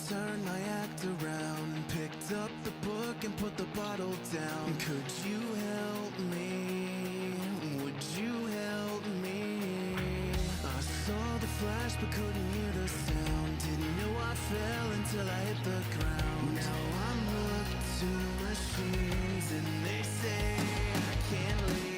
turned my act around, picked up the book and put the bottle down. Could you help me? Would you help me? I saw the flash but couldn't hear the sound. Didn't know I fell until I hit the ground. Now I'm hooked to machines and they say I can't leave.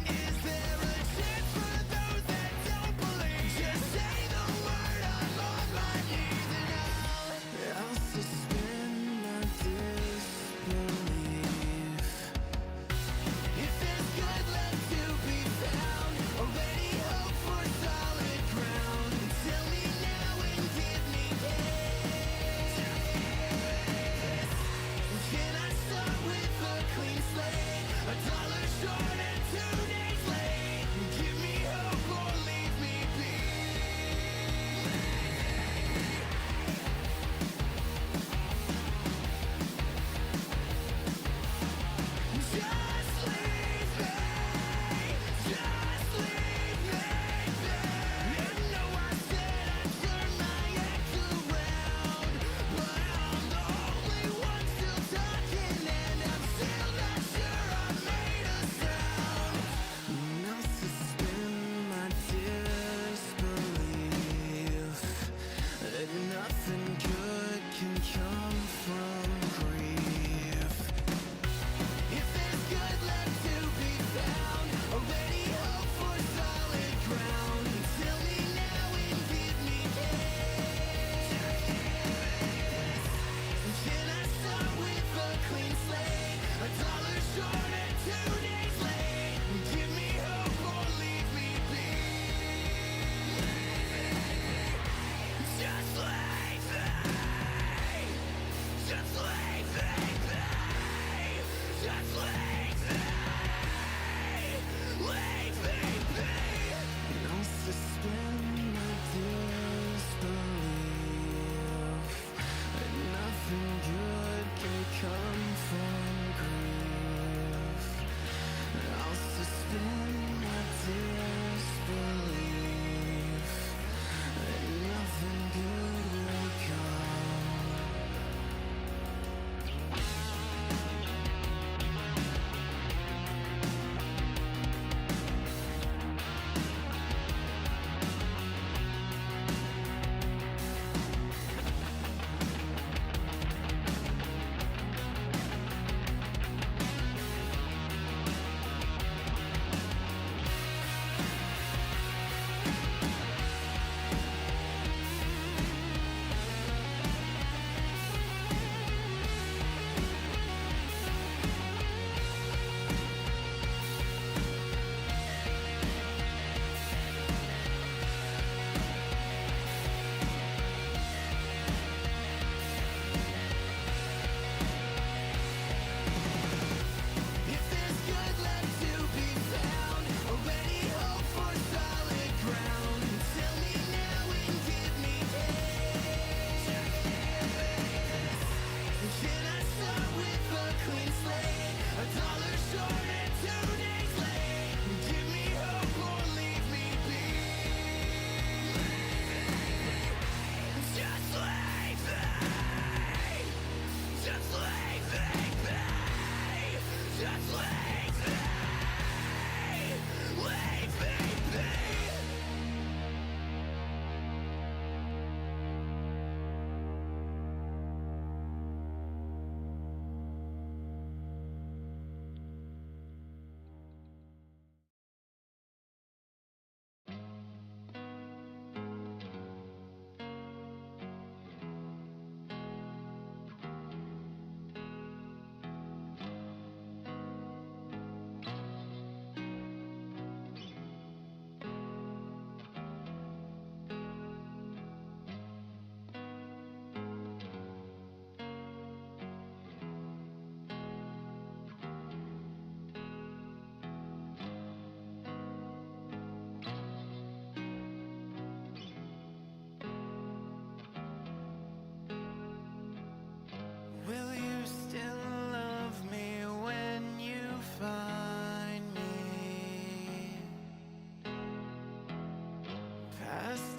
Is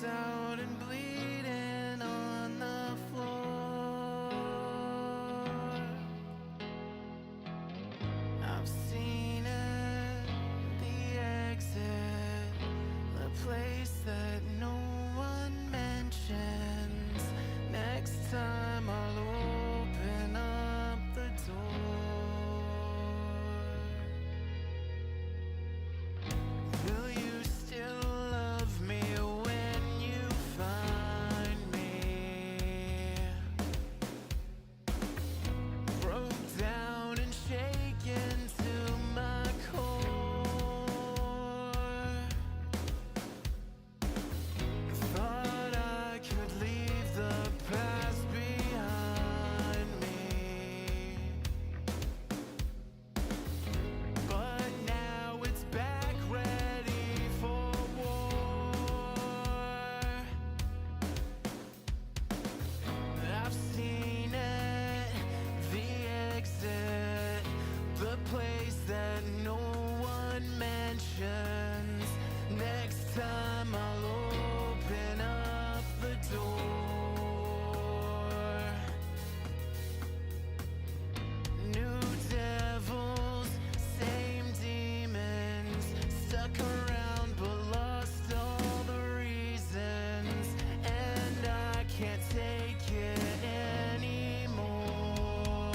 passed out and bleeding on the floor. I've seen it, the exit, the place that no one mentions. Next time I'll open up the door. Will you still love me when you find me? Broke down and shaken to my core. Thought I could leave the past behind me, but now it's back ready for war. I've seen it, the exit, the place that no one mentions. Next time I'll open up the door. New devils, same demons, stuck around but lost all the reasons, and I can't take it anymore.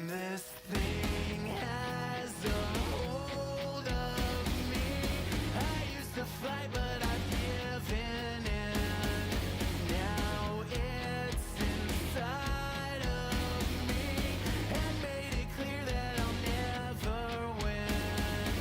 This thing has a hold of me. I used to fight, but I've given in. Now it's inside of me and made it clear that I'll never win.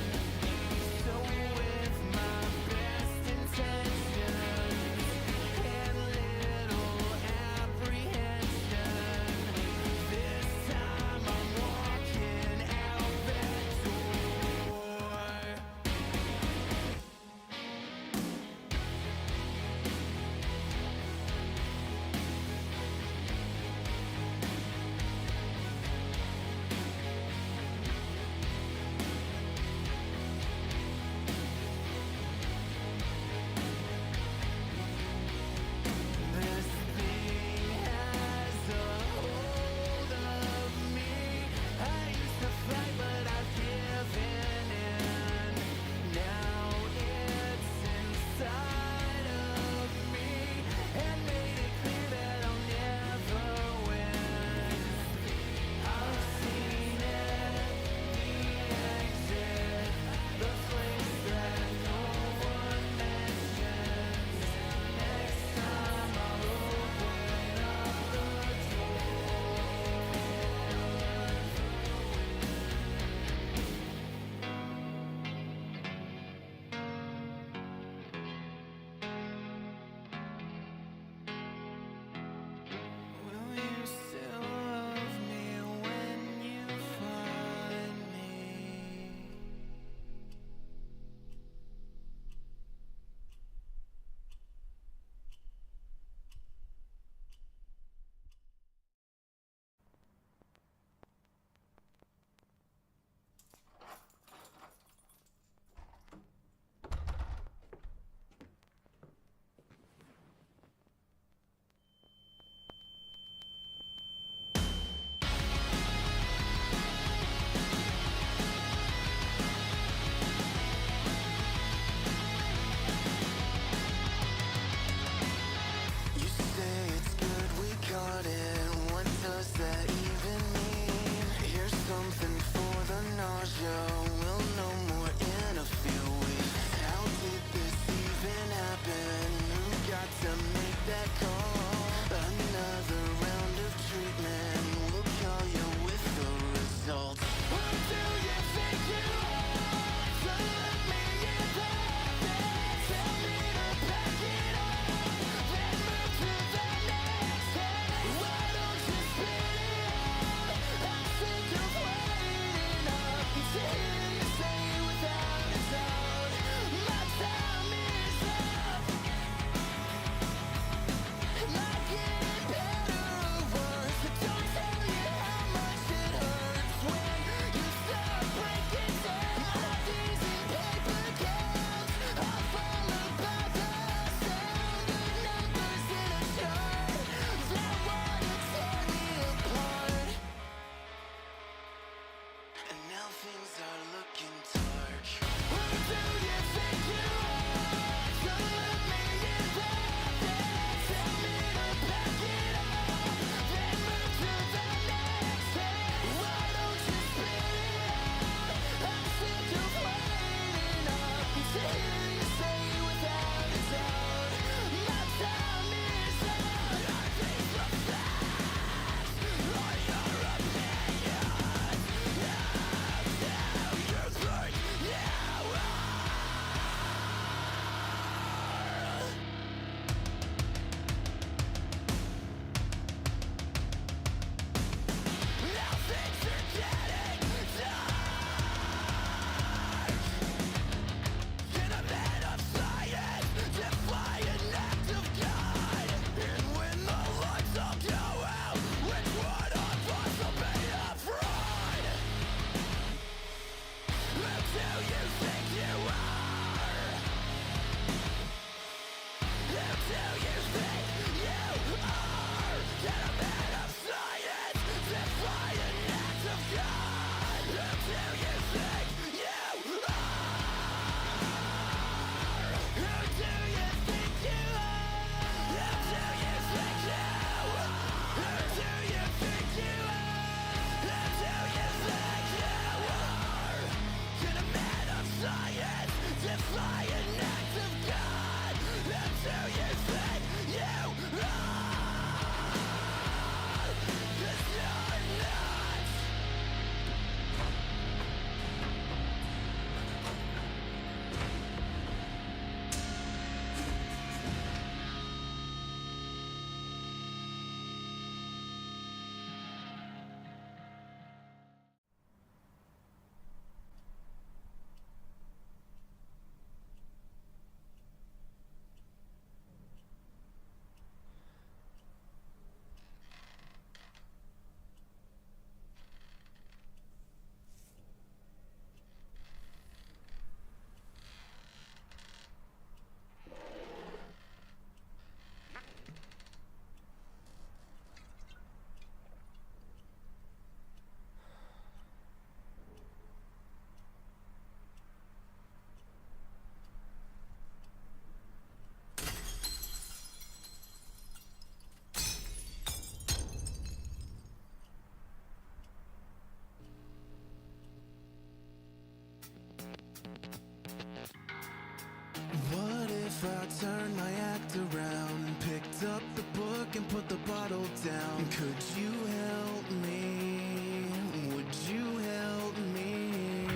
What if I turned my act around, picked up the book and put the bottle down? Could you help me? Would you help me?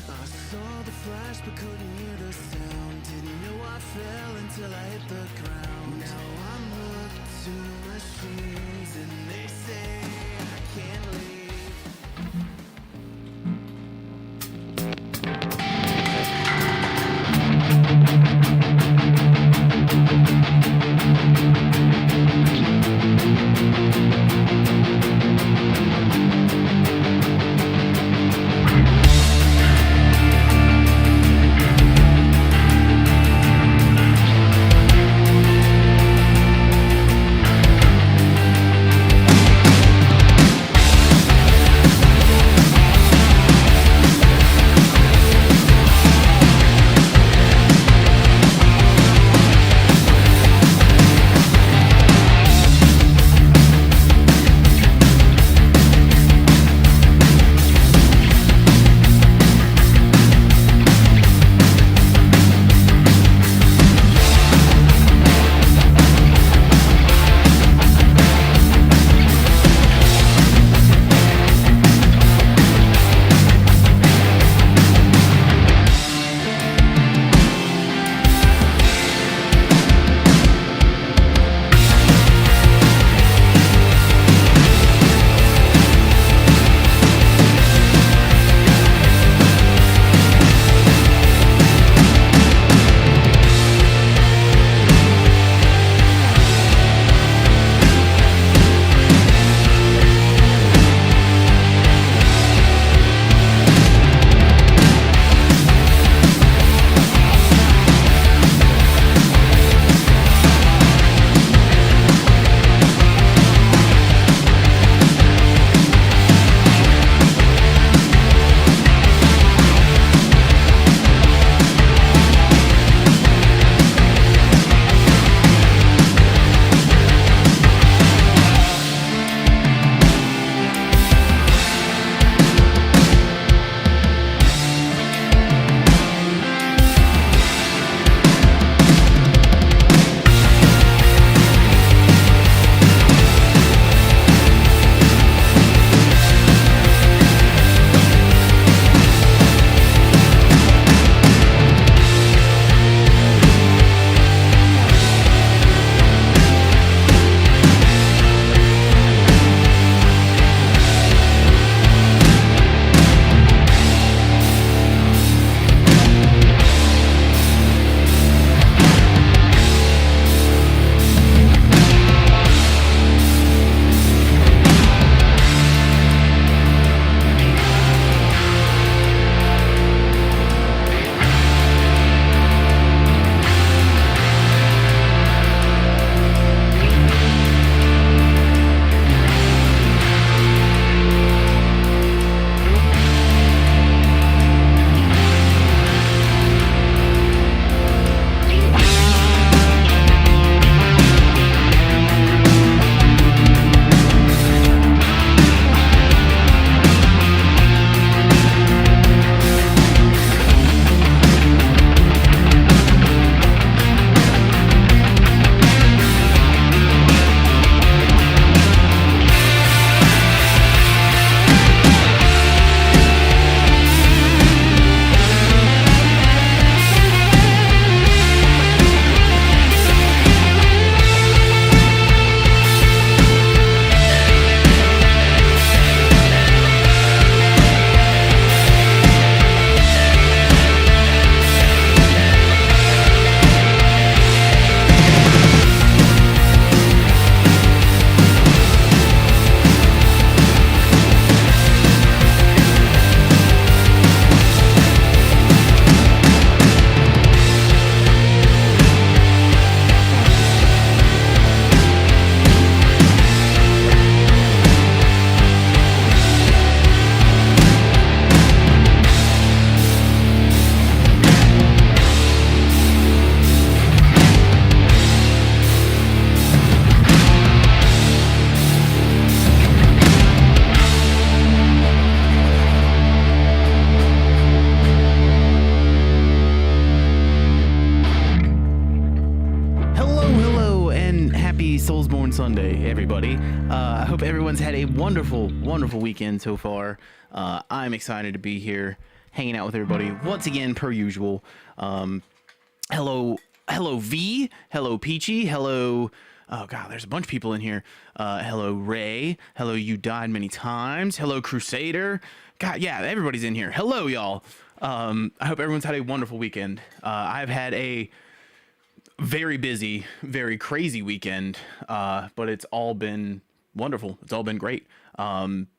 I saw the flash but couldn't hear the sound. Didn't know I fell until I hit the ground. Now I'm hooked to machines and they say I can't leave. Soulsborne Sunday, everybody. I hope everyone's had a wonderful, wonderful weekend so far. I'm excited to be here, hanging out with everybody once again, per usual. Hello V, hello Peachy, hello. Oh God, there's a bunch of people in here. Hello Ray, hello You Died Many Times, hello Crusader. God, yeah, everybody's in here. Hello, y'all. I hope everyone's had a wonderful weekend. I've had a very busy, very crazy weekend, but it's all been wonderful. It's all been great. I'm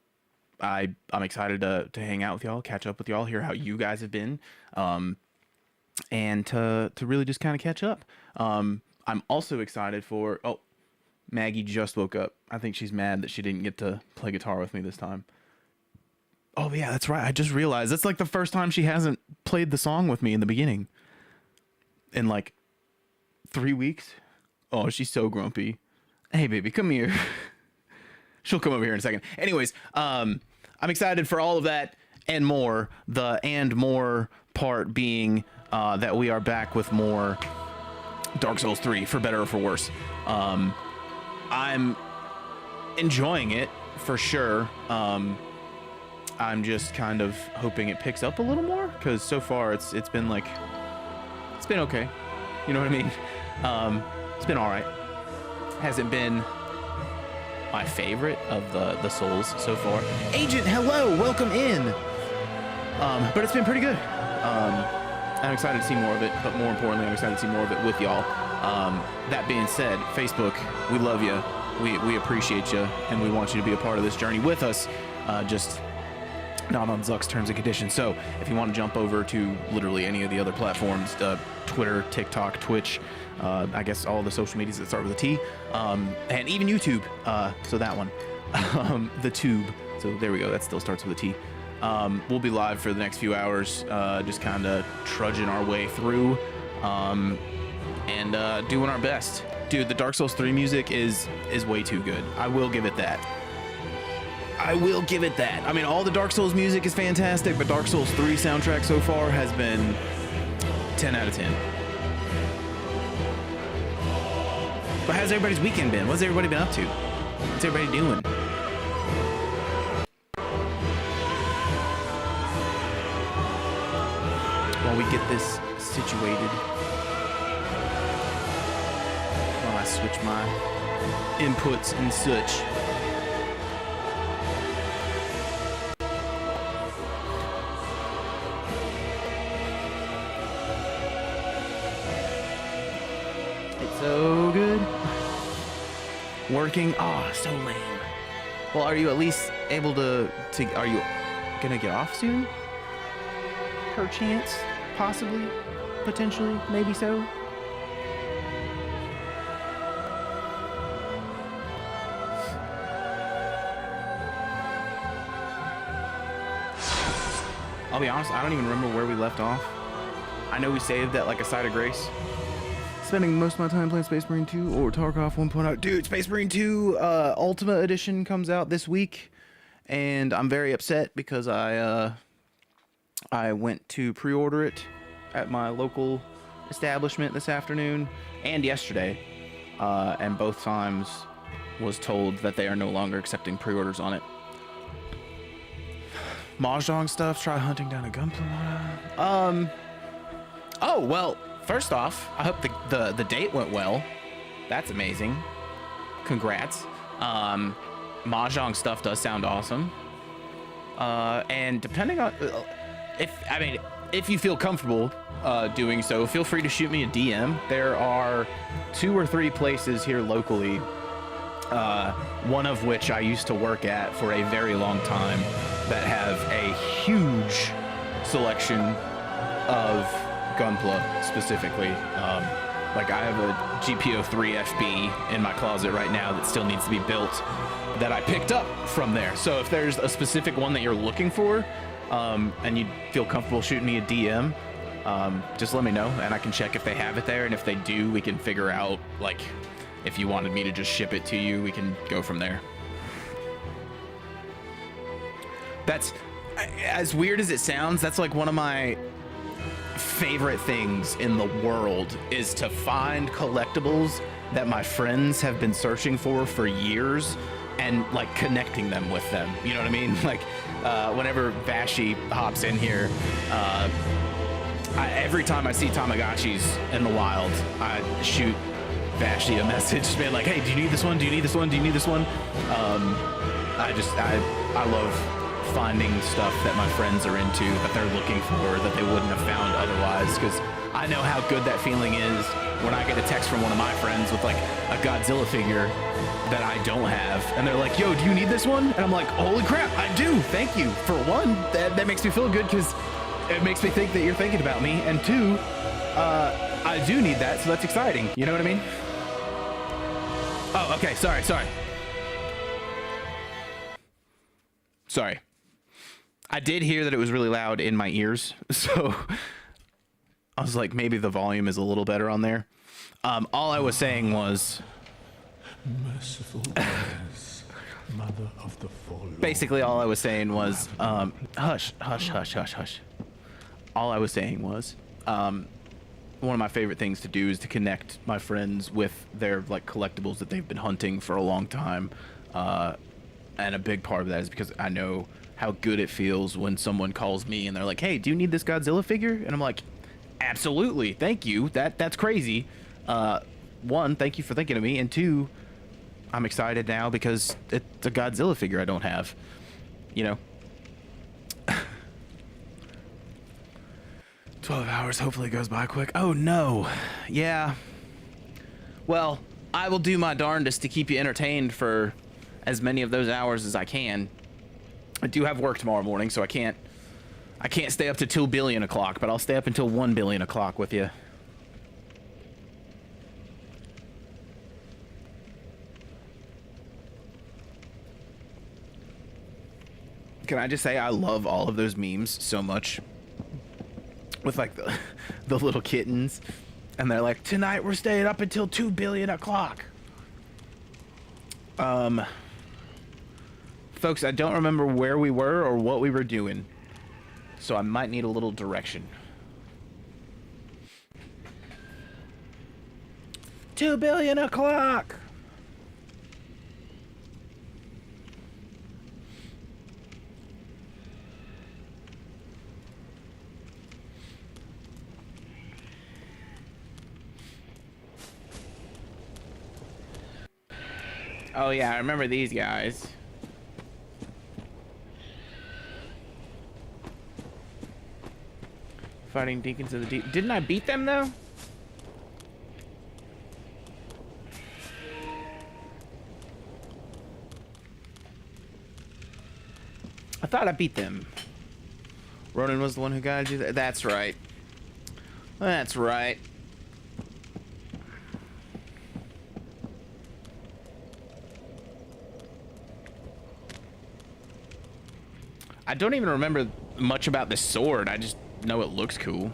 excited to hang out with y'all, catch up with y'all, hear how you guys have been, and to really just kind of catch up. I'm also excited for... Oh, Maggie just woke up. I think she's mad that she didn't get to play guitar with me this time. Oh, yeah, that's right. I just realized that's like the first time she hasn't played the song with me in the beginning. In like 3 weeks. Oh, she's so grumpy. Hey, baby, come here. She'll come over here in a second. Anyways, I'm excited for all of that and more. The and more part being that we are back with more Dark Souls 3, for better or for worse. I'm enjoying it for sure. I'm just kind of hoping it picks up a little more, because so far it's been like, it's been okay. You know what I mean? It's been all right. Hasn't been my favorite of the Souls so far. Agent, hello, welcome in. But it's been pretty good. I'm excited to see more of it, but more importantly, I'm excited to see more of it with y'all. That being said, Facebook, we love you. We appreciate you, and we want you to be a part of this journey with us. Just not on Zuck's terms and conditions. So if you want to jump over to literally any of the other platforms, Twitter, TikTok, Twitch, I guess all the social medias that start with a T, and even YouTube. So that one, the tube. So there we go. That still starts with a T. We'll be live for the next few hours, just kind of trudging our way through, and doing our best. Dude, the Dark Souls 3 music is way too good. I will give it that. I will give it that. I mean, all the Dark Souls music is fantastic, but Dark Souls 3 soundtrack so far has been 10 out of 10. But how's everybody's weekend been? What's everybody been up to? What's everybody doing? While we get this situated, while I switch my inputs and such. So good. Working. Oh, so lame. Well, are you at least able to are you gonna get off soon? Perchance? Possibly? Potentially? Maybe so? I'll be honest, I don't even remember where we left off. I know we saved that like a side of grace. Spending most of my time playing Space Marine 2 or Tarkov 1.0. Dude, Space Marine 2 Ultimate Edition comes out this week, and I'm very upset because I went to pre-order it at my local establishment this afternoon and yesterday, and both times was told that they are no longer accepting pre-orders on it. Mahjong stuff, try hunting down a gunpla. Oh, well, first off, I hope the date went well. That's amazing. Congrats. Mahjong stuff does sound awesome. And depending on if you feel comfortable doing so, feel free to shoot me a DM. There are 2 or 3 places here locally, one of which I used to work at for a very long time, that have a huge selection of Gunpla specifically. Like I have a GPO3 FB in my closet right now that still needs to be built, that I picked up from there. So if there's a specific one that you're looking for, and you feel comfortable shooting me a DM, just let me know and I can check if they have it there, and if they do, we can figure out, like, if you wanted me to just ship it to you, we can go from there. That's, as weird as it sounds, that's like one of my favorite things in the world is to find collectibles that my friends have been searching for years and like connecting them with them. You know what I mean? Like whenever Vashi hops in here, every time I see Tamagotchis in the wild, I shoot Vashi a message, being like, hey, do you need this one? Do you need this one? Do you need this one? I love finding stuff that my friends are into, that they're looking for, that they wouldn't have found otherwise, because I know how good that feeling is when I get a text from one of my friends with like a Godzilla figure that I don't have, and they're like, yo, do you need this one? And I'm like, holy crap, I do, thank you. For one, that makes me feel good, because it makes me think that you're thinking about me, and two, I do need that, so that's exciting, you know what I mean? Oh, okay, sorry. I did hear that it was really loud in my ears, so I was like, maybe the volume is a little better on there. All I was saying was, merciful goddess, mother of the fallen. basically all I was saying was, hush. All I was saying was, one of my favorite things to do is to connect my friends with their like collectibles that they've been hunting for a long time. And a big part of that is because I know how good it feels when someone calls me and they're like, hey, do you need this Godzilla figure? And I'm like, absolutely, thank you. That's crazy. One, thank you for thinking of me. And two, I'm excited now because it's a Godzilla figure I don't have, you know? 12 hours hopefully goes by quick. Oh no. Yeah. Well, I will do my darndest to keep you entertained for as many of those hours as I can. I do have work tomorrow morning, so I can't stay up to 2 billion o'clock, but I'll stay up until 1 billion o'clock with you. Can I just say I love all of those memes so much? With like the little kittens, and they're like, tonight we're staying up until 2 billion o'clock. Folks, I don't remember where we were or what we were doing, so I might need a little direction. 2 billion o'clock. Oh yeah, I remember these guys. Fighting Deacons of the Deep. Didn't I beat them though? I thought I beat them. Ronan was the one who guided you there. That's right. That's right. I don't even remember much about this sword. I just know it looks cool.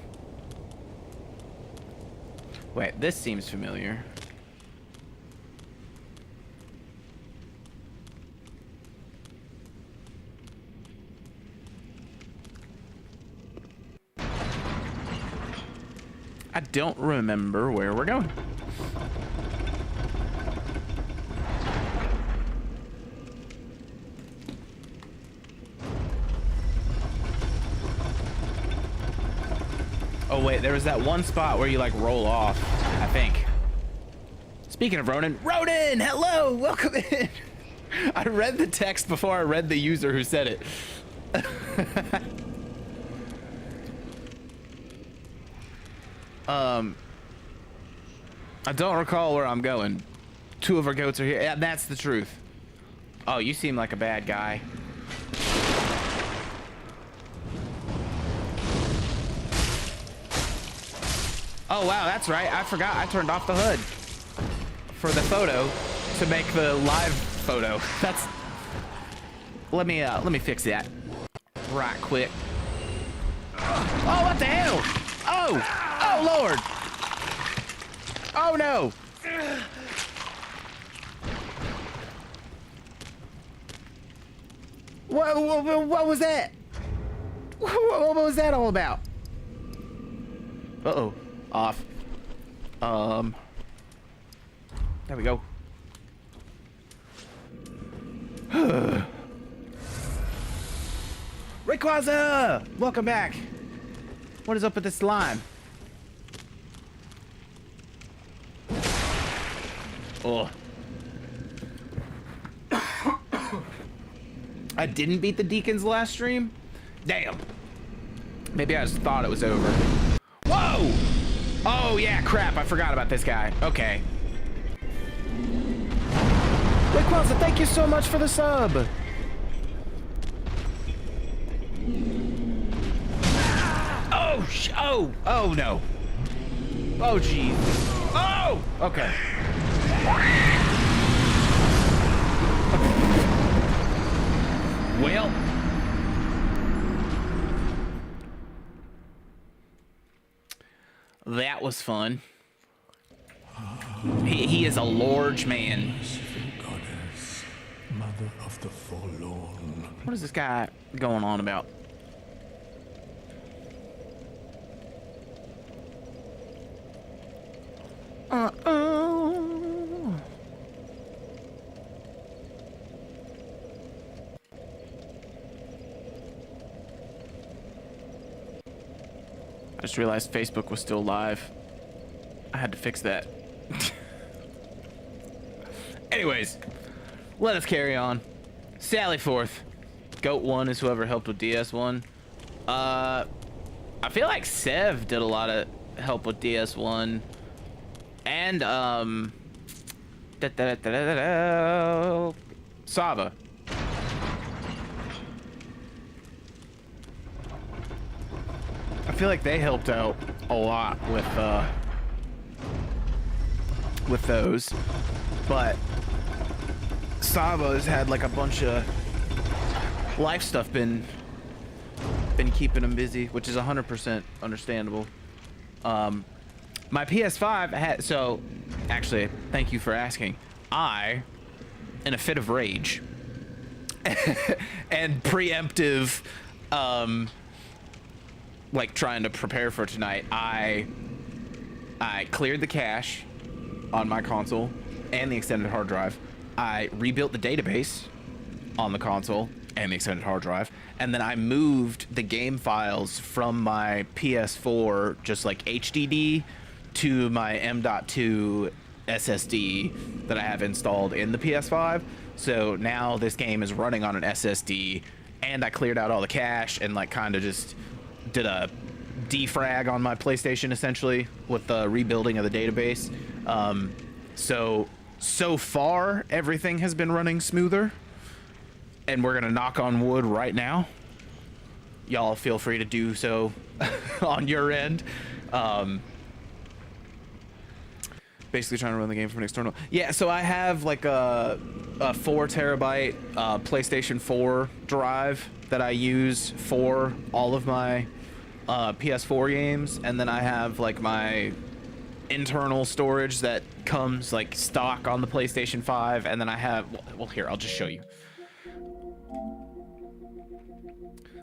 Wait, this seems familiar. I don't remember where we're going. Oh wait, there was that one spot where you like roll off, I think. Speaking of Ronan, hello, welcome in. I read the text before I read the user who said it. I don't recall where I'm going. 2 of our goats are here. Yeah, that's the truth. Oh, you seem like a bad guy. Oh wow, that's right. I forgot I turned off the hood for the photo to make the live photo. That's. Let me fix that right quick. Oh, what the hell? Oh Lord. Oh no. What was that? What was that all about? Uh-oh. Off. There we go. Rayquaza! Welcome back. What is up with this slime? Oh. I didn't beat the Deacons last stream? Damn. Maybe I just thought it was over. Whoa! Oh, yeah, crap. I forgot about this guy. Okay. Rayquaza, thank you so much for the sub. Oh, no. Oh, geez. Oh! Okay. Well. That was fun. He is a large man. Goddess, mother of the forlorn. What is this guy going on about? I just realized Facebook was still live. I had to fix that. Anyways, let us carry on. Sally forth. Goat 1 is whoever helped with DS1. I feel like Sev did a lot of help with DS1. And, Sava. I feel like they helped out a lot with those, but Sava has had like a bunch of life stuff been keeping him busy, which is 100% understandable. My PS5 had, so actually, thank you for asking. I, in a fit of rage and preemptive, like trying to prepare for tonight, I cleared the cache on my console and the extended hard drive. I rebuilt the database on the console and the extended hard drive, and then I moved the game files from my PS4, just like HDD, to my M.2 SSD that I have installed in the PS5. So now this game is running on an SSD, and I cleared out all the cache and like kind of just did a defrag on my PlayStation essentially with the rebuilding of the database. So far everything has been running smoother, and we're gonna knock on wood right now. Y'all feel free to do so on your end. Basically trying to run the game from an external. Yeah, so I have like a 4 terabyte PlayStation 4 drive that I use for all of my PS4 games, and then I have like my internal storage that comes like stock on the PlayStation 5, and then I have, well, here, I'll just show you.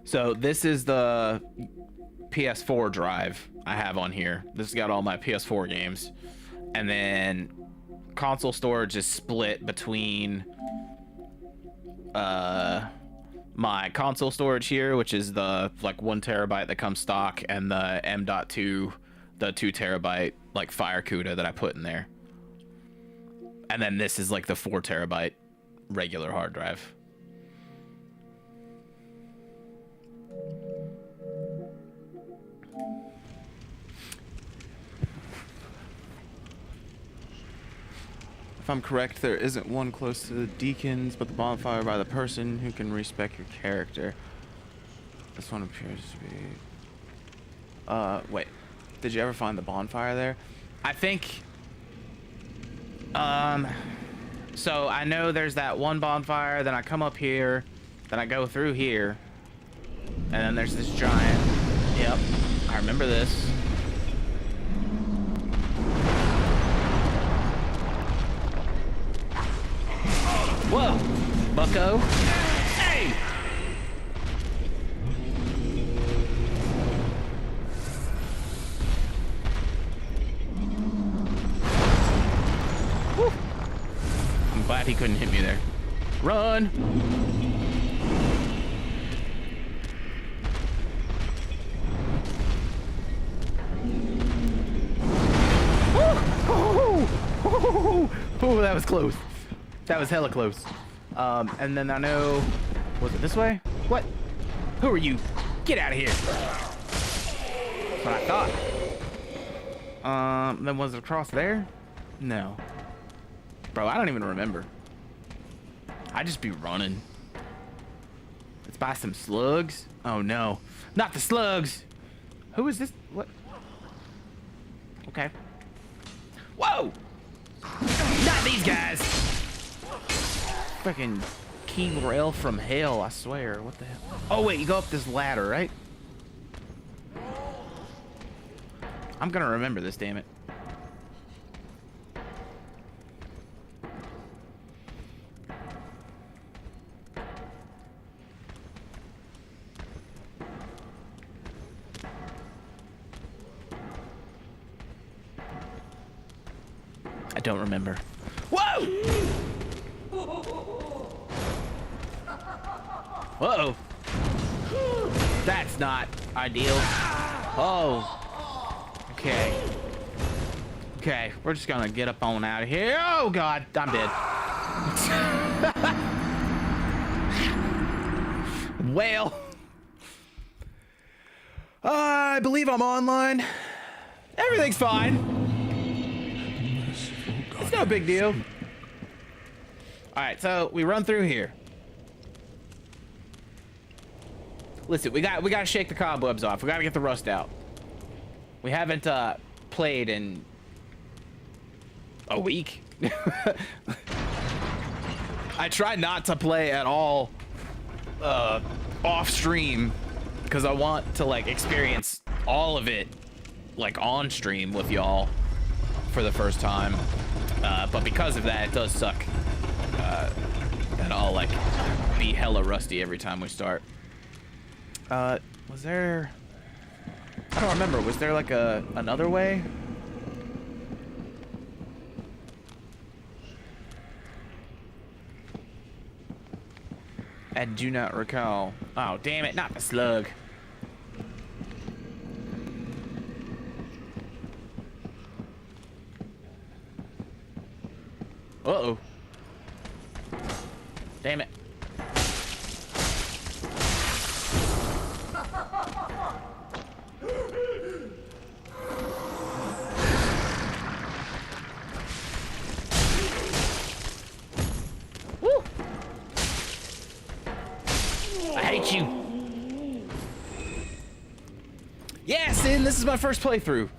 So this is the PS4 drive I have on here. This has got all my PS4 games. And then console storage is split between my console storage here, which is the like 1 terabyte that comes stock, and the M.2, the 2 terabyte like Fire CUDA that I put in there. And then this is like the 4 terabyte regular hard drive. If I'm correct, there isn't one close to the Deacons, but the bonfire by the person who can respec your character. This one appears to be... wait. Did you ever find the bonfire there? I think... So I know there's that one bonfire, then I come up here, then I go through here, and then there's this giant... Yep, I remember this. Whoa, bucko. Hey! couldn't hit me there. Run! Oh, that was close. That was hella close. And then I know... Was it this way? What? Who are you? Get out of here. That's what I thought. Then was it across there? No. Bro, I don't even remember. I just be running. Let's buy some slugs. Oh no. Not the slugs! Who is this? What? Okay. Whoa! Not these guys! Fucking 𝔻𝔸ℝ𝕂 from hell, I swear. What the hell? Oh wait, you go up this ladder, right? I'm gonna remember this, damn it. I don't remember. Whoa! Uh-oh. That's not ideal. Oh. Okay. Okay, we're just gonna get up on out of here. Oh god, I'm dead. Well. I believe I'm online. Everything's fine. It's no big deal. Alright, so we run through here. Listen, we gotta shake the cobwebs off. We gotta get the rust out. We haven't played in a week. I try not to play at all off stream because I want to like experience all of it like on stream with y'all for the first time. But because of that, it does suck that I'll like be hella rusty every time we start. Was there... I don't remember. Was there like another way? I do not recall. Oh, damn it. Not the slug. Uh-oh. Damn it. Woo! I hate you. Yeah, Sin, this is my first playthrough.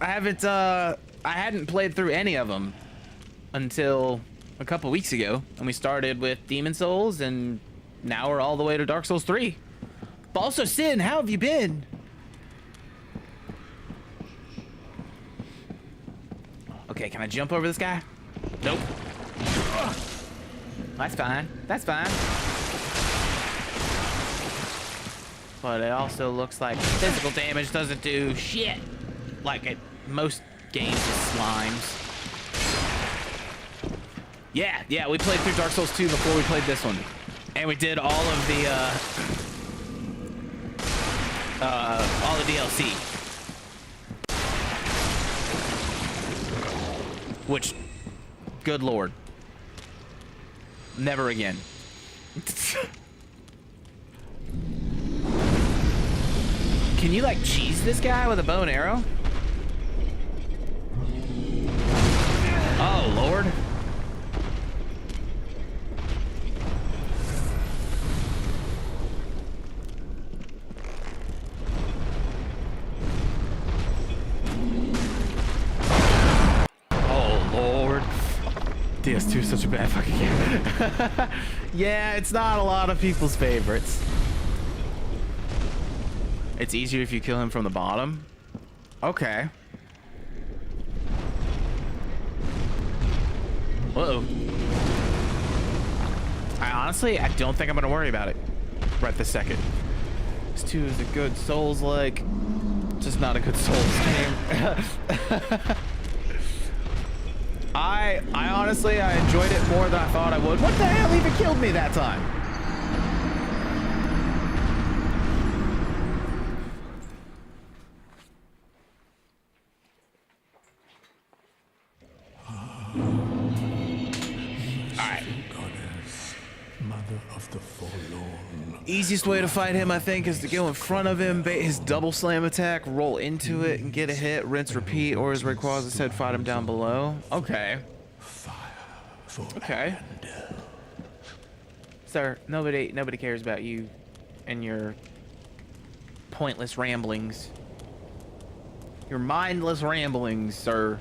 I hadn't played through any of them until a couple weeks ago, and we started with Demon Souls, and now we're all the way to Dark Souls 3. But also, Sin, how have you been? Okay, can I jump over this guy? Nope. That's fine. That's fine. But it also looks like physical damage doesn't do shit like it most games with slimes. Yeah, we played through Dark Souls 2 before we played this one. And we did all of the DLC. Which, good lord. Never again. Can you like cheese this guy with a bow and arrow? Oh, Lord. Oh, Lord. DS2 is such a bad fucking game. Yeah, it's not a lot of people's favorites. It's easier if you kill him from the bottom? Okay. Uh-oh. I don't think I'm gonna worry about it right this second. This 2 is a good Souls-like, just not a good Souls game. I honestly, I enjoyed it more than I thought I would. What the hell even killed me that time? Alright. Goddess, mother of the forlorn. Easiest way to fight him, I think, is to go in front of him, bait his double slam attack, roll into it, and get a hit, rinse, repeat, or as Rayquaza said, fight him down below. Okay. Okay. Sir, nobody cares about you and your pointless ramblings. Your mindless ramblings, sir.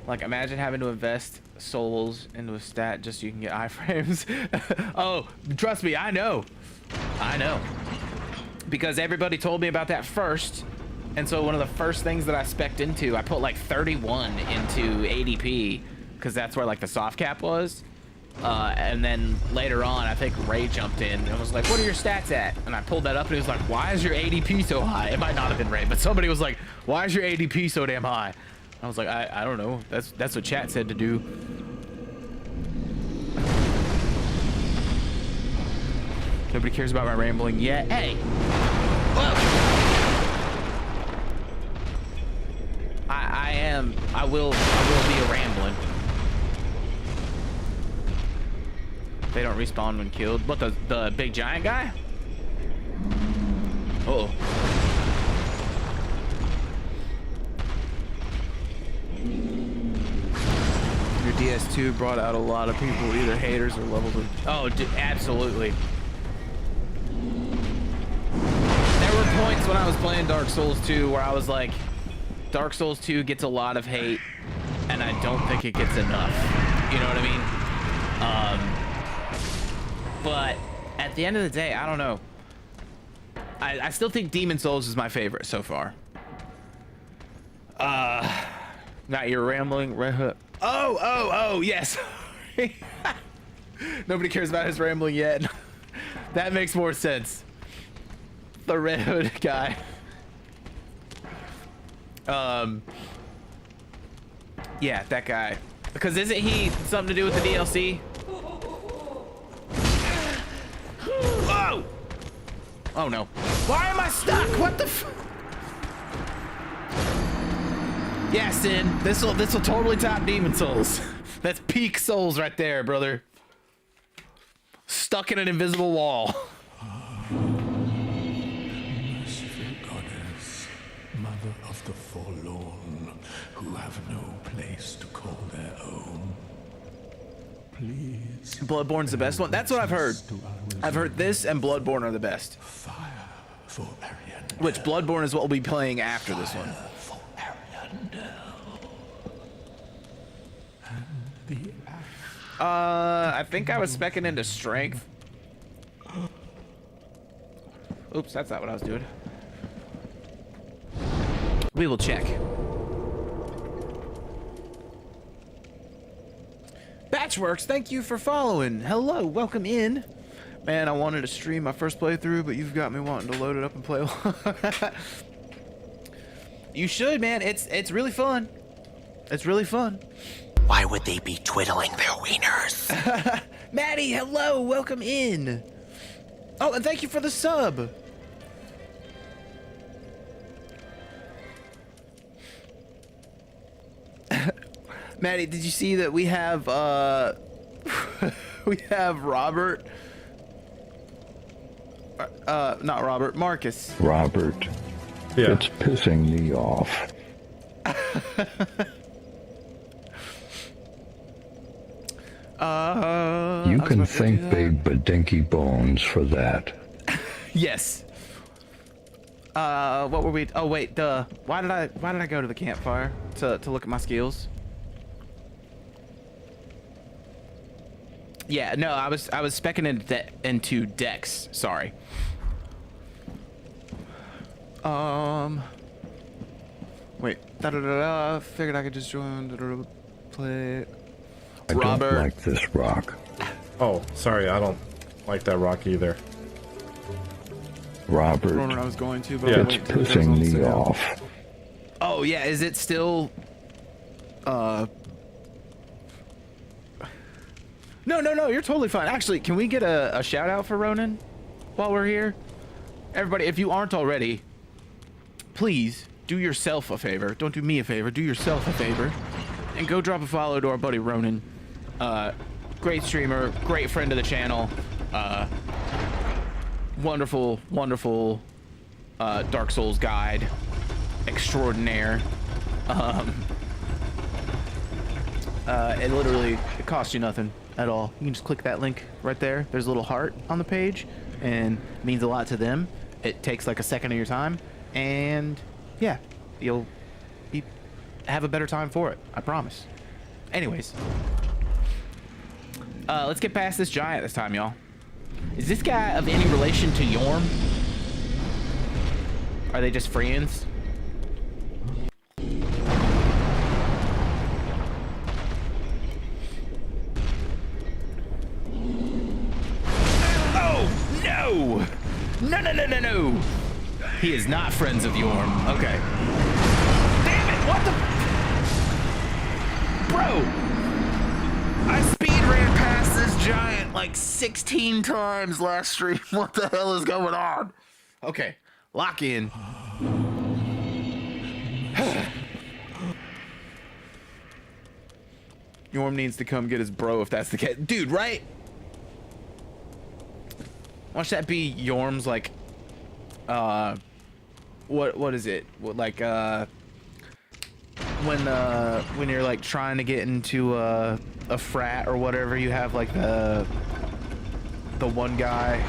Like, imagine having to invest souls into a stat just so you can get iframes. Oh, trust me, I know. I know. Because everybody told me about that first. And so one of the first things that I spec'd into, I put like 31 into ADP because that's where like the soft cap was. And then later on, I think Ray jumped in and was like, what are your stats at? And I pulled that up and he was like, why is your ADP so high? It might not have been Ray, but somebody was like, why is your ADP so damn high? I was like, I don't know. That's what chat said to do. Nobody cares about my rambling yet. Hey! Whoa! I will be a rambling. They don't respawn when killed. What, the big giant guy? Uh-oh. Your DS2 brought out a lot of people, either haters or levels of... Oh, absolutely. There were points when I was playing Dark Souls 2 where I was like, Dark Souls 2 gets a lot of hate, and I don't think it gets enough. You know what I mean? But at the end of the day, I don't know. I still think Demon Souls is my favorite so far. Not your rambling. Oh, yes. Nobody cares about his rambling yet. That makes more sense. The Red Hood guy. Yeah, that guy. Because isn't he something to do with the DLC? Whoa! Oh no. Why am I stuck? What the f— Yeah, Sin. This'll totally top Demon Souls. That's peak Souls right there, brother. Stuck in an invisible wall. Merciful goddess, mother of the forlorn, who have no place to call their own. Please. Bloodborne's the best one. That's what I've heard. I've heard this and Bloodborne are the best. Fire for Ariandel. Which Bloodborne is what we'll be playing after this one. For Ariandel. And the I think I was specking into strength. Oops, that's not what I was doing. We will check. Batchworks, thank you for following. Hello, welcome in. Man, I wanted to stream my first playthrough, but you've got me wanting to load it up and play. You should, man. It's really fun. It's really fun. Why would they be twiddling their wieners? Maddie, hello, welcome in. Oh, and thank you for the sub. Maddie, did you see that we have we have Robert? Not Robert, Marcus. Robert, Yeah. it's pissing me off. You can thank Big Badinky Bones for that. Yes. What were we? Oh wait, why did I go to the campfire to look at my skills? Yeah, no, I was specking into Dex. Sorry. Wait. Figured I could just join. Play. I Robert. don't like this rock. Oh, sorry, I don't like that rock either. Robert, I was going to, but Yeah. it's pissing me off. Oh yeah, is it still No, you're totally fine. Actually, can we get a shout out for Ronan while we're here? Everybody, if you aren't already, please do yourself a favor. Don't do me a favor. Do yourself a favor. And go drop a follow to our buddy Ronan. Great streamer, great friend of the channel. Wonderful Dark Souls guide extraordinaire. It literally, it costs you nothing at all. You can just click that link right there. There's a little heart on the page, and it means a lot to them. It takes like a second of your time, and yeah, you'll have a better time for it. I promise. Anyways, let's get past this giant this time, y'all. Is this guy of any relation to Yorm? Are they just friends? Oh, no! No. He is not friends of Yorm. Okay. Damn it, what the? Bro! I speed ran past this giant like 16 times last stream. What the hell is going on? Okay, lock in. Yorm needs to come get his bro if that's the case. Dude, right? Watch that be Yorm's like, what is it? What, like, when you're like trying to get into a frat or whatever, you have like the one guy,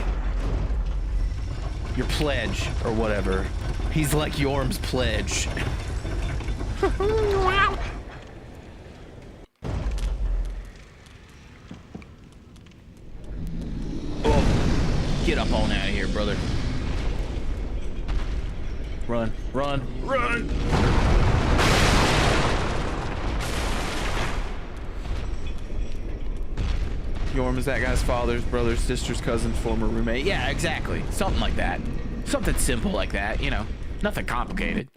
your pledge or whatever. He's like Yorm's pledge. Oh, get up on out of here, brother. Run. Yorm is that guy's father's brother's sister's cousin's former roommate. Yeah, exactly. Something like that. Something simple like that, you know. Nothing complicated.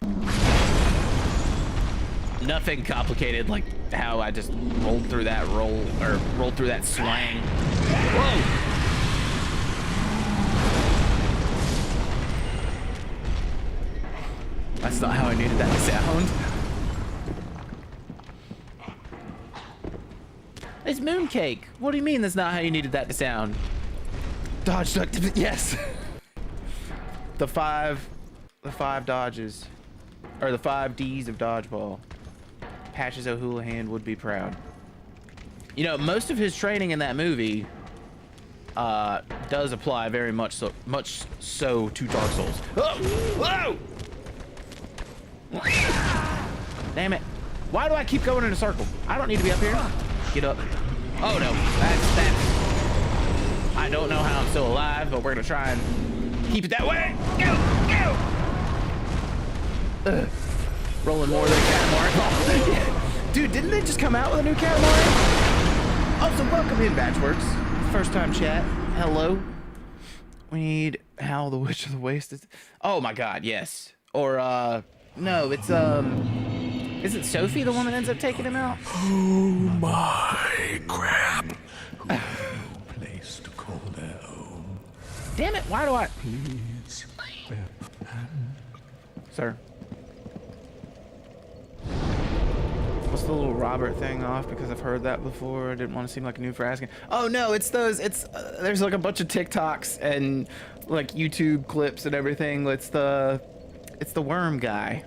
Nothing complicated like how I just rolled through that rolled through that slang. Whoa! That's not how I needed that to sound. It's mooncake. What do you mean that's not how you needed that to sound? Dodge, duck, yes. The five dodges, or the 5 Ds of dodgeball. Patches O'Houlihan would be proud. You know, most of his training in that movie does apply very much so to Dark Souls. Oh! Whoa! Damn it. Why do I keep going in a circle? I don't need to be up here. Get up. Oh no, that's I don't know how I'm still alive, but we're gonna try and keep it that way. Go! Rolling more than Katamari. Oh, dude, didn't they just come out with a new Katamari? Also, welcome in, Batchworks. First time chat. Hello. We need Hal the Witch of the Waste. Oh my god, yes. Or no, it's isn't Sophie the one that ends up taking him out? Oh my crap. Who have no place to call their own. Damn it, why do I... Please. Sir. What's the little Robert thing off? Because I've heard that before. I didn't want to seem like a noob for asking. Oh no, it's those, there's like a bunch of TikToks and like YouTube clips and everything. It's the worm guy.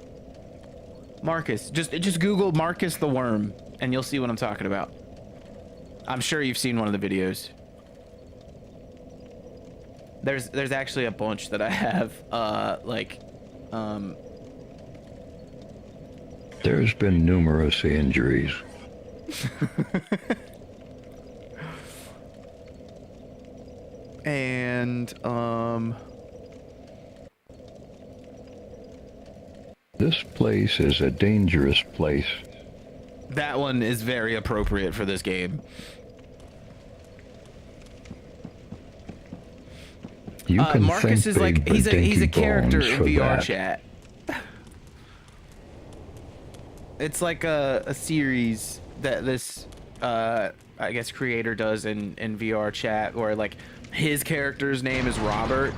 Marcus. Just Google Marcus the Worm and you'll see what I'm talking about. I'm sure you've seen one of the videos. There's actually a bunch that I have There's been numerous injuries. And This place is a dangerous place. that one is very appropriate for this game. You can Marcus thank is like Big he's a Dinky character Bones in for VR that. chat. It's like a series that this I guess creator does in VR chat, where like his character's name is Robert,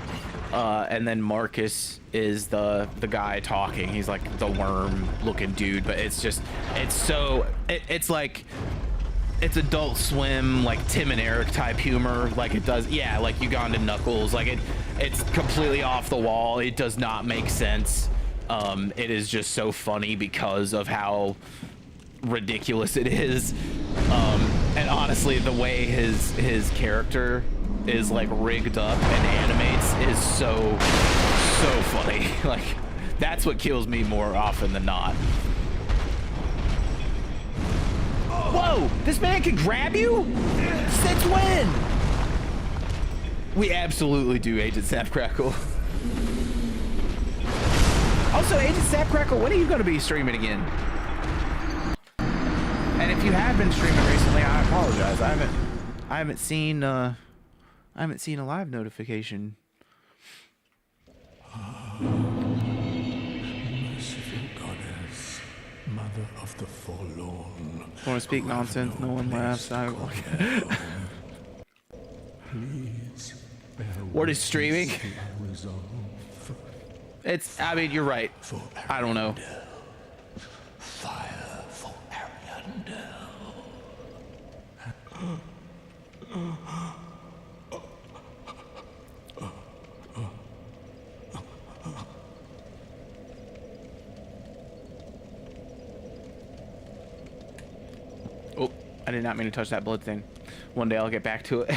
and then Marcus is the guy talking. He's like the worm looking dude, but it's like it's Adult Swim, like Tim and Eric type humor, like it does, yeah, like Ugandan Knuckles, like it's completely off the wall. It does not make sense. It is just so funny because of how ridiculous it is. And honestly, the way his character is like rigged up and animates is so funny. Like that's what kills me more often than not. Whoa, this man can grab you? Since when? We absolutely do, Agent Sapcrackle. Also, Agent Sapcrackle, when are you going to be streaming again? And if you have been streaming recently, I apologize. I haven't seen a live notification. Merciful goddess, mother of the forlorn. Want to speak nonsense? No one laughs. Please bear What is streaming? witness to my resolve. I mean, you're right. I don't know. Fire for Ariander. Oh, I did not mean to touch that blood thing. One day I'll get back to it.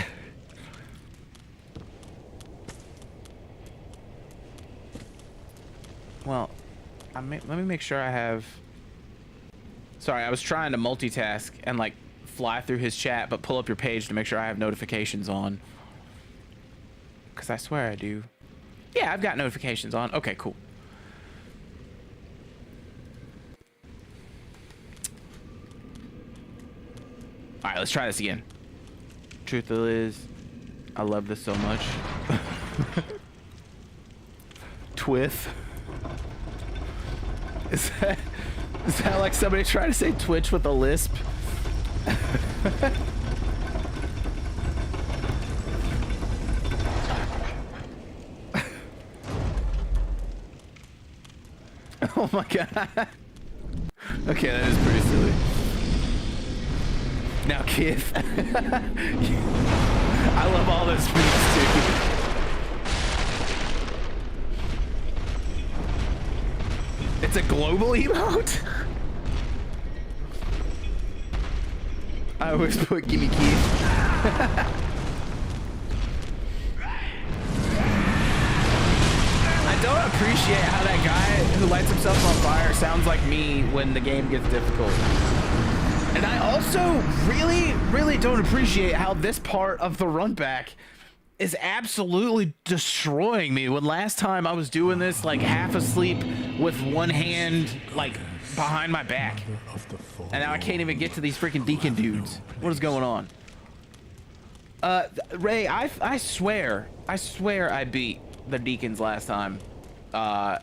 Well, let me make sure I have... Sorry, I was trying to multitask and like fly through his chat, but pull up your page to make sure I have notifications on. Because I swear I do. Yeah, I've got notifications on. Okay, cool. All right, let's try this again. Truth is, I love this so much. Twith. Is that like somebody trying to say Twitch with a lisp? Oh my god. Okay, that is pretty silly. Now, Kith. I love all those speaks too. It's a global emote? I always put gimme Keith. I don't appreciate how that guy who lights himself on fire sounds like me when the game gets difficult. And I also really don't appreciate how this part of the run back is absolutely destroying me. When last time I was doing this like half asleep with one hand like behind my back, and now I can't even get to these freaking deacon dudes. What is going on? Ray, I swear I beat the deacons last time, but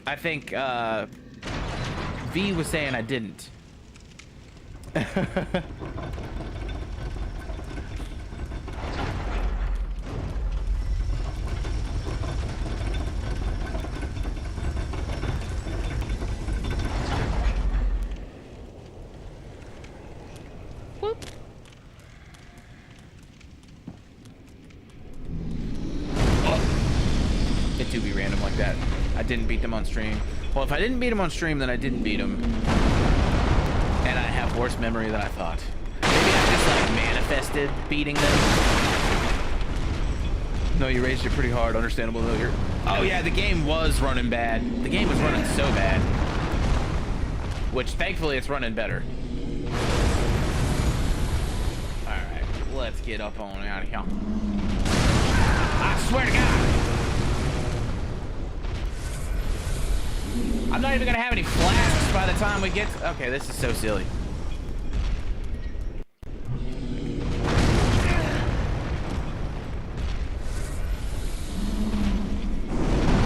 I think V was saying I didn't. Whoop. It do be random like that. I didn't beat them on stream. Well, if I didn't beat them on stream, then I didn't beat them. And I have worse memory than I thought. Maybe I just like manifested beating them. No, you raised it pretty hard. Understandable though. Oh yeah, the game was running bad. The game was running so bad. Which thankfully it's running better. Alright, let's get up on out of here. I swear to God! I'm not even gonna have any flasks by the time we get to... Okay, this is so silly.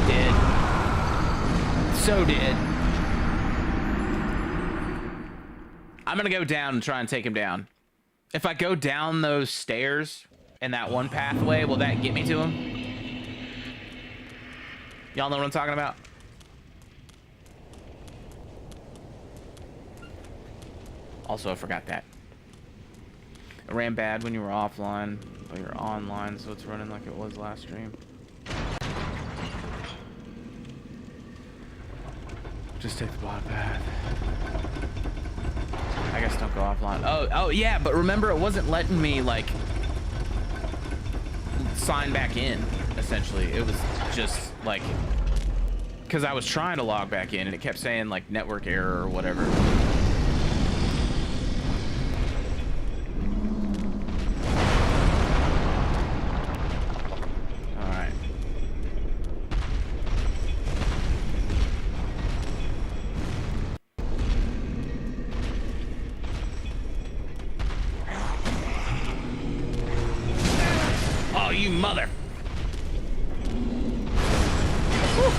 Dead. So dead. I'm gonna go down and try and take him down. If I go down those stairs and that one pathway, will that get me to him? Y'all know what I'm talking about? Also, I forgot that. It ran bad when you were offline, but you're online, so it's running like it was last stream. Just take the bottom path. I guess don't go offline. Oh yeah, but remember it wasn't letting me like sign back in, essentially. It was just like, because I was trying to log back in and it kept saying like network error or whatever. You mother. Whew.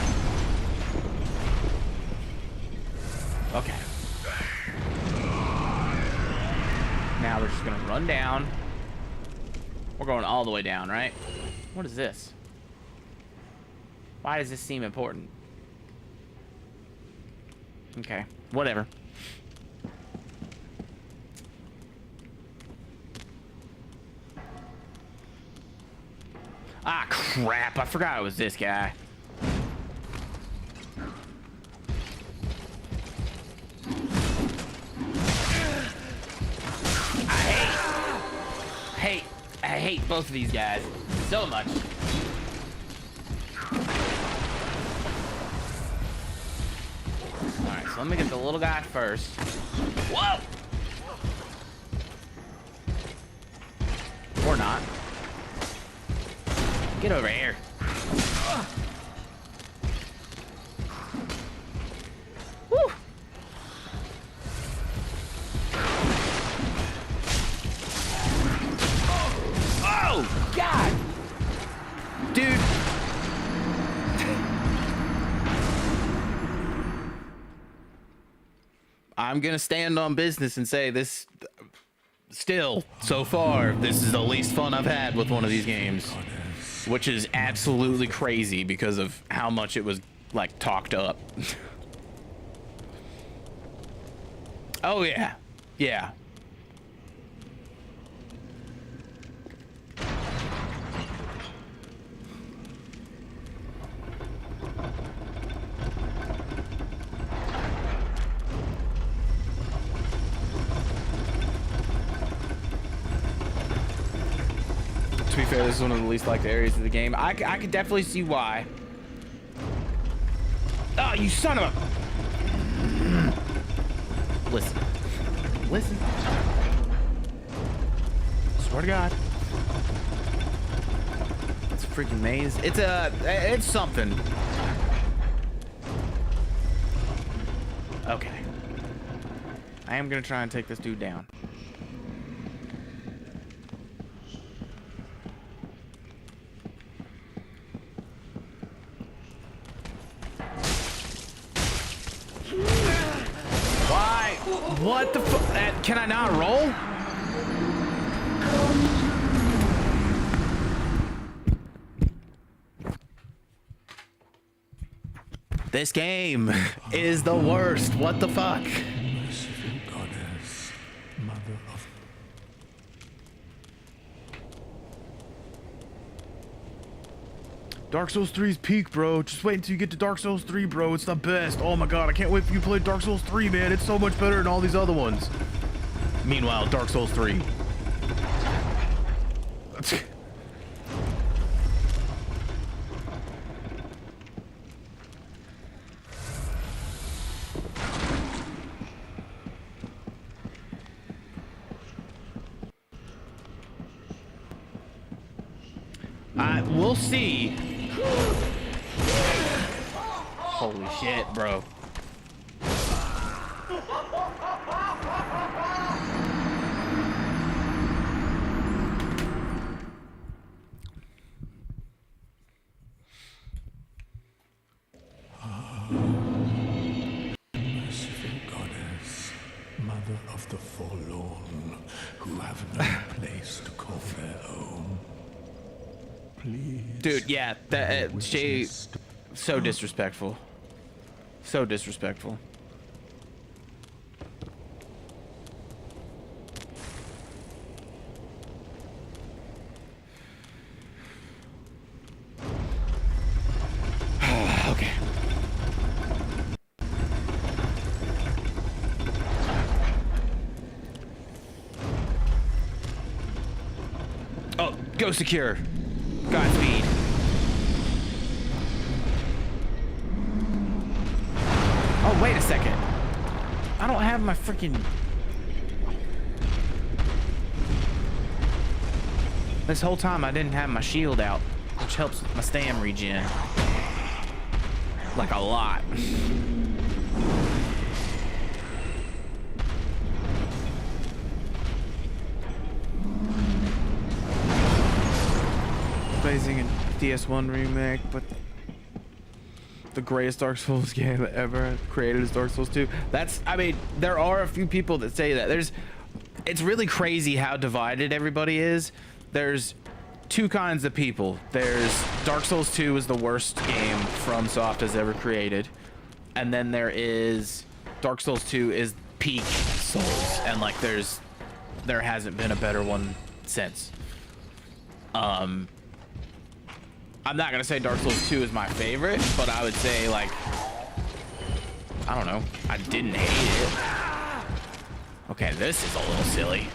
Okay. Now we're just gonna run down. We're going all the way down, right? What is this? Why does this seem important? Okay, whatever. Ah, crap. I forgot it was this guy. I hate both of these guys so much. Alright, so let me get the little guy first. Whoa! Or not. Get over here. Woo. Oh, God. Dude. I'm going to stand on business and say this, still, so far, this is the least fun I've had with one of these games. Which is absolutely crazy because of how much it was, like, talked up. Oh, yeah. Yeah. To be fair, this is one of the least liked areas of the game. I could definitely see why. Oh, you son of a... Listen. Listen. Swear to God. It's a freaking maze. It's something. Okay. I am gonna try and take this dude down. What the fuck? Can I not roll? This game is the worst. What the fuck? Merciful goddess, mother of... Dark Souls 3's peak, bro. Just wait until you get to Dark Souls 3, bro. It's the best. Oh my god, I can't wait for you to play Dark Souls 3, man. It's so much better than all these other ones. Meanwhile, Dark Souls 3. We'll see. Holy shit, bro. Merciful goddess, mother of the forlorn who have no place to call their own. Please. Dude, yeah, that Jay, so disrespectful. So disrespectful. Okay. Oh, go secure. Godspeed. Oh, wait a second. I don't have my freaking... This whole time I didn't have my shield out, which helps with my stam regen. Like a lot. Amazing in DS1 remake, but the greatest Dark Souls game ever created is Dark Souls 2. That's, I mean, there are a few people that say that. It's really crazy how divided everybody is. There's two kinds of people. There's Dark Souls 2 is the worst game FromSoft has ever created, and then there is Dark Souls 2 is peak Souls, and like there hasn't been a better one since. I'm not gonna say Dark Souls 2 is my favorite, but I would say, like, I don't know, I didn't hate it. Okay, this is a little silly.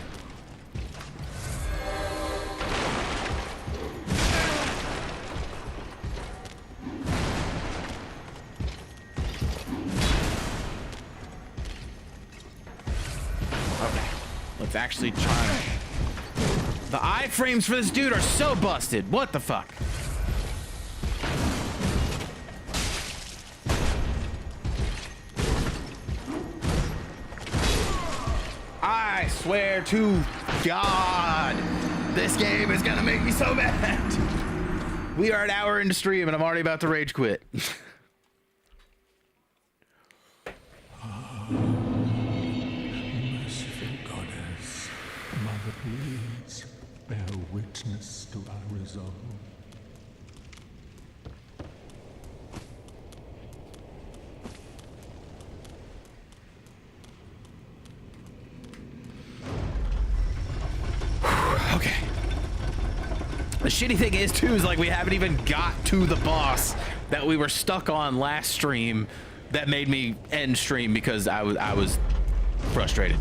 Okay, let's actually try. The iframes for this dude are so busted. What the fuck? I swear to God, this game is gonna make me so mad. We are an hour into stream and I'm already about to rage quit. Merciful goddess, Mother, please bear witness to our resolve. Okay. The shitty thing is too is like we haven't even got to the boss that we were stuck on last stream that made me end stream because I was frustrated.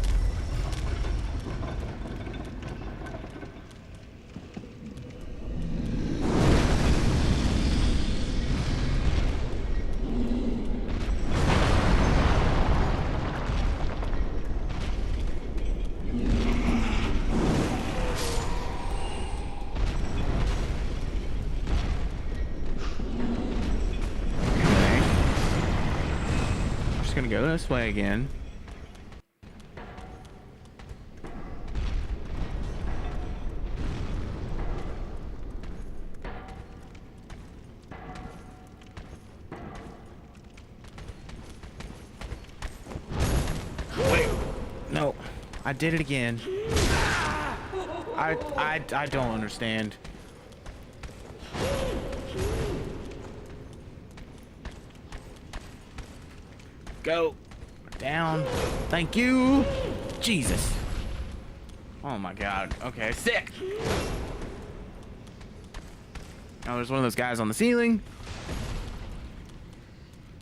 Gonna go this way again. Wait, no, I did it again. I don't understand. Go down. Thank you. Jesus. Oh my God. Okay, sick. Oh, there's one of those guys on the ceiling.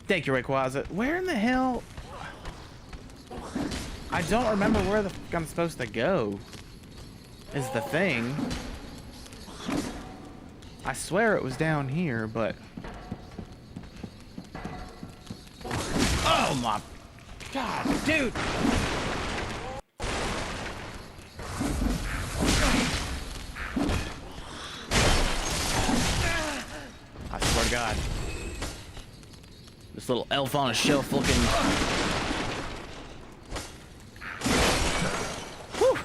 Thank you, Rayquaza. Where in the hell? I don't remember where the fuck I'm supposed to go. Is the thing. I swear it was down here, but... Oh my God, dude! I swear to God. This little elf on a shelf looking... Whew.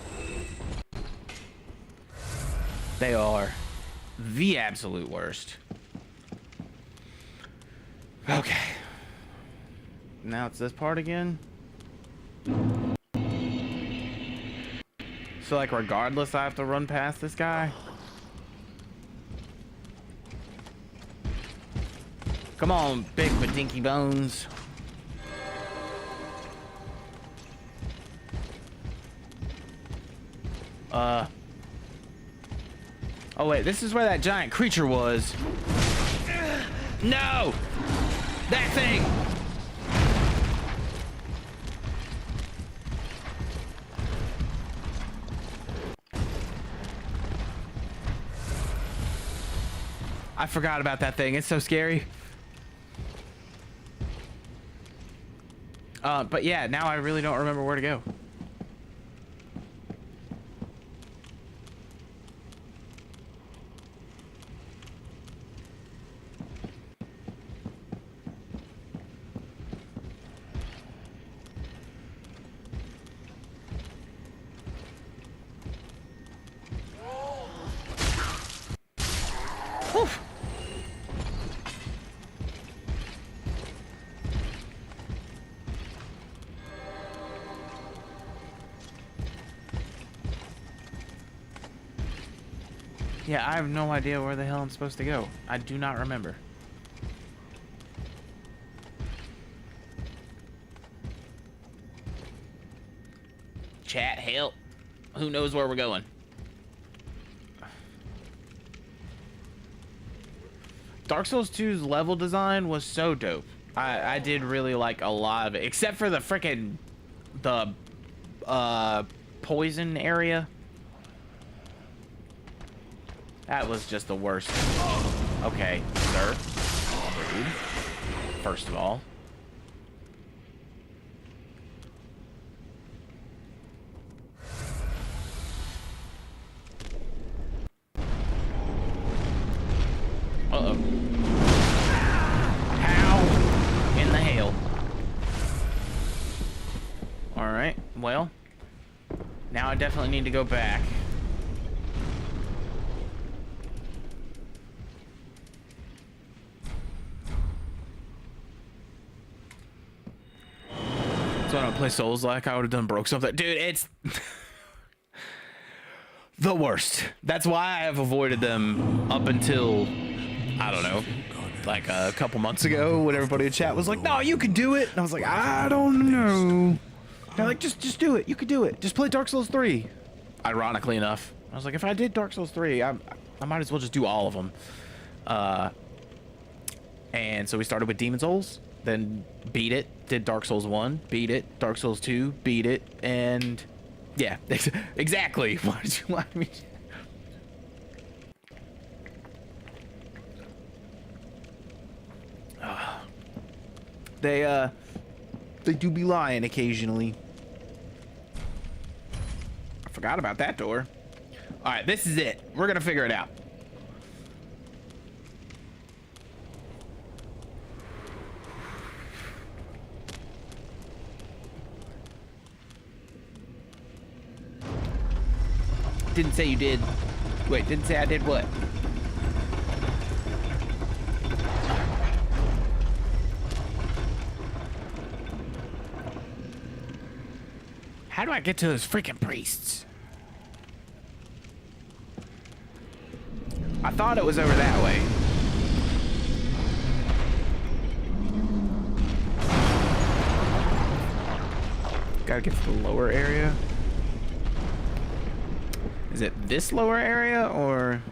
They are the absolute worst. Okay. Now it's this part again. So like regardless, I have to run past this guy. Come on, big but dinky bones. Oh wait, this is where that giant creature was. No! That thing! I forgot about that thing. It's so scary. But yeah, now I really don't remember where to go. Oof. Yeah, I have no idea where the hell I'm supposed to go. I do not remember. Chat, help. Who knows where we're going? Dark Souls 2's level design was so dope. I did really like a lot of it, except for the frickin' poison area. That was just the worst. Okay, sir. Rude. First of all. Uh-oh. How in the hell? Alright, well. Now I definitely need to go back. So I don't play Souls like I would have done broke something. Dude, it's the worst. That's why I have avoided them up until, I don't know, like a couple months ago when everybody in chat was like, no, you can do it. And I was like, I don't know. They're like, just do it. You can do it. Just play Dark Souls 3. Ironically enough. I was like, if I did Dark Souls 3, I might as well just do all of them. And so we started with Demon Souls, then beat it, did Dark Souls 1, beat it, Dark Souls 2, beat it, and yeah, exactly. Why did you want me? They do be lying occasionally. I forgot about that door. All right, this is it. We're gonna figure it out. Didn't say you did. Wait, didn't say I did what? How do I get to those freaking priests? I thought it was over that way. Gotta get to the lower area. Is it this lower area or?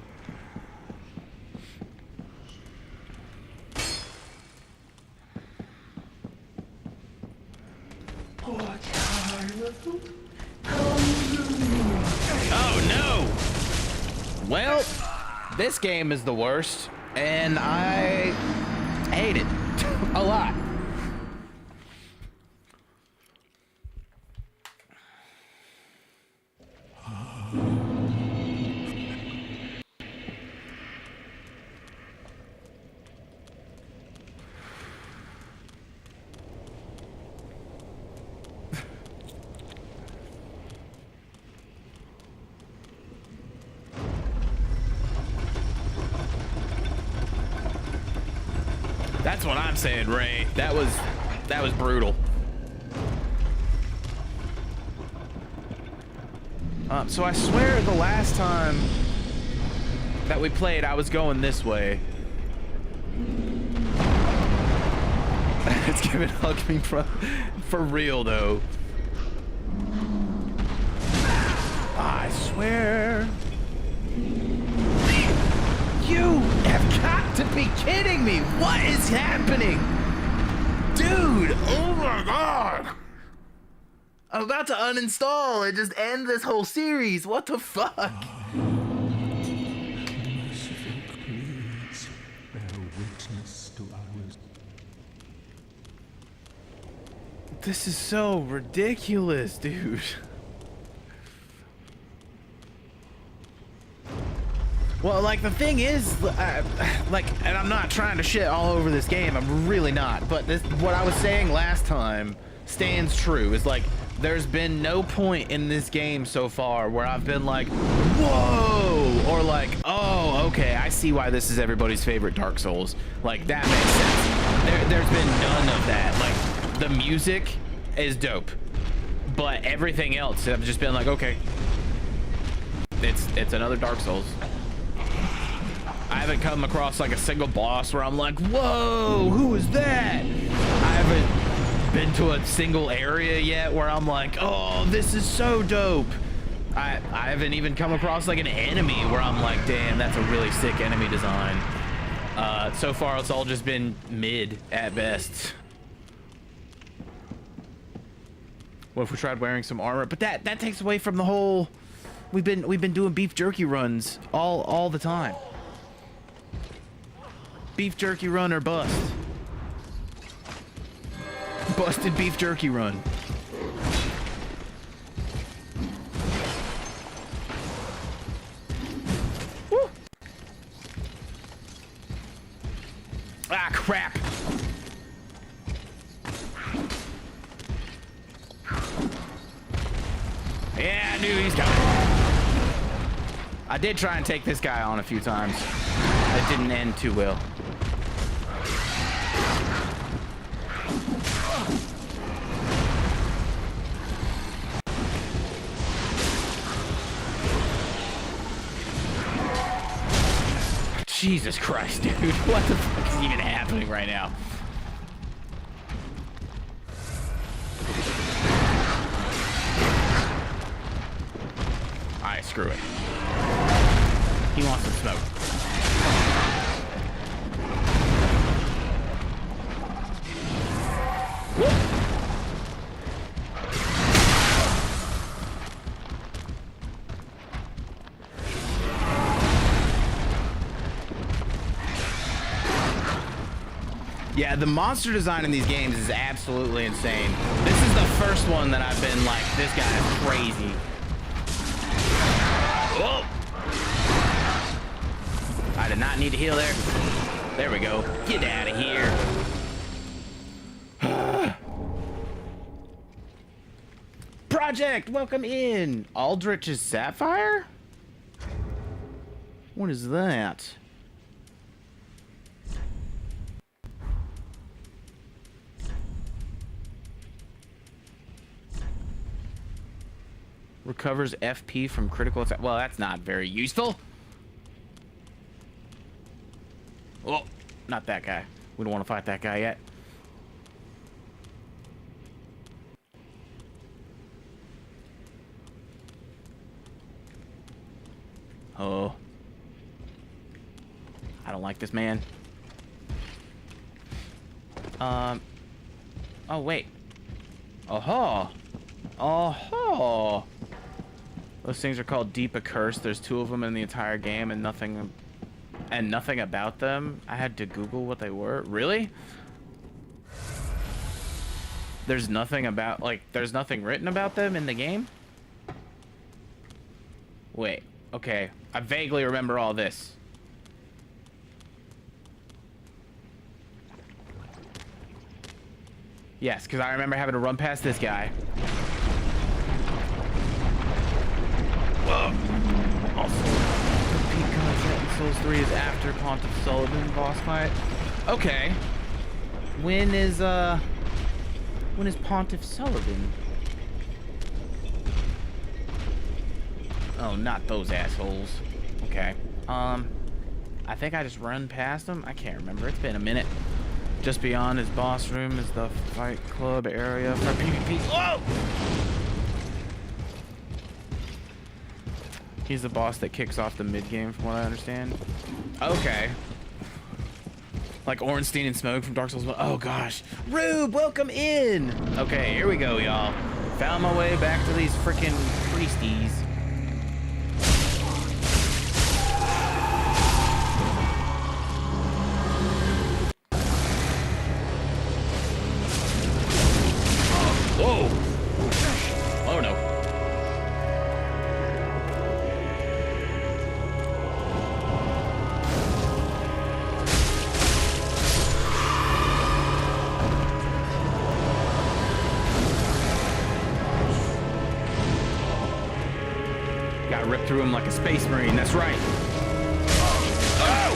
Oh no! Well, this game is the worst, and I hate it a lot. That's what I'm saying, Ray. That was brutal. So I swear the last time that we played, I was going this way. It's giving hug me for real though. I swear. You have got to be kidding me. What is happening? Dude, oh my god. I'm about to uninstall and just end this whole series. What the fuck? Merciful, please bear witness to ours. This is so ridiculous, dude. Well, like, the thing is, like, and I'm not trying to shit all over this game, I'm really not, but this, what I was saying last time stands true. It's like, there's been no point in this game so far where I've been like, whoa, or like, oh, okay, I see why this is everybody's favorite Dark Souls. Like, that makes sense. There's been none of that. Like, the music is dope, but everything else, I've just been like, okay, it's another Dark Souls. I haven't come across like a single boss where I'm like, whoa, who is that? I haven't been to a single area yet where I'm like, oh, this is so dope. I haven't even come across like an enemy where I'm like, damn, that's a really sick enemy design. So far it's all just been mid at best. What if we tried wearing some armor? But that takes away from the whole, we've been doing beef jerky runs all the time. Beef jerky run or bust. Busted beef jerky run. Woo. Ah, crap. Yeah, I knew he's coming. I did try and take this guy on a few times. It didn't end too well. Jesus Christ, dude. What the fuck is even happening right now? Alright, screw it. He wants some smoke. Whoop. Yeah, the monster design in these games is absolutely insane. This is the first one that I've been like, this guy is crazy. Whoa! I did not need to heal there. There we go. Get out of here. Project, welcome in. Aldrich's Sapphire? What is that? Recovers FP from critical attack. Well, that's not very useful. Oh, not that guy. We don't want to fight that guy yet. Oh. I don't like this man. Oh, wait. Oh-ho. Oh-ho. Those things are called Deep Accursed. There's 2 of them in the entire game and nothing about them. I had to Google what they were. Really? There's nothing about, like, there's nothing written about them in the game? Wait, okay. I vaguely remember all this. Yes, because I remember having to run past this guy. Whoa. Also, repeat content in Souls 3 is after Pontiff Sullivan boss fight. Okay. When is Pontiff Sullivan? Oh, not those assholes. Okay. I think I just run past them. I can't remember. It's been a minute. Just beyond his boss room is the fight club area for PvP. Whoa! He's the boss that kicks off the mid game, from what I understand. Okay. Like Ornstein and Smoke from Dark Souls 1. Oh gosh. Rube, welcome in! Okay, here we go, y'all. Found my way back to these freaking priesties. Whoa! Oh no. Got ripped through him like a space marine, that's right. Oh!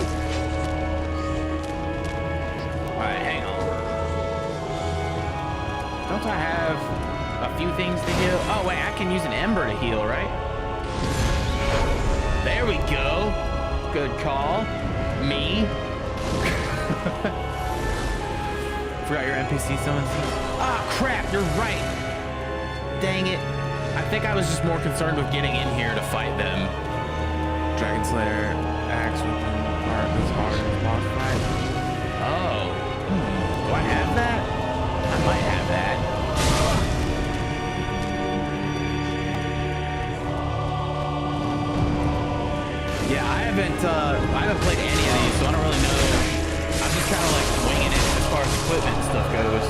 Alright, hang on. Don't I have a few things to heal? Oh wait, I can use an ember to heal, right? There we go. Good call. Me. Forgot your NPC summons. Ah, crap, you're right. Dang it. I think I was just more concerned with getting in here to fight them. Dragon Slayer, axe weapon, art as hard as boss fight. Oh. Do I have that? I might have that. Yeah, I haven't played any of these, so I don't really know. I'm just kind of like winging it as far as equipment and stuff goes.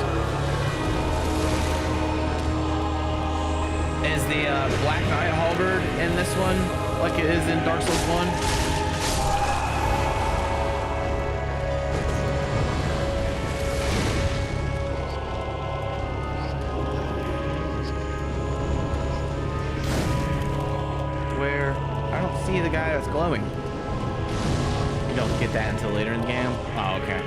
Is the Black Knight halberd in this one like it is in Dark Souls 1? Where I don't see the guy that's glowing. You don't get that until later in the game? Oh, okay.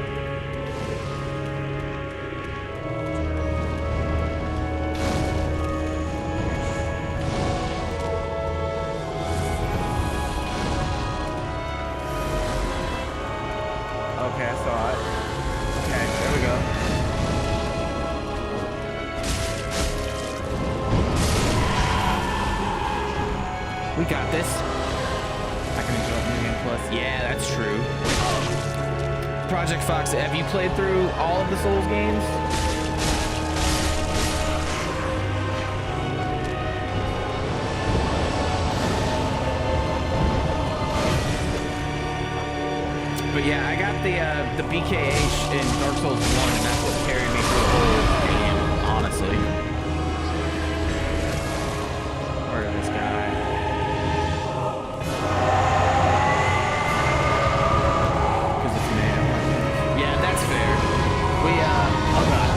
Okay, I saw it. Okay, there we go. We got this. I can enjoy New Game Plus. Yeah, that's true. Project Fox, have you played through all of the Souls games? But yeah, I got the BKH in Dark Souls 1, and that's what carried me through the whole game, honestly. Where is this guy? Because it's man. Yeah, that's fair. Hold on.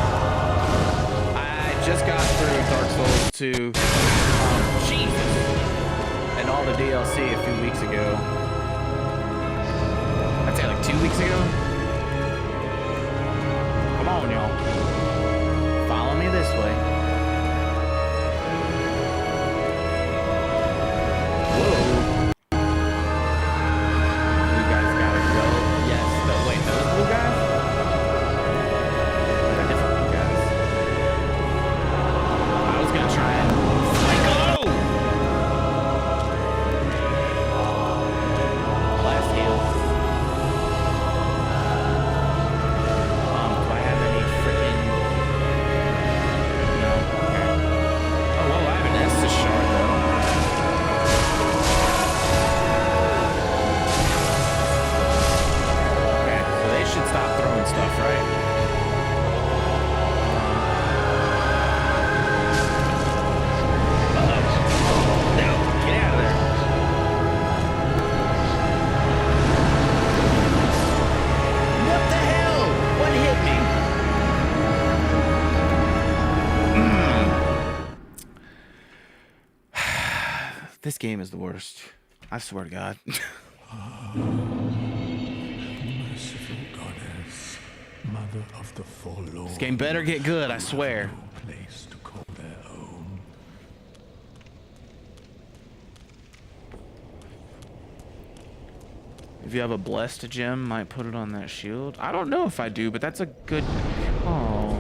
I just got through Dark Souls 2, Jesus, and all the DLC a few weeks ago. I'd say like 2 weeks ago. Come on, y'all. Follow me this way. Whoa. You guys gotta go. Yes. No, wait, those blue guys? They're different blue guys. I was gonna try and... Go! Last heal. Stuff, right? Uh-oh. No, get out of there. What the hell? What hit me? This game is the worst. I swear to God. Mother of the forlorn. This game better get good, I swear. No place to call their own. If you have a blessed gem, might put it on that shield. I don't know if I do, but that's a good call.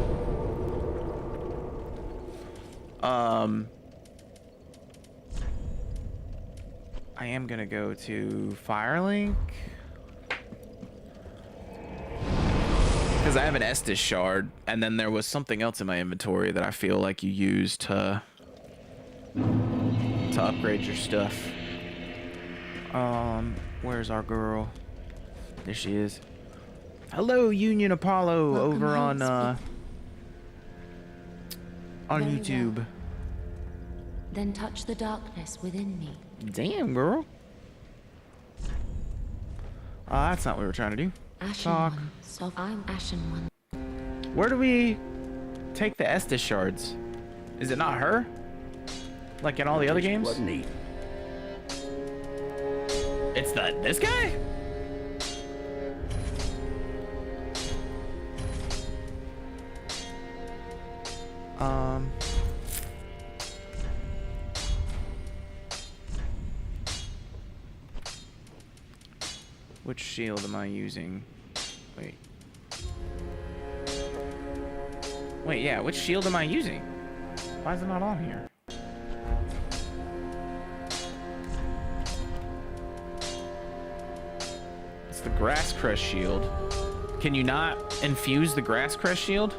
I am gonna go to Firelink because I have an Estus shard, and then there was something else in my inventory that I feel like you use to upgrade your stuff. Where's our girl? There she is. Hello, Union Apollo. Welcome over home, on Very YouTube. well. Then touch the darkness within me. Damn, girl. That's not what we were trying to do. Ashen Talk. one. So I'm Ashen one. Where do we take the Estus shards? Is it not her? Like in all the other games? It's this guy? Which shield am I using? Wait. Wait, yeah, which shield am I using? Why is it not on here? It's the Grass Crest shield. Can you not infuse the Grass Crest shield?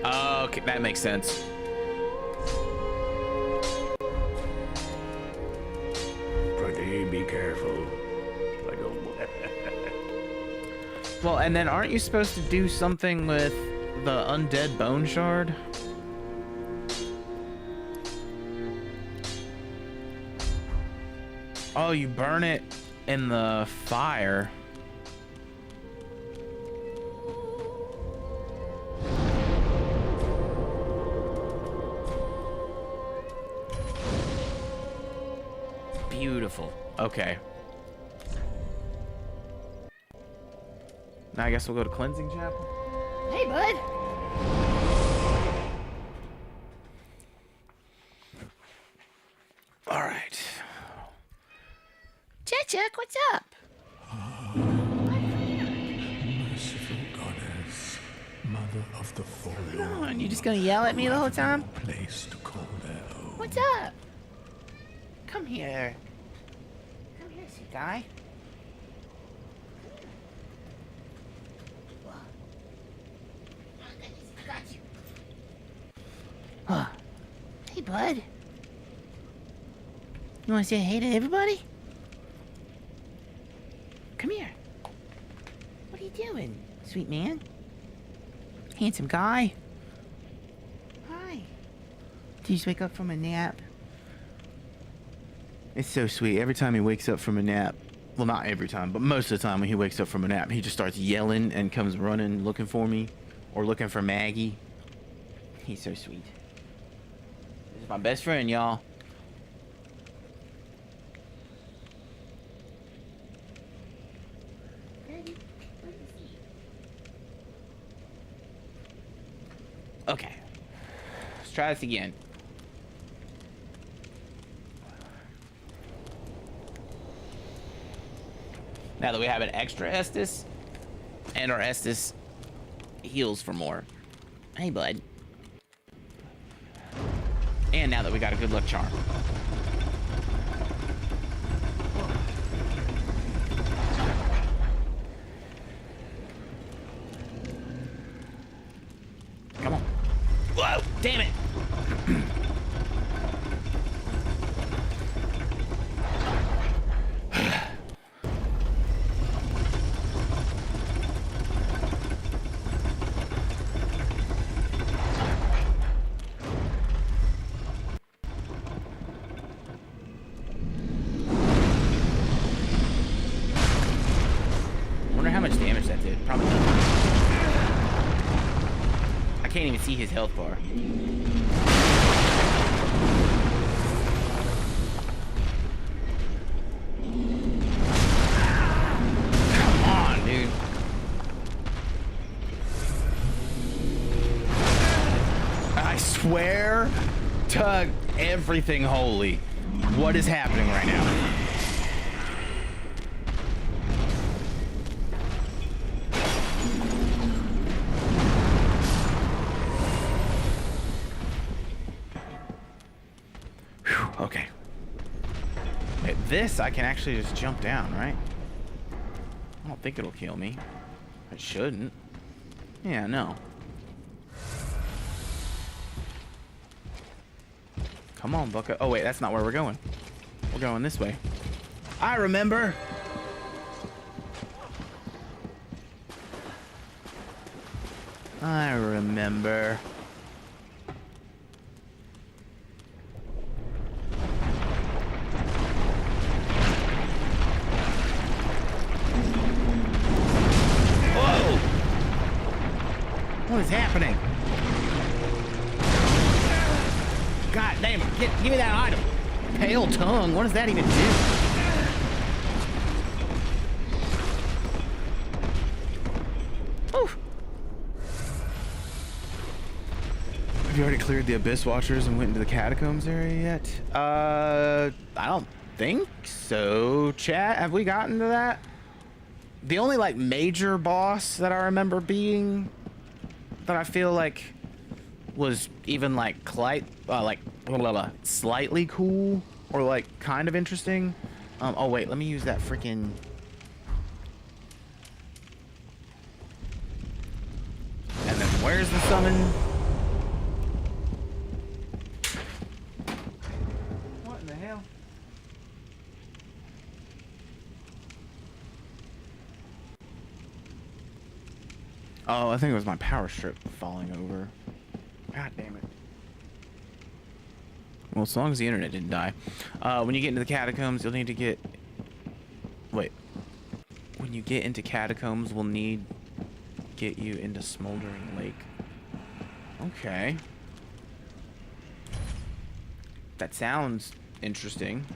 Oh, okay, that makes sense. Be careful. I don't. Well, and then aren't you supposed to do something with the undead bone shard? Oh, you burn it in the fire. Beautiful. Okay. Now I guess we'll go to Cleansing Chapel. Hey, bud. All right. Chuck, what's up? Merciful goddess, mother of the forlorn. Come on, you just gonna yell at me the whole time? Place to call their own. What's up? Come here. Come here, sweet guy. I got you. Huh. Hey, bud. You wanna say hey to everybody? Come here. What are you doing, sweet man? Handsome guy. Hi. Did you just wake up from a nap? It's so sweet. Every time he wakes up from a nap, well, not every time, but most of the time when he wakes up from a nap, he just starts yelling and comes running looking for me or looking for Maggie. He's so sweet. This is my best friend, y'all. Okay. Let's try this again. Now that we have an extra Estus, and our Estus heals for more. Hey, bud. And now that we got a good luck charm. Come on. Whoa, damn it. Wonder how much damage that did. Probably nothing. I can't even see his health bar. Come on, dude. I swear to everything holy. What is happening right now? Whew, okay. Wait, this I can actually just jump down, right? I don't think it'll kill me. It shouldn't. Yeah, no. Come on, Bucko. Oh, wait, that's not where we're going. We're going this way. I remember. I remember. Whoa! What is happening? God damn it. Give me that item. Pale tongue. What does that even do? Oof. Have you already cleared the Abyss Watchers and went into the Catacombs area yet? I don't think so. Chat, have we gotten to that? The only, like, major boss that I remember being that I feel like was even like slightly cool or like kind of interesting. Oh wait, let me use that freaking. And then where's the summon? What in the hell? Oh, I think it was my power strip falling over. God damn it. Well, as long as the internet didn't die. When you get into the catacombs, you'll need to get... Wait. When you get into catacombs, we'll need... Get you into Smoldering Lake. Okay. That sounds interesting.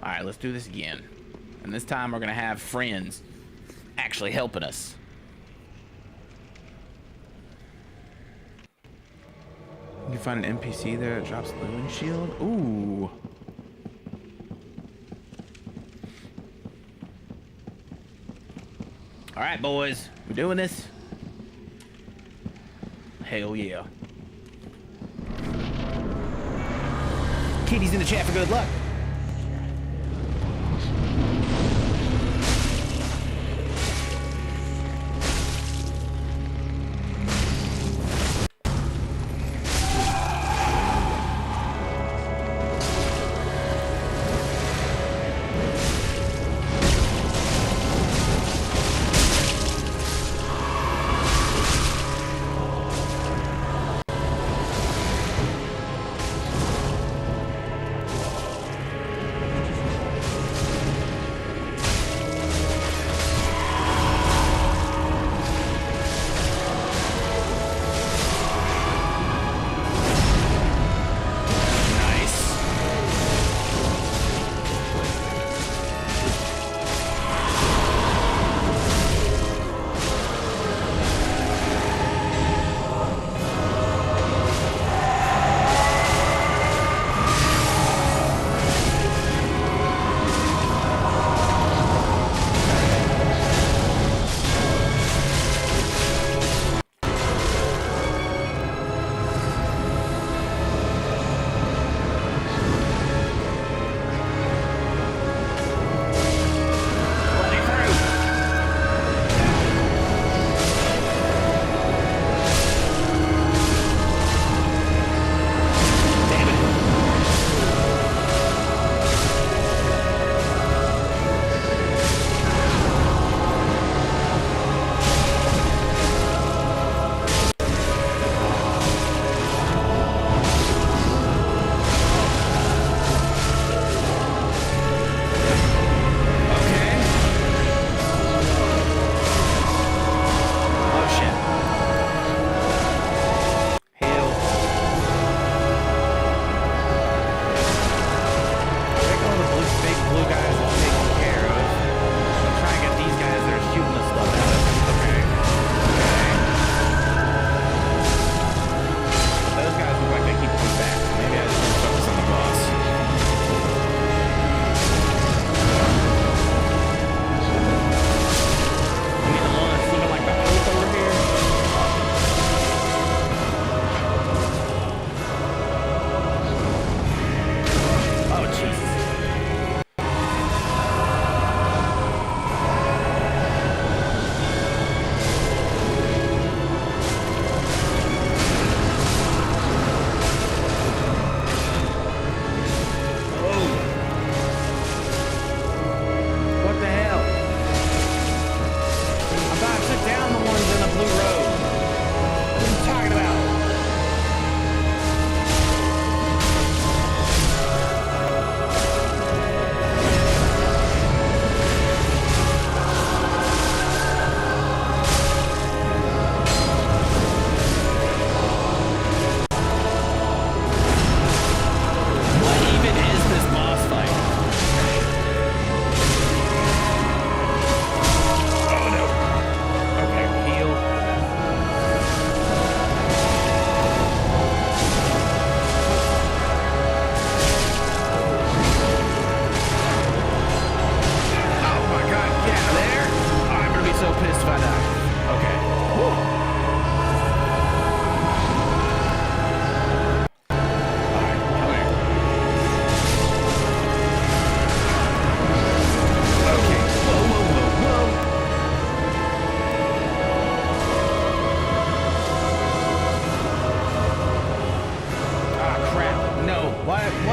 Alright, let's do this again. And this time we're gonna have friends actually helping us. You can find an NPC there that drops Lumen Shield. Ooh. Alright, boys. We're doing this. Hell yeah. Kitty's in the chat for good luck.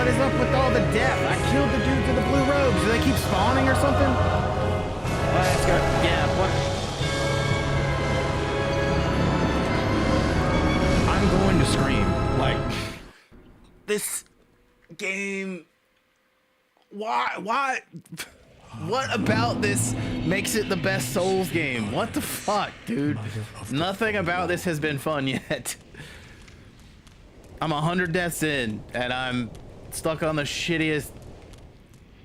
What is up with all the death? I killed the dudes in the blue robes. Do they keep spawning or something? Let's go. Yeah, what? I'm going to scream. Like, this game... Why? What about this makes it the best Souls game? What the fuck, dude? Nothing about this has been fun yet. I'm 100 deaths in, and I'm stuck on the shittiest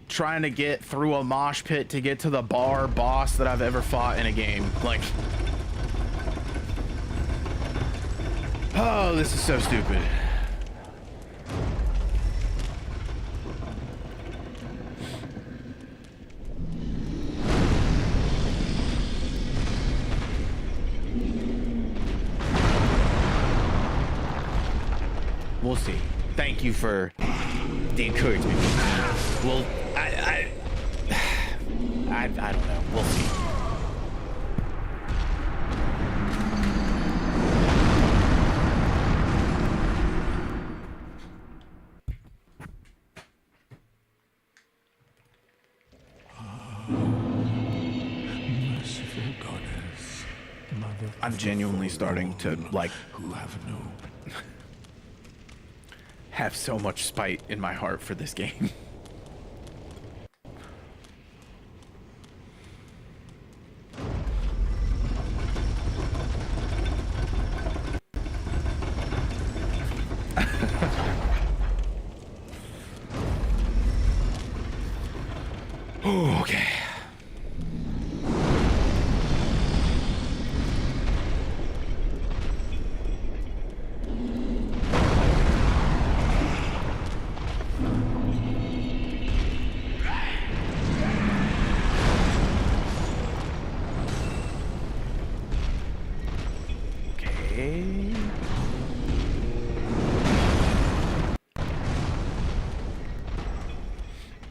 trying to get through a mosh pit to get to the bar boss that I've ever fought in a game. Like, oh, this is so stupid. We'll see. Thank you for the encouragement. Well, I don't know. We'll see. Merciful goddess, mother. I'm genuinely starting to, like, who have no have so much spite in my heart for this game. Oh, okay.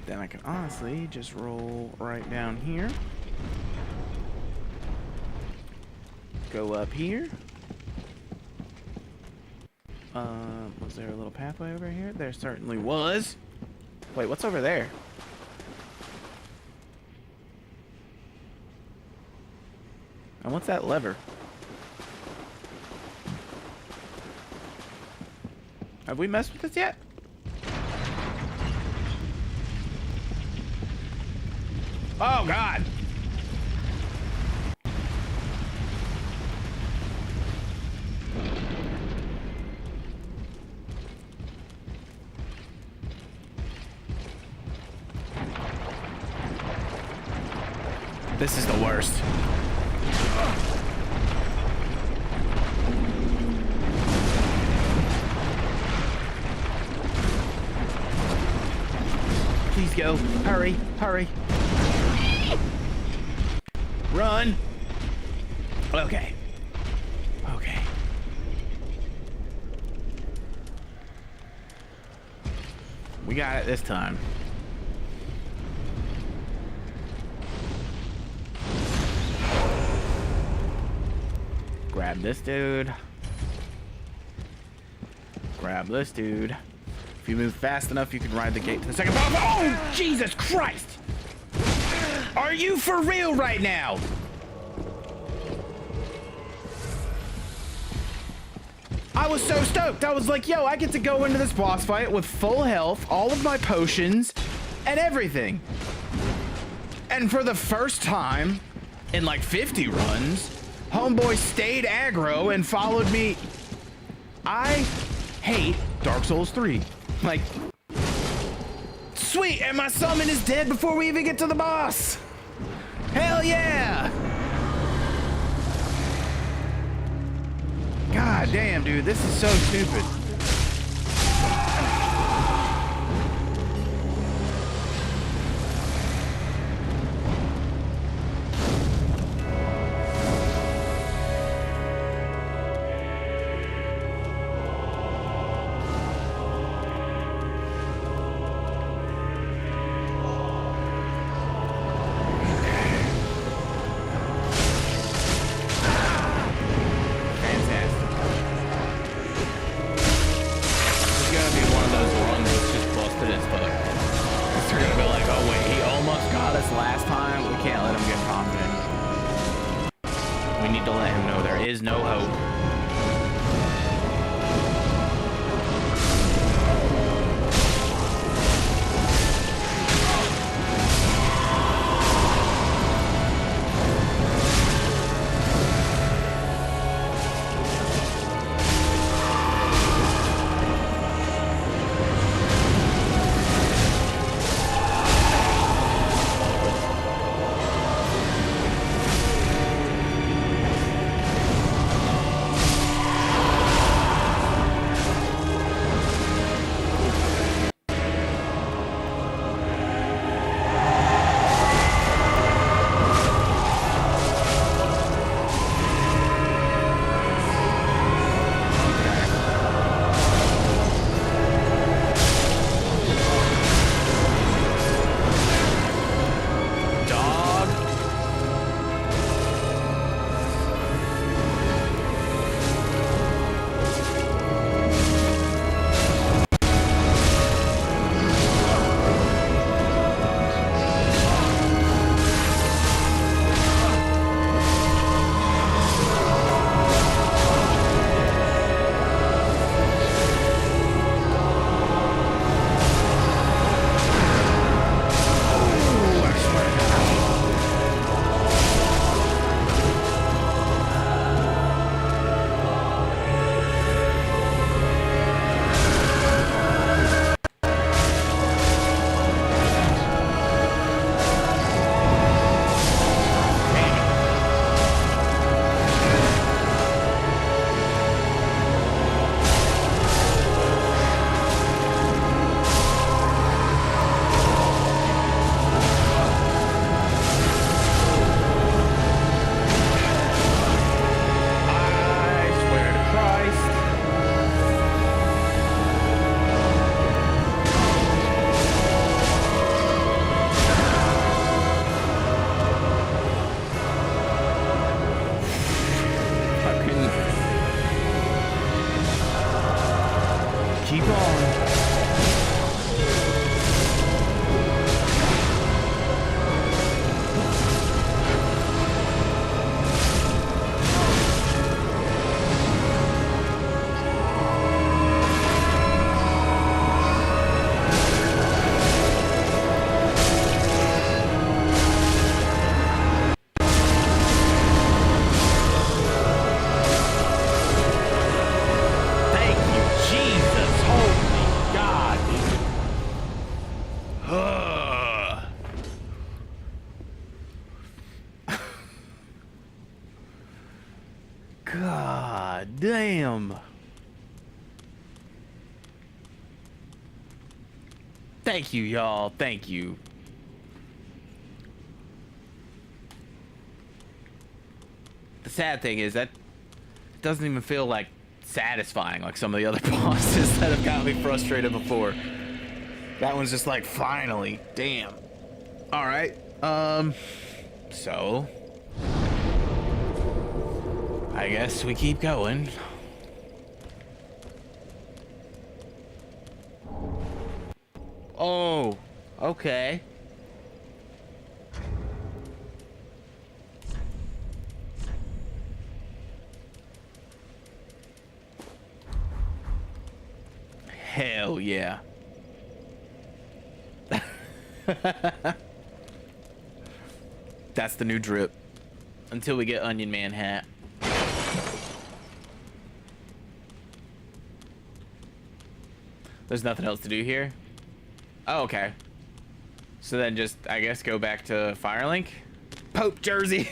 Then I can honestly just roll right down here. Go up here. Was there a little pathway over here? There certainly was. Wait, what's over there? And what's that lever? Have we messed with this yet? Oh, God. This is the worst. Please go. Hurry, hurry. Run. Okay. Okay. We got it this time. Grab this dude. Grab this dude. If you move fast enough, you can ride the gate to the second boss. Oh, Jesus Christ! Are you for real right now? I was so stoked. I was like, yo, I get to go into this boss fight with full health, all of my potions, and everything. And for the first time in like 50 runs, homeboy stayed aggro and followed me. I hate Dark Souls 3. Like, sweet, and my summon is dead before we even get to the boss. Hell yeah! God damn, dude, this is so stupid. is no hope. Keep on. Thank you, Jesus. Holy God. Ugh. God damn. Thank you, y'all. Thank you. The sad thing is that it doesn't even feel like satisfying like some of the other bosses that have got me frustrated before. That one's just like, finally. Damn. Alright. So I guess we keep going. Oh, okay. Hell yeah. That's the new drip. Until we get Onion Man hat. There's nothing else to do here? Oh, okay. So then just, I guess, go back to Firelink? Pope Jersey!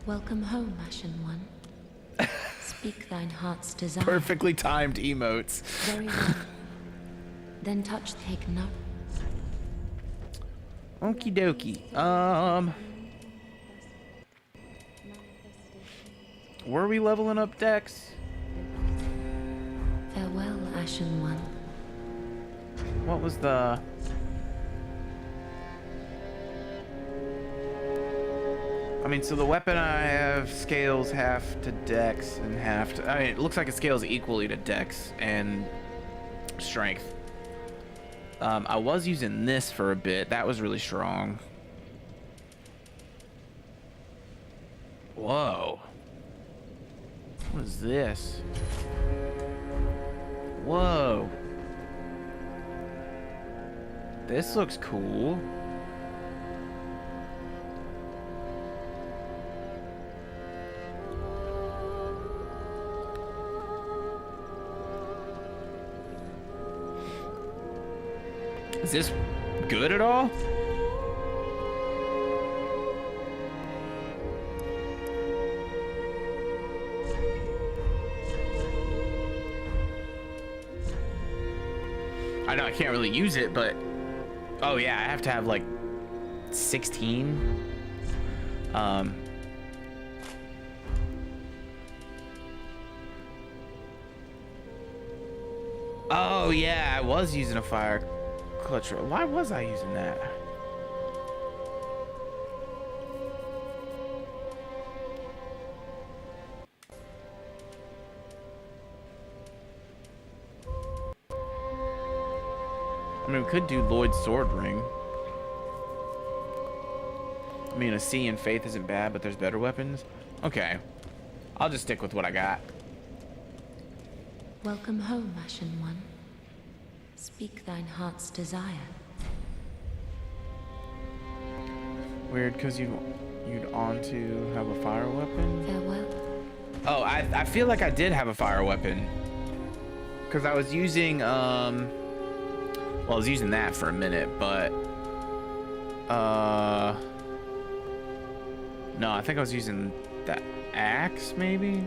Welcome home, Ashen One. Speak thine heart's desire. Perfectly timed emotes. Very well. Then take note. Okie dokie. Were we leveling up Dex? Farewell, Ashen One. What was the... I mean, so the weapon I have scales half to dex and half to... I mean, it looks like it scales equally to dex and strength. I was using this for a bit. That was really strong. Whoa. What is this? Whoa. This looks cool. Is this good at all? I know I can't really use it, but oh yeah, I have to have like 16. Oh yeah, I was using a fire clutch. Why was I using that? I mean, we could do Lloyd's sword ring. I mean, a C in faith isn't bad, but there's better weapons. Okay, I'll just stick with what I got. Welcome home, Ashen One. Speak thine heart's desire. Weird, because you'd on to have a fire weapon? Farewell. Oh, I feel like I did have a fire weapon. Because I was using, well, I was using that for a minute, but, no, I think I was using the axe, maybe?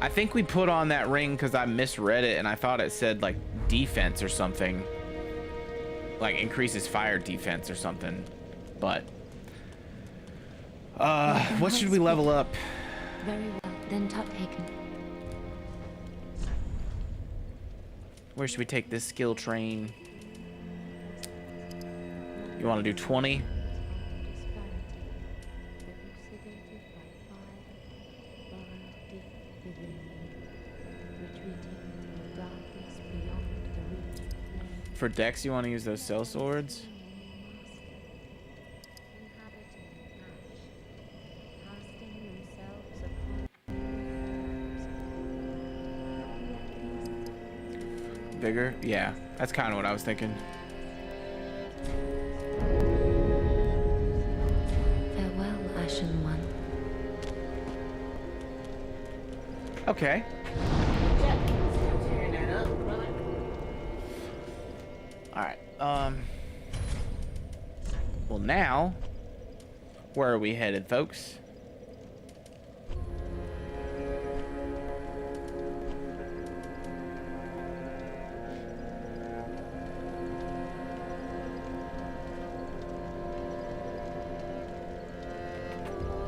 I think we put on that ring because I misread it and I thought it said like defense or something. Like increases fire defense or something. But what should we level up? Very well, then taken. Where should we take this skill train? You want to do 20? For Dex, you want to use those cell swords? Bigger? Yeah, that's kind of what I was thinking. Farewell, Ashen One. Okay. Alright, well now, where are we headed, folks?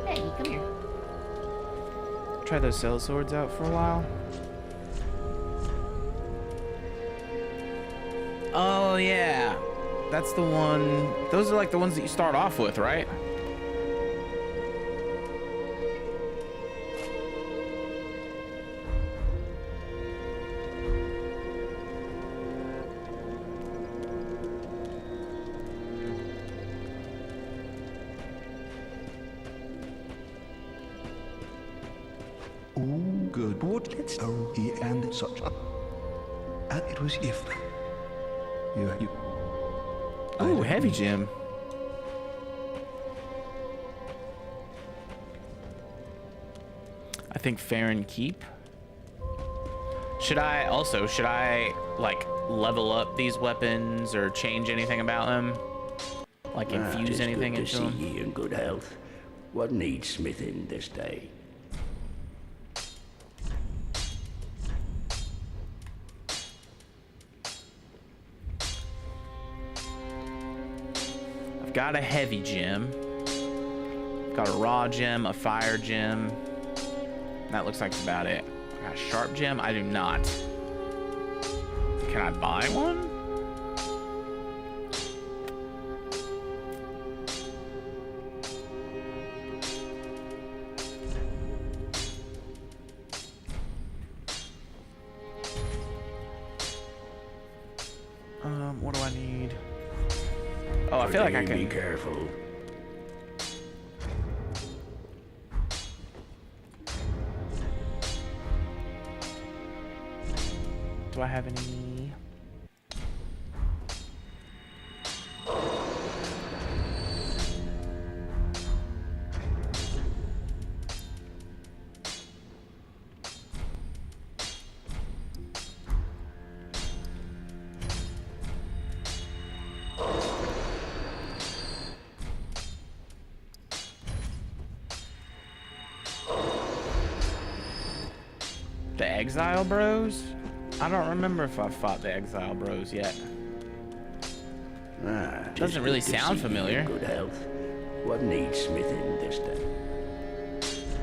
Hey, come here. Try those cell swords out for a while. Oh yeah, that's the one. Those are like the ones that you start off with, right? Oh, good. What let's he and such. And it was if. You. Ooh, heavy gem. I think Farron Keep. Should I like level up these weapons or change anything about them? Like infuse anything into them? Good to see ye in good health. What needs smithing this day? Got a heavy gem. Got a raw gem, a fire gem. That looks like about it. A sharp gem? I do not. Can I buy one? What do I need? Oh, I feel like I can. Be careful. Do I have any? The Exile Bros? I don't remember if I fought the Exile Bros yet. Doesn't really sound familiar. Good health. What needs smithing this time?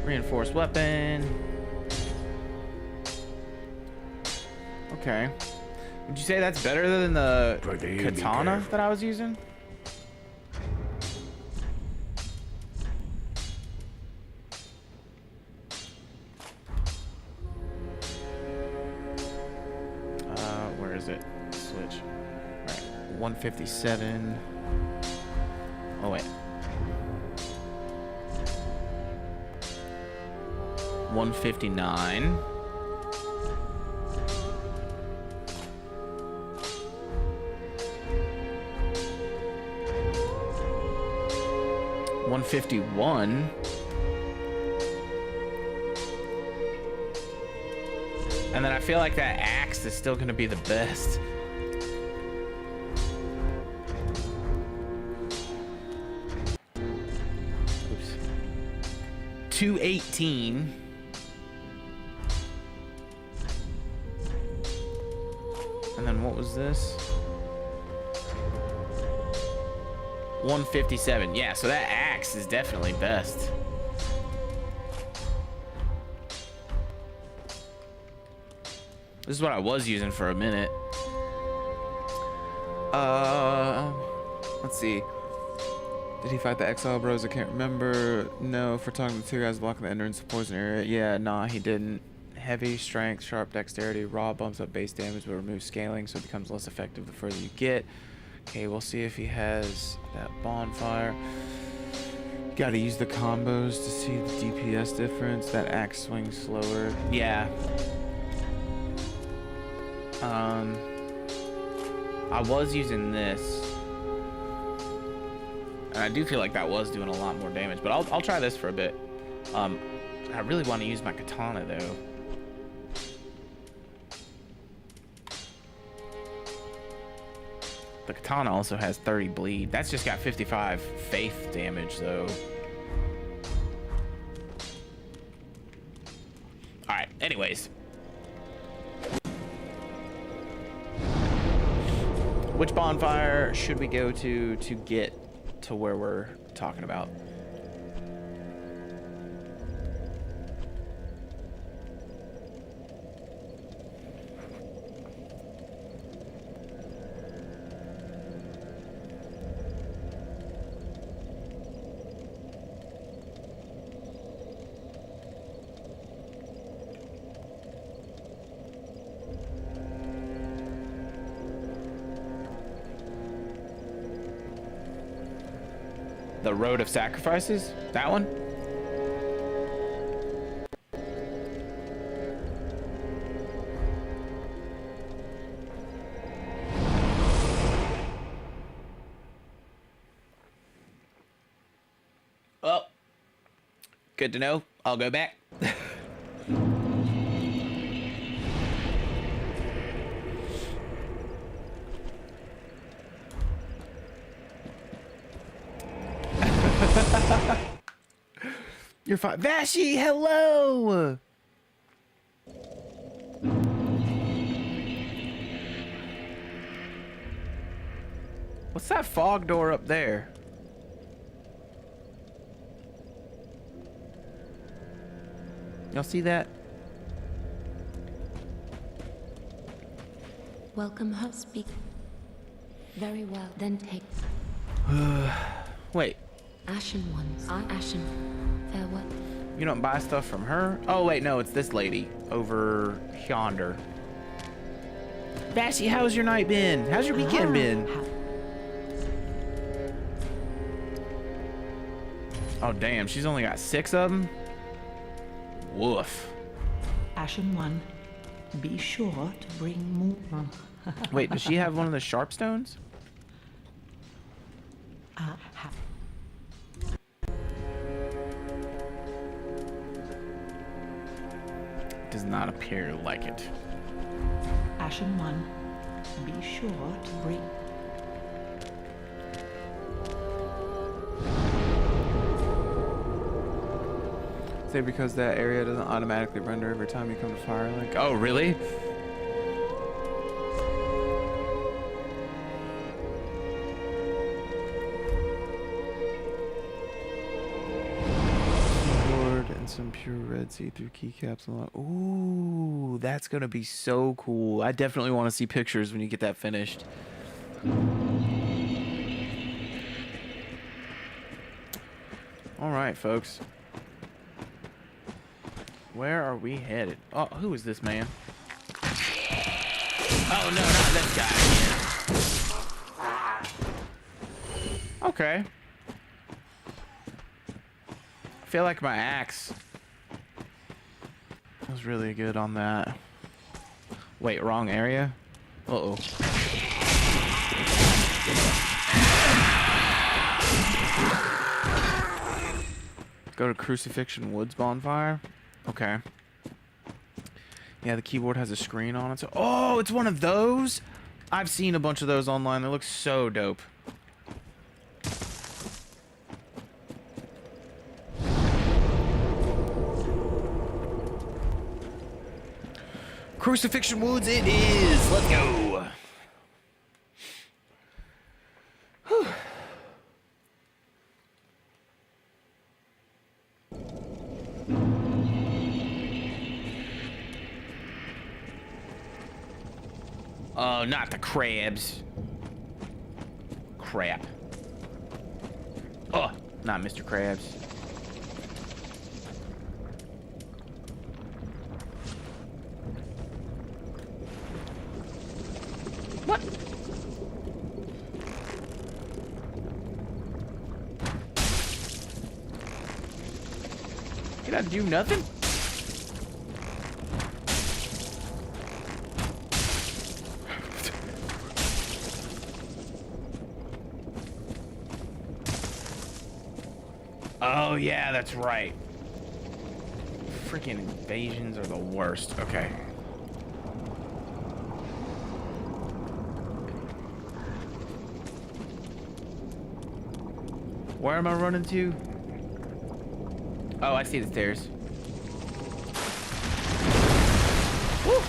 Reinforced weapon. Okay. Would you say that's better than the katana that I was using? Where is it? Switch. Alright. 157. Oh, wait. 159. 151. And then I feel like that axe is still going to be the best. Oops. 218. And then what was this? 157. Yeah, so that axe is definitely best. This is what I was using for a minute. Let's see. Did he fight the Exile Bros? I can't remember. No, for talking to the two guys blocking the entrance to poison area. Yeah, nah, he didn't. Heavy strength, sharp dexterity, raw bumps up base damage but removes scaling, so it becomes less effective the further you get. Okay, we'll see if he has that bonfire. Gotta use the combos to see the DPS difference. That axe swings slower. Yeah. I was using this. And I do feel like that was doing a lot more damage, but I'll try this for a bit. I really want to use my katana though. The katana also has 30 bleed. That's just got 55 faith damage though. Alright, anyways. Which bonfire should we go to get to where we're talking about? The Road of Sacrifices? That one? Oh. Good to know. I'll go back. You're fine. Vashi, hello! What's that fog door up there? Y'all see that? Welcome home. Speak. Very well. Then take. Wait, Ashen ones. Ashen. Farewell. you don't buy stuff from her? Oh wait, no, it's this lady over yonder. Vassy, how's your night been? How's your weekend been? Oh damn, she's only got 6 of them? Woof. Ashen one, be sure to bring more. Wait, does she have one of the sharp stones? Does not appear like it. Ashen one, be sure to bring. Say because that area doesn't automatically render every time you come to Firelink. Oh, really? Keyboard and some pure red see-through keycaps. Ooh, that's gonna be so cool. I definitely want to see pictures when you get that finished. All right, folks. Where are we headed? Oh, who is this man? Oh, no, not this guy. Okay. I feel like my axe was really good on that. Wait, wrong area? Uh-oh. Go to Crucifixion Woods bonfire. Okay. Yeah, the keyboard has a screen on it. So, oh, it's one of those. I've seen a bunch of those online. They look so dope. Crucifixion Woods it is. Let's go. Whew. Oh, not the crabs. Crap. Oh, not Mr. Krabs. What? Did I do nothing? Oh, yeah, that's right. Freaking invasions are the worst. Okay. Where am I running to? Oh, I see the stairs. Woo!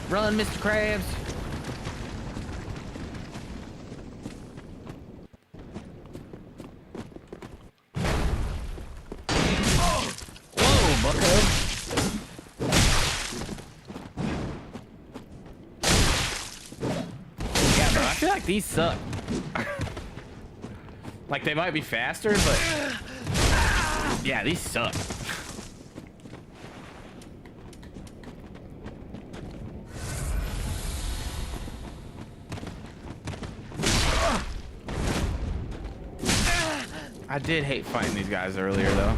Run, Mr. Krabs. These suck. Like, they might be faster, but yeah, these suck. I did hate fighting these guys earlier, though.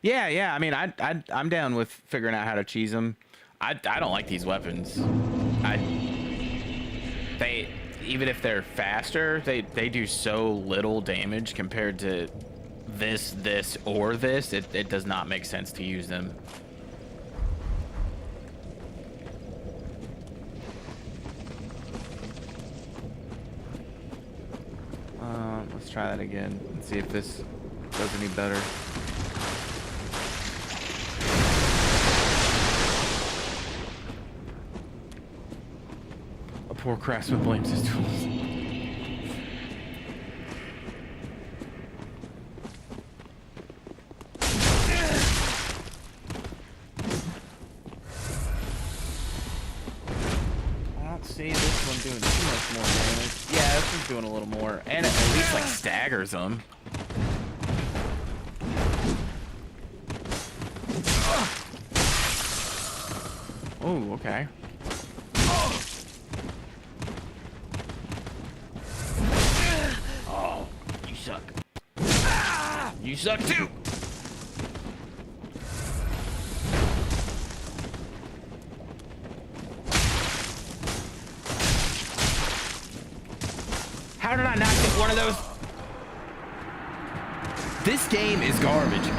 Yeah. I mean, I'm down with figuring out how to cheese them. I don't like these weapons. Even if they're faster, they do so little damage compared to this, or this. It does not make sense to use them. Let's try that again and see if this does any better. A poor craftsman blames his tools. See this one doing too much more damage. Yeah, this one's doing a little more, and it at least like staggers them. Oh, okay. Oh, you suck. You suck too. How did I not get one of those? This game is garbage.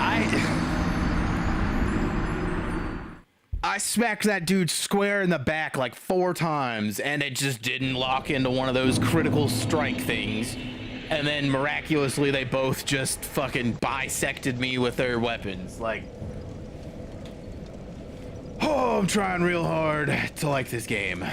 I smacked that dude square in the back like 4 times, and it just didn't lock into one of those critical strike things. And then miraculously, they both just fucking bisected me with their weapons. Like, oh, I'm trying real hard to like this game.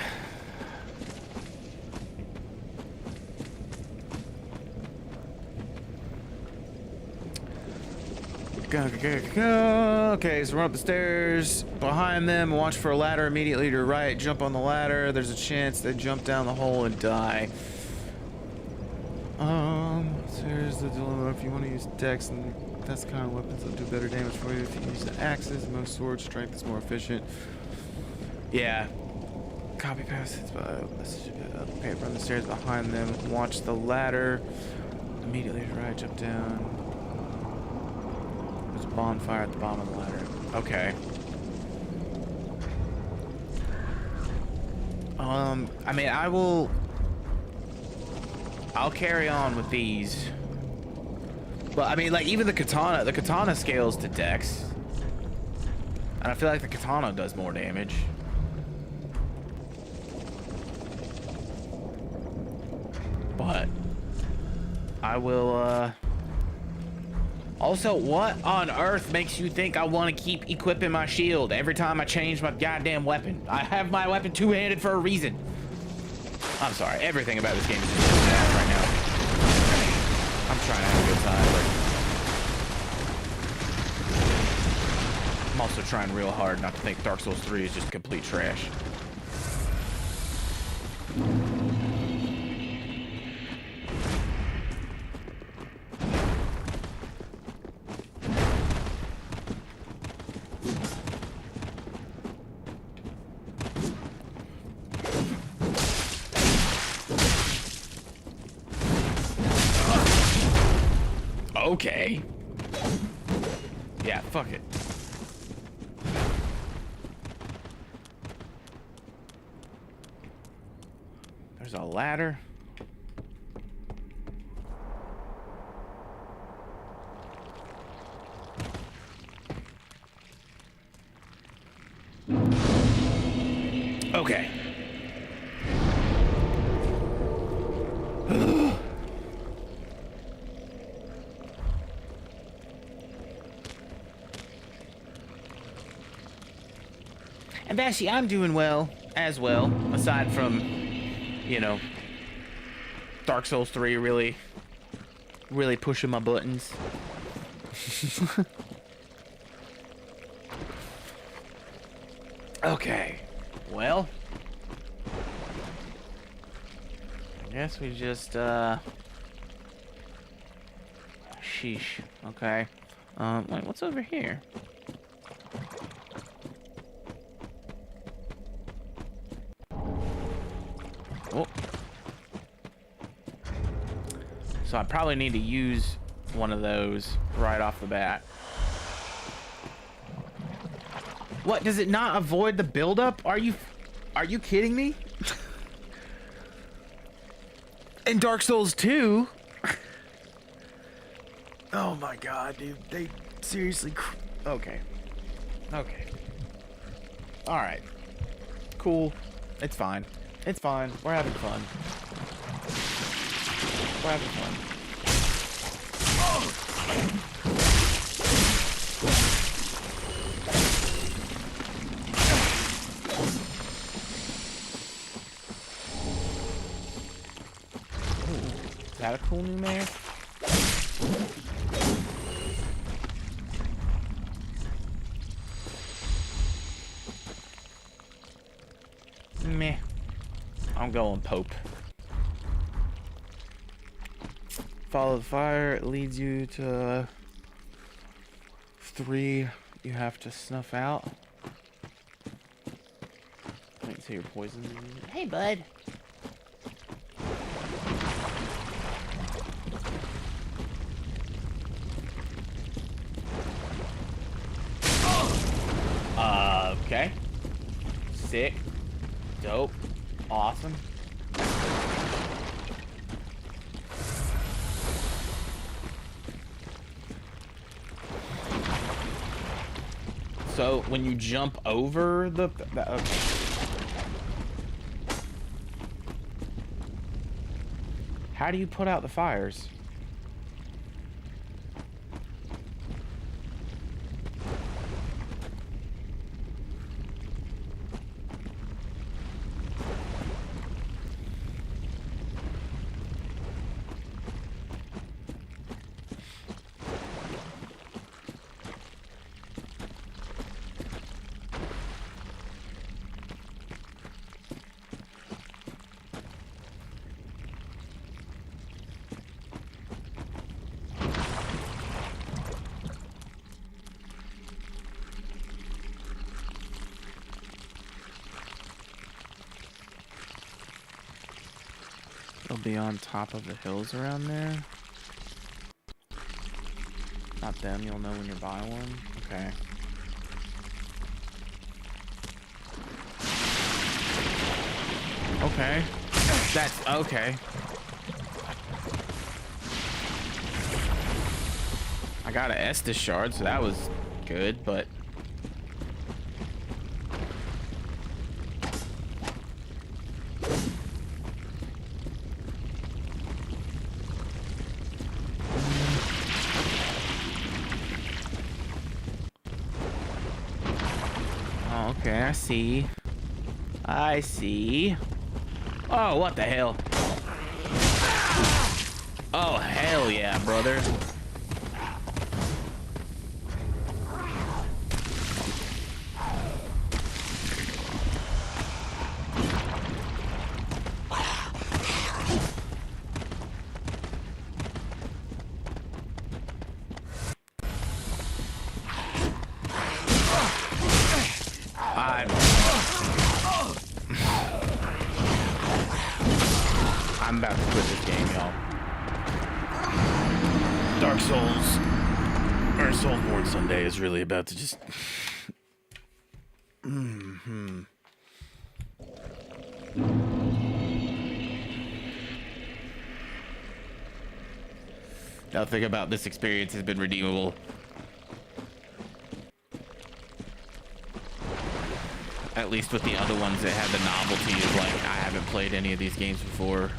Okay, so run up the stairs behind them, watch for a ladder immediately to your right, jump on the ladder. There's a chance they jump down the hole and die. So here's the dilemma. If you want to use dex, and that's the kind of weapons that do better damage for you. If you use the axes, most sword strength is more efficient. Yeah. Copy pass. Okay, run the stairs behind them, watch the ladder. Immediately to your right, jump down. There's a bonfire at the bottom of the ladder. Okay. I mean, I'll carry on with these. But I mean, like, even the katana scales to dex. And I feel like the katana does more damage. But I will, also, what on earth makes you think I want to keep equipping my shield every time I change my goddamn weapon? I have my weapon two-handed for a reason. I'm sorry, everything about this game is just bad right now. I'm trying to have a good time, but I'm also trying real hard not to think Dark Souls 3 is just complete trash. Okay. Yeah, fuck it. There's a ladder. Okay. And Bashi, I'm doing well, as well, aside from, you know, Dark Souls 3 really pushing my buttons. Okay, well, I guess we just, sheesh, okay. Wait, what's over here? Oh. So I probably need to use one of those right off the bat. What, does it not avoid the buildup? Are you kidding me? In Dark Souls 2? Oh my god, dude. They seriously... Okay. Okay. Alright. Cool. It's fine. It's fine. We're having fun. We're having fun. Is that a cool new mask? Meh. I'm going Pope. Follow the fire. It leads you to 3 you have to snuff out. Wait until you're poisoned. Hey, bud. Okay. Sick. Dope. Awesome. So when you jump over the okay. How do you put out the fires? They'll be on top of the hills around there. Not them, you'll know when you buy one. Okay. Okay. That's okay. I got an Estus shard, so that was good, but okay, I see. I see. Oh, what the hell? Oh, hell yeah, brother. I'm about to quit this game, y'all. Dark Souls, or Soulsborne Sunday is really about to just... Nothing about this experience has been redeemable. At least with the other ones that had the novelty of like, I haven't played any of these games before.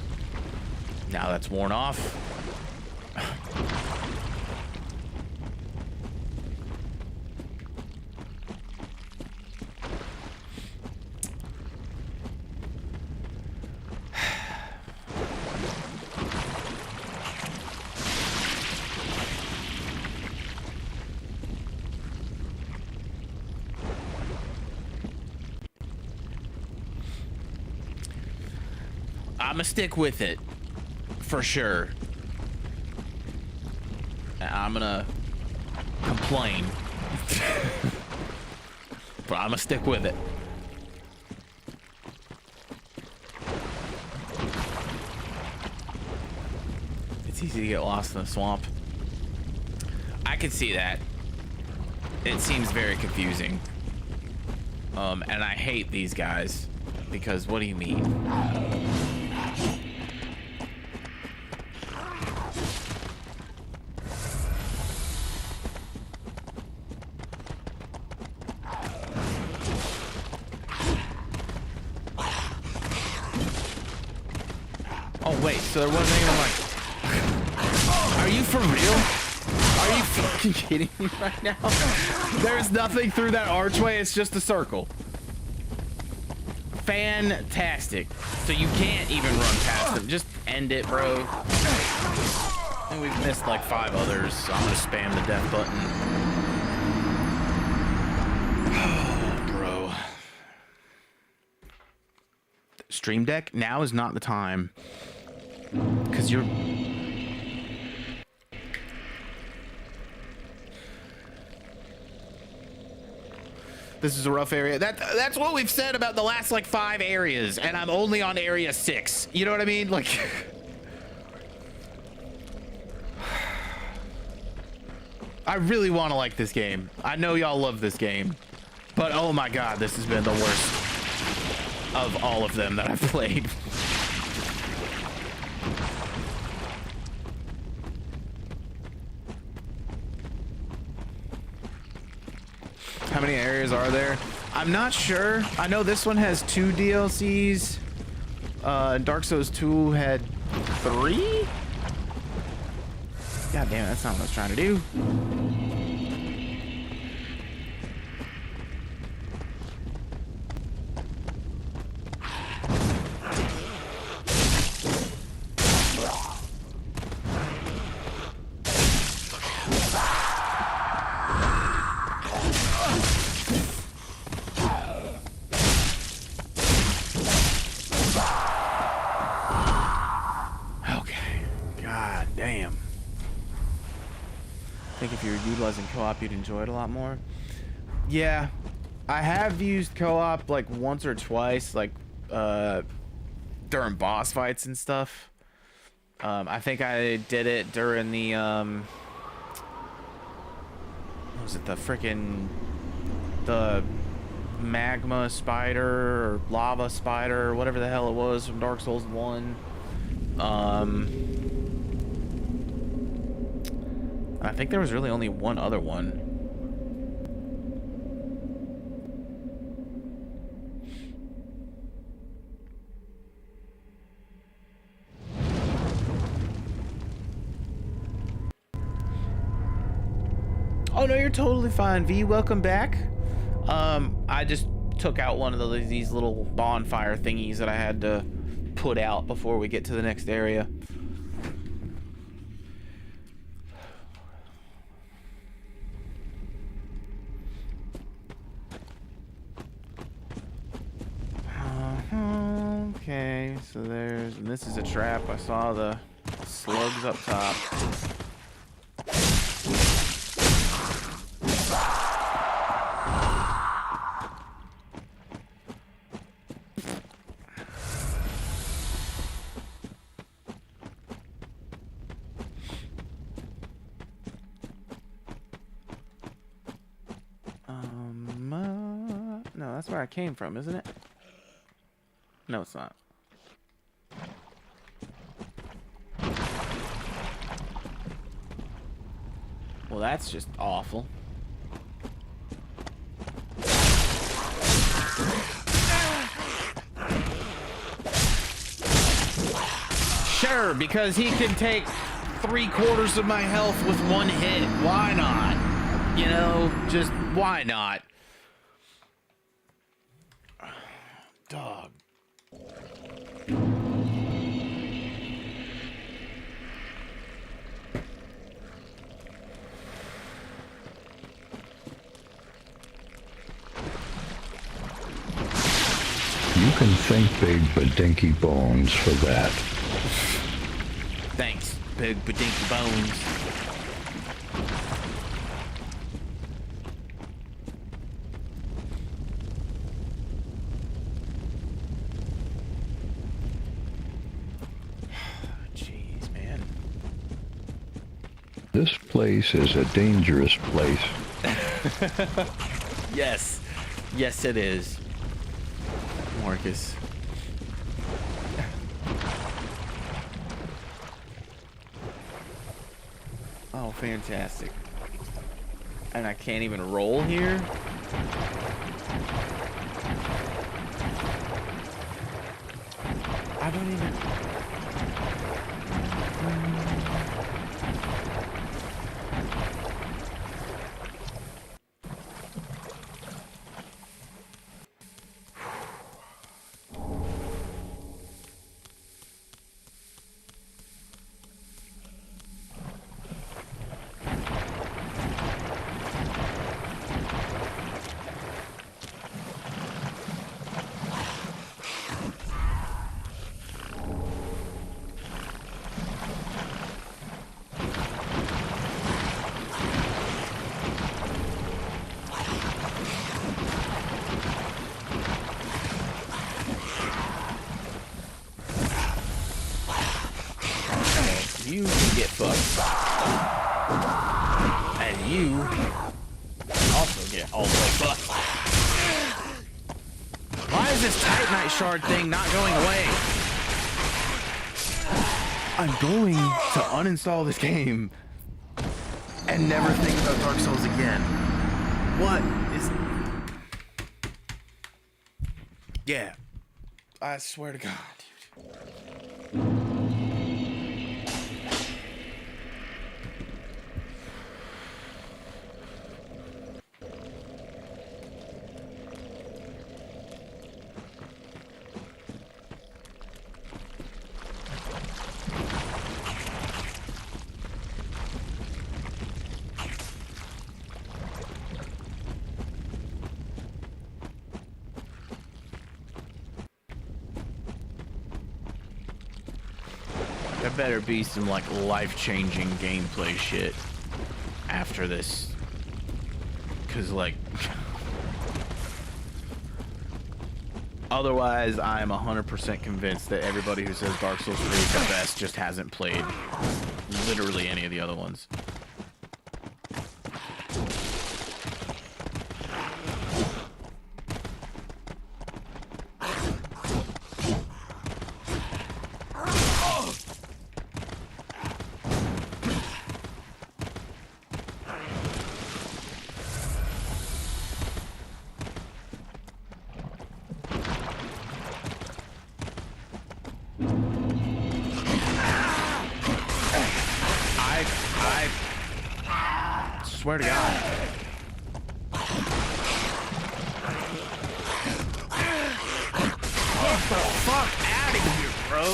Now that's worn off. I'ma stick with it. For sure. I'm gonna complain. But I'm gonna stick with it. It's easy to get lost in the swamp. I can see that. It seems very confusing. And I hate these guys. Because what do you mean? Oh wait, so there wasn't even like... Are you for real? Are you fucking kidding me right now? There's nothing through that archway. It's just a circle. Fantastic. So you can't even run past them. Just end it, bro. And we've missed like 5 others, so I'm gonna spam the death button. Oh, bro. Stream Deck, now is not the time. Because you're... This is a rough area. That's what we've said about the last like 5 areas, and I'm only on area 6. You know what I mean? Like, I really want to like this game. I know y'all love this game, but oh my god, this has been the worst of all of them that I've played. How many areas are there? I'm not sure. I know this one has 2 DLCs. Dark Souls 2 had 3? God damn it, that's not what I was trying to do. Co-op, you'd enjoy it a lot more. Yeah, I have used co-op like once or twice, like during boss fights and stuff. I think I did it during the what was it, the magma spider or lava spider or whatever the hell it was from Dark Souls 1. I think there was really only one other one. Oh no, you're totally fine, V. Welcome back. I just took out one of these little bonfire thingies that I had to put out before we get to the next area. Okay, so and this is a trap. I saw the slugs up top. No, that's where I came from, isn't it? No, it's not. Well, that's just awful. Sure, because he can take 3/4 of my health with one hit. Why not? You know, just why not? Dog. You can thank Big Badinky Bones for that. Thanks, Big Badinky Bones. Jeez, man. This place is a dangerous place. Yes. Yes, it is. Marcus. Oh, fantastic. And I can't even roll here? I don't even... is this Titanite shard thing not going away? I'm going to uninstall this game and never think about Dark Souls again. What is... Yeah. I swear to God, dude. There better be some like life-changing gameplay shit after this, cause like otherwise I'm 100% convinced that everybody who says Dark Souls 3 is the best just hasn't played literally any of the other ones. Swear to God. Get the fuck out of here, bro.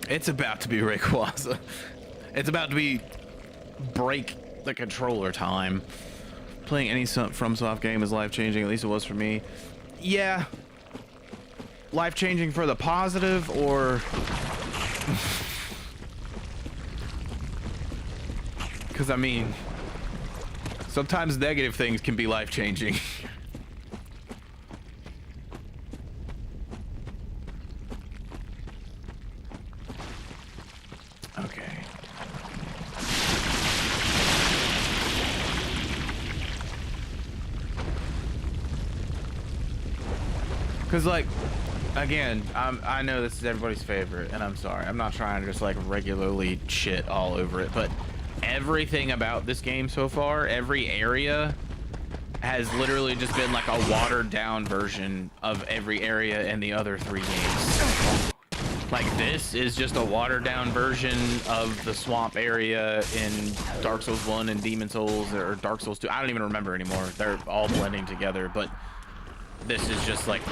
It's about to be Rayquaza. It's about to be break the controller time. Playing any FromSoft game is life-changing, at least it was for me. Yeah. Life-changing for the positive, or... Because, I mean, sometimes negative things can be life-changing. Because, like, again, I know this is everybody's favorite, and I'm sorry. I'm not trying to just, like, regularly shit all over it, but everything about this game so far, every area, has literally just been, like, a watered-down version of every area in the other 3 games. Like, this is just a watered-down version of the swamp area in Dark Souls 1 and Demon Souls, or Dark Souls 2. I don't even remember anymore. They're all blending together, but... This is just like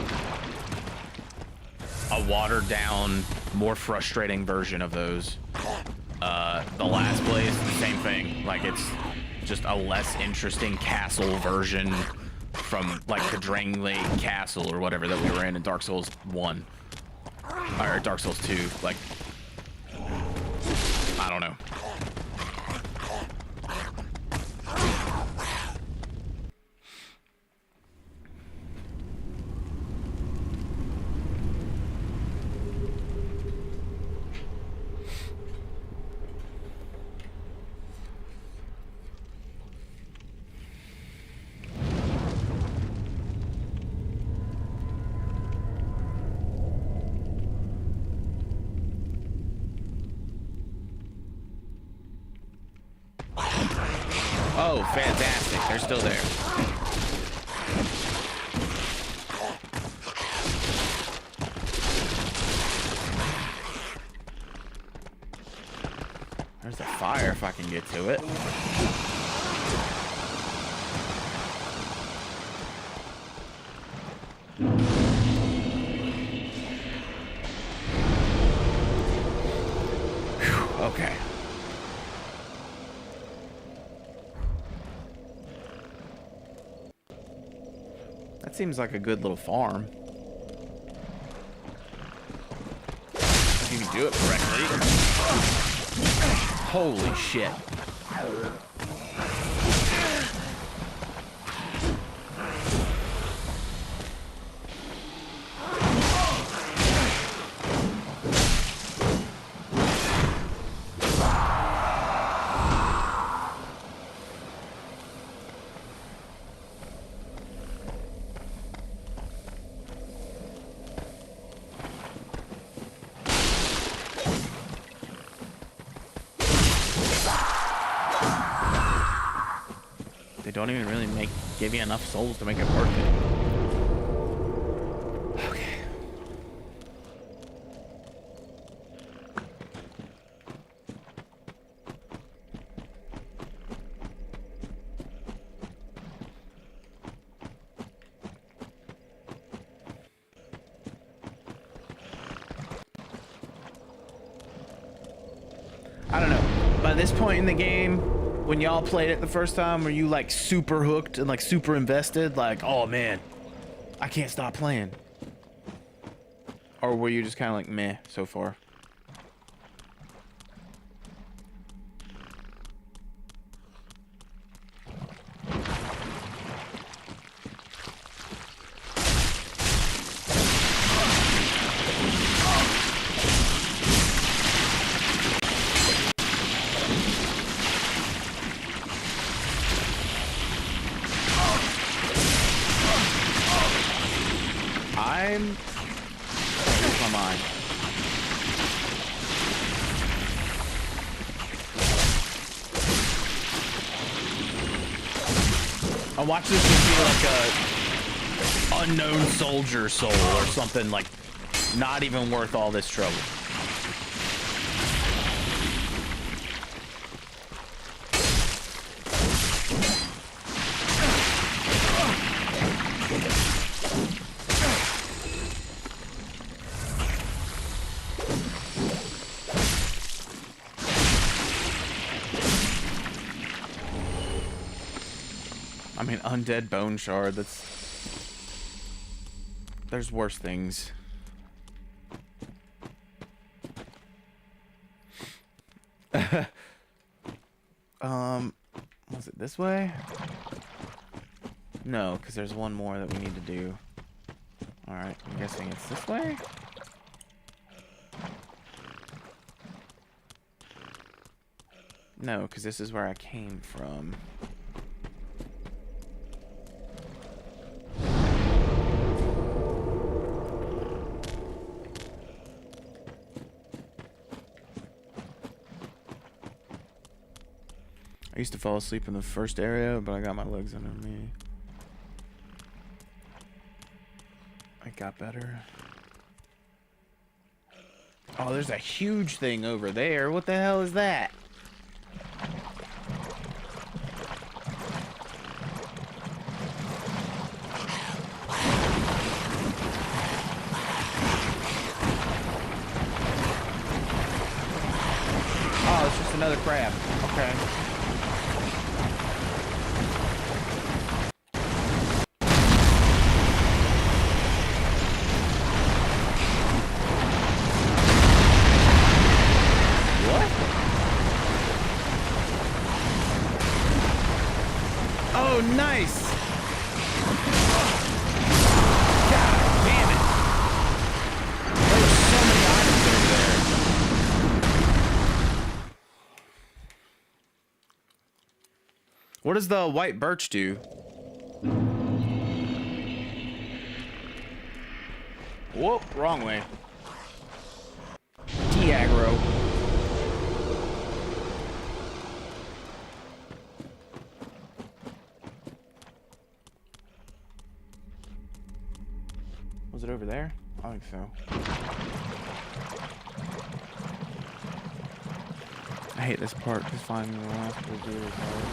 a watered down, more frustrating version of those. The last place, the same thing. Like, it's just a less interesting castle version from like the Drain Lake Castle or whatever that we were in Dark Souls 1. Or Dark Souls 2. Like, I don't know. Oh, fantastic. They're still there. There's a fire if I can get to it. Whew, okay. That seems like a good little farm. If you can do it correctly. Holy shit. Don't even really give you enough souls to make it worth it. Okay. I don't know. By this point in the game, when y'all played it the first time, were you like super hooked and like super invested? Like, oh man, I can't stop playing. Or were you just kind of like meh so far? I watched this just be like a unknown soldier soul or something, like not even worth all this trouble. I mean, undead bone shard, there's worse things. Was it this way? No, because there's one more that we need to do. Alright, I'm guessing it's this way? No, because this is where I came from. I used to fall asleep in the first area, but I got my legs under me. I got better. Oh, there's a huge thing over there. What the hell is that? Oh, it's just another crab. Okay. Oh, nice! God damn it! There were so many items over there. What does the white birch do? Whoop, wrong way. T-aggro. Was it over there? I think so. I hate this part because finding the last will do is hard.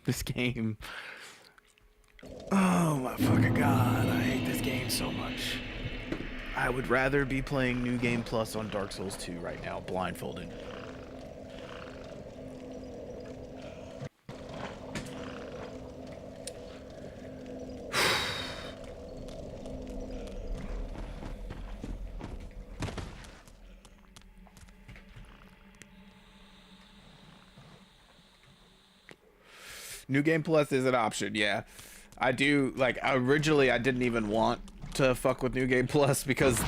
This game. Oh my fucking god, I hate this game so much. I would rather be playing New Game Plus on Dark Souls 2 right now, blindfolded. New Game Plus is an option, yeah. I do, like, originally I didn't even want to fuck with New Game Plus because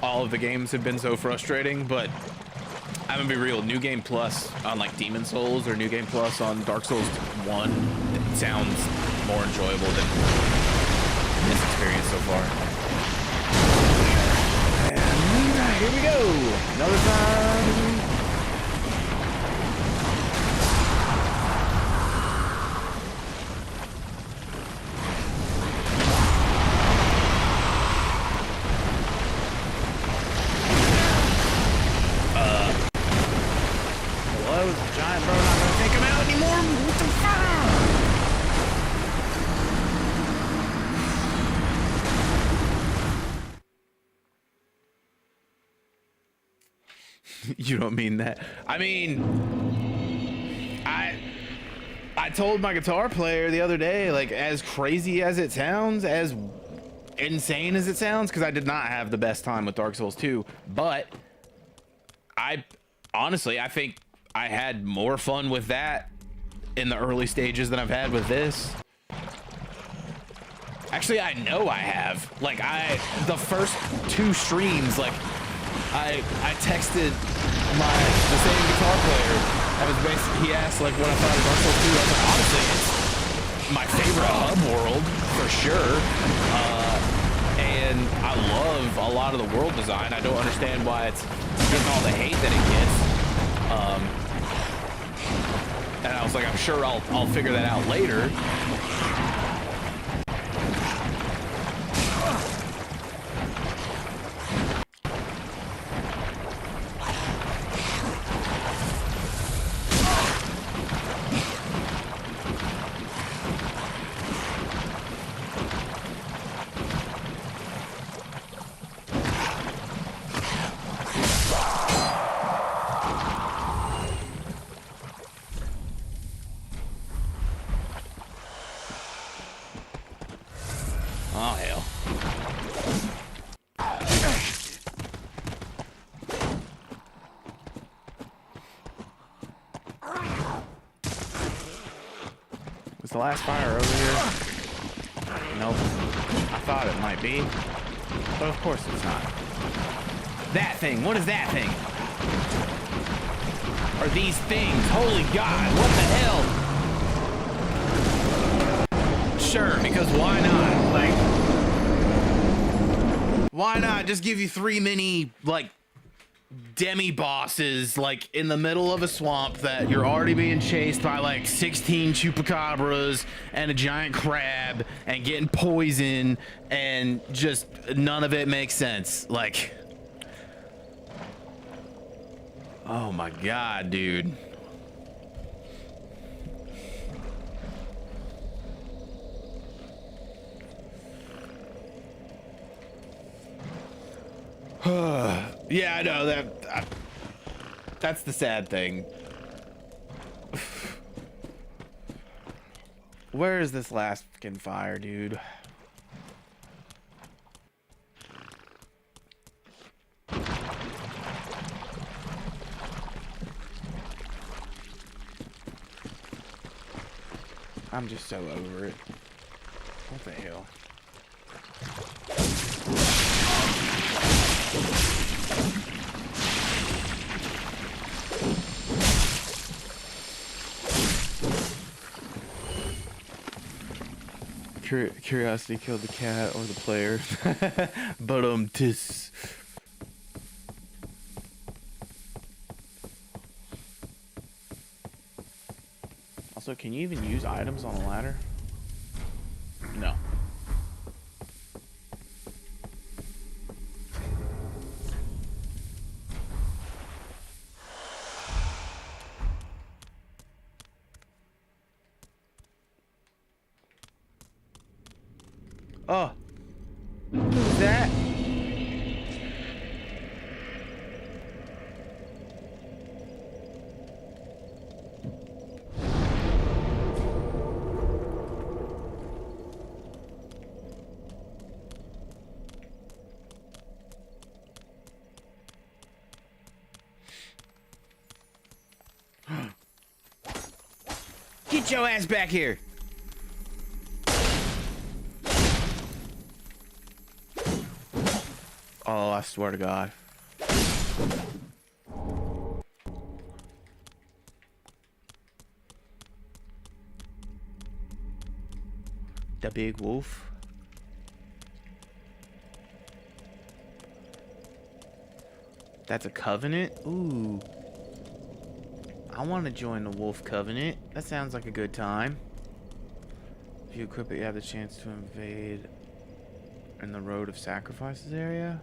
all of the games have been so frustrating, but I'm gonna be real, New Game Plus on, like, Demon Souls or New Game Plus on Dark Souls 1 sounds more enjoyable than this experience so far. And here we go! Another time! Giant bro, not gonna take him out anymore. What the fuck? You don't mean that. I mean, I told my guitar player the other day, like, as crazy as it sounds, as insane as it sounds, because I did not have the best time with Dark Souls 2, but honestly, I think I had more fun with that in the early stages than I've had with this. Actually, I know I have. Like, the first 2 streams, like, I texted the same guitar player. I was basically, he asked, like, what I thought of Dark Souls 2. I was like, honestly, it's my favorite hub world, for sure. And I love a lot of the world design. I don't understand why it's getting all the hate that it gets. And I was like, I'm sure I'll figure that out later. Oh, hell. Was the last fire over here? Nope. I thought it might be, but of course it's not. That thing, what is that thing? Are these things? Holy God, what the hell? Sure, because why not? Like, why not just give you 3 mini, like, demi-bosses, like, in the middle of a swamp that you're already being chased by, like, 16 chupacabras and a giant crab and getting poison, and just none of it makes sense. Like, oh my God, dude. Yeah, I know that's the sad thing. Where is this last fucking fire, dude? I'm just so over it. What the hell? Curiosity killed the cat or the player. But tis. Also, can you even use items on a ladder? No. Oh. Who's that? Get your ass back here. Oh, I swear to God. The big wolf. That's a covenant? Ooh. I want to join the wolf covenant. That sounds like a good time. If you equip it, you have the chance to invade in the Road of Sacrifices area.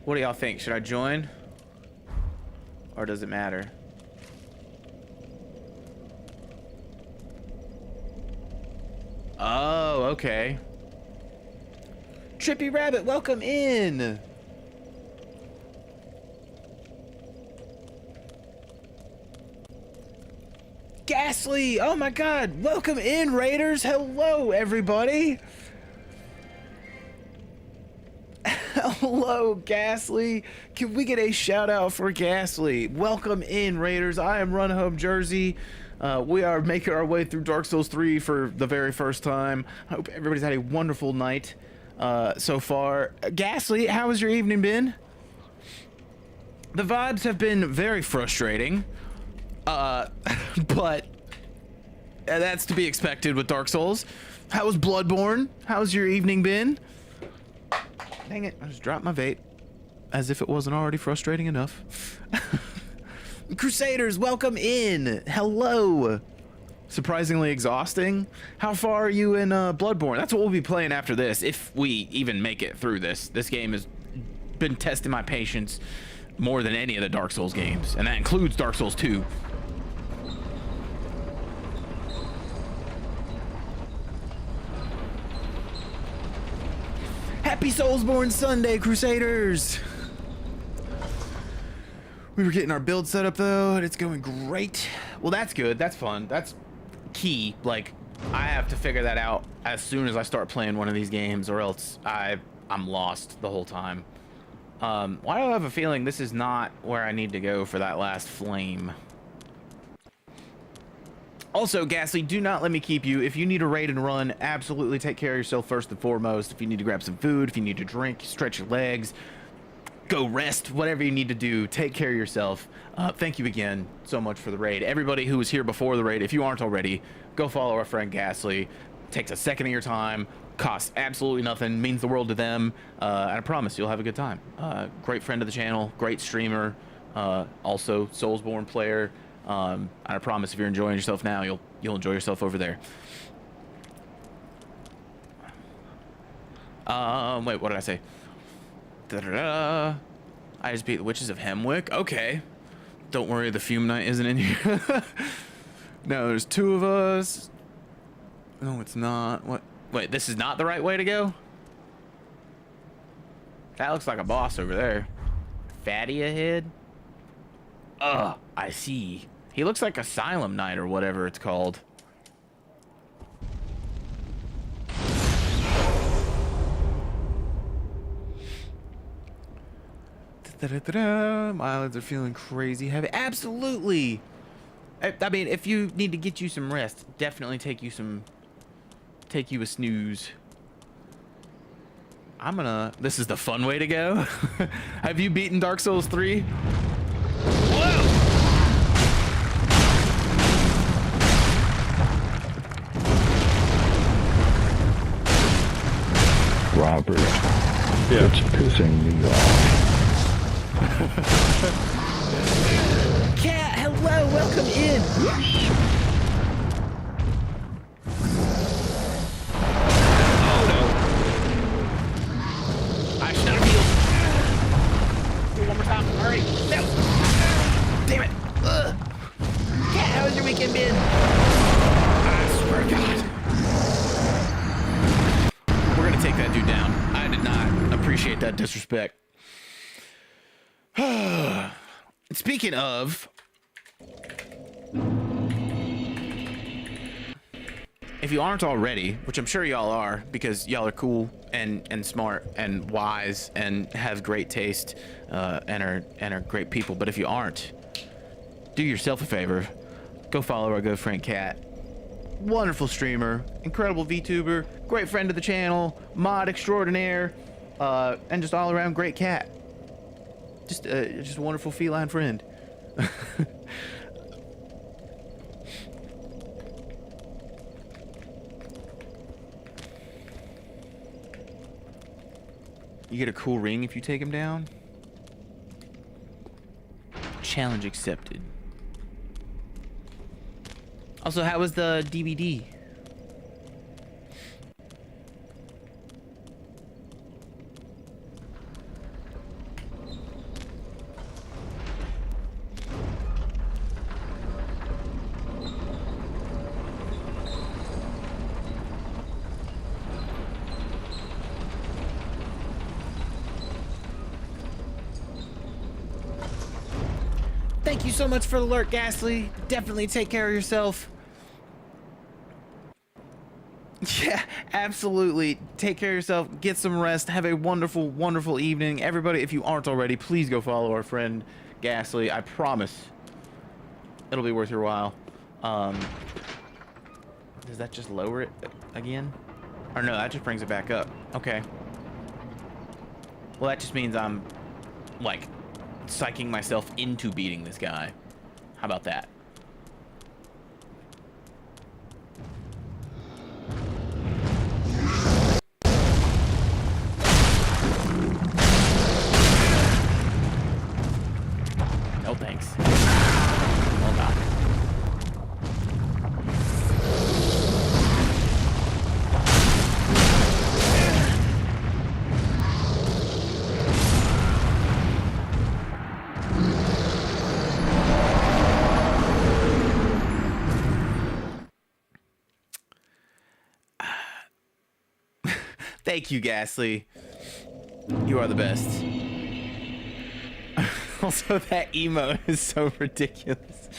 What do y'all think? Should I join? Or does it matter? Oh, okay. Trippy Rabbit, welcome in. Ghastly, oh my God, welcome in, Raiders. Hello, everybody. Hello, Ghastly. Can we get a shout out for Ghastly? Welcome in, Raiders. I am Run Home Jersey. We are making our way through Dark Souls 3 for the very first time. I hope everybody's had a wonderful night so far. Ghastly, how has your evening been? The vibes have been very frustrating, but that's to be expected with Dark Souls. How was Bloodborne? How's your evening been? Dang it, I just dropped my vape as if it wasn't already frustrating enough. Crusaders, welcome in. Hello. Surprisingly exhausting. How far are you in Bloodborne? That's what we'll be playing after this, if we even make it through this. This game has been testing my patience more than any of the Dark Souls games, and that includes Dark Souls 2. Happy Soulsborne Sunday, Crusaders! We were getting our build set up though, and it's going great. Well, that's good. That's fun. That's key. Like, I have to figure that out as soon as I start playing one of these games, or else I'm lost the whole time. Why do I have a feeling this is not where I need to go for that last flame? Also, Ghastly, do not let me keep you. If you need a raid and run, absolutely take care of yourself first and foremost. If you need to grab some food, if you need to drink, stretch your legs, go rest, whatever you need to do, take care of yourself. Thank you again so much for the raid. Everybody who was here before the raid, if you aren't already, go follow our friend Ghastly. Takes a second of your time, costs absolutely nothing, means the world to them, and I promise you'll have a good time. Great friend of the channel, great streamer, also Soulsborne player. I promise if you're enjoying yourself now, you'll enjoy yourself over there. Wait, what did I say? Da-da-da. I just beat the Witches of Hemwick. Okay. Don't worry, the Fume Knight isn't in here. No, there's two of us. No, it's not. What? Wait, this is not the right way to go? That looks like a boss over there. Fatty ahead? I see. He looks like Asylum Knight or whatever it's called. My eyelids are feeling crazy heavy. Absolutely. I mean, if you need to get you some rest, definitely take you a snooze. This is the fun way to go. Have you beaten Dark Souls 3? Whoa! Robert, it's pissing me off. Cat, hello, welcome in. Oh no. I should not have healed. swear to God. We're gonna take that dude down. I did not appreciate that disrespect. Speaking of, if you aren't already, which I'm sure y'all are, because y'all are cool and smart and wise and have great taste, and are great people. But if you aren't, do yourself a favor, go follow our good friend Kat. Wonderful streamer, incredible VTuber, great friend of the channel, mod extraordinaire, and just all around great cat. Just a wonderful feline friend. You get a cool ring if you take him down. Challenge accepted. Also, how was the DVD? Thank you so much for the alert, 𝔻𝔸ℝ𝕂. Definitely take care of yourself. Yeah, absolutely. Take care of yourself. Get some rest. Have a wonderful, wonderful evening. Everybody, if you aren't already, please go follow our friend 𝔻𝔸℉. I promise it'll be worth your while. Does that just lower it again? Or no, that just brings it back up. Okay. Well, that just means I'm, like, psyching myself into beating this guy. How about that? No thanks. Oh God. Thank you, 𝔻𝔸℉. You are the best. Also, that emote is so ridiculous.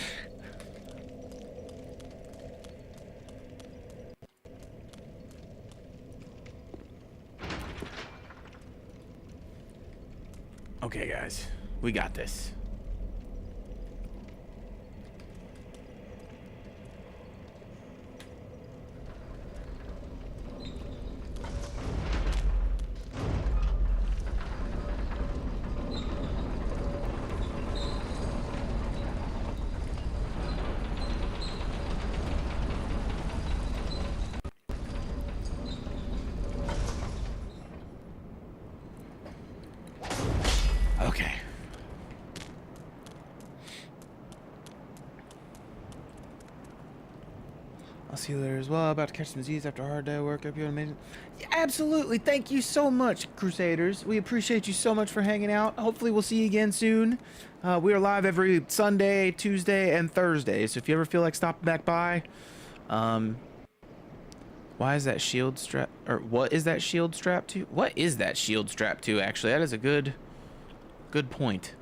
Okay, guys. We got this. Okay. I'll see you later as well. About to catch some Z's after a hard day of work. Hope you had amazing. Yeah, absolutely. Thank you so much, Crusaders. We appreciate you so much for hanging out. Hopefully we'll see you again soon. We are live every Sunday, Tuesday, and Thursday. So if you ever feel like stopping back by, why is that shield strap, or what is that shield strap to? What is that shield strap to, actually? That is a good point.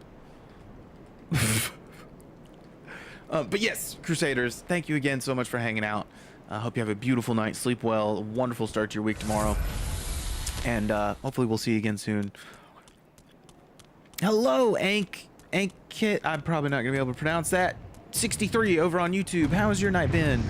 But yes, Crusaders, thank you again so much for hanging out. I hope you have a beautiful night. Sleep well. A wonderful start to your week tomorrow. And hopefully we'll see you again soon. Hello, Ankit. I'm probably not going to be able to pronounce that. 63 over on YouTube. How has your night been?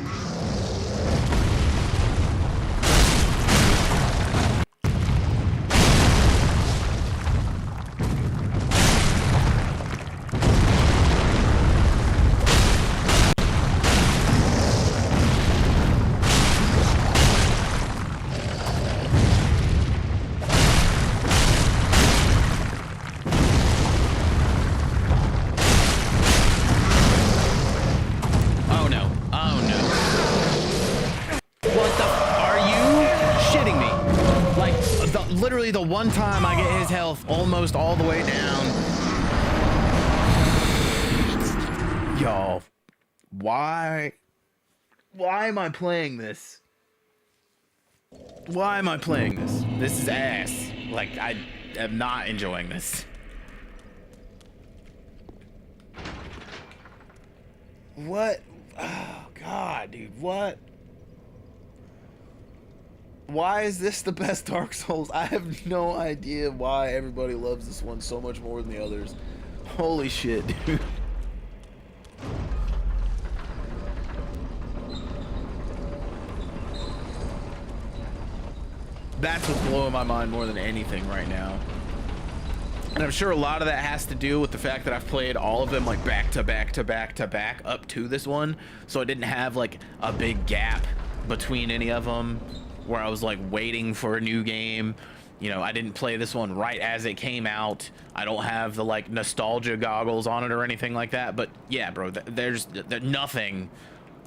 Literally the one time I get his health almost all the way down. Y'all, why Why am I playing this? Why am I playing this? This is ass. Like, I am not enjoying this. What? Oh, God, dude. What? Why is this the best Dark Souls? I have no idea why everybody loves this one so much more than the others. Holy shit, dude. That's what's blowing my mind more than anything right now. And I'm sure a lot of that has to do with the fact that I've played all of them like back to back to back to back up to this one. So I didn't have like a big gap between any of them where I was like waiting for a new game. You know, I didn't play this one right as it came out. I don't have the like nostalgia goggles on it or anything like that. But yeah, bro, there's nothing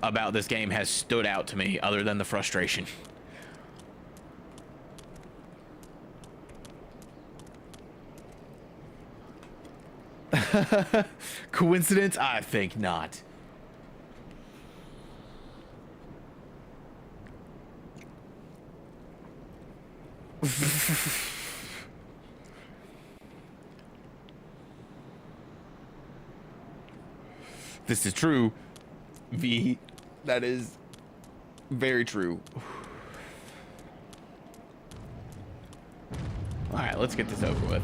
about this game has stood out to me other than the frustration. Coincidence? I think not. This is true. V. That is very true. Alright, let's get this over with.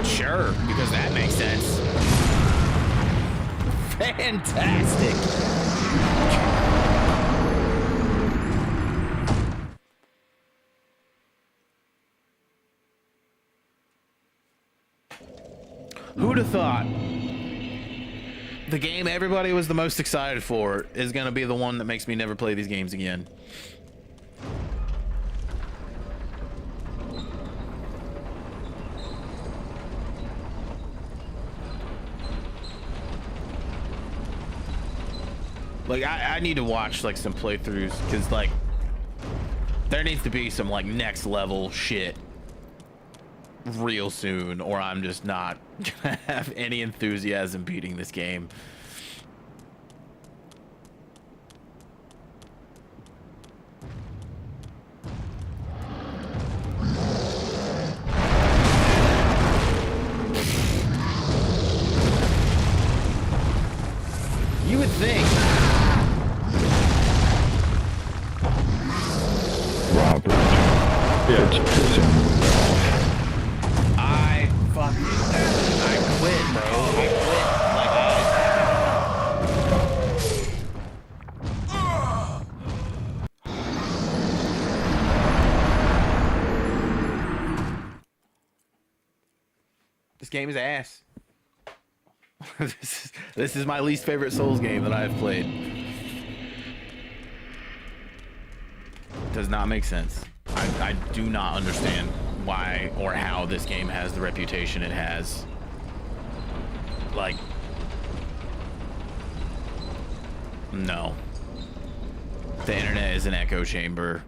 Sure, because that makes sense. Fantastic. Who'd have thought the game everybody was the most excited for is going to be the one that makes me never play these games again? Like, I need to watch, like, some playthroughs, because, like, there needs to be some, like, next level shit real soon, or I'm just not gonna have any enthusiasm beating this game. You would think. Robert. Yeah. It's pissing me off. I quit, bro. I quit. This game is ass. This is my least favorite Souls game that I have played. Does not make sense. I do not understand why or how this game has the reputation it has. Like, no. The internet is an echo chamber.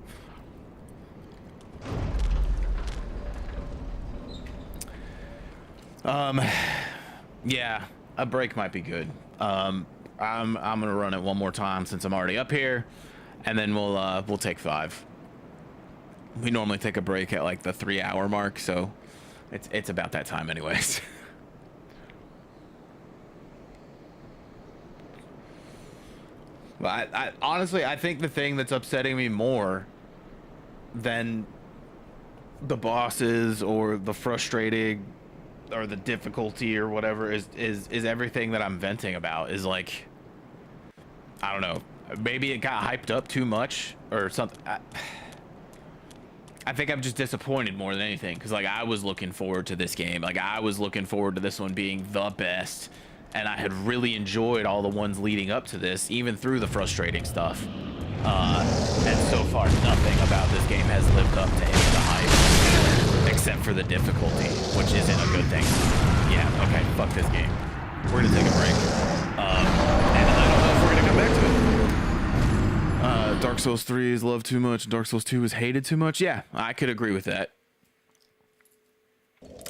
Yeah, a break might be good. I'm gonna run it one more time since I'm already up here, and then we'll take 5. We normally take a break at like the 3-hour mark, so it's about that time anyways. But I honestly, I think the thing that's upsetting me more than the bosses or the frustrating or the difficulty or whatever is everything that I'm venting about is like, I don't know, maybe it got hyped up too much or something. I think I'm just disappointed more than anything, because like I was looking forward to this game. Like I was looking forward to this one being the best, and I had really enjoyed all the ones leading up to this, even through the frustrating stuff. And so far, nothing about this game has lived up to any of the hype, except for the difficulty, which isn't a good thing. Yeah, okay, fuck this game. We're gonna take a break. And I don't know if we're gonna come back to it. Dark Souls 3 is loved too much. Dark Souls 2 is hated too much. Yeah, I could agree with that.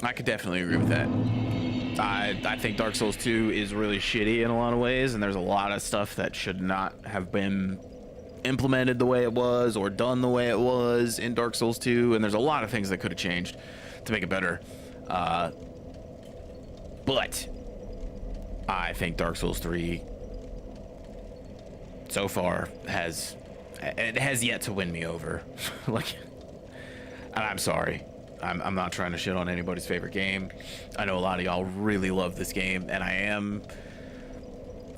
I could definitely agree with that. I think Dark Souls 2 is really shitty in a lot of ways, and there's a lot of stuff that should not have been implemented the way it was or done the way it was in Dark Souls 2, and there's a lot of things that could have changed to make it better. But I think Dark Souls 3 so far has yet to win me over. Like, and I'm sorry. I'm not trying to shit on anybody's favorite game. I know a lot of y'all really love this game, and I'm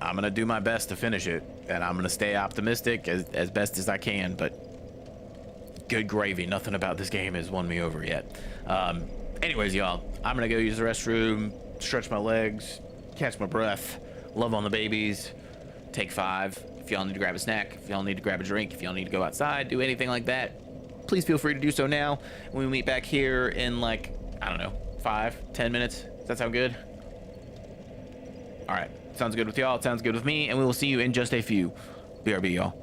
gonna do my best to finish it, and I'm gonna stay optimistic as best as I can, but good gravy, nothing about this game has won me over yet. Anyways, y'all, I'm gonna go use the restroom, stretch my legs, catch my breath, love on the babies, take 5. If y'all need to grab a snack, if y'all need to grab a drink, if y'all need to go outside, do anything like that, please feel free to do so now. When we meet back here in, like, I don't know, 5-10 minutes. Does that sound good? All right, sounds good with y'all, sounds good with me, and we will see you in just a few. BRB, y'all.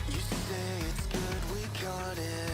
You say it's good, we got it.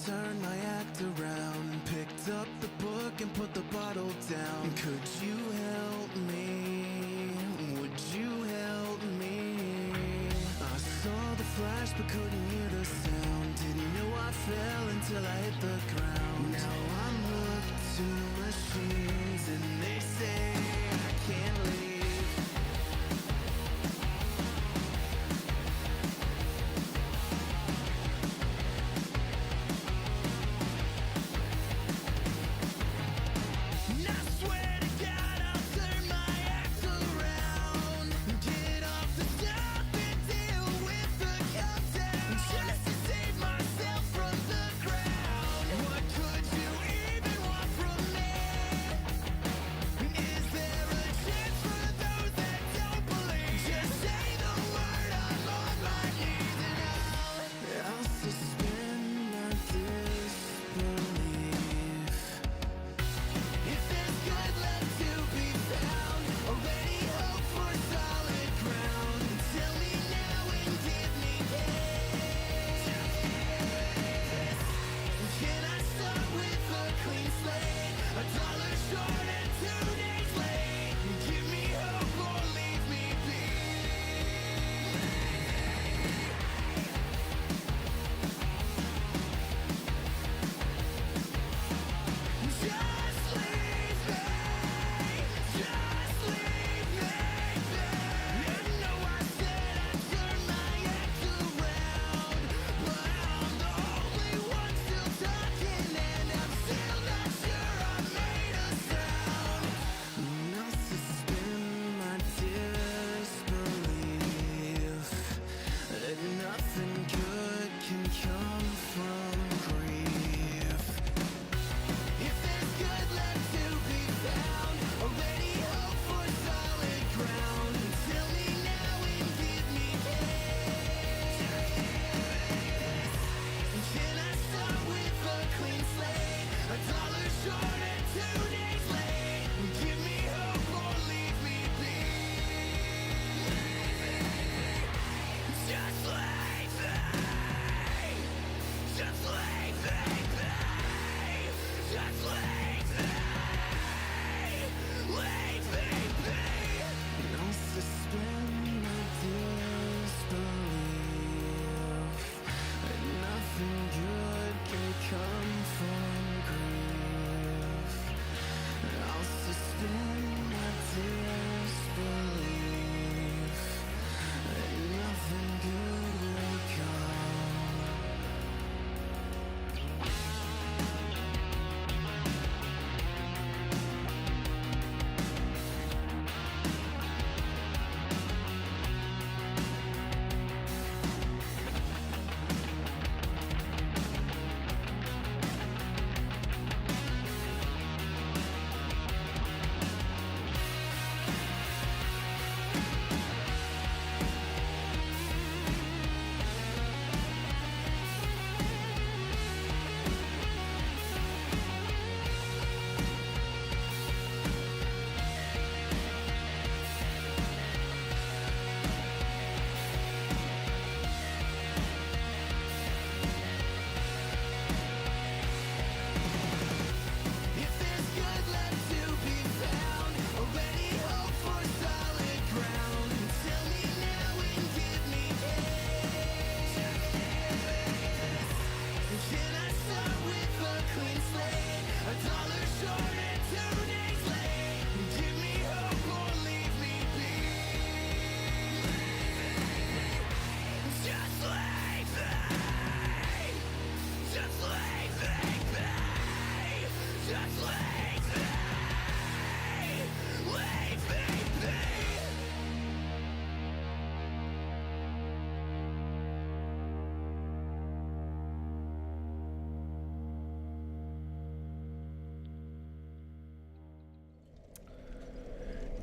turned my act around, picked up the book and put the bottle down. Could you help me? Would you help me? I saw the flash but couldn't hear the sound. Didn't know I fell until I hit the ground. Now I'm hooked to machines and they say I can't leave.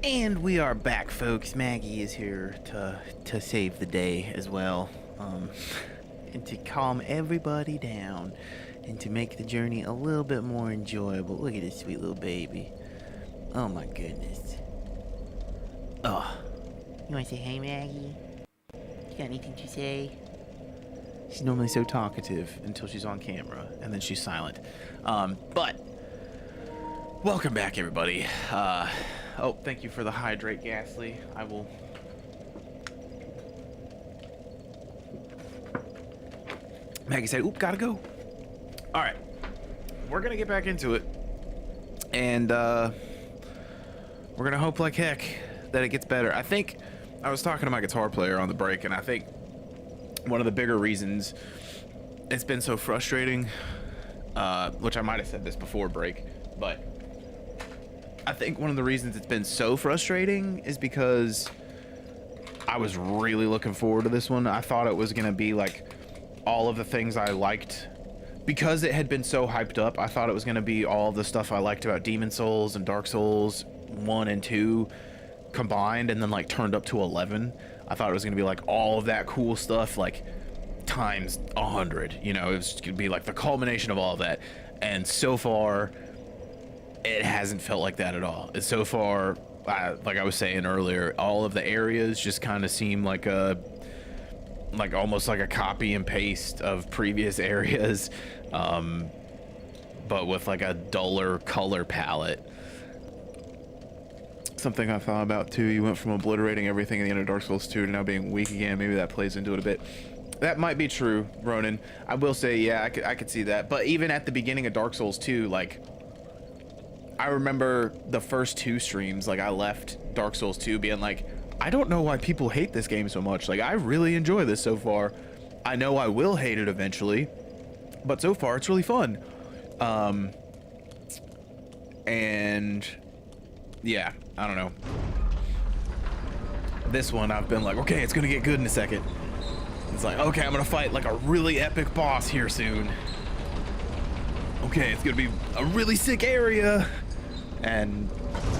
And we are back, folks. Maggie is here to save the day as well, and to calm everybody down, and to make the journey a little bit more enjoyable. Look at this sweet little baby. Oh my goodness. Oh, You want to say hey, Maggie? You got anything to say? She's normally so talkative until she's on camera, and then she's silent. But welcome back, everybody. Oh, thank you for the hydrate, 𝔻𝔸ℝ𝕂. I will. Maggie said, "Oop, gotta go." All right, we're gonna get back into it, and we're gonna hope like heck that it gets better. I think I was talking to my guitar player on the break, and I think one of the bigger reasons it's been so frustrating, which I might have said this before break, but I think one of the reasons it's been so frustrating is because I was really looking forward to this one. I thought it was gonna be like all of the things I liked, because it had been so hyped up. I thought it was gonna be all the stuff I liked about Demon Souls and Dark Souls 1 and 2 combined, and then like turned up to 11. I thought it was gonna be like all of that cool stuff, like times 100. You know, it was gonna be like the culmination of all of that. And so far, it hasn't felt like that at all. It's so far, like I was saying earlier, all of the areas just kind of seem like almost like a copy and paste of previous areas, but with like a duller color palette. Something I thought about too, you went from obliterating everything in the end of Dark Souls 2 to now being weak again. Maybe that plays into it a bit. That might be true, Ronan. I will say, yeah, I could see that. But even at the beginning of Dark Souls 2, like, I remember the first 2 streams, like I left Dark Souls 2 being like, I don't know why people hate this game so much. Like, I really enjoy this so far. I know I will hate it eventually, but so far it's really fun. And yeah, I don't know. This one I've been like, okay, it's gonna get good in a second. It's like, okay, I'm gonna fight like a really epic boss here soon. Okay, it's gonna be a really sick area. And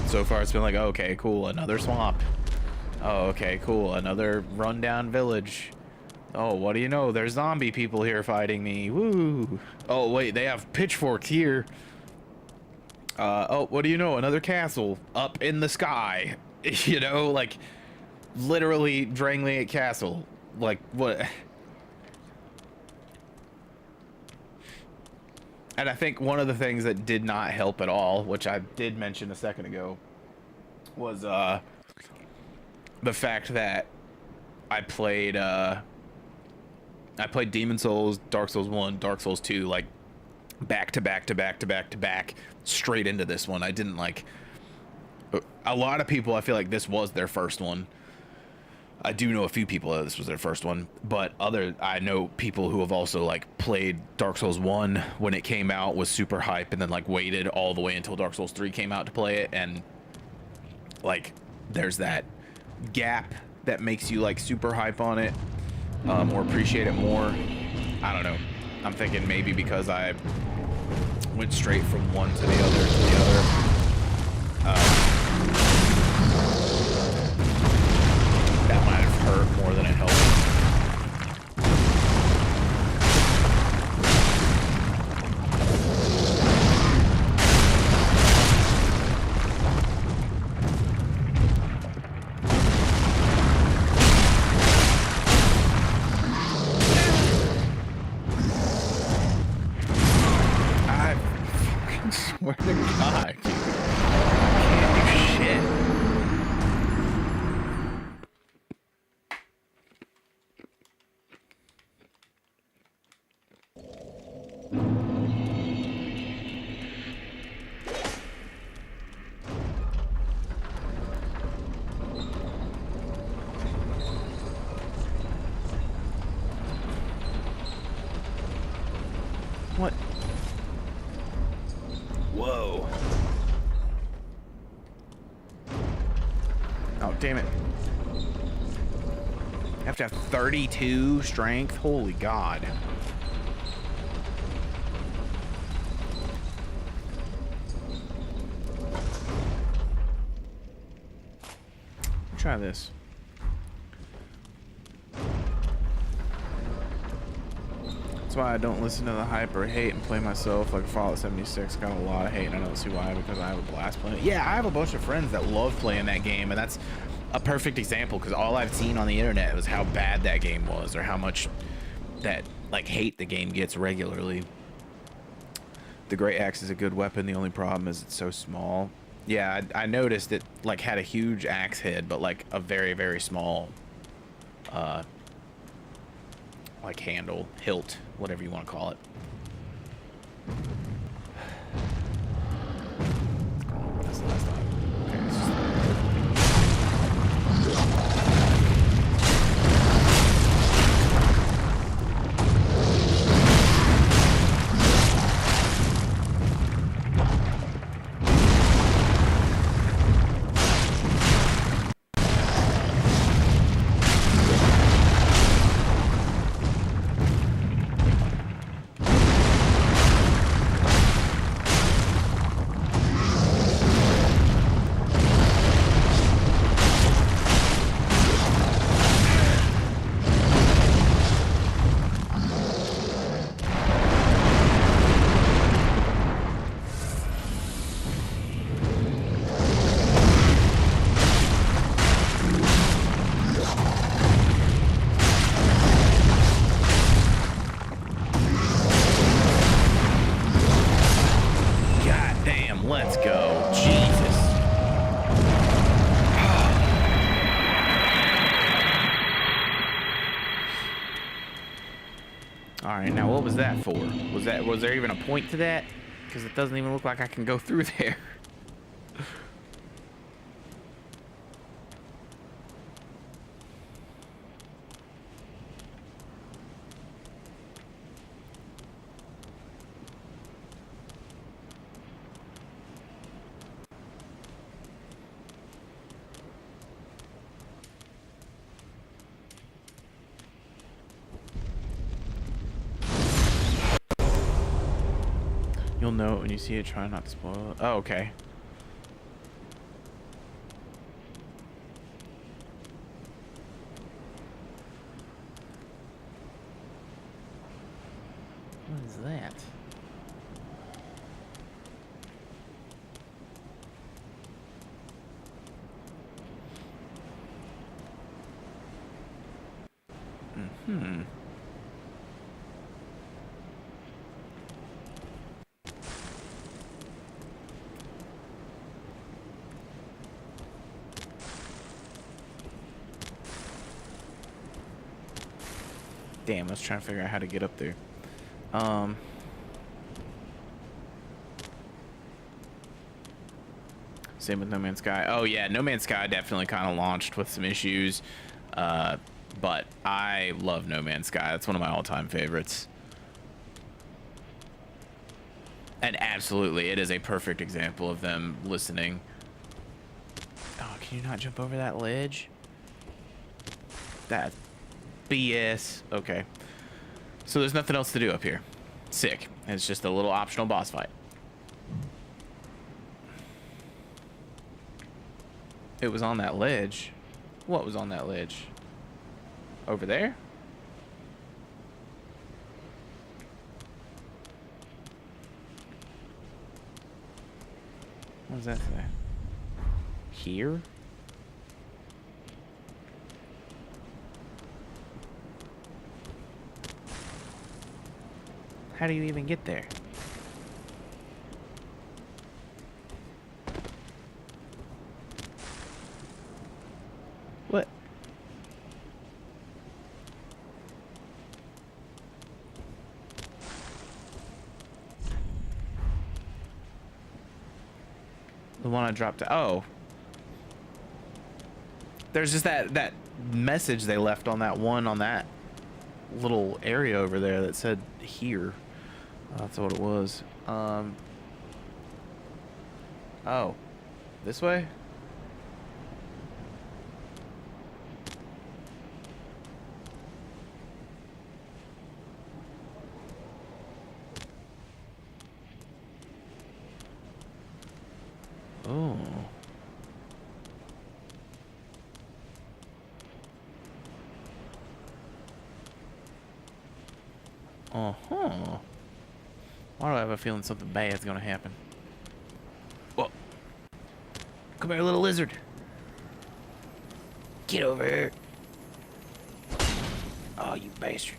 so far it's been like, okay, cool, another swamp. Oh, okay, cool, another rundown village. Oh, what do you know? There's zombie people here fighting me. Woo! Oh, wait, they have pitchforks here. Oh, what do you know? Another castle up in the sky. You know, like, literally Drangleic Castle. Like, what? And I think one of the things that did not help at all, which I did mention a second ago, was the fact that I played Demon Souls, Dark Souls 1, Dark Souls 2, like back to back to back to back to back, straight into this one. I didn't like. A lot of people, I feel like this was their first one. I do know a few people that this was their first one, but I know people who have also like played Dark Souls 1 when it came out, was super hype, and then like waited all the way until Dark Souls 3 came out to play it, and like there's that gap that makes you like super hype on it, or appreciate it more. I don't know. I'm thinking maybe because I went straight from one to the other. That might have hurt more than it helped. I fucking swear to God, dude. I can't do shit. What? Whoa. Oh, damn it. I have to have 32 strength? Holy God. Try this. That's why I don't listen to the hype or hate and play myself. Like Fallout 76 got a lot of hate, and I don't see why, because I have a blast playing it. Yeah, I have a bunch of friends that love playing that game, and that's a perfect example, because all I've seen on the internet was how bad that game was, or how much that like hate the game gets regularly. The great axe is a good weapon. The only problem is it's so small. Yeah, I noticed it like had a huge axe head, but like a very, very small like handle, hilt, whatever you want to call it. That's the last time. Okay, it's just... Let's go. Jesus. All right, now what was that for? Was there even a point to that? Because it doesn't even look like I can go through there. You'll know it when you see it. Try not to spoil it. Oh, okay. What is that? Mm-hmm. Damn, I was trying to figure out how to get up there. Same with No Man's Sky. Oh yeah, No Man's Sky definitely kind of launched with some issues. But I love No Man's Sky. That's one of my all-time favorites. And absolutely, it is a perfect example of them listening. Oh, can you not jump over that ledge? That BS. Okay. So there's nothing else to do up here. Sick. It's just a little optional boss fight. It was on that ledge. What was on that ledge? Over there? What does that say? Here? How do you even get there? What? The one I dropped. Oh. There's just that message they left on that one, on that little area over there that said here. That's what it was. Oh. This way? Oh. Uh-huh. Why do I have a feeling something bad's gonna happen? Whoa. Come here, little lizard. Get over here. Oh, you bastard.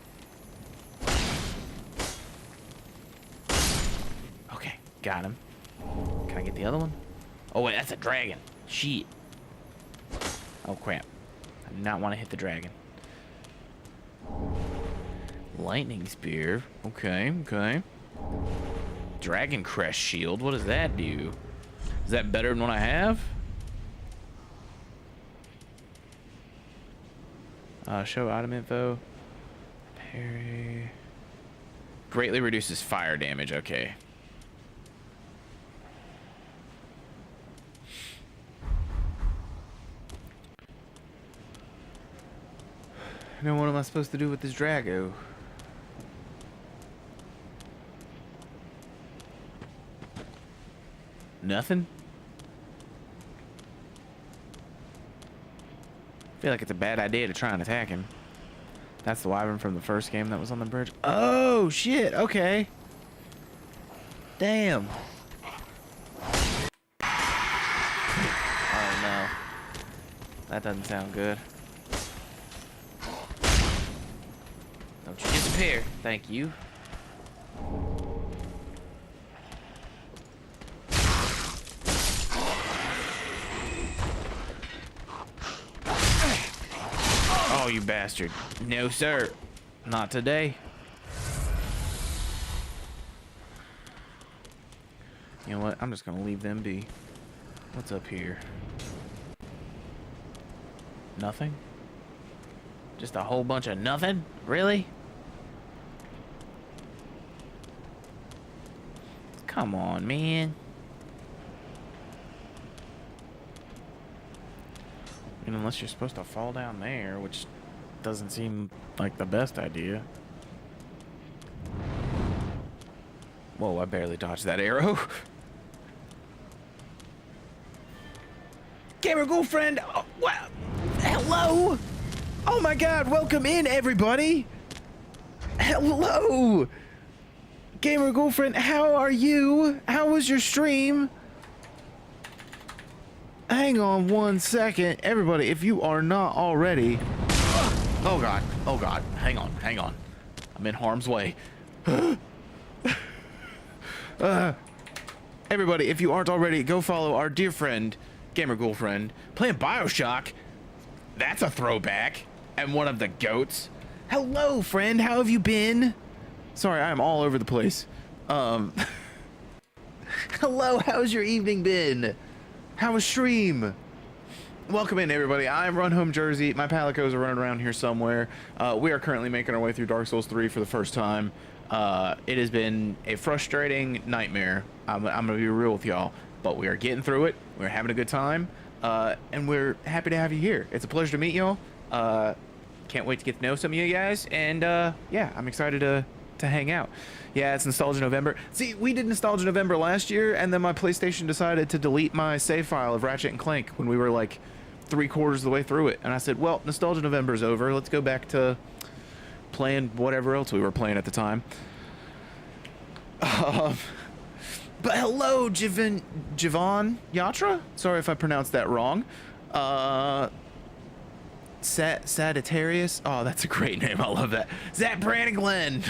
Got him. Can I get the other one? Oh, wait, that's a dragon. Shit. Oh, crap. I do not want to hit the dragon. Lightning spear. Okay, okay. Dragon crest shield. What does that do? Is that better than what I have? Show item info. Parry. Greatly reduces fire damage. Okay. Now what am I supposed to do with this Drago? Nothing? I feel like it's a bad idea to try and attack him. That's the wyvern from the first game that was on the bridge. Oh, shit. Okay. Damn. Oh, no. That doesn't sound good. Don't you disappear. Thank you. Oh, you bastard. No, sir. Not today. You know what? I'm just going to leave them be. What's up here? Nothing? Just a whole bunch of nothing? Really? Come on, man. I mean, unless you're supposed to fall down there, which doesn't seem like the best idea. Whoa, I barely dodged that arrow. Gamer girlfriend! Oh, wow. Hello! Oh my god, welcome in, everybody! Hello! Gamer girlfriend, how are you? How was your stream? Hang on one second. Everybody, if you are not already... Oh god, oh god. Hang on, hang on. I'm in harm's way. Everybody, if you aren't already, go follow our dear friend, Gamer Girlfriend, playing BioShock. That's a throwback. And one of the goats. Hello, friend. How have you been? Sorry, I am all over the place. Hello, how's your evening been? How was stream? Welcome in, everybody. I'm Run Home Jersey. My Palicos are running around here somewhere. We are currently making our way through Dark Souls 3 for the first time. It has been a frustrating nightmare. I'm going to be real with y'all. But we are getting through it. We're having a good time. And we're happy to have you here. It's a pleasure to meet y'all. Can't wait to get to know some of you guys. And yeah, I'm excited to hang out. Yeah, it's Nostalgia November. See, we did Nostalgia November last year, and then my PlayStation decided to delete my save file of Ratchet and Clank when we were like 3/4 of the way through it. And I said, well, Nostalgia November is over. Let's go back to playing whatever else we were playing at the time. But hello, Javon Yatra? Sorry if I pronounced that wrong. Sagittarius? Oh, that's a great name. I love that. Zach Brannigan.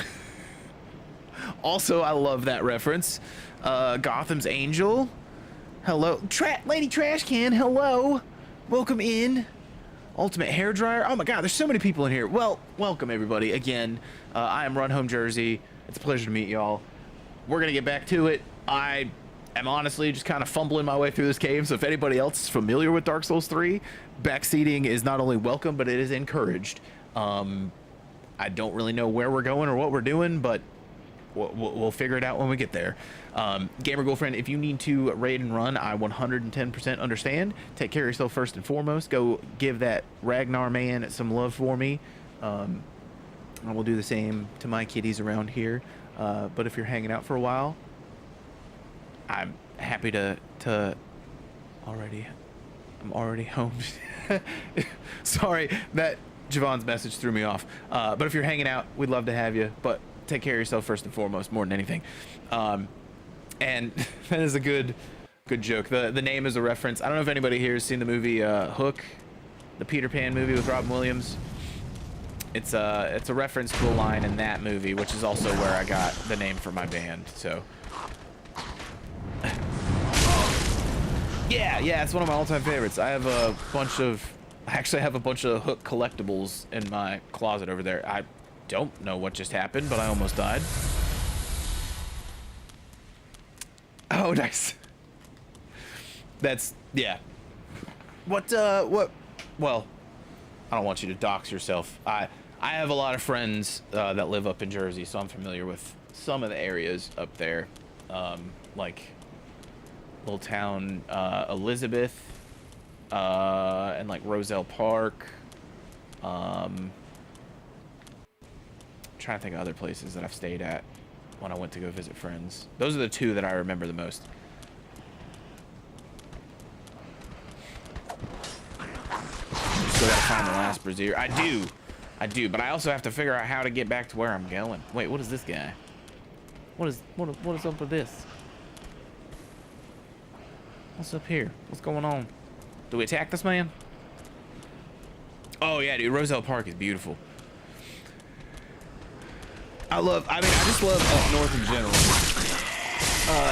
Also, I love that reference. Gotham's Angel. Hello. Lady Trashcan, hello. Welcome in. Ultimate Hairdryer. Oh my god, there's so many people in here. Well, welcome everybody. Again, I am Run Home Jersey. It's a pleasure to meet y'all. We're going to get back to it. I am honestly just kind of fumbling my way through this game, so if anybody else is familiar with Dark Souls 3, backseating is not only welcome, but it is encouraged. I don't really know where we're going or what we're doing, but we'll figure it out when we get there. Gamer Girlfriend, if you need to raid and run, I 110% understand. Take care of yourself first and foremost. Go give that Ragnar man some love for me. I will do the same to my kitties around here. But if you're hanging out for a while, I'm happy to I'm already home. Sorry, that Javon's message threw me off. But if you're hanging out, we'd love to have you. But take care of yourself first and foremost, more than anything. And that is a good joke. The name is a reference. I don't know if anybody here has seen the movie Hook, the Peter Pan movie with Robin Williams. It's a reference to a line in that movie, which is also where I got the name for my band. So Yeah, it's one of my all-time favorites. I have a bunch of, I actually have a bunch of Hook collectibles in my closet over there. I don't know what just happened, but I almost died. Oh, nice. That's, yeah. What, well, I don't want you to dox yourself. I have a lot of friends that live up in Jersey, so I'm familiar with some of the areas up there. Like little town Elizabeth, and like Roselle Park. Trying to think of other places that I've stayed at when I went to go visit friends. Those are the two that I remember the most. Still gotta find the last brazier. I do, but I also have to figure out how to get back to where I'm going. Wait, what is this guy? What is up with this? What's up here? What's going on? Do we attack this man? Oh yeah, dude, Roselle Park is beautiful. I just love up north in general.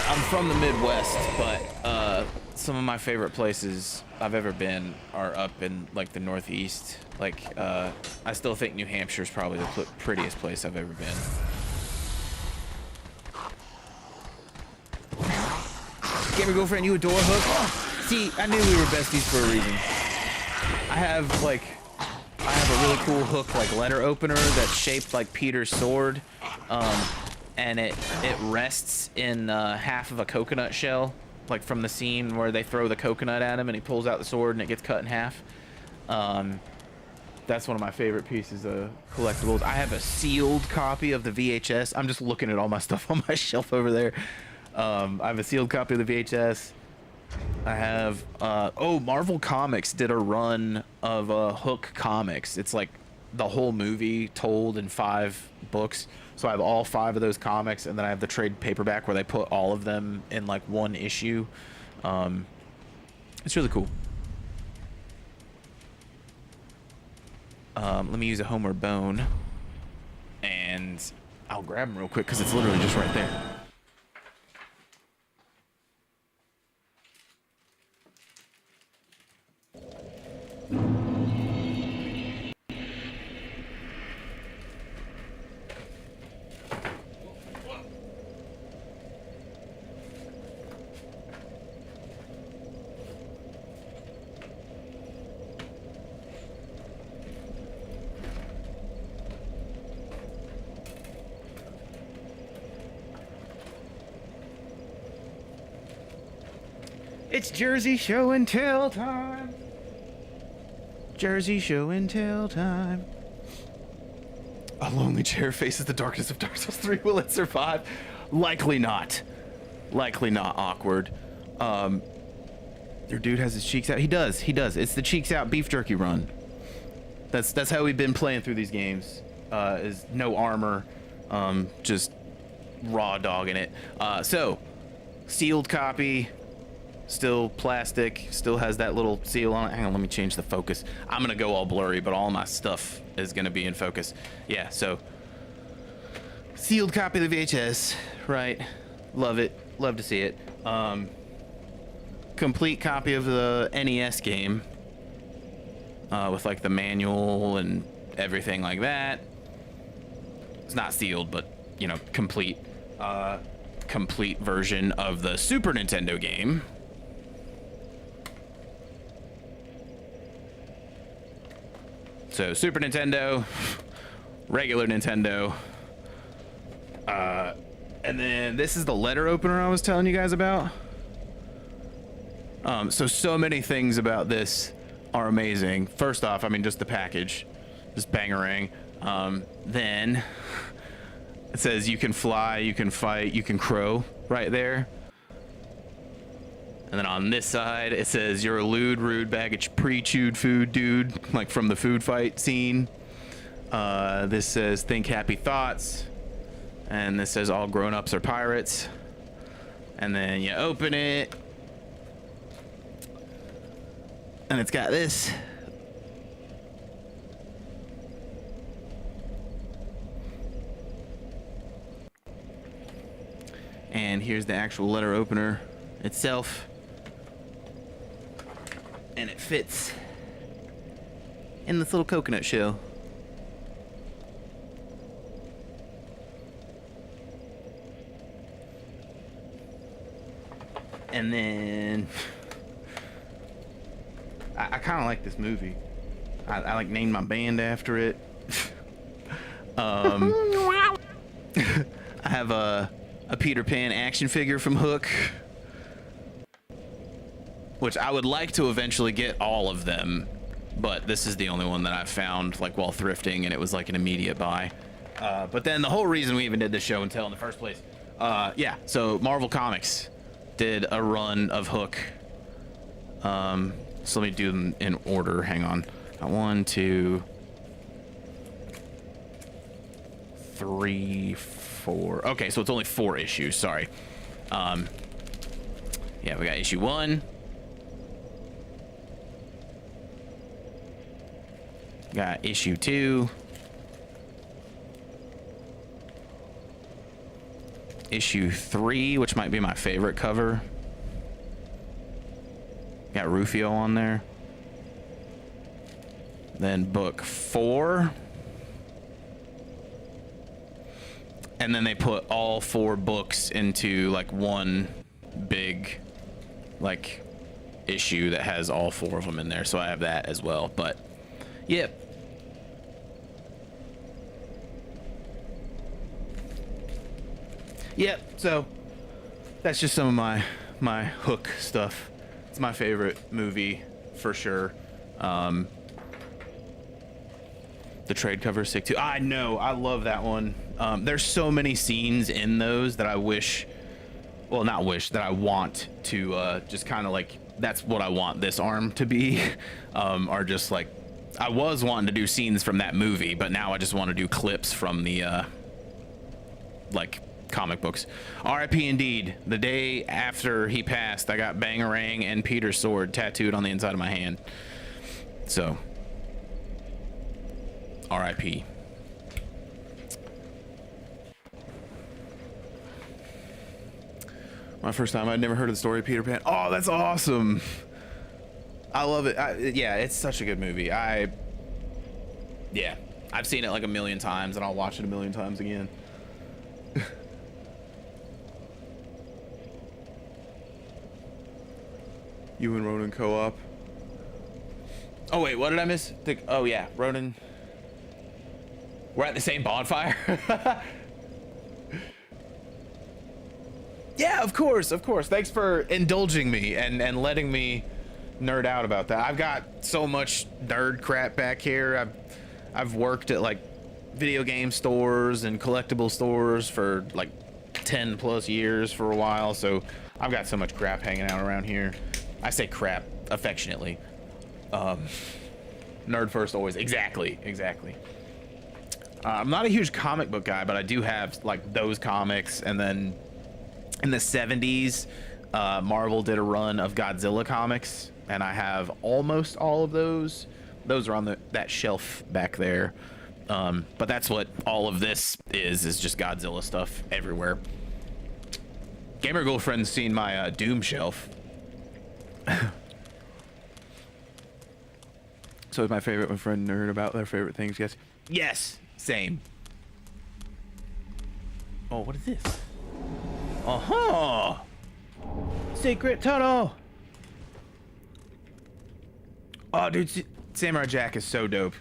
I'm from the Midwest, but some of my favorite places I've ever been are up in like the Northeast. Like, I still think New Hampshire is probably the prettiest place I've ever been. Gamer girlfriend, you adore Hook? See, I knew we were besties for a reason. I have a really cool Hook like letter opener that's shaped like Peter's sword, and it rests in half of a coconut shell, like from the scene where they throw the coconut at him and he pulls out the sword and it gets cut in half. That's one of my favorite pieces of collectibles. I have a sealed copy of the VHS. I'm just looking at all my stuff on my shelf over there. I have a sealed copy of the VHS. I have, Marvel Comics did a run of Hook comics. It's like the whole movie told in 5 books. So I have all 5 of those comics, and then I have the trade paperback where they put all of them in like one issue. It's really cool. Let me use a Homer Bone, and I'll grab him real quick because it's literally just right there. It's Jersey Show and Tell time. Jersey Show and Tell time. A lonely chair faces the darkness of Dark Souls 3. Will it survive? Likely not. Likely not. Awkward. Your dude has his cheeks out. He does. It's the cheeks out beef jerky run. That's how we've been playing through these games. Is no armor, just raw dogging it. So sealed copy. Still plastic, still has that little seal on it. Hang on, let me change the focus. I'm gonna go all blurry, but all my stuff is gonna be in focus. Yeah, so sealed copy of the VHS, right? Love it, love to see it. Complete copy of the NES game with like the manual and everything like that. It's not sealed, but you know, complete version of the Super Nintendo game. So Super Nintendo, regular Nintendo, and then this is the letter opener I was telling you guys about. So many things about this are amazing. First off, I mean, just the package, just bangarang. Then it says you can fly, you can fight, you can crow right there. And then on this side, it says you're a lewd, rude bag of pre-chewed food, dude, like from the food fight scene. This says think happy thoughts. And this says all grown-ups are pirates. And then you open it. And it's got this. And here's the actual letter opener itself. And it fits in this little coconut shell. And then I kind of like this movie. I like named my band after it. I have a Peter Pan action figure from Hook, which I would like to eventually get all of them, but this is the only one that I found like while thrifting, and it was like an immediate buy. But then the whole reason we even did this show and tell in the first place, yeah, so Marvel Comics did a run of Hook. So let me do them in order. Hang on. Got 1, 2, 3, 4. Okay, so it's only 4 issues. Sorry. Yeah, we got issue 1. Got issue 2. Issue 3, which might be my favorite cover. Got Rufio on there. Then book 4. And then they put all 4 books into like one big like issue that has all 4 of them in there. So I have that as well. But yep. Yep, so that's just some of my Hook stuff. It's my favorite movie for sure. The trade cover is sick too. I know, I love that one. There's so many scenes in those that I wish, well, not wish, that I want to just kind of like, that's what I want this arm to be. Are just like, I was wanting to do scenes from that movie, but now I just want to do clips from the like comic books. R.I.P. indeed. The day after he passed, I got Bangarang and Peter's sword tattooed on the inside of my hand. So, R.I.P. My first time, I'd never heard of the story of Peter Pan. Oh, that's awesome. I love it. Yeah, it's such a good movie. Yeah, I've seen it like a million times, and I'll watch it a million times again. You and Ronan co-op. Oh wait, what did I miss? Oh yeah, Ronan. We're at the same bonfire. Yeah, of course, of course. Thanks for indulging me and letting me nerd out about that. I've got so much nerd crap back here. I've worked at like video game stores and collectible stores for like 10 plus years for a while, so I've got so much crap hanging out around here. I say crap affectionately. Nerd first always. Exactly. I'm not a huge comic book guy, but I do have like those comics. And then in the 70s, Marvel did a run of Godzilla comics, and I have almost all of those. Those are on that shelf back there. But that's what all of this is just Godzilla stuff everywhere. Gamer Girlfriend's seen my Doom shelf. So is my favorite when friends nerd about their favorite things, yes? Yes, same. Oh, what is this? Uh-huh! Secret tunnel! Oh, dude, Samurai Jack is so dope.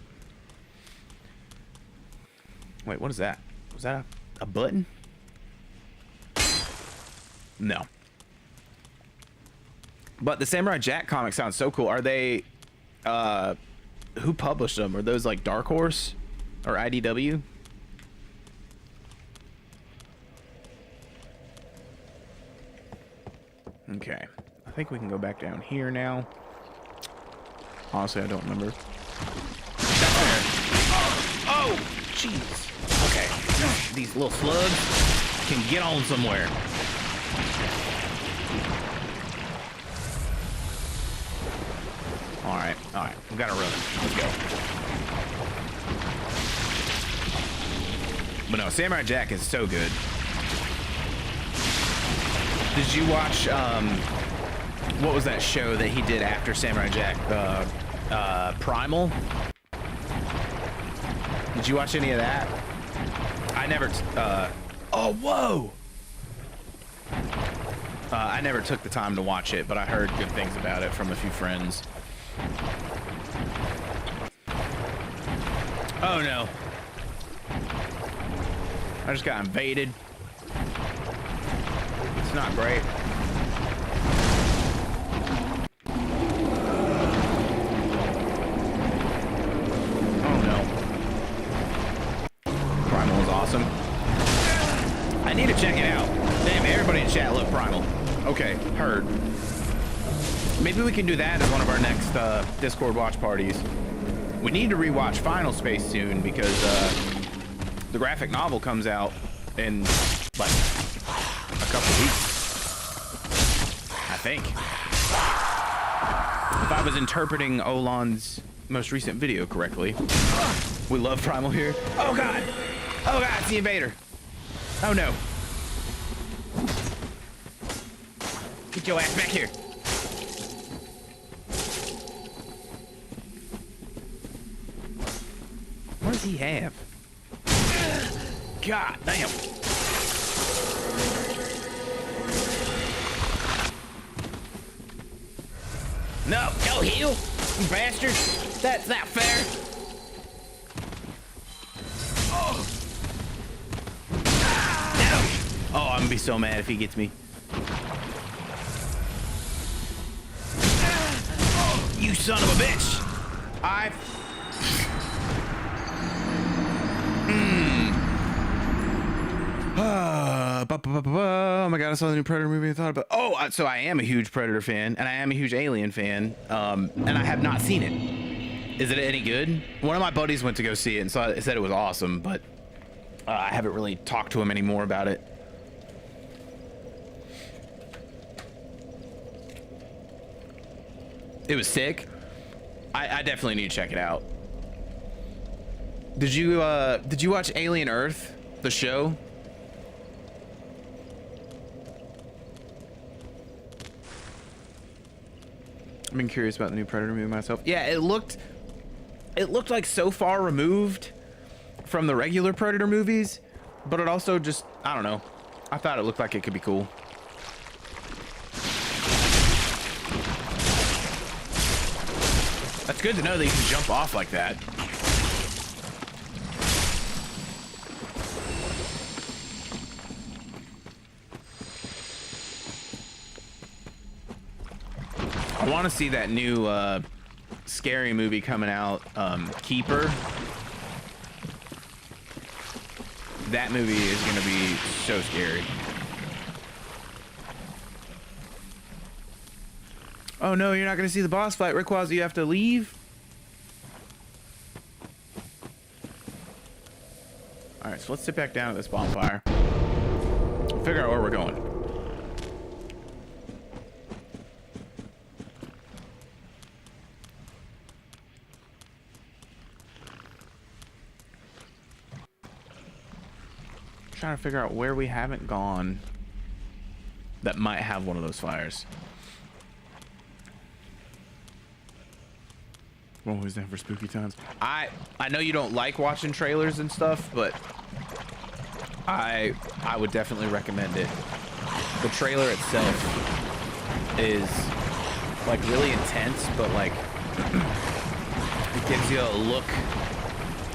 Wait, what is that? Was that a button? No. But the Samurai Jack comic sounds so cool. Are they, who published them? Are those like Dark Horse or IDW? Okay. I think we can go back down here now. Honestly, I don't remember. Down there. Oh, jeez. Okay. These little slugs can get on somewhere. All right, we gotta run. Let's go. But no, Samurai Jack is so good. Did you watch what was that show that he did after Samurai Jack? Primal. Did you watch any of that? I never. Oh, whoa! I never took the time to watch it, but I heard good things about it from a few friends. Oh no! I just got invaded. It's not great. Primal is awesome. I need to check it out. Damn, everybody in chat love Primal. Okay, heard. Maybe we can do that as one of our next Discord watch parties. We need to rewatch Final Space soon because the graphic novel comes out in like a couple weeks. I think. If I was interpreting Olan's most recent video correctly. We love Primal here. Oh god! Oh god, it's the invader. Oh no. Get your ass back here. What does he have? God damn. No, go heal, you bastard. That's not fair. Oh. No. Oh, I'm gonna be so mad if he gets me. You son of a bitch! Oh my god, I saw the new Predator movie and thought about. Oh, so I am a huge Predator fan, and I am a huge Alien fan, and I have not seen it. Is it any good? One of my buddies went to go see it and said it was awesome, but I haven't really talked to him anymore about it. It was sick. I definitely need to check it out. Did you watch Alien Earth, the show? I've been curious about the new Predator movie myself. Yeah, it looked like so far removed from the regular Predator movies, but it also just, I don't know. I thought it looked like it could be cool. That's good to know that you can jump off like that. I want to see that new scary movie coming out, Keeper. That movie is going to be so scary. Oh no, you're not going to see the boss fight. Rayquaza, you have to leave? Alright, so let's sit back down at this bonfire. Figure out where we're going. Trying to figure out where we haven't gone that might have one of those fires. Always down for spooky times. I know you don't like watching trailers and stuff, but I would definitely recommend it. The trailer itself is like really intense, but like it gives you a look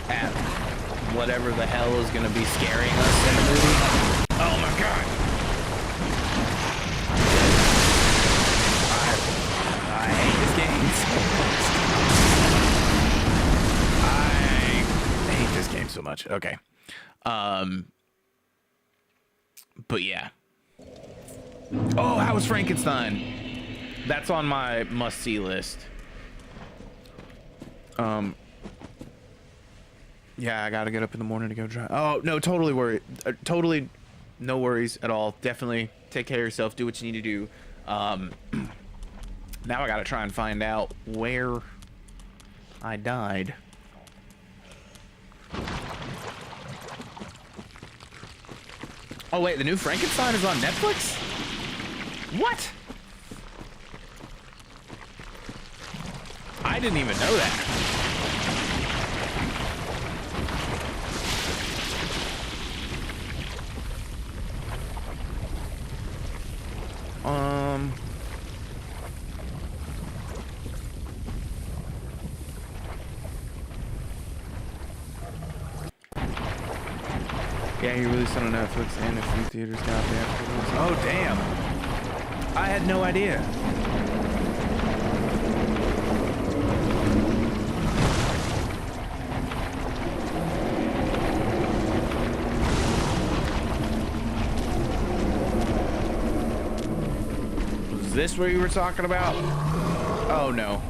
at whatever the hell is going to be scaring us in the movie. Oh my god. I hate this game so much. I hate this game so much. Okay. But yeah. Oh, how was Frankenstein? That's on my must-see list. Yeah, I gotta get up in the morning to go drive. Oh, no, totally worried. Totally no worries at all. Definitely take care of yourself. Do what you need to do. Now I gotta try and find out where I died. Oh, wait, the new Frankenstein is on Netflix? What? I didn't even know that. Yeah, he released it on Netflix and a few theaters now. Oh, damn. I had no idea. Was this what you were talking about? Oh, no.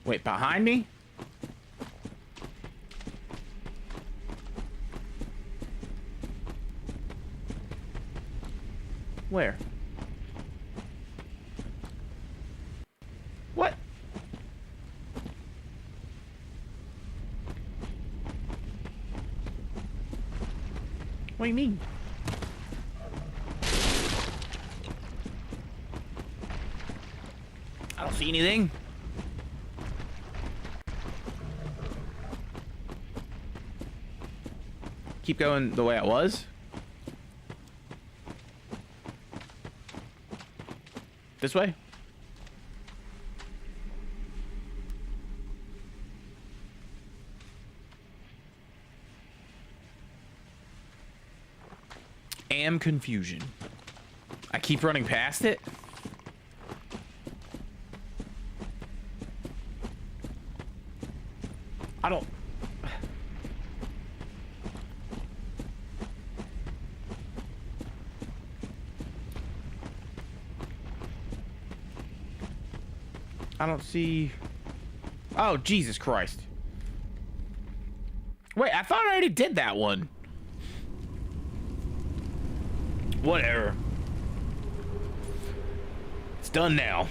Wait, behind me? Where? What? What do you mean? I don't see anything. Keep going the way I was. This way? Am confusion. I keep running past it. I don't... I don't see... Oh, Jesus Christ. Wait, I thought I already did that one. Whatever. It's done now.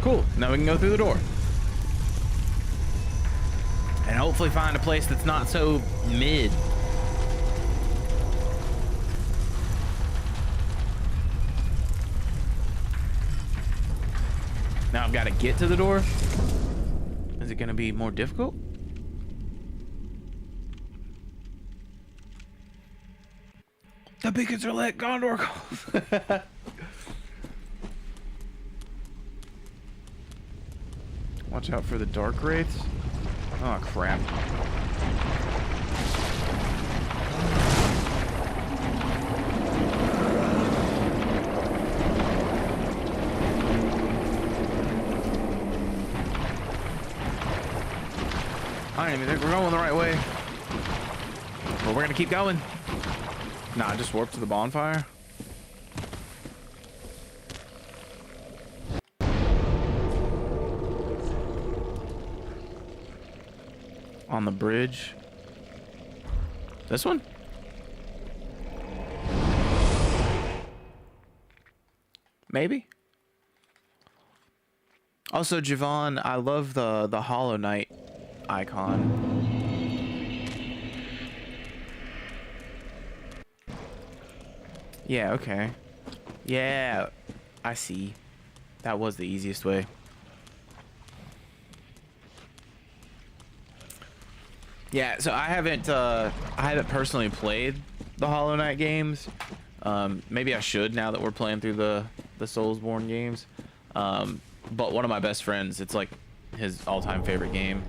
Cool. Now we can go through the door. And hopefully find a place that's not so mid. Now I've got to get to the door. Is it going to be more difficult? The beacons are lit. Gondor calls. Watch out for the dark wraiths. Oh, crap. I don't even think we're going the right way. But we're gonna keep going. Nah, just warp to the bonfire. On the bridge. This one? Maybe. Also, Javon, I love the Hollow Knight icon. Yeah, okay. Yeah, I see. That was the easiest way. Yeah, so I haven't personally played the Hollow Knight games. Maybe I should now that we're playing through the Soulsborne games. But one of my best friends, it's like his all-time favorite game,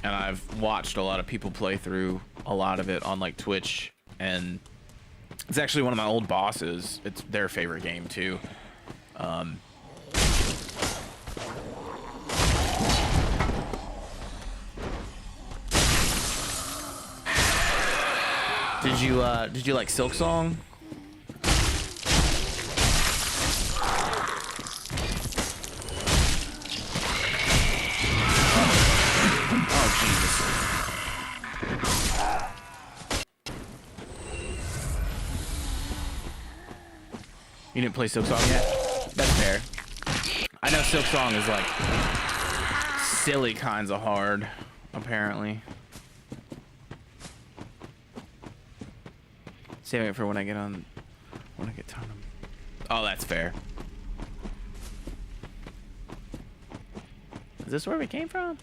and I've watched a lot of people play through a lot of it on like Twitch, and it's actually one of my old bosses. It's their favorite game too. Did you like Silk Song? Oh Jesus. You didn't play Silk Song yet? That's fair. I know Silk Song is like silly kinds of hard, apparently. Saving it for when I get time. Oh, that's fair. Is this where we came from?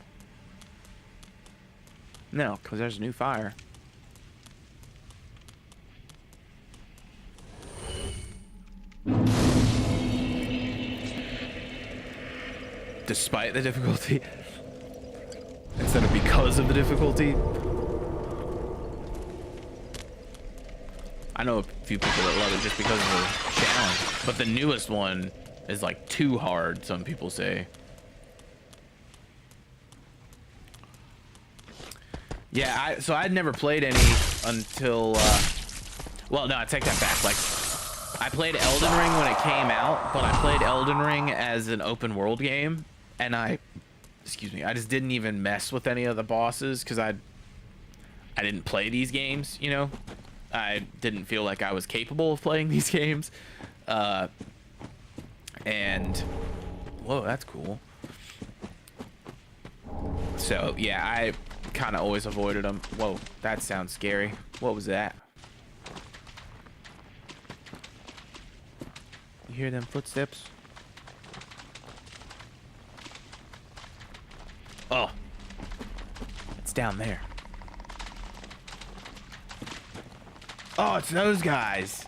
No, because there's a new fire. Despite the difficulty. Instead of because of the difficulty. I know a few people that love it just because of the challenge. But the newest one is like too hard, some people say. Yeah, so I'd never played any until, well, no, I take that back. Like, I played Elden Ring when it came out, but I played Elden Ring as an open world game, and I just didn't even mess with any of the bosses because I didn't play these games, you know? I didn't feel like I was capable of playing these games. And, whoa, that's cool. So, yeah, I kind of always avoided them. Whoa, that sounds scary. What was that? You hear them footsteps? Oh, it's down there. Oh, it's those guys.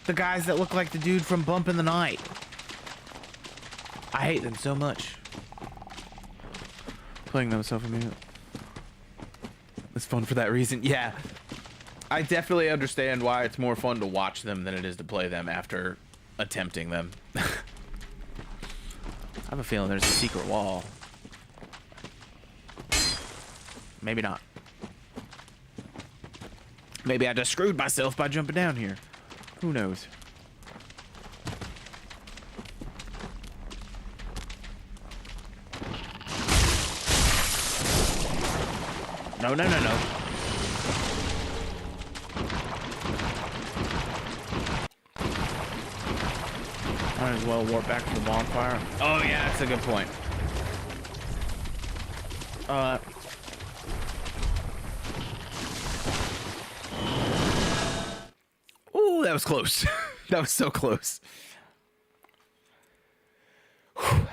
The guys that look like the dude from Bump in the Night. I hate them so much. Playing them self-immune. It's fun for that reason. Yeah. I definitely understand why it's more fun to watch them than it is to play them after attempting them. I have a feeling there's a secret wall. Maybe not. Maybe I just screwed myself by jumping down here. Who knows? No, no, no, no. Might as well warp back to the bonfire. Oh, yeah, that's a good point. Ooh, that was close. That was so close. Whew.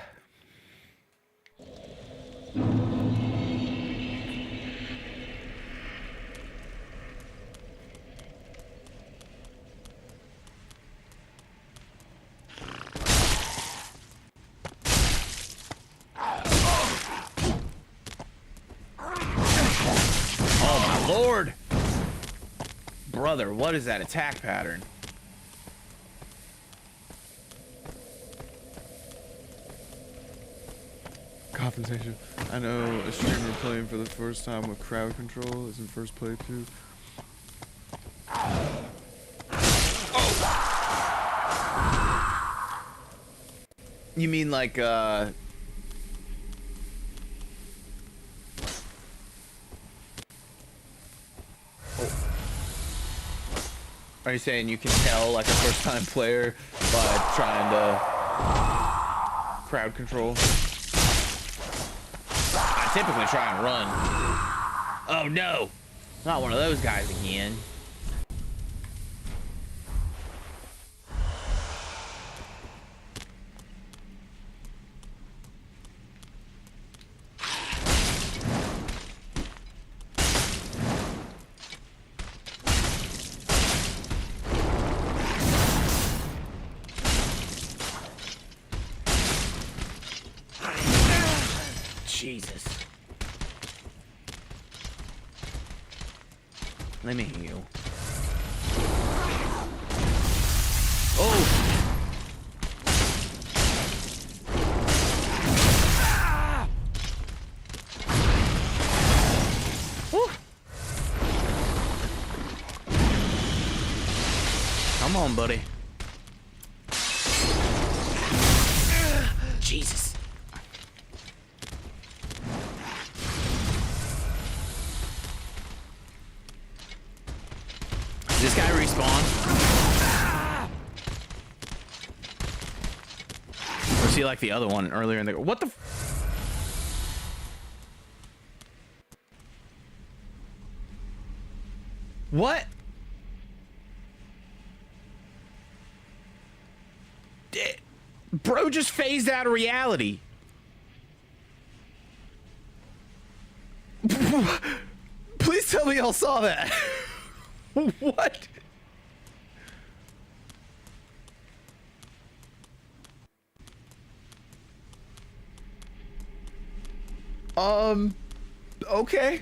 Oh my lord! Brother, what is that attack pattern? Compensation. I know a streamer playing for the first time with crowd control is in first playthrough. Oh. You mean like Are you saying you can tell like a first-time player by trying to crowd control? I typically try and run. Oh no! Not one of those guys again. Jesus. Let me heal. Oh! Ah! Woo! on, buddy. Jesus. Does this guy respawn? Or is he like the other one earlier in the... What the... What? Bro just phased out of reality. Please tell me y'all saw that. What? Okay.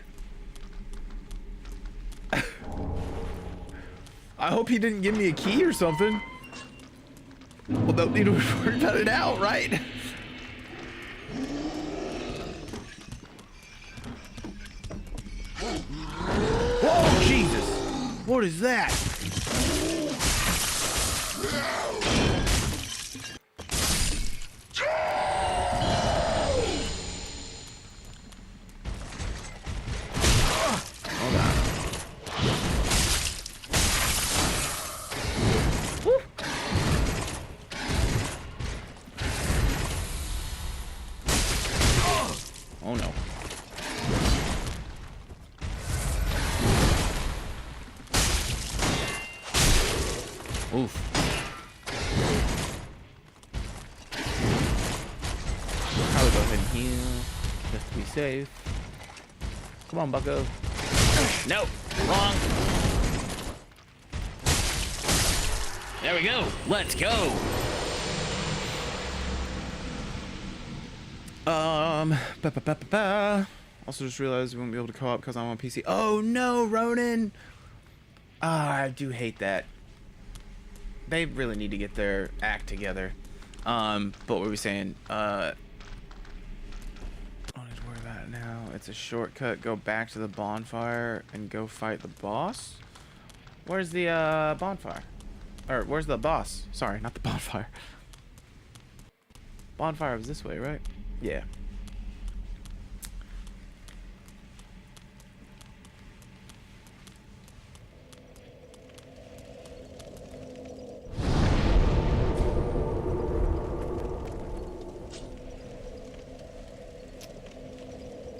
I hope he didn't give me a key or something. Well, don't need to worry about it out, right? Whoa, Jesus! What is that? Oh no. Oof. Probably go ahead and heal just to be safe. Come on, bucko. Nope. Wrong. There we go. Let's go. Also just realized we won't be able to co-op because I'm on PC. Oh no, Ronan! Ah, I do hate that. They really need to get their act together. But what were we saying? I don't need to worry about it now. It's a shortcut. Go back to the bonfire and go fight the boss. Where's the bonfire? Or where's the boss? Sorry, not the bonfire. Bonfire was this way, right? Yeah.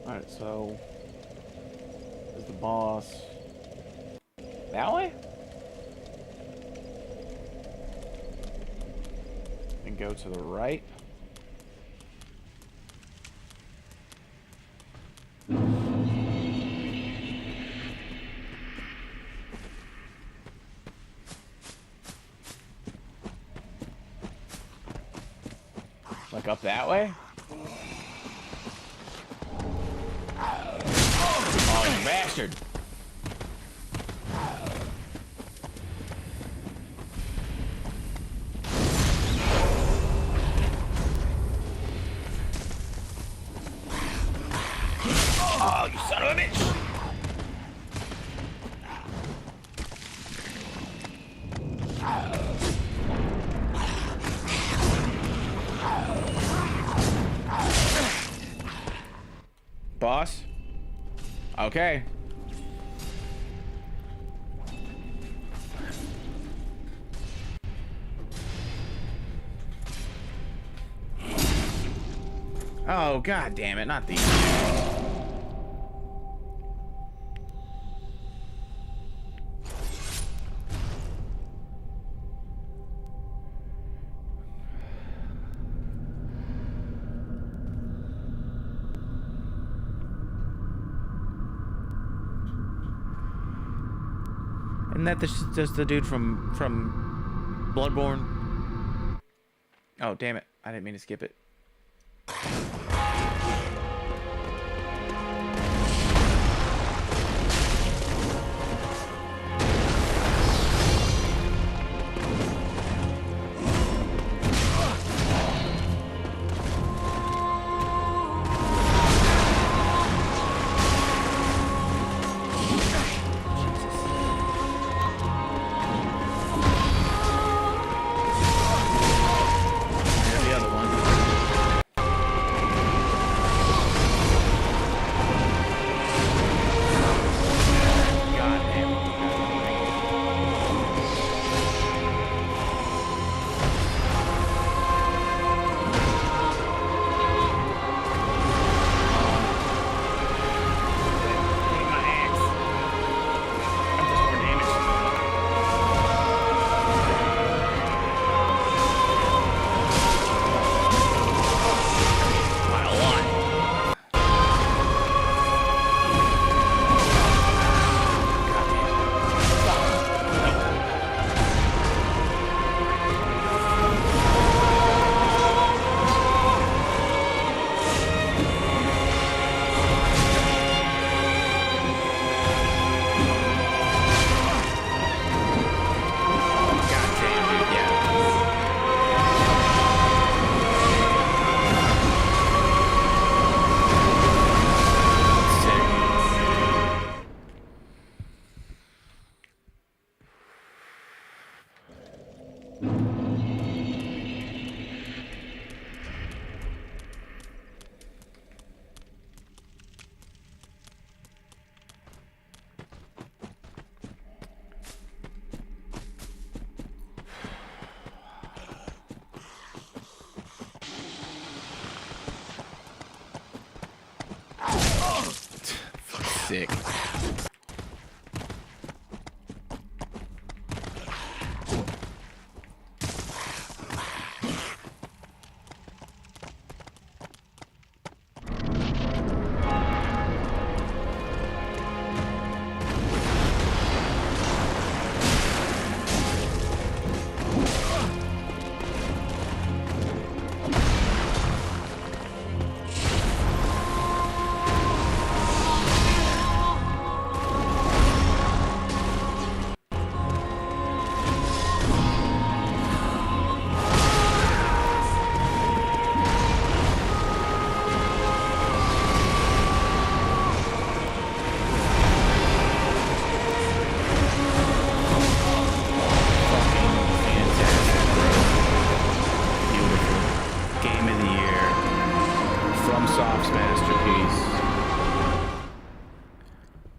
Alright, so is the boss that way? And go to the right. Like up that way? Oh, you bastard! Oh, you son of a bitch! Boss? Okay. Oh, god damn it, not these. Isn't that just the dude from Bloodborne? Oh, damn it. I didn't mean to skip it. sick.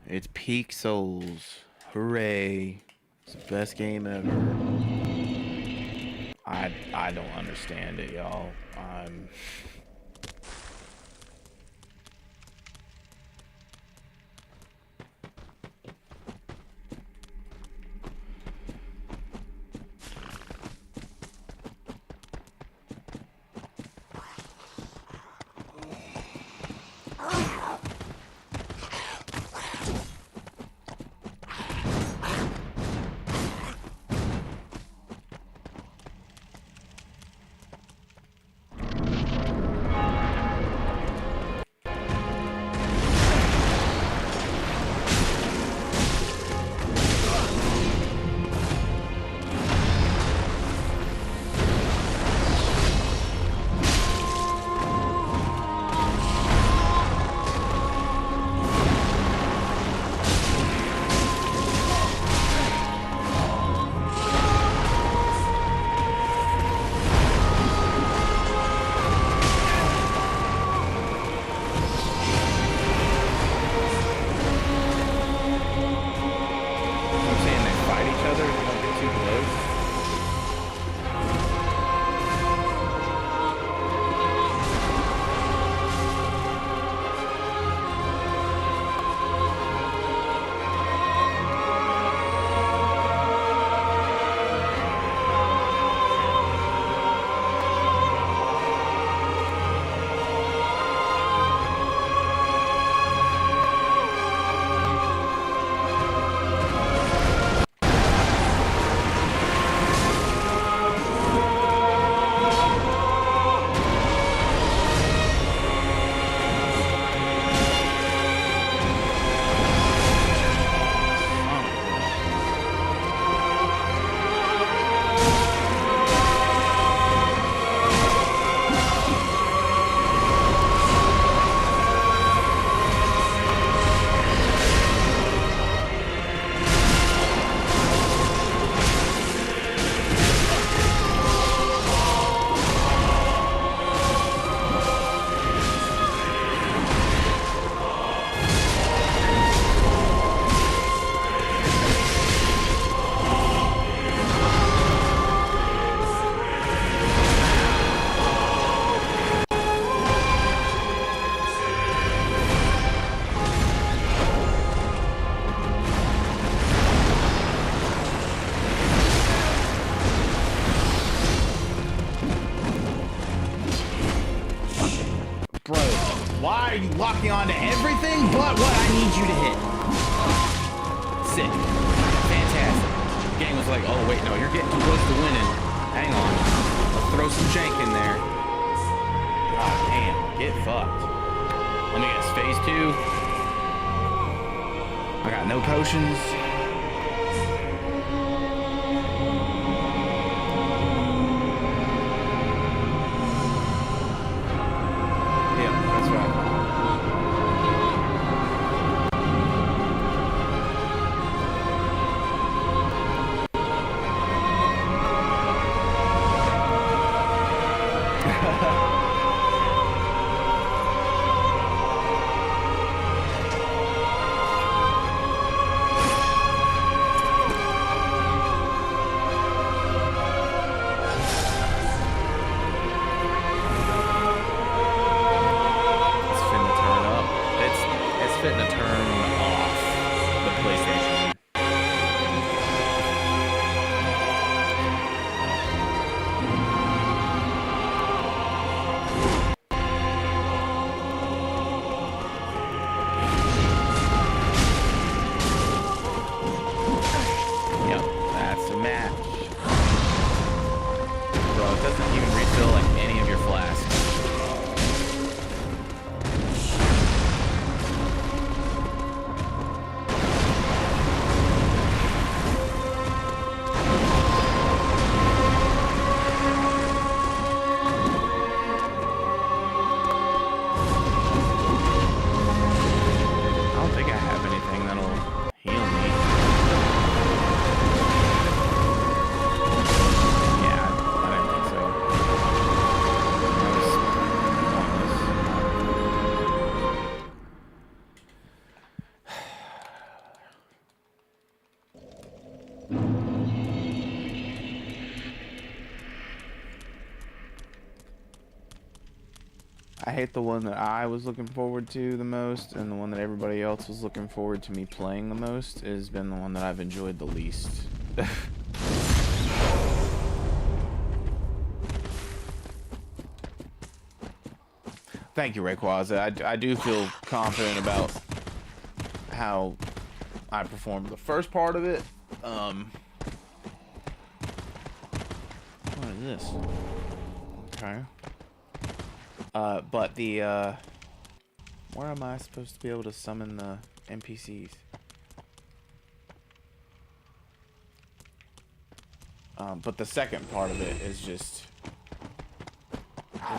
It's Peak Souls. Hooray. It's the best game ever. I don't understand it, y'all. Why are you locking on to everything but what I need you to hit? Sick. Fantastic. The game was like, oh wait, no, you're getting too close to winning. Hang on. Let's throw some jank in there. God damn, get fucked. Let me guess, phase 2. I got no potions. I hate the one that I was looking forward to the most, and the one that everybody else was looking forward to me playing the most has been the one that I've enjoyed the least. Thank you, 𝔻𝔸ℝ𝕂. I do feel confident about how I performed the first part of it. What is this? Okay. But the, where am I supposed to be able to summon the NPCs? But the second part of it is just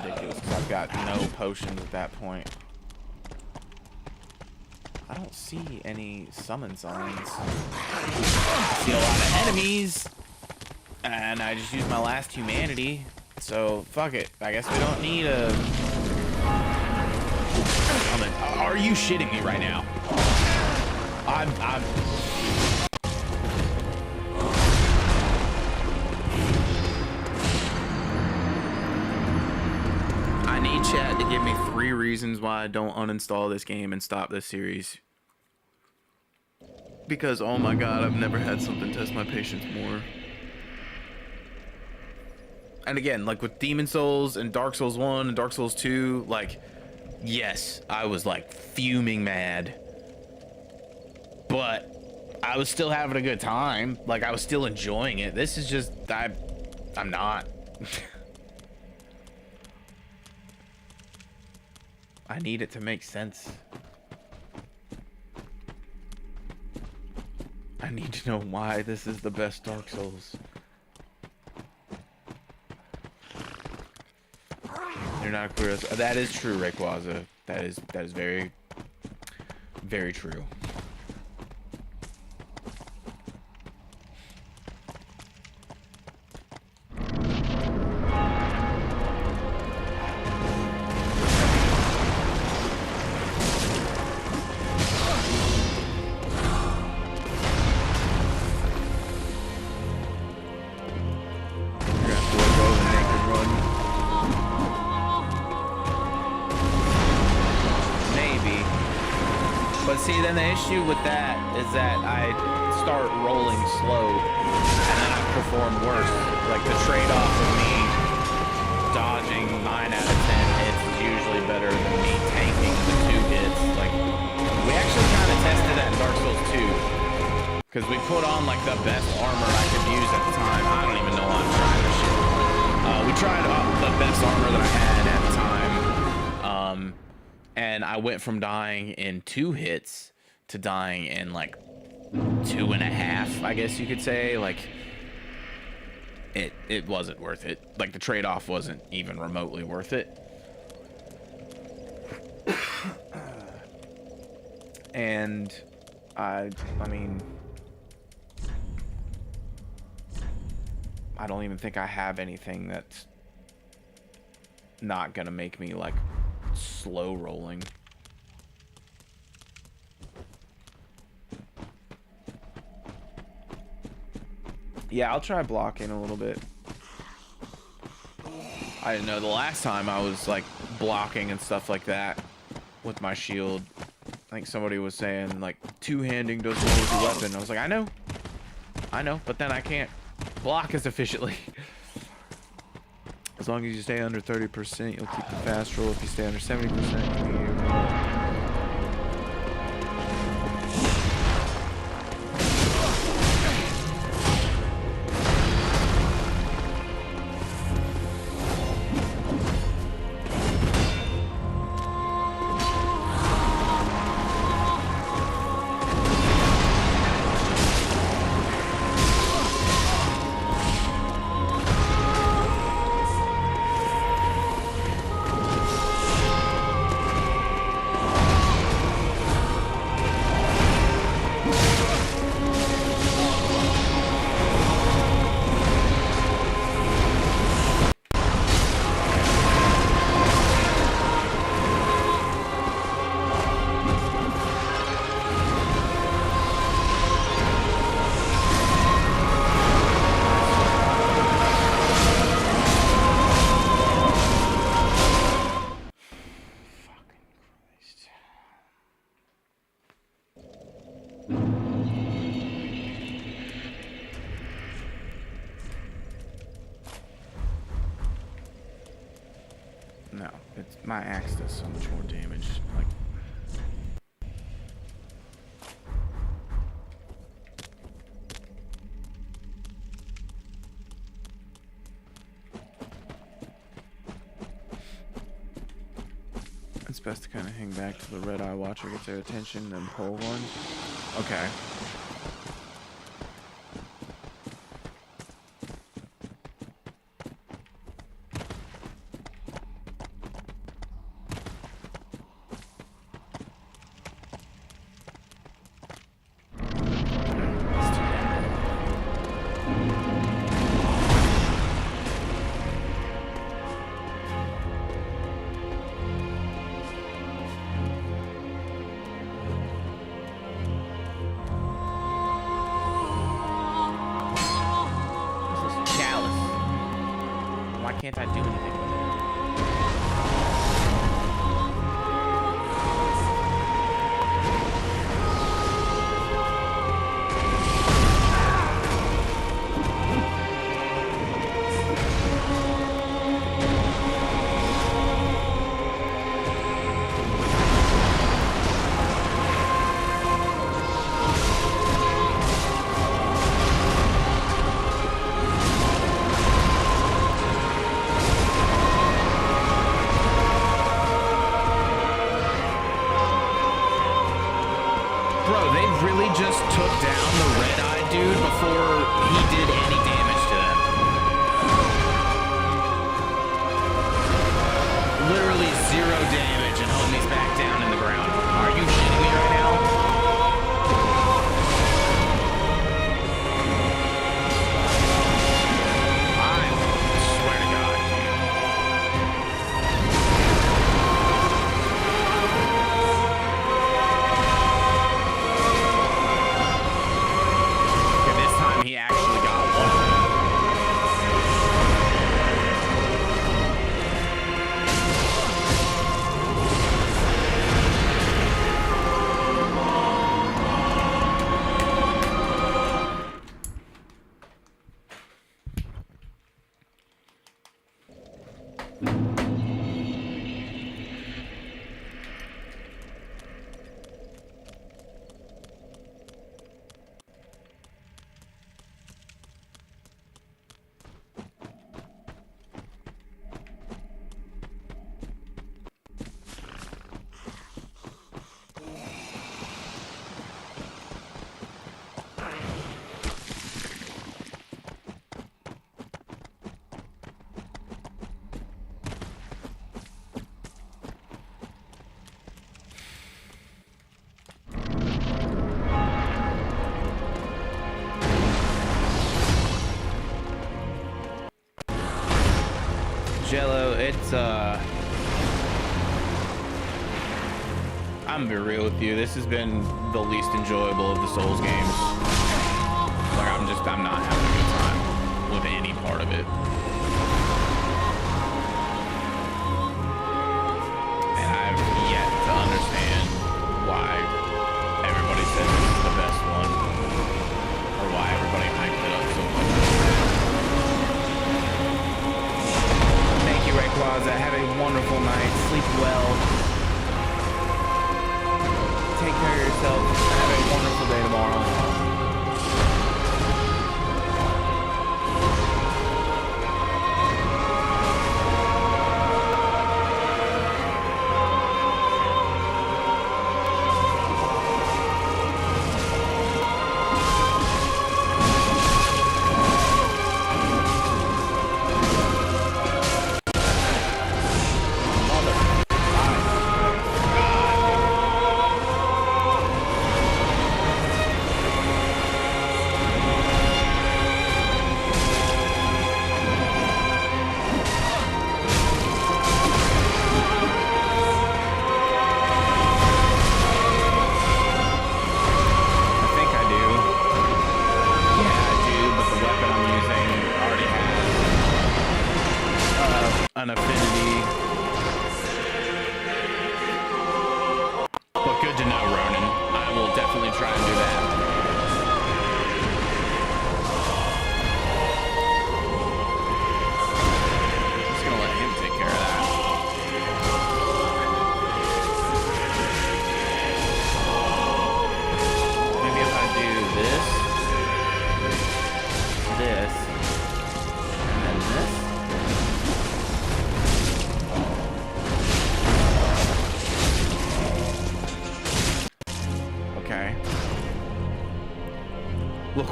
ridiculous because I've got no potions at that point. I don't see any summon signs. I see a lot of enemies, and I just used my last humanity. So fuck it. I guess we don't need a summon. Are you shitting me right now? I need chat to give me 3 reasons why I don't uninstall this game and stop this series. Because, oh my god, I've never had something test my patience more. And again, like with Demon Souls and Dark Souls 1 and Dark Souls 2, like, yes, I was like fuming mad. But I was still having a good time. Like, I was still enjoying it. This is just, I'm not. I need it to make sense. I need to know why this is the best Dark Souls. You're not clear. That is true, 𝔻𝔸ℝ𝕂. That is very, very true. With that is that I start rolling slow and then I perform worse. Like the trade-off of me dodging 9 out of 10 hits is usually better than me tanking the 2 hits. Like we actually kind of tested that in Dark Souls 2 because we put on like the best armor I could use at the time. I don't even know why I'm trying this shit. We tried the best armor that I had at the time, and I went from dying in 2 hits to dying in like 2.5, I guess you could say. Like it wasn't worth it. Like the trade-off wasn't even remotely worth it. And I mean, I don't even think I have anything that's not gonna make me like slow rolling. Yeah, I'll try blocking a little bit. I didn't know the last time I was like blocking and stuff like that with my shield. I think somebody was saying like 2-handing does more with your weapon. I was like, I know, but then I can't block as efficiently. As long as you stay under 30%, you'll keep the fast roll. If you stay under 70%, you'll be No, it's my axe does so much more damage. Like. It's best to kind of hang back till the red eye watcher gets their attention, then pull one. Okay. Can't I do anything with it? Just took down the red-eyed dude before he did any damage to them. Literally 0 damage and homie's back down in the ground. Are you shitting me right now? I swear to God, he actually got one. Jello, it's I'm gonna be real with you. This has been the least enjoyable of the Souls games. Like I'm not having a good time with any part of it. And I've yet to understand why everybody says this is the best one, or why everybody hyped it up so much. Thank you, Rayquaza. Have a wonderful night. Sleep well. Take care of yourself. Have a wonderful day tomorrow.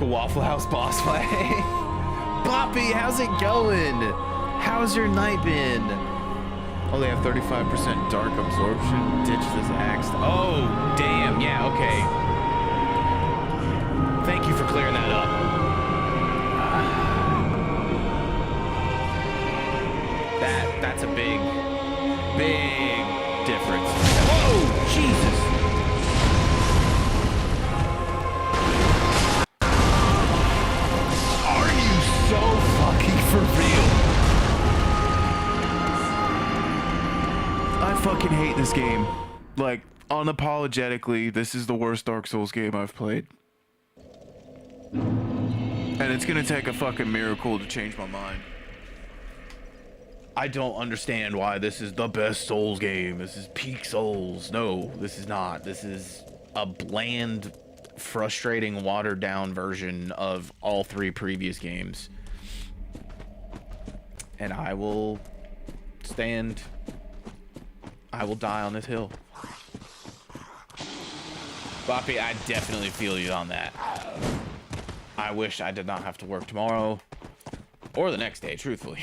Typical Waffle House boss fight. Poppy, how's it going? How's your night been? Only have 35% dark absorption. Ditch this axe. Oh, damn. Yeah, okay. Thank you for clearing that up. That's a big difference. Whoa, Jesus. Are you so fucking for real? I fucking hate this game. Like, unapologetically, this is the worst Dark Souls game I've played. And it's gonna take a fucking miracle to change my mind. I don't understand why this is the best Souls game. This is peak Souls. No, this is not. This is a bland, frustrating, watered down version of all 3 previous games. And I will die on this hill. Boppy, I definitely feel you on that. I wish I did not have to work tomorrow or the next day, truthfully.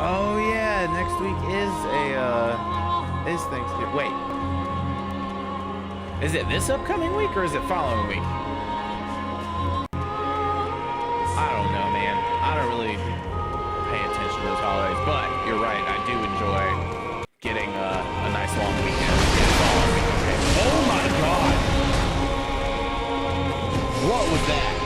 Oh yeah, next week is Thanksgiving. Wait, is it this upcoming week or is it following week? I don't know, man. I don't really pay attention to those holidays, but you're right. I do enjoy getting a nice long weekend. Okay. Oh my God! What was that?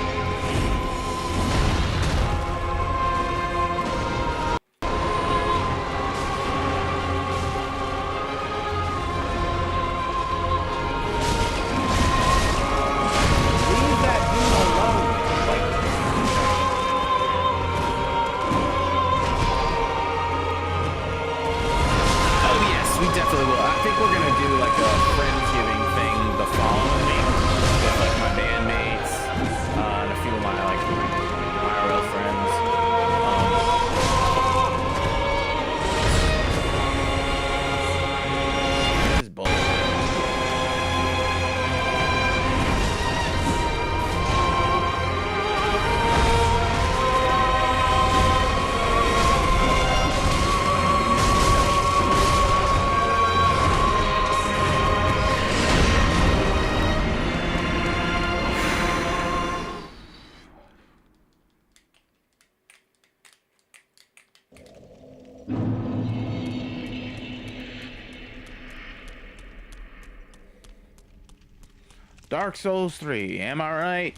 Dark Souls 3, am I right?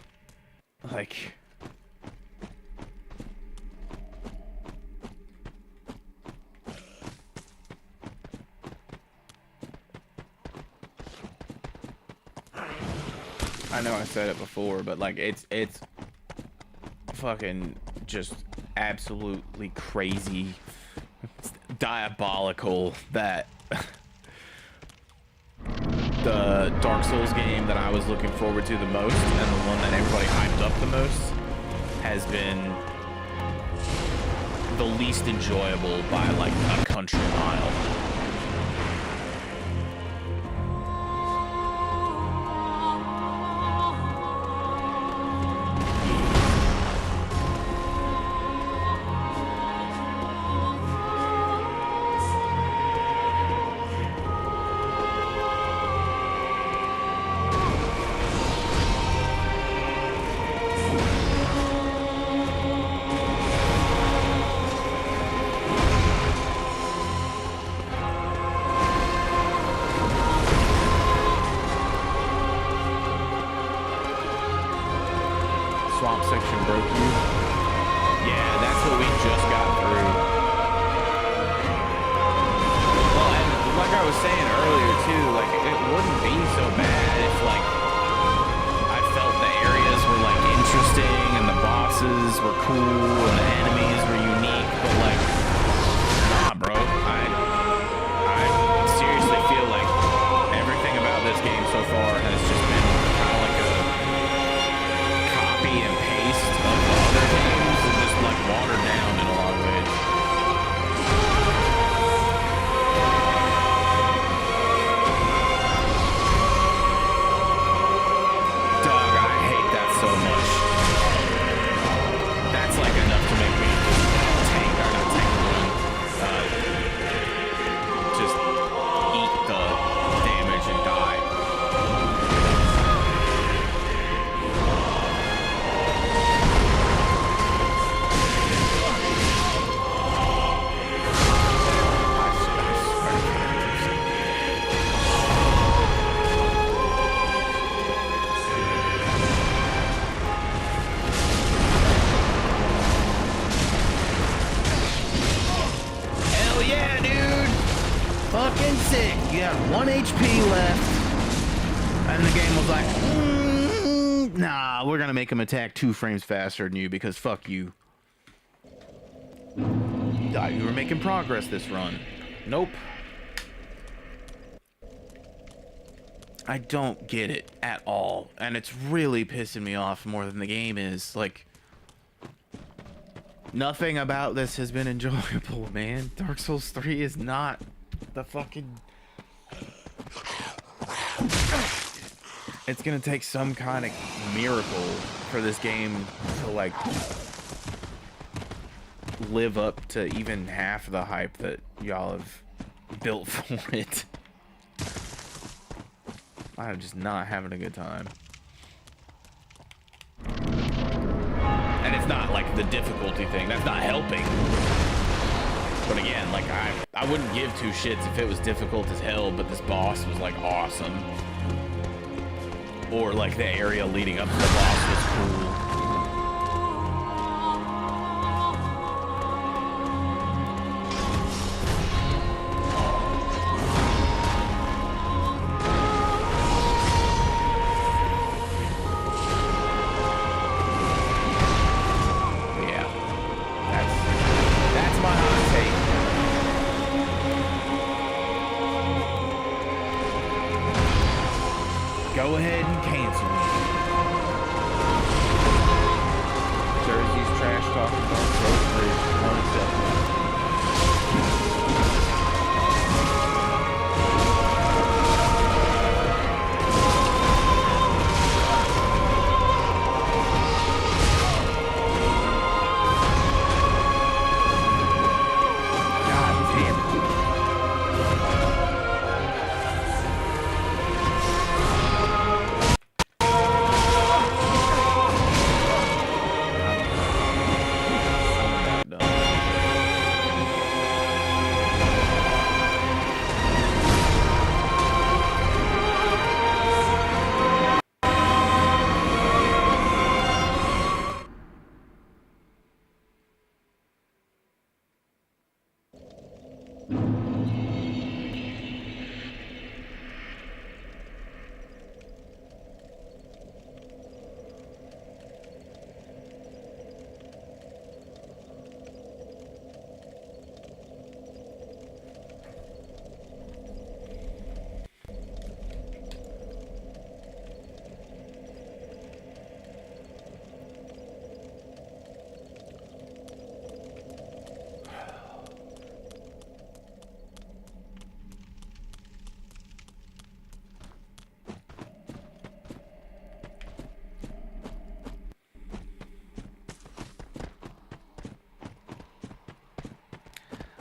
Like... I know I said it before, but like it's fucking just absolutely crazy, it's diabolical that the Dark Souls game that I was looking forward to the most and the one that everybody hyped up the most has been the least enjoyable by like a country mile. Swamp section broke you. Yeah, that's what we just got through. Well, and like I was saying earlier too, like it wouldn't be so bad if like I felt the areas were like interesting and the bosses were cool and the enemies were unique, but like nah bro, HP left. And the game was like, nah, we're going to make him attack 2 frames faster than you because fuck you. Thought you were making progress this run. Nope. I don't get it at all. And it's really pissing me off more than the game is. Like, nothing about this has been enjoyable, man. Dark Souls 3 is not the fucking... It's gonna take some kind of miracle for this game to, like, live up to even half the hype that y'all have built for it. I'm just not having a good time. And it's not like the difficulty thing. That's not helping. But again, like I wouldn't give 2 shits if it was difficult as hell, but this boss was like awesome. Or like the area leading up to the boss was cool. Go ahead and cancel me. Jersey's trash talking Dark Souls 3 1-7.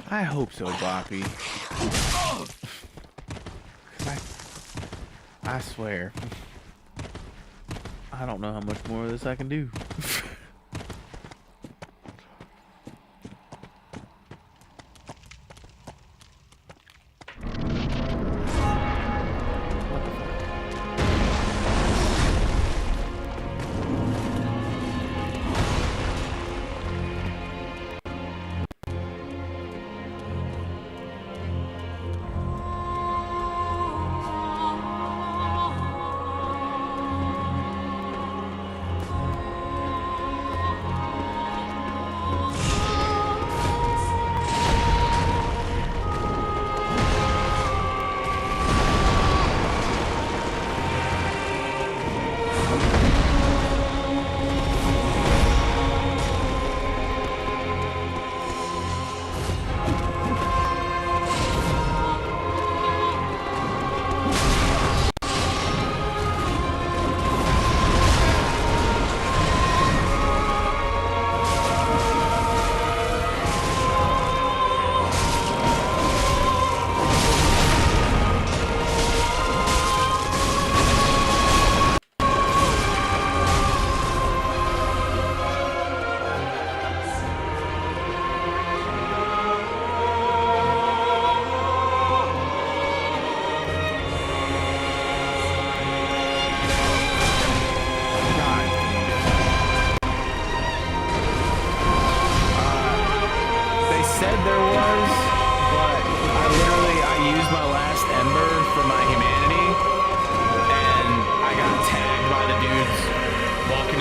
I hope so, Boppy. I swear. I don't know how much more of this I can do.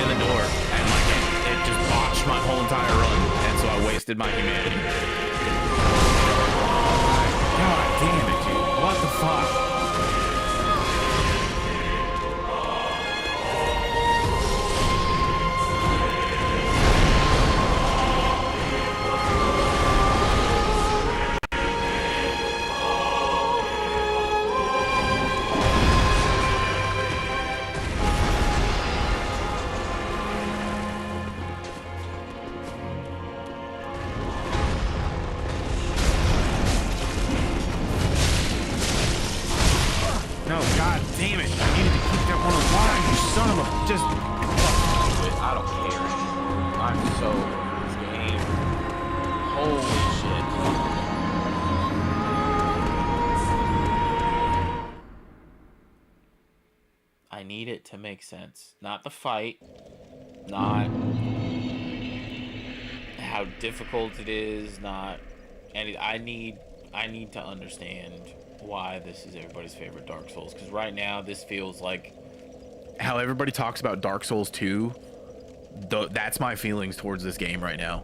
in the door, and like it just botched my whole entire run, and so I wasted my humanity. God damn it, dude. What the fuck? No, god damn it. I needed to keep that one alive, you son of a... Just... I don't care anymore. I'm so in this game. Holy shit. I need it to make sense. Not the fight. Not... how difficult it is. Not... any. I need to understand why this is everybody's favorite Dark Souls, because right now this feels like how everybody talks about Dark Souls 2. That's my feelings towards this game right now.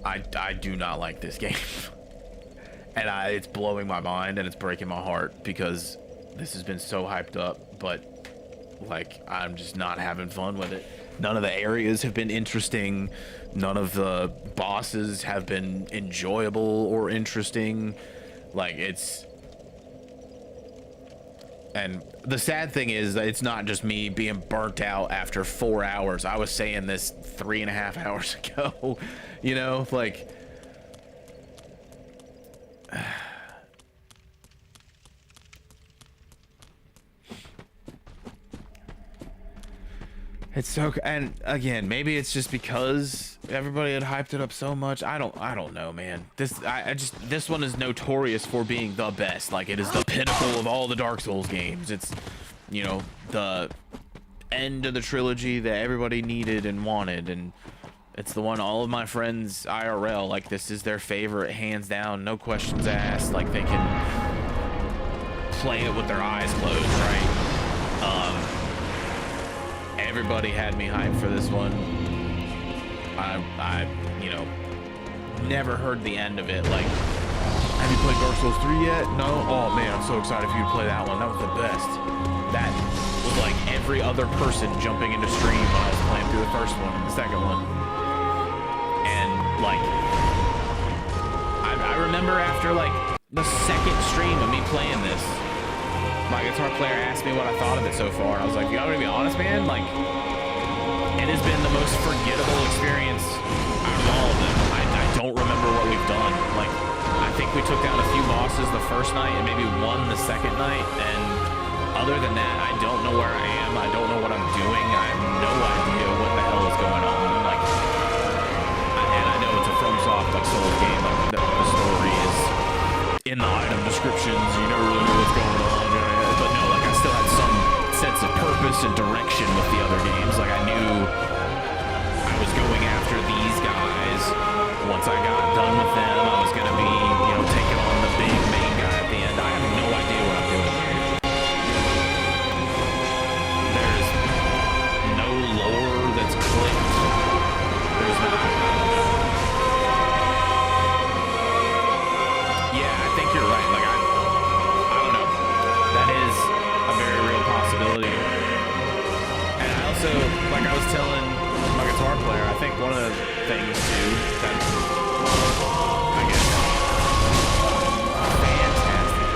I do not like this game. And it's blowing my mind and it's breaking my heart, because this has been so hyped up, but like I'm just not having fun with it. None of the areas have been interesting. None of the bosses have been enjoyable or interesting. Like, it's... And the sad thing is that it's not just me being burnt out after 4 hours. I was saying this 3.5 hours ago. You know, like... It's so, and again, maybe it's just because everybody had hyped it up so much. I don't know, man. This one is notorious for being the best. Like, it is the pinnacle of all the Dark Souls games. It's, you know, the end of the trilogy that everybody needed and wanted, and it's the one all of my friends IRL, like, this is their favorite, hands down, no questions asked. Like, they can play it with their eyes closed, right? Everybody had me hyped for this one. I you know, never heard the end of it. Like, have you played Dark Souls 3 yet? No? Oh man, I'm so excited for you to play that one. That was the best. That was like every other person jumping into stream when I was playing through the first one and the second one. And like, I remember after like the second stream of me playing this, my guitar player asked me what I thought of it so far. I was like, you gotta be honest, man, like, it has been the most forgettable experience out of all of them. I don't remember what we've done. Like, I think we took down a few bosses the first night and maybe one the second night, and other than that, I don't know where I am. I don't know what I'm doing. I have no idea what the hell is going on. Like, and I know it's a FromSoft, like, Souls game. Like, the story is in the item descriptions. You never really know what's going on. But no, like, I still had some sense of purpose and direction with the other games. Like, I knew I was going after these guys. Once I got done with them, I was going to be, you know, taking on the big main guy at the end. I have no idea what I'm doing here. There's no lore that's clicked. There's not... Yeah, I think you're right. Like, I don't know. That is a very real possibility. And I also, like I was telling my guitar player, I think one of the things too that I guess fantastic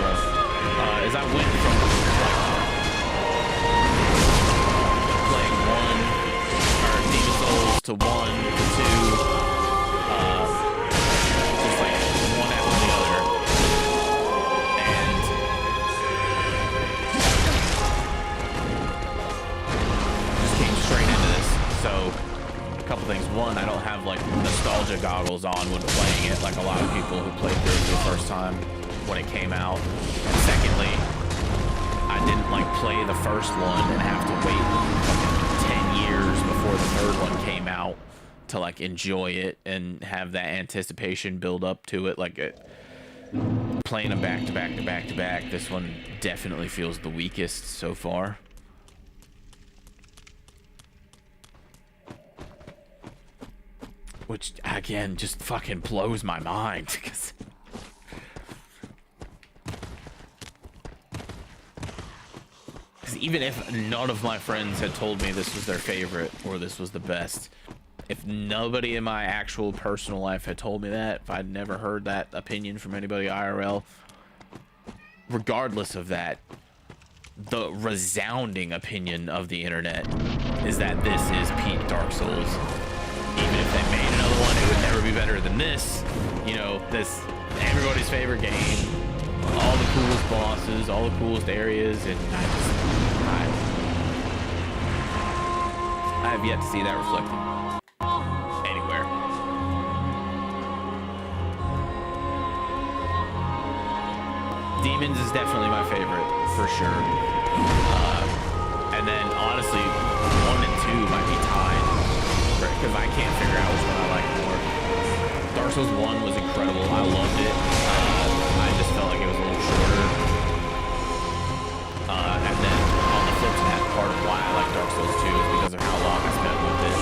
is I went from like playing Demon Souls to 1 to 2, just like one after the other. Straight into this. So a couple things. One, I don't have like nostalgia goggles on when playing it like a lot of people who played through it for the first time when it came out. And secondly, I didn't like play the first one and have to wait fucking 10 years before the third one came out to like enjoy it and have that anticipation build up to it. Like, playing them back to back to back to back, this one definitely feels the weakest so far. which again just fucking blows my mind. Because even if none of my friends had told me this was their favorite or this was the best, if nobody in my actual personal life had told me that, if I'd never heard that opinion from anybody IRL, regardless of that, the resounding opinion of the internet is that this is peak Dark Souls. Even if they made another one, it would never be better than this. You know, this everybody's favorite game, all the coolest bosses, all the coolest areas, and I have yet to see that reflected anywhere. Demons is definitely my favorite, for sure. And then, honestly, 1 and 2 might be tied, because I can't figure out which one I like more. Dark Souls 1 was incredible. I loved it. I just felt like it was a little shorter. And then, on the flip side, part of why I like Dark Souls 2 is because of how long I spent with it.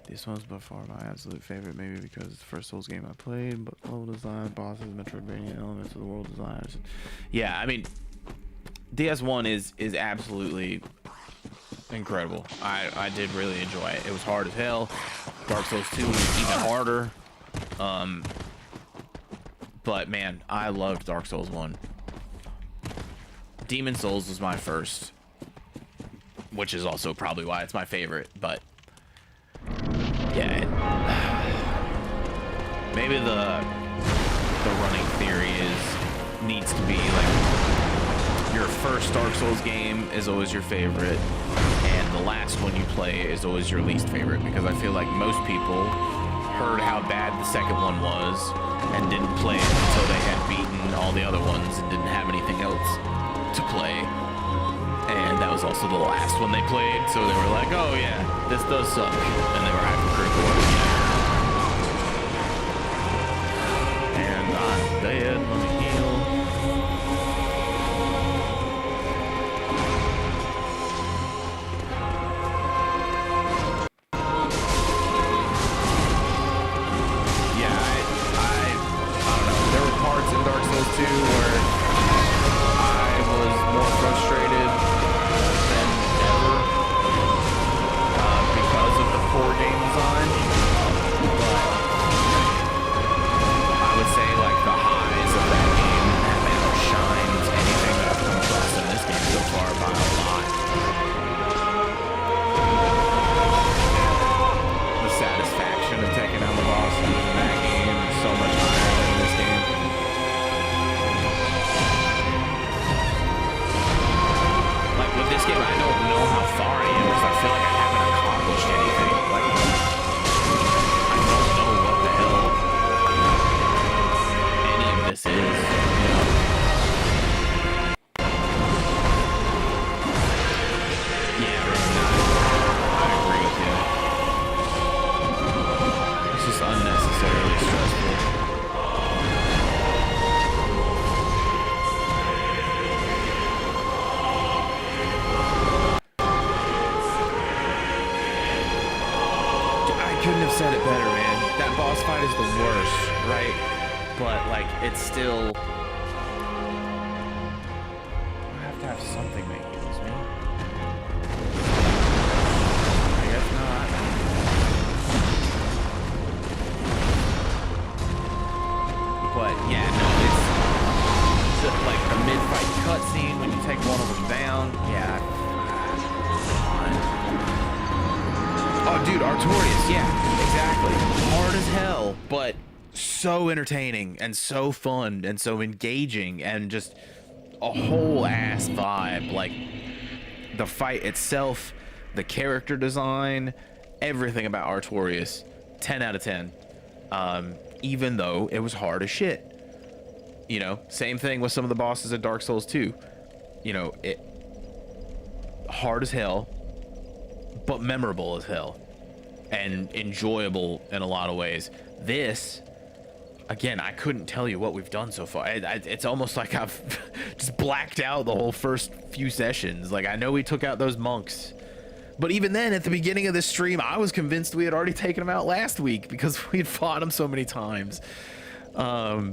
This one's by far my absolute favorite, maybe because it's the first Souls game I played, but level design, bosses, Metroidvania elements of the world design. Yeah, I mean, DS1 is absolutely incredible. I did really enjoy it. It was hard as hell. Dark Souls 2 was even harder. But man, I loved Dark Souls 1. Demon Souls was my first, which is also probably why it's my favorite, but yeah, maybe the running theory needs to be like your first Dark Souls game is always your favorite, and the last one you play is always your least favorite, because I feel like most people heard how bad the second one was and didn't play it until they had beaten all the other ones and didn't have anything else to play. And that was also the last one they played, so they were like, oh yeah, this does suck. And they were hypercritical of it. And I'm dead, let me heal. Yeah, I don't know. There were parts in Dark Souls 2 where I was more frustrated than ever because of the poor game design, but I would say like the highs of that game couldn't have said it better, man. That boss fight is the worst, right? But like, it's still. I have to have something that heals me. I guess not. But yeah, no, it's like the mid-fight cutscene when you take one of them down. Yeah. Oh, dude, Artorias, yeah, exactly. Hard as hell, but so entertaining and so fun and so engaging and just a whole ass vibe. Like the fight itself, the character design, everything about Artorias, 10 out of 10. Even though it was hard as shit. You know, same thing with some of the bosses at Dark Souls 2. You know, it hard as hell, but memorable as hell and enjoyable in a lot of ways. This, again, I couldn't tell you what we've done so far. It's almost like I've just blacked out the whole first few sessions. Like, I know we took out those monks, but even then, at the beginning of this stream, I was convinced we had already taken them out last week because we had fought them so many times. I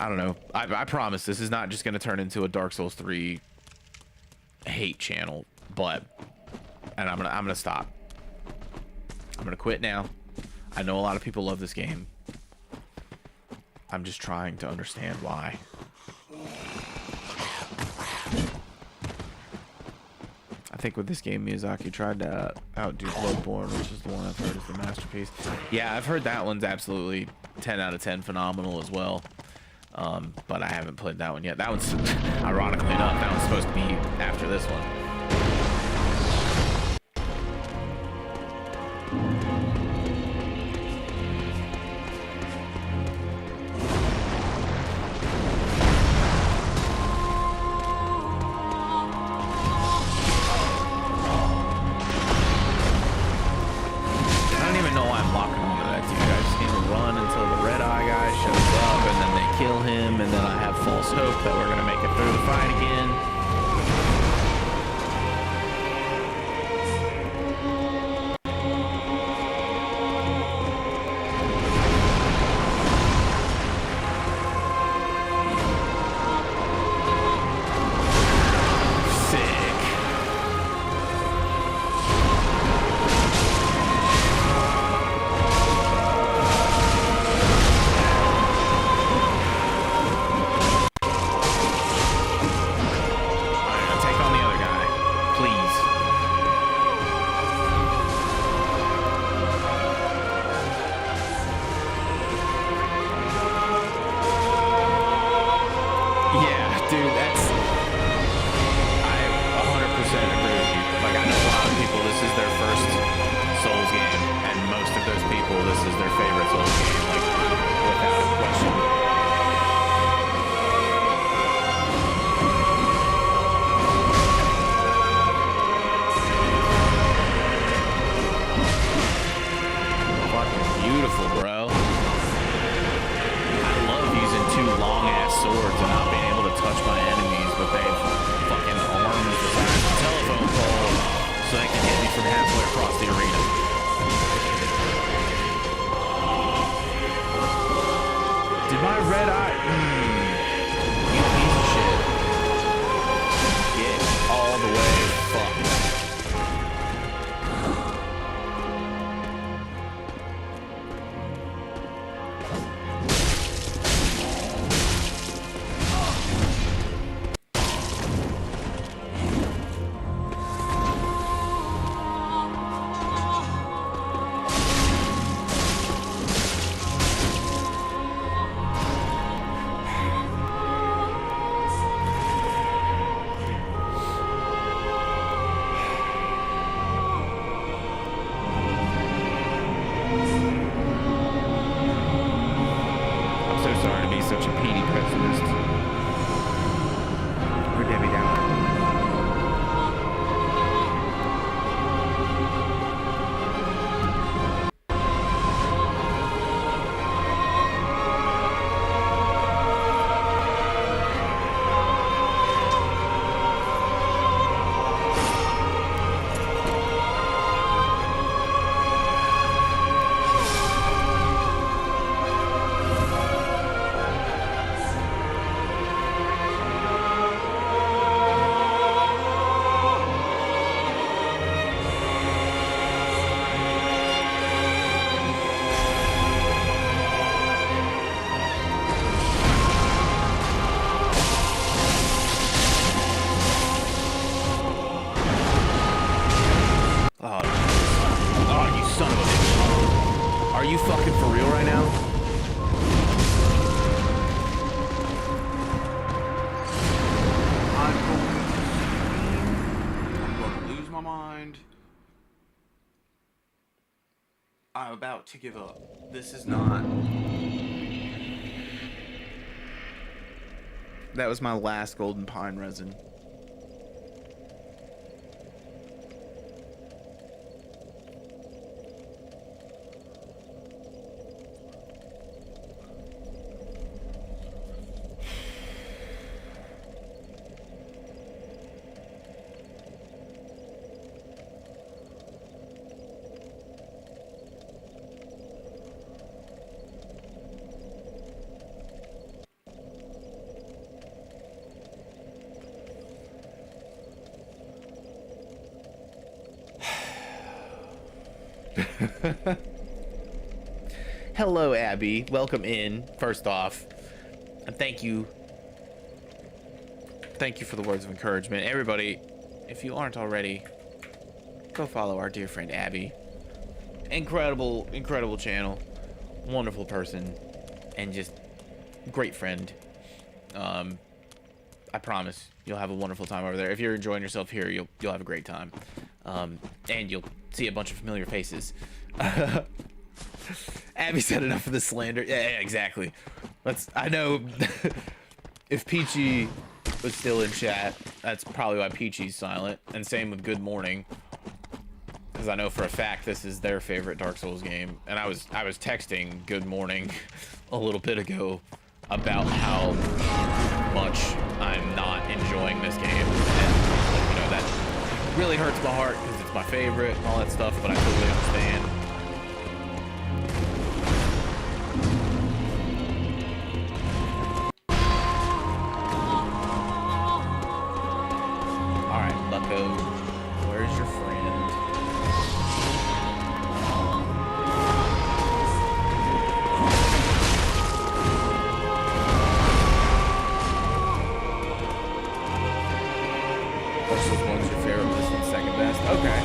don't know. I promise this is not just going to turn into a Dark Souls 3 hate channel, and I'm gonna stop. I'm gonna quit now. I know a lot of people love this game. I'm just trying to understand why. I think with this game, Miyazaki tried to outdo Bloodborne, which is the one I've heard is the masterpiece. Yeah, I've heard that one's absolutely 10 out of 10 phenomenal as well. But I haven't played that one yet. That one's, ironically enough, that one's supposed to be after this one. mind. I'm about to give up. This is not... That was my last golden pine resin. Hello, Abby. Welcome in, first off. And thank you. Thank you for the words of encouragement. Everybody, if you aren't already, go follow our dear friend Abby. Incredible, incredible channel. Wonderful person. And just great friend. I promise you'll have a wonderful time over there. If you're enjoying yourself here, you'll have a great time. And you'll see a bunch of familiar faces. Abby said enough of the slander. Yeah, exactly. I know if Peachy was still in chat, that's probably why Peachy's silent. And same with Good Morning, because I know for a fact this is their favorite Dark Souls game. And I was texting Good Morning a little bit ago about how much I'm not enjoying this game, and you know that really hurts my heart because it's my favorite and all that stuff. But I totally understand. Where's your friend? Which one's your favorite? This one's second best? Okay.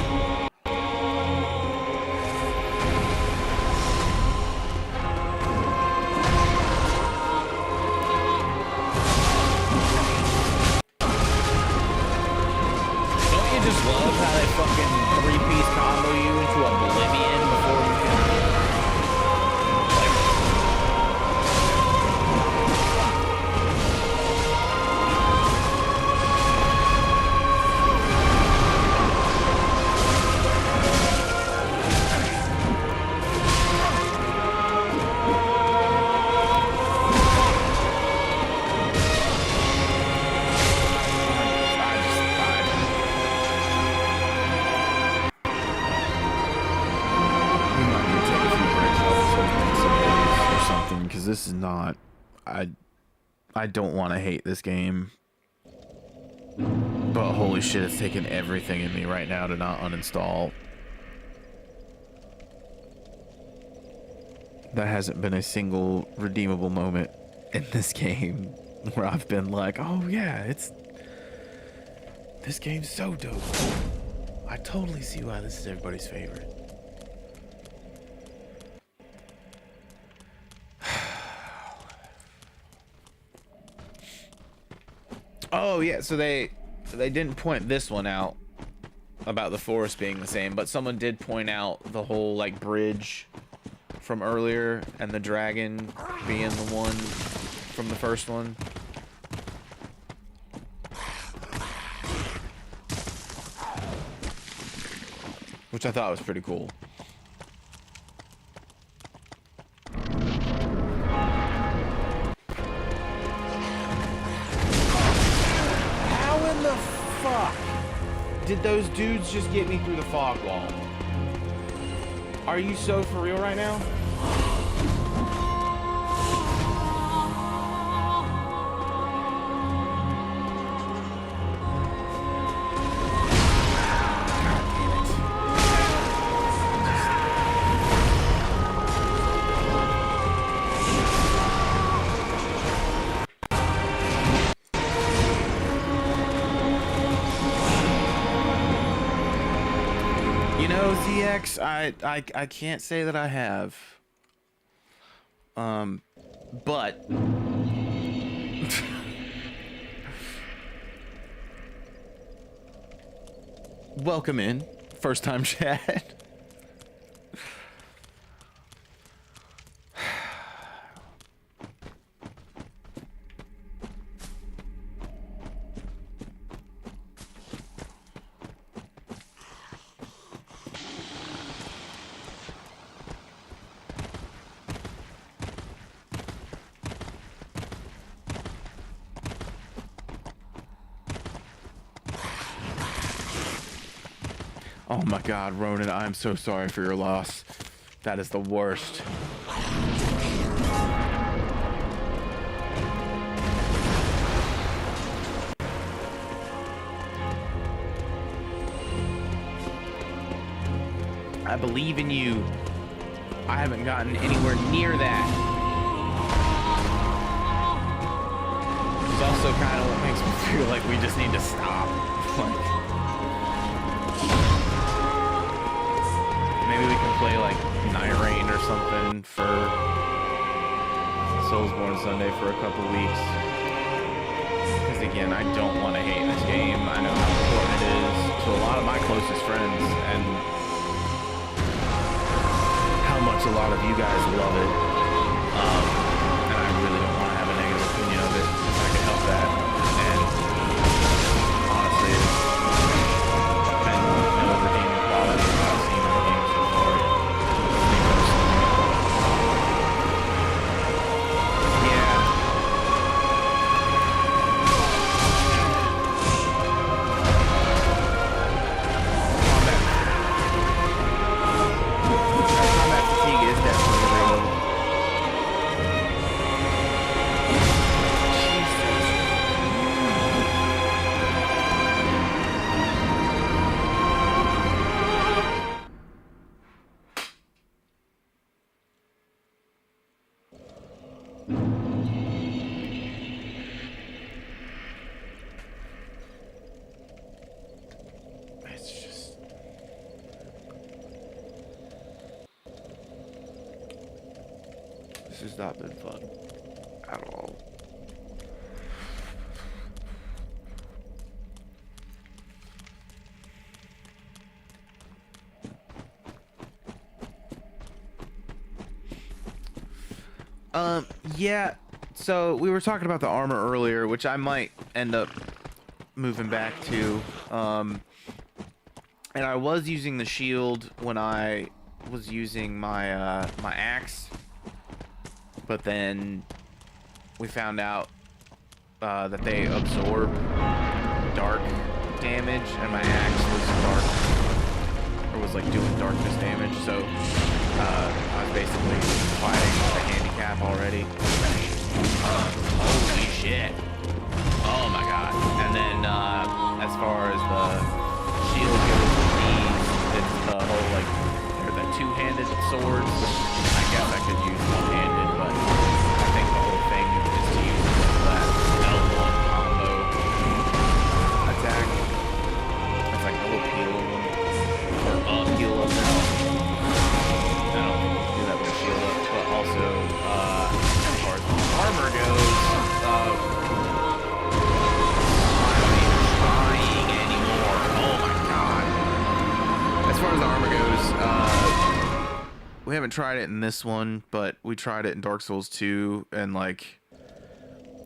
This is not... I don't want to hate this game, but holy shit, it's taking everything in me right now to not uninstall. There hasn't been a single redeemable moment in this game where I've been like, oh yeah, this game's so dope. I totally see why this is everybody's favorite. Oh yeah, so they didn't point this one out about the forest being the same, but someone did point out the whole like bridge from earlier and the dragon being the one from the first one. Which I thought was pretty cool. Did those dudes just get me through the fog wall? Are you so for real right now? I can't say that I have. But welcome in. First time chat. Oh my God, Ronan, I'm so sorry for your loss. That is the worst. I believe in you. I haven't gotten anywhere near that. Which is also kind of what makes me feel like we just need to stop. Like, maybe we can play like Night Rain or something for Soulsborne Sunday for a couple weeks. Because again, I don't want to hate this game. I know how important it is to a lot of my closest friends and how much a lot of you guys love it. And I really don't want to have a negative opinion of it if I can help that. And honestly, it's been no redeeming quality that I've seen in the game so far. Me personally. Yeah. Combat fatigue is definitely real. It's just... This has not been fun at all. Yeah, so we were talking about the armor earlier, which I might end up moving back to. And I was using the shield when I was using my my axe, but then we found out that they absorb dark damage, and my axe was dark, or was like doing darkness damage. So I was basically fighting a handicap already. Holy shit! Oh my god! And then as far as the shield goes with these, it's the whole like they're the two-handed swords. I guess I could use one-handed, but I think the whole thing is to use that L1 combo attack. It's like the whole peel of them, or peel of them. I don't think we can do that with a shield up, but also as far as armor goes, I'm not even trying anymore. Oh my god. As far as the armor goes, we haven't tried it in this one, but we tried it in Dark Souls 2, and like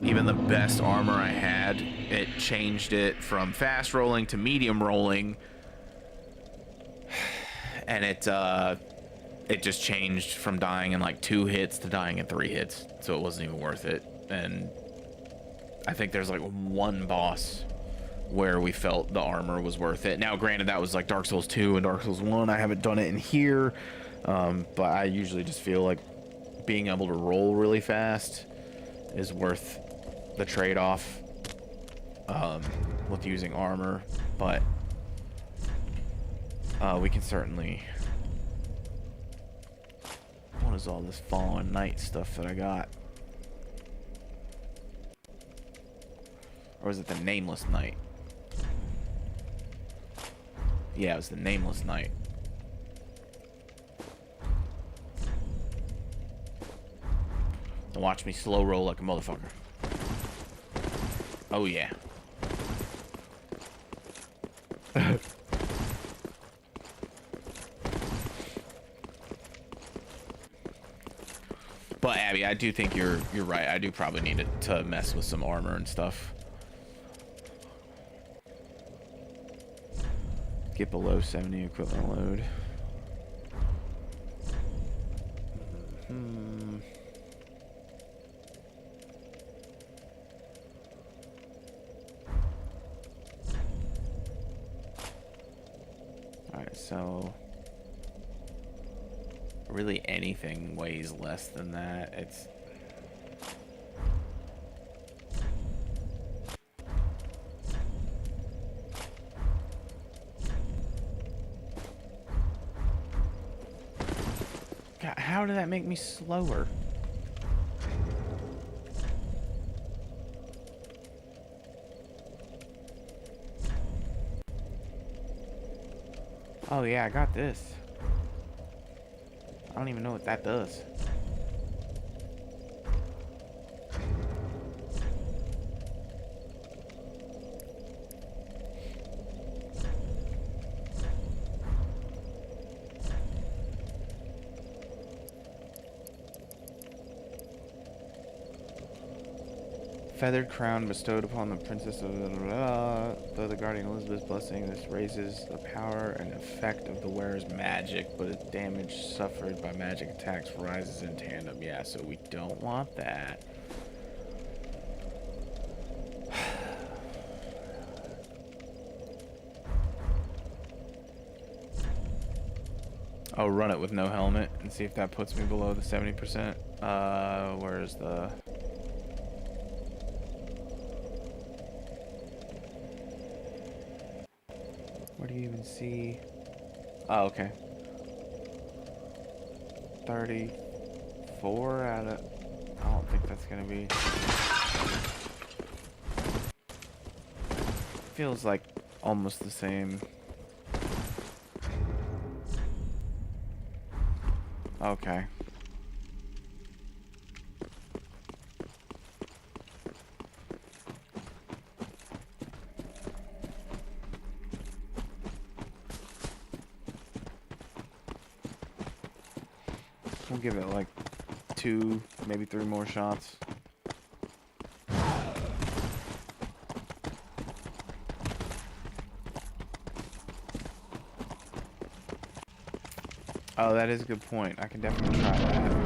even the best armor I had, it changed it from fast rolling to medium rolling, and it just changed from dying in like 2 hits to dying in 3 hits, so it wasn't even worth it. And I think there's like one boss where we felt the armor was worth it. Now granted, that was like Dark Souls 2 and Dark Souls 1. I haven't done it in here, but I usually just feel like being able to roll really fast is worth the trade-off with using armor. But we can certainly... What is all this Fallen Night stuff that I got? Or was it the Nameless Night? Yeah, it was the Nameless Night. Now watch me slow roll like a motherfucker. Oh yeah. But Abby, I do think you're right. I do probably need to mess with some armor and stuff. Get below 70 equipment load. Alright, so really anything weighs less than that. It's God, how did that make me slower? Oh yeah, I got this. I don't even know what that does. Feathered crown bestowed upon the princess of the guardian Elizabeth's blessing. This raises the power and effect of the wearer's magic, but its damage suffered by magic attacks rises in tandem. Yeah, so we don't want that. I'll run it with no helmet and see if that puts me below the 70%. Where's the... Where do you even see? Oh, okay. 34 out of... I don't think that's gonna be... Feels like almost the same. Okay. We'll give it like 2, maybe 3 more shots. Oh, that is a good point. I can definitely try that.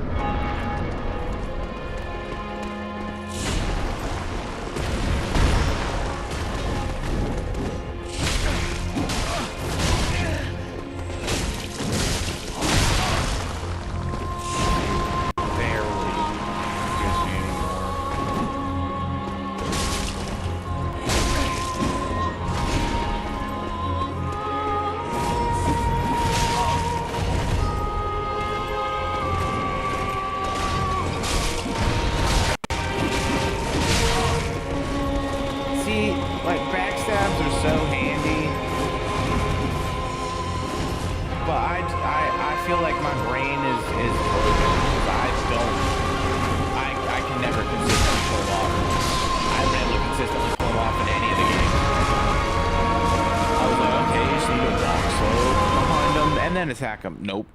Attack them. Nope.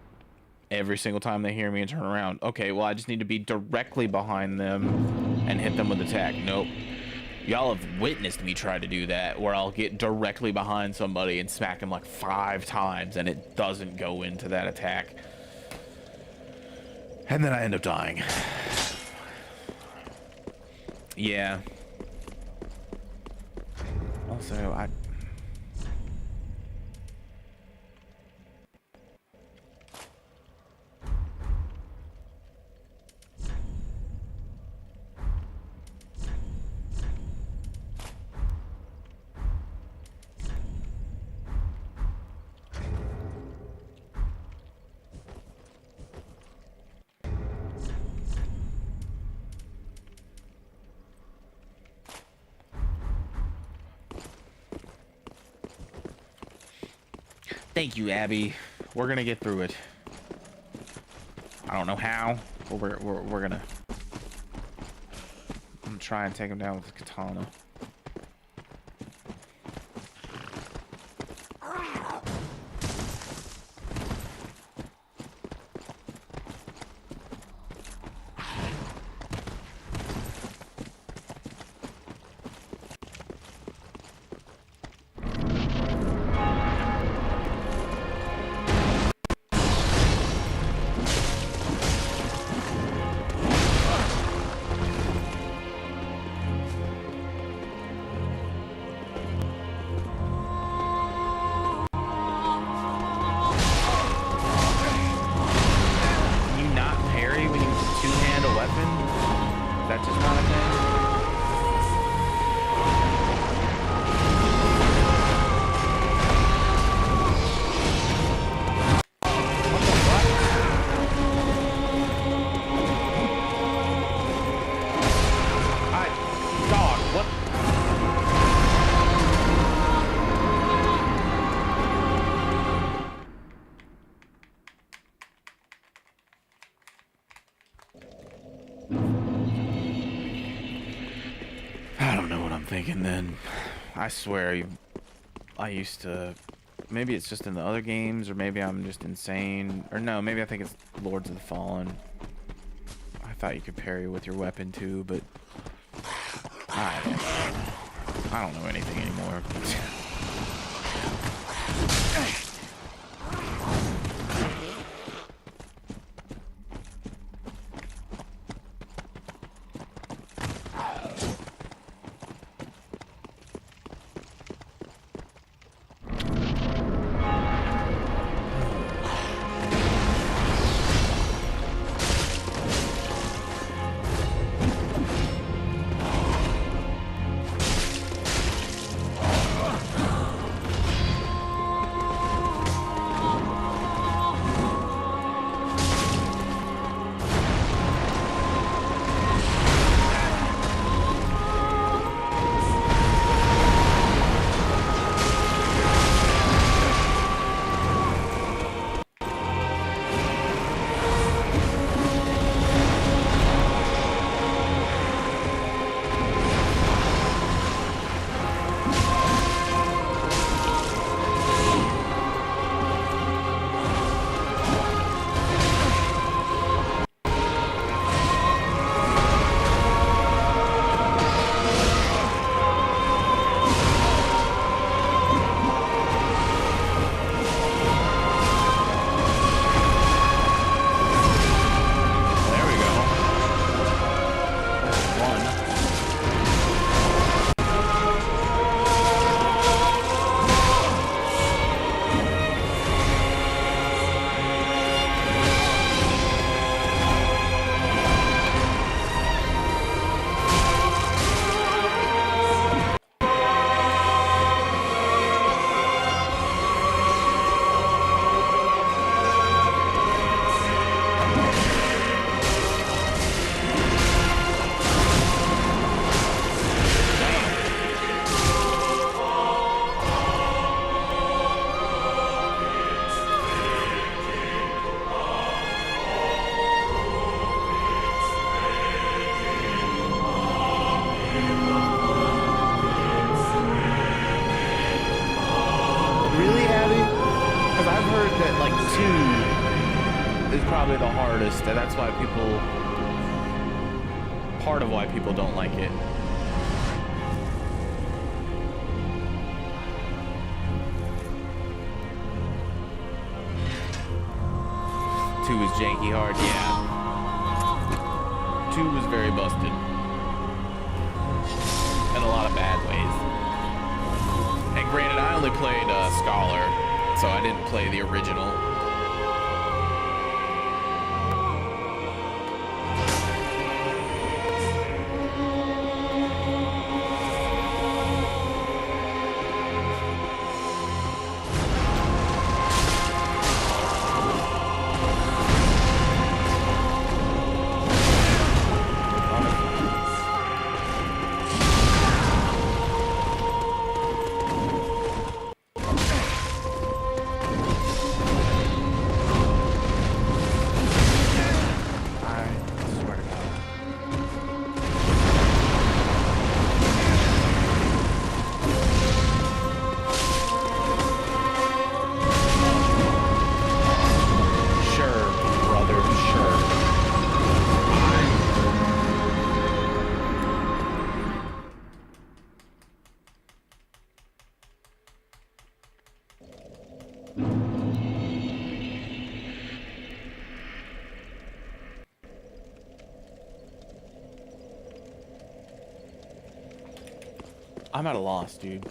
Every single time they hear me and turn around. Okay, well, I just need to be directly behind them and hit them with attack. Nope. Y'all have witnessed me try to do that, where I'll get directly behind somebody and smack them like 5 times, and it doesn't go into that attack. And then I end up dying. Yeah. Also, Thank you, Abby. We're gonna get through it. I don't know how, but we're gonna. I'm gonna try and take him down with the katana. thinking then. I swear, I used to... Maybe it's just in the other games, or maybe I'm just insane. Or no, maybe I think it's Lords of the Fallen. I thought you could parry with your weapon too, but... I don't know. I don't know anything anymore. Probably the hardest, and that's why people, part of why people don't like it. Two was janky hard, yeah. Two was very busted. In a lot of bad ways. And granted, I only played Scholar, so I didn't play the original. I'm at a loss, dude.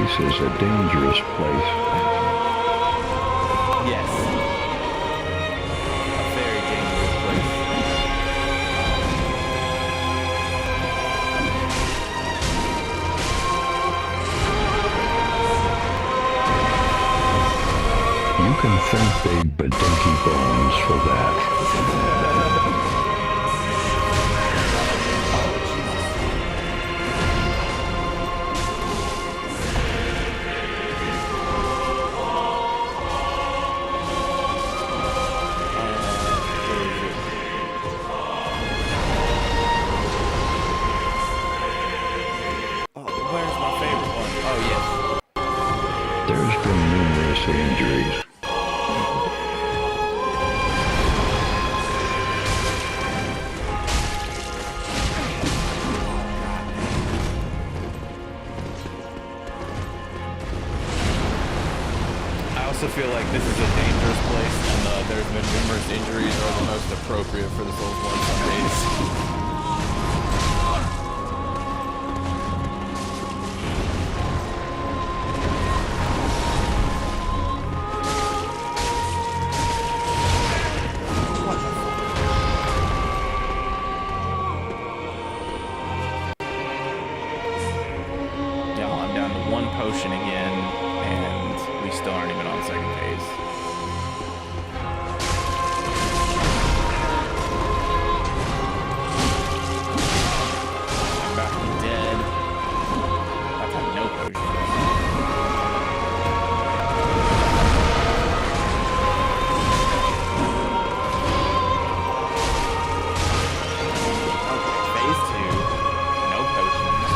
place is a dangerous place. Yes. A very dangerous place. You can thank Big Badinky Bones for that. Where's my favorite one? Oh, yes. There's been numerous injuries. I also feel like this is a dangerous place, and there's been numerous injuries are the most appropriate for the Soulsborne Sundays. Yeah, I'm down to one potion again, and we still aren't even on second phase. I'm back to dead. I've had no potions. Okay, phase 2. No potions.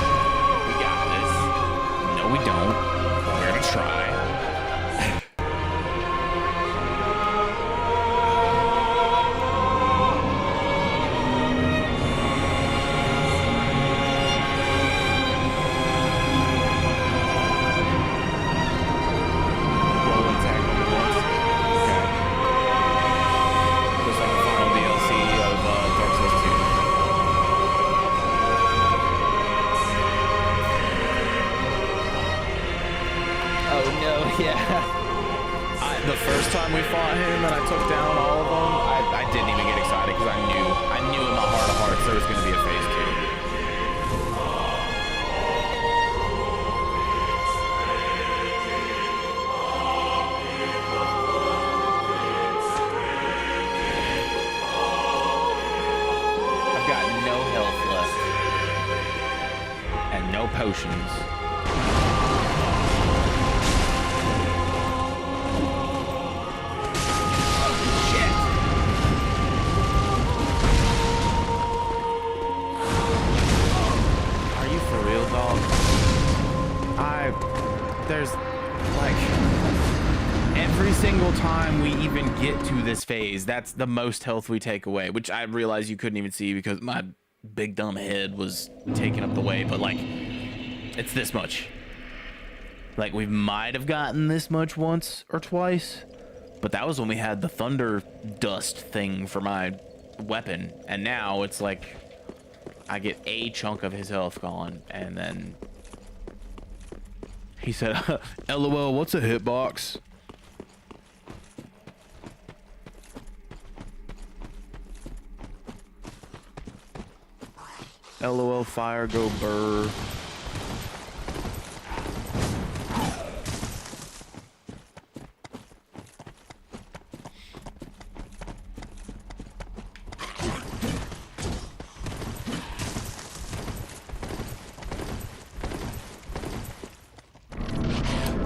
We got this. No, we don't. We're gonna try. Roll attack on the once. Okay. Just like the final DLC of Dark Souls 2. Oh no, yeah. The first time we fought him and I took down all of them, I didn't even get excited because I knew in my heart of hearts there was going to be a phase 2. I've got no health left and no potions. Shit. Are you for real, dog? There's like every single time we even get to this phase, that's the most health we take away, which I realize you couldn't even see because my big dumb head was taking up the way, but like it's this much. Like we might have gotten this much once or twice, but that was when we had the thunder dust thing for my weapon, and now it's like I get a chunk of his health gone, and then he said, LOL, what's a hitbox? LOL, fire go burr.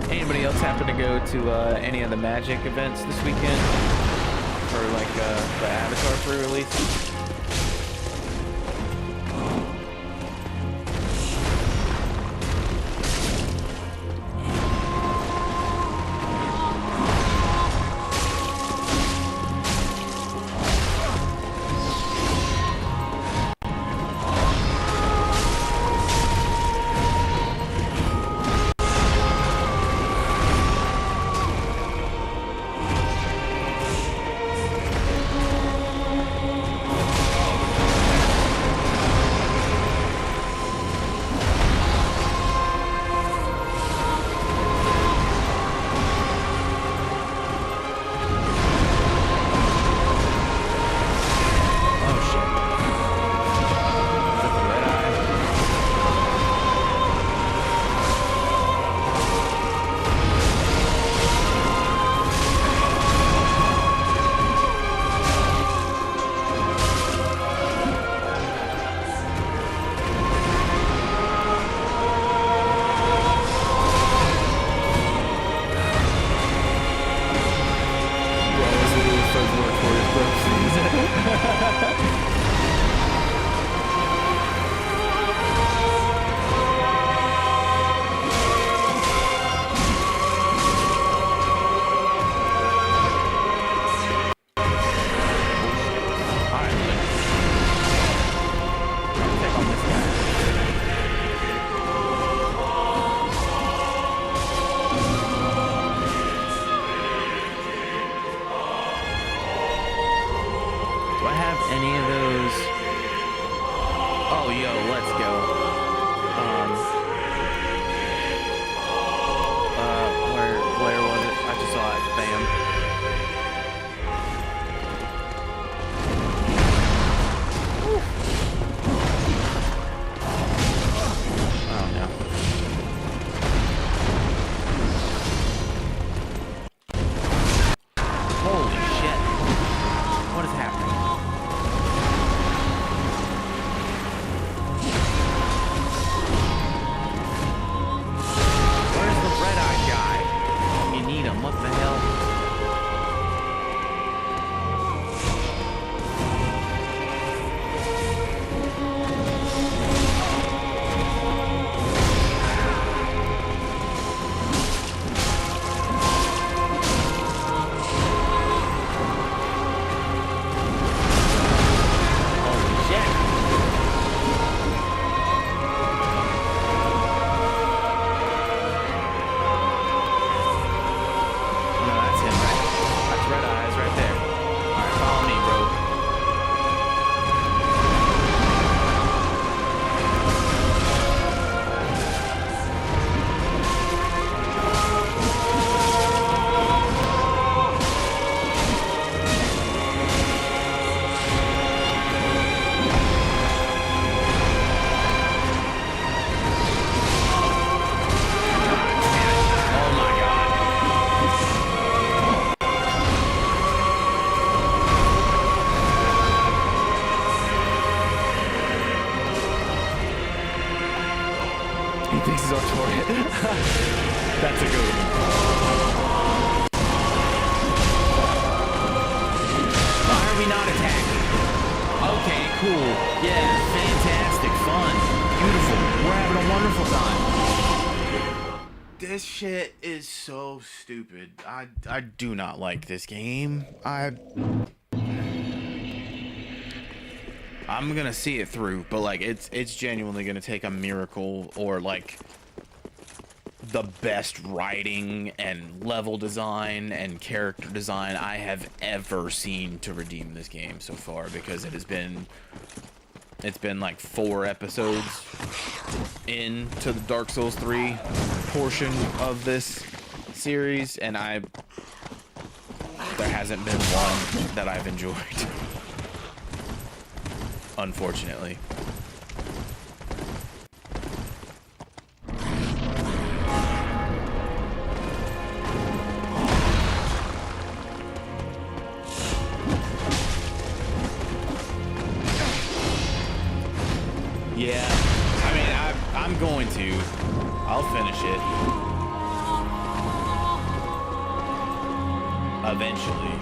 Anybody else happen to go to any of the Magic events this weekend for like the Avatar pre-release? That's a good one. Why are we not attacking? Okay, cool. Yeah, fantastic, fun, beautiful. We're having a wonderful time. This shit is so stupid. I do not like this game. I'm gonna see it through, but like it's genuinely gonna take a miracle or like the best writing and level design and character design I have ever seen to redeem this game so far, because it's been like 4 episodes into the Dark Souls 3 portion of this series, and there hasn't been one that I've enjoyed. Unfortunately. Yeah, I mean, I'm going to. I'll finish it. Eventually.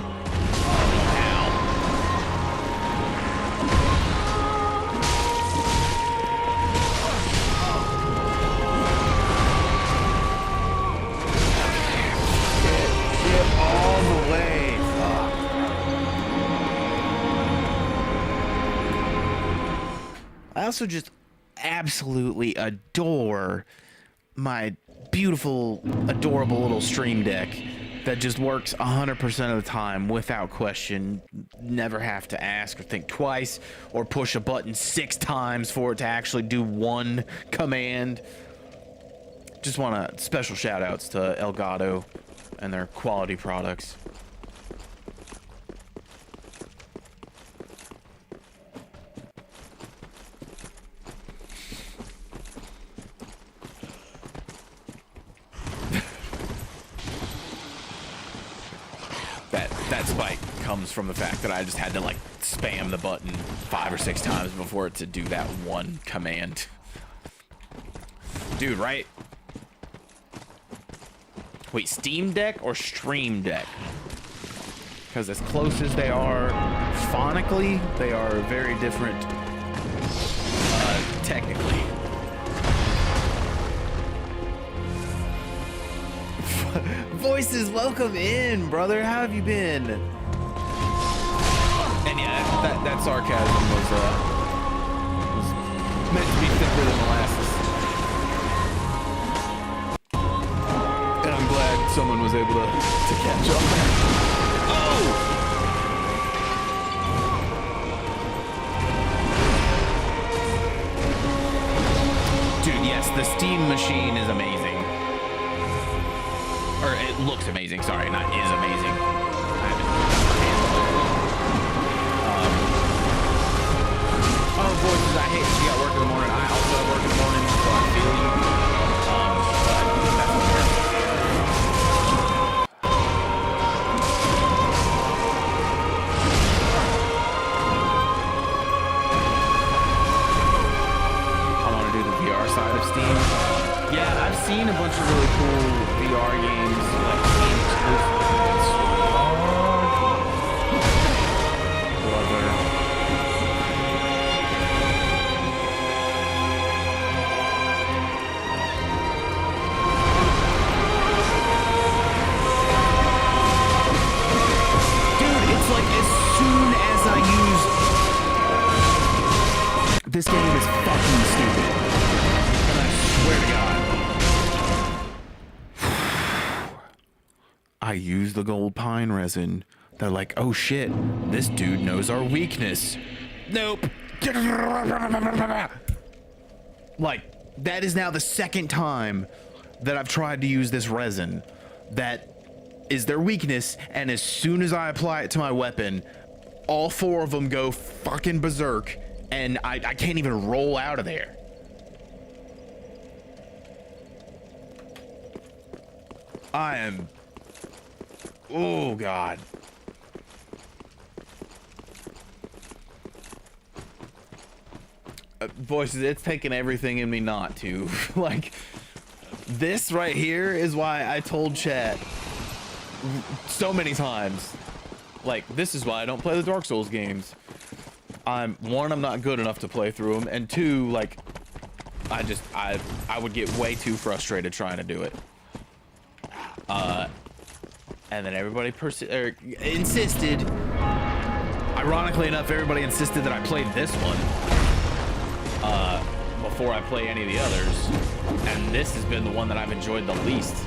All the way. Fuck. I also just absolutely adore my beautiful, adorable little stream deck that just works 100% of the time without question. Never have to ask or think twice or push a button 6 times for it to actually do one command. Just want to special shout outs to 𝔻𝔻 and their quality products. That spike comes from the fact that I just had to like spam the button 5 or 6 times before it to do that one command. Dude, right? Wait, Steam Deck or Stream Deck? Because as close as they are phonically, they are very different technically. Voices, welcome in, brother. How have you been? And yeah, that sarcasm was meant to be thicker than molasses. And I'm glad someone was able to catch up. Oh! Dude, yes, the steam machine is amazing. Or it looks amazing, sorry, not is amazing. Oh, voices, I hate she got work in the morning. I also have work in the morning, so I feel you. But that's okay. I want to do the VR side of Steam. Yeah, I've seen a bunch of really cool VR games, like Steam exclusive. Dude, it's like as soon as I use... This game is fucking stupid. And I swear to God. I use the gold pine resin. They're like, oh shit, this dude knows our weakness. Nope. Like, that is now the second time that I've tried to use this resin. That is their weakness, and as soon as I apply it to my weapon, all four of them go fucking berserk, and I can't even roll out of there. I am... Oh, God. Voices, it's taken everything in me not to. Like, this right here is why I told chat so many times. Like, this is why I don't play the Dark Souls games. One, I'm not good enough to play through them, and two, like, I would get way too frustrated trying to do it. And then everybody insisted. Ironically enough, everybody insisted that I played this one before I play any of the others, and this has been the one that I've enjoyed the least.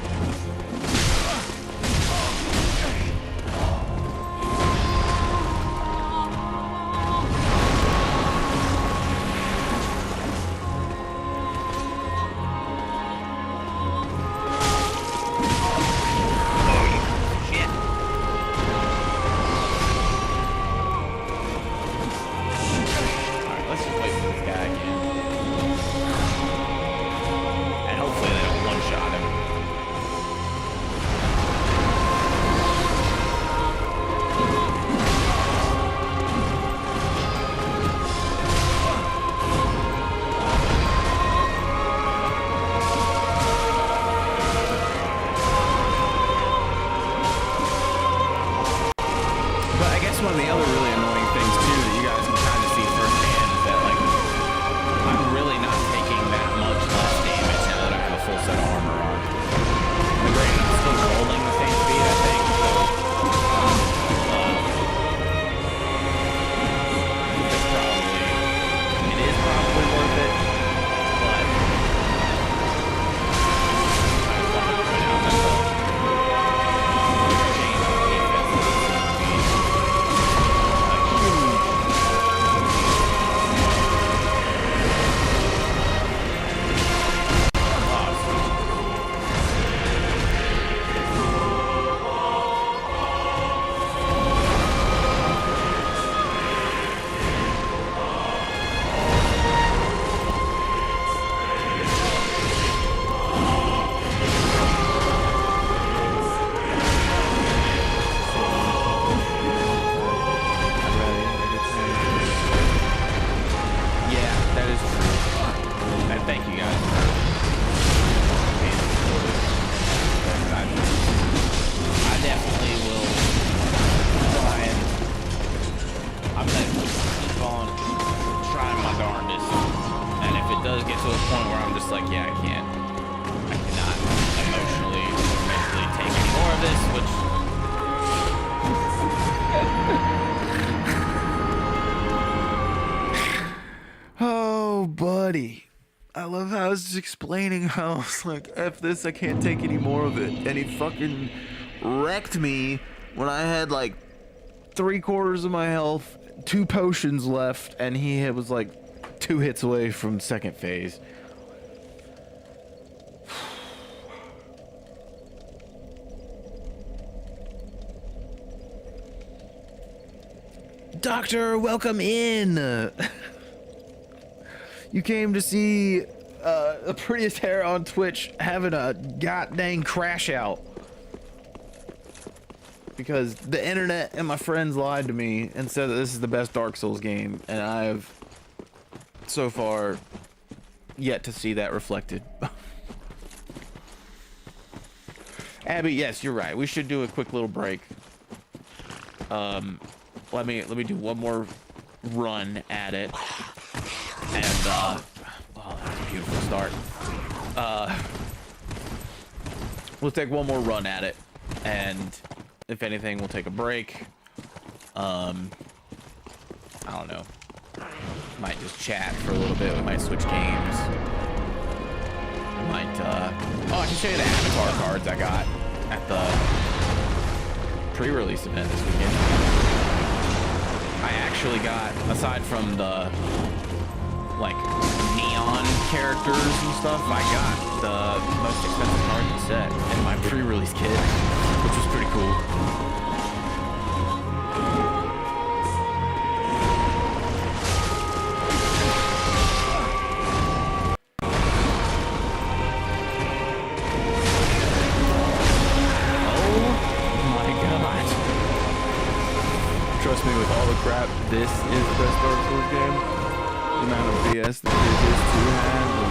I love how I was just explaining how I was like, F this, I can't take any more of it. And he fucking wrecked me when I had like 3/4 of my health, 2 potions left, and he was like 2 hits away from second phase. Doctor, welcome in. You came to see the prettiest hair on Twitch having a goddamn crash out. Because the internet and my friends lied to me and said that this is the best Dark Souls game, and I have so far yet to see that reflected. Abby, yes, you're right. We should do a quick little break. Let me do one more run at it. And oh, that was a beautiful start. We'll take one more run at it, and if anything, we'll take a break. I don't know. Might just chat for a little bit. We might switch games. Might oh, I can show you the avatar cards I got at the pre-release event this weekend. I actually got, aside from the like neon characters and stuff, I got the most expensive card in the set in my pre-release kit, which was pretty cool. Trust me, with all the crap, this is the best Dark Souls game. The amount of BS that it is to handle.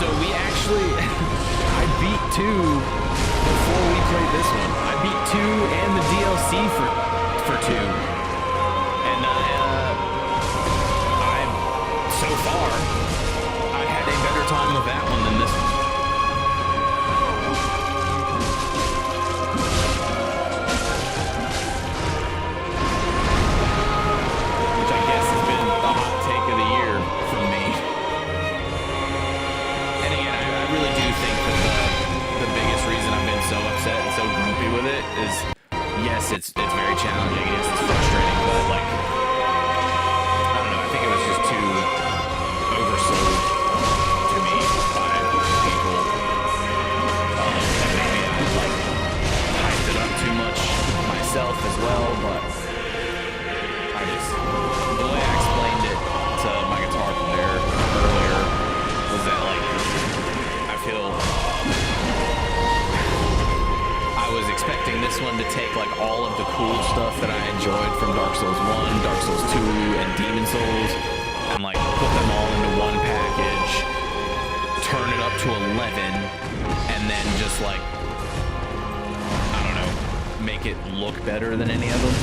So we actually, I beat 2 before we played this one. I beat 2 and the DLC for 2. And so far, I had a better time with that one than this one. With it is, yes, it's very challenging, yes, it's frustrating, but like, I don't know, I think it was just too oversold to me by people, and maybe I like hyped it up too much myself as well, but I just, the way I explained it to my guitar player earlier was that like, I feel I was expecting this one to take like all of the cool stuff that I enjoyed from Dark Souls 1, Dark Souls 2, and Demon Souls, and like put them all into one package, turn it up to 11, and then just like, I don't know, make it look better than any of them.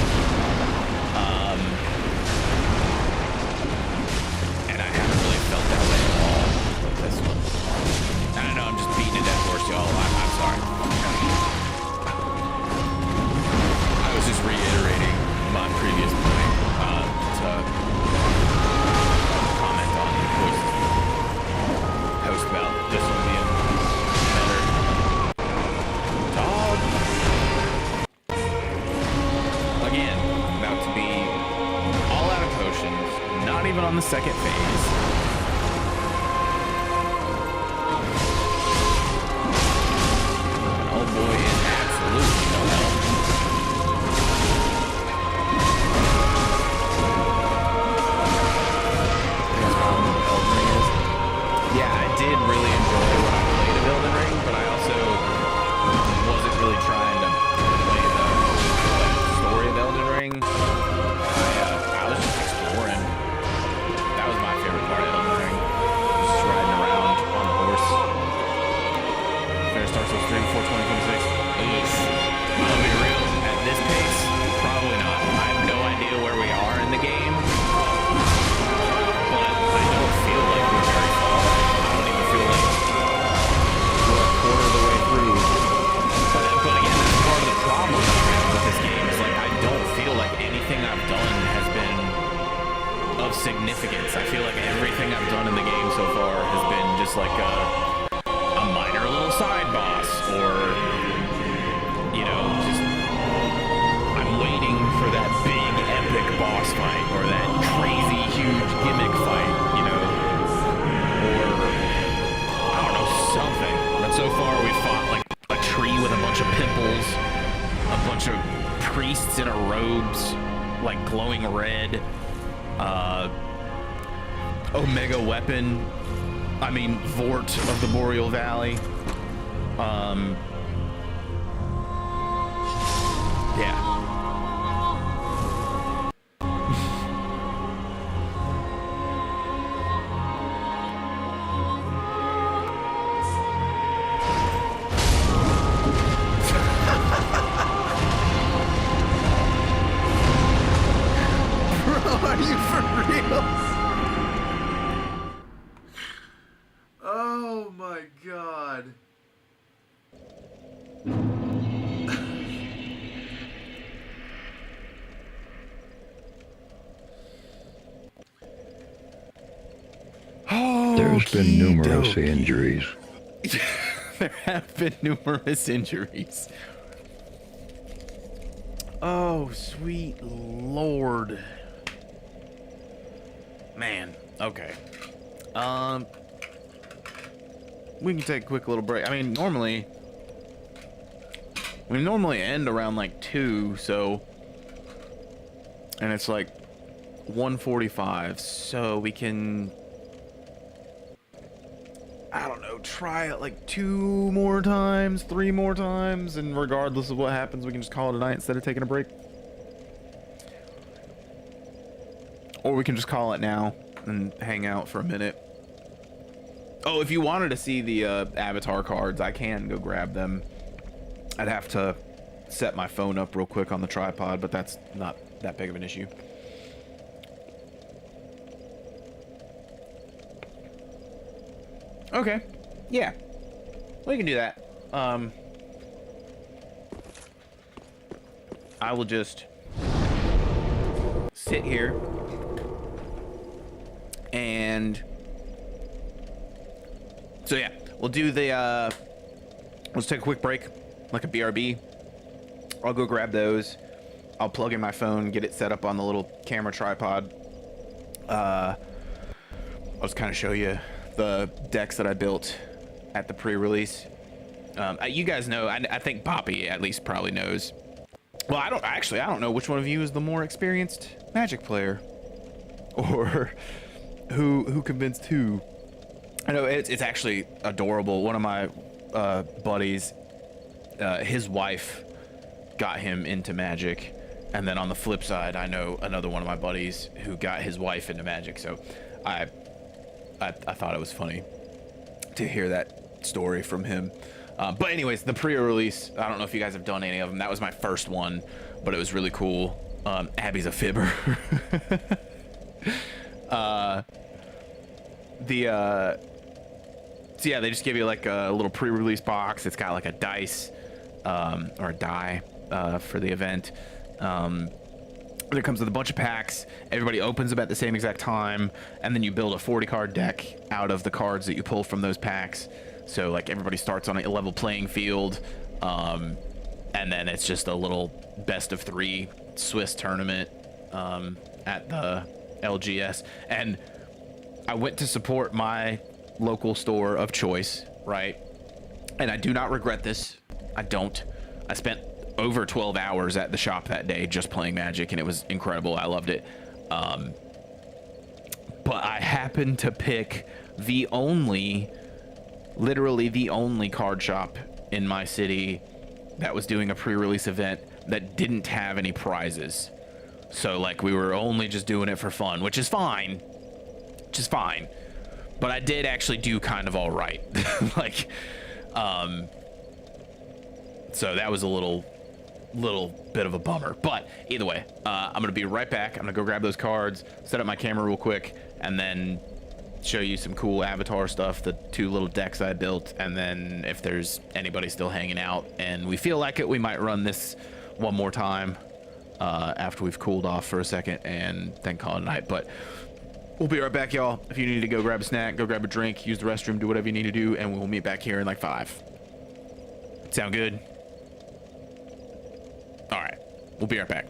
And I haven't really felt that way at all with this one. I don't know, I'm just beating a dead horse, y'all. I'm sorry. I was just reiterating my previous point to comment on the post about this one being better. Dog. Again, about to be all out of potions, not even on the second phase. Oh boy, is absolutely no help. Yeah, I did really enjoy when I played of Elden Ring, but I also wasn't really trying to play the story of Elden Ring. I was just exploring. That was my favorite part of Elden Ring. Just riding around on the horse. Finish Dark Souls 3 before 2026. I'm gonna be real. At this pace, probably not. I have no idea where we are in the game, but I don't feel like we're very far. I don't even feel like we're a quarter of the way through. But again, that's part of the problem with this game. Is like I don't feel like anything I've done has been of of significance. I feel like everything I've done in the game so far has been just like a minor little side boss, or, you know, just I'm waiting for that big epic boss fight, or that crazy huge gimmick fight, you know, or I don't know, something. But so far we've fought like a tree with a bunch of pimples, a bunch of priests in robes, like glowing red, Omega weapon, I mean Vort of the Boreal Valley, yeah. Are you for real? Oh my god. There's been numerous injuries. There have been numerous injuries. Oh, sweet lord. Man, okay. We can take a quick little break. I mean, normally we end around like 2, so, and it's like 1:45, so we can, I don't know, try it like 2 more times, 3 more times, and regardless of what happens, we can just call it a night instead of taking a break. Or we can just call it now and hang out for a minute. Oh, if you wanted to see the avatar cards, I can go grab them. I'd have to set my phone up real quick on the tripod, but that's not that big of an issue. Okay. Yeah. We can do that. I will just sit here and so yeah, we'll do the let's take a quick break, like a BRB. I'll go grab those. I'll plug in my phone, get it set up on the little camera tripod. I'll just kind of show you the decks that I built at the pre-release. You guys know, I think Poppy at least probably knows. Well, I don't know which one of you is the more experienced Magic player, or who convinced who. I know it's actually adorable. One of my buddies, his wife got him into Magic, and then on the flip side, I know another one of my buddies who got his wife into Magic. So I thought it was funny to hear that story from him. But anyways, the pre-release, I don't know if you guys have done any of them. That was my first one, but it was really cool. Abby's a fibber. So yeah, they just give you like a little pre-release box. It's got like a dice, or a die, for the event. It comes with a bunch of packs. Everybody opens them at the same exact time, and then you build a 40 card deck out of the cards that you pull from those packs. So like everybody starts on a level playing field, and then it's just a little best of 3 Swiss tournament at the LGS. And I went to support my local store of choice, right? And I do not regret this. I don't. I spent over 12 hours at the shop that day just playing Magic, and it was incredible. I loved it. But I happened to pick literally the only card shop in my city that was doing a pre-release event that didn't have any prizes. So like we were only just doing it for fun, which is fine. But I did actually do kind of all right. Like, so that was a little bit of a bummer. But either way, I'm gonna be right back. I'm gonna go grab those cards, set up my camera real quick, and then show you some cool avatar stuff, the 2 little decks I built, and then if there's anybody still hanging out and we feel like it, we might run this one more time after we've cooled off for a second and then call it a night. But We'll be right back, y'all. If you need to go grab a snack, go grab a drink, use the restroom, do whatever you need to do, and we'll meet back here in like 5. Sound good? All right. We'll be right back.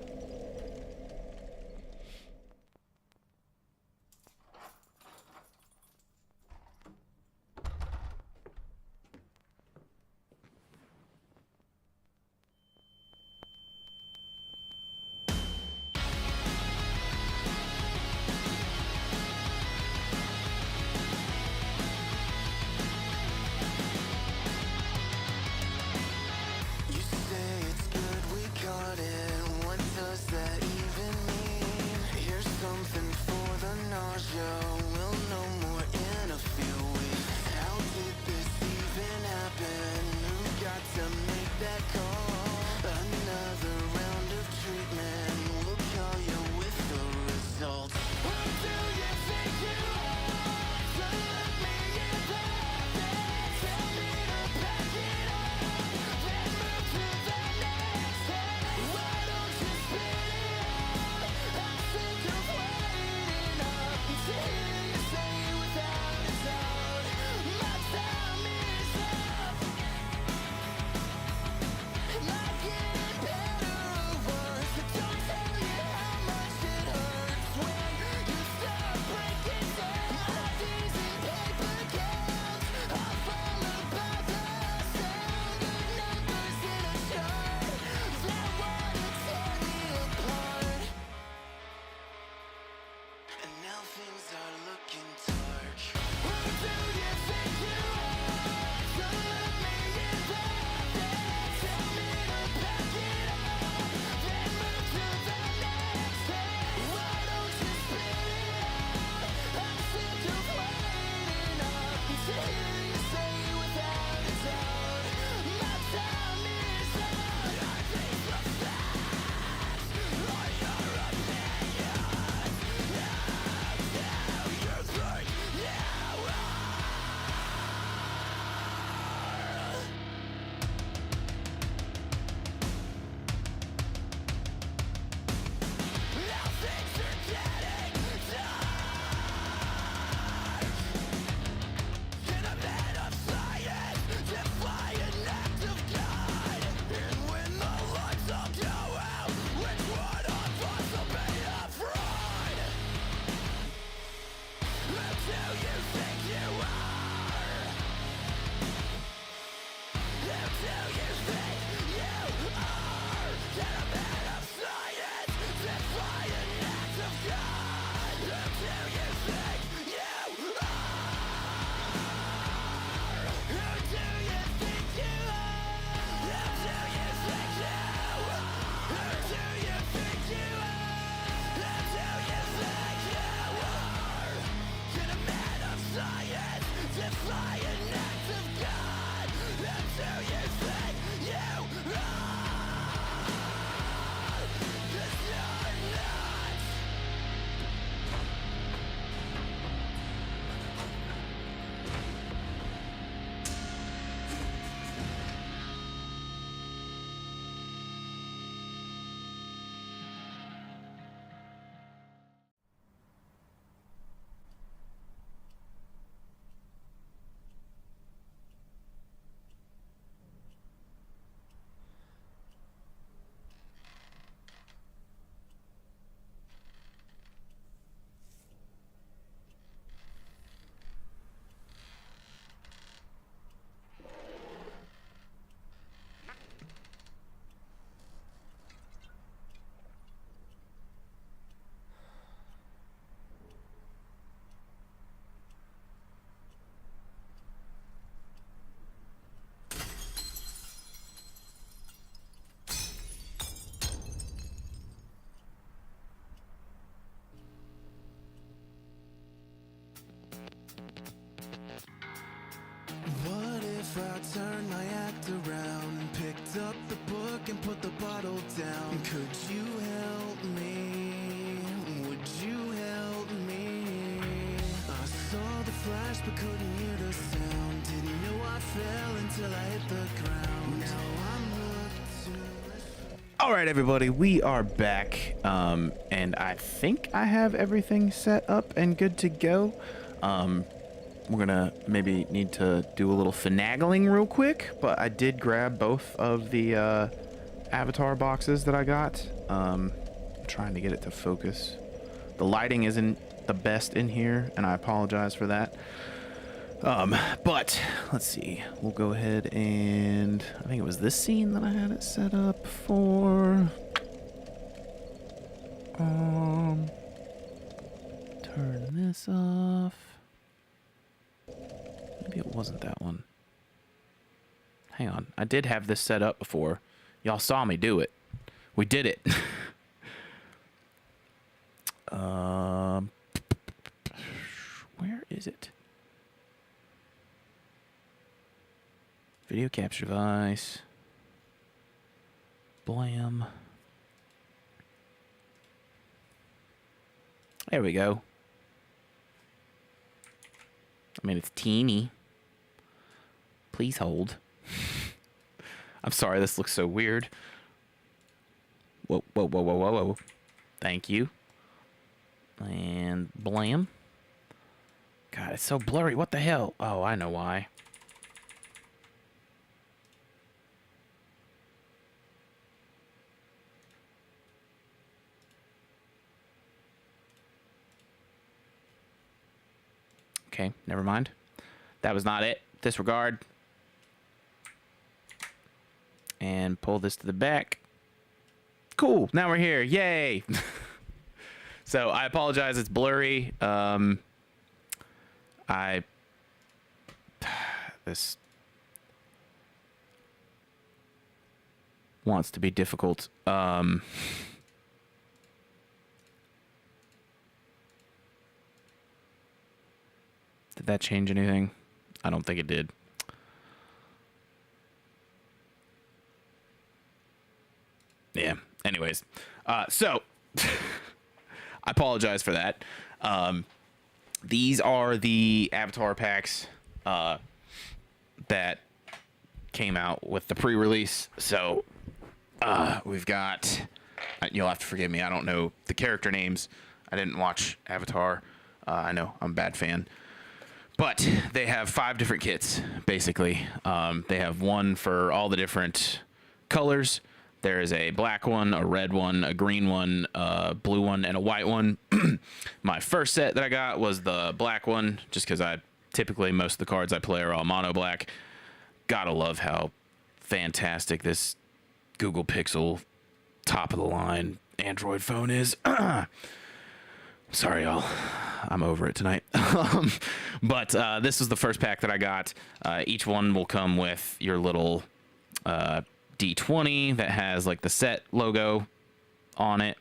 if I turned my act around, picked up the book and put the bottle down? Could you help me? Would you help me? I saw the flash but couldn't hear the sound. Didn't know I fell until I hit the ground. Now I'm hooked to... All right, everybody, we are back, and I think I have everything set up and good to go. We're gonna maybe need to do a little finagling real quick, but I did grab both of the avatar boxes that I got. I'm trying to get it to focus. The lighting isn't the best in here, and I apologize for that. But let's see. We'll go ahead and I think it was this scene that I had it set up for. Turn this off. Maybe it wasn't that one. Hang on. I did have this set up before. Y'all saw me do it. We did it. Where is it? Video capture device. Blam. There we go. I mean, it's teeny. Please hold. I'm sorry, this looks so weird. Whoa, whoa, whoa, whoa, whoa, whoa. Thank you. And blam. God, it's so blurry. What the hell? Oh, I know why. Okay, never mind. That was not it. Disregard. And pull this to the back. Cool, now we're here. Yay! So, I apologize, it's blurry. This wants to be difficult. Did that change anything? I don't think it did. Yeah, anyways. So, I apologize for that. These are the Avatar packs that came out with the pre-release. So, we've got... You'll have to forgive me. I don't know the character names. I didn't watch Avatar. I know I'm a bad fan. But they have 5 different kits, basically. They have one for all the different colors. There is a black one, a red one, a green one, a blue one, and a white one. My first set that I got was the black one, just because typically most of the cards I play are all mono black. Gotta love how fantastic this Google Pixel top of the line Android phone is. Sorry, y'all. I'm over it tonight. But this was the first pack that I got. Each one will come with your little D20 that has like the set logo on it,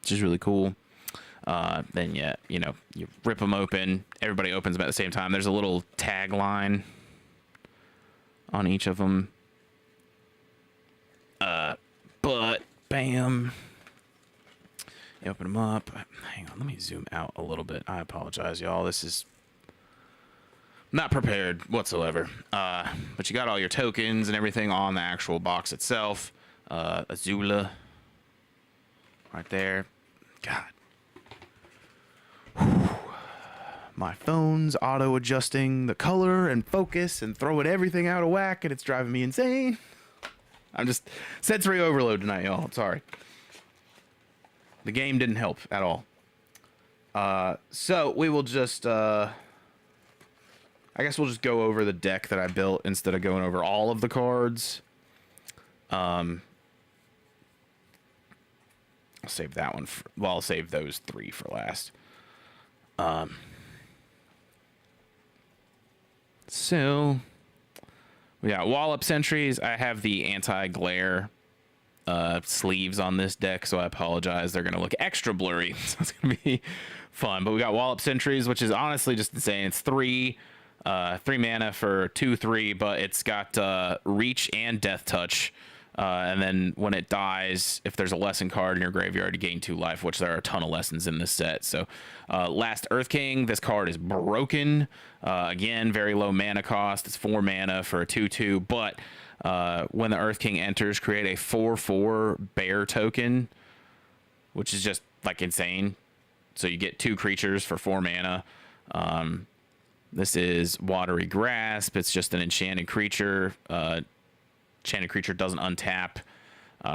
which is really cool. Then you rip them open. Everybody opens them at the same time. There's a little tagline on each of them. But bam. You open them up. Hang on, let me zoom out a little bit. I apologize, y'all. This is not prepared whatsoever. But you got all your tokens and everything on the actual box itself. Azula. Right there. God. Whew. My phone's auto-adjusting the color and focus and throwing everything out of whack, and it's driving me insane. I'm just... sensory overload tonight, y'all. I'm sorry. The game didn't help at all. So we will just, I guess we'll just go over the deck that I built instead of going over all of the cards. I'll save that one I'll save those 3 for last. So we got wall-up sentries. I have the anti-glare sleeves on this deck, so I apologize. They're gonna look extra blurry, so it's gonna be fun. But we got wall-up sentries, which is honestly just insane. It's 3 mana for 2/3, but it's got reach and death touch. And then when it dies, if there's a lesson card in your graveyard, you gain 2 life, which there are a ton of lessons in this set. So Last Earth King, this card is broken. Again, very low mana cost. It's 4 mana for a 2/2, but When the Earth King enters, create a 4/4 bear token, which is just like insane. So you get 2 creatures for 4 mana. This is Watery Grasp. It's just an enchanted creature. Enchanted creature doesn't untap.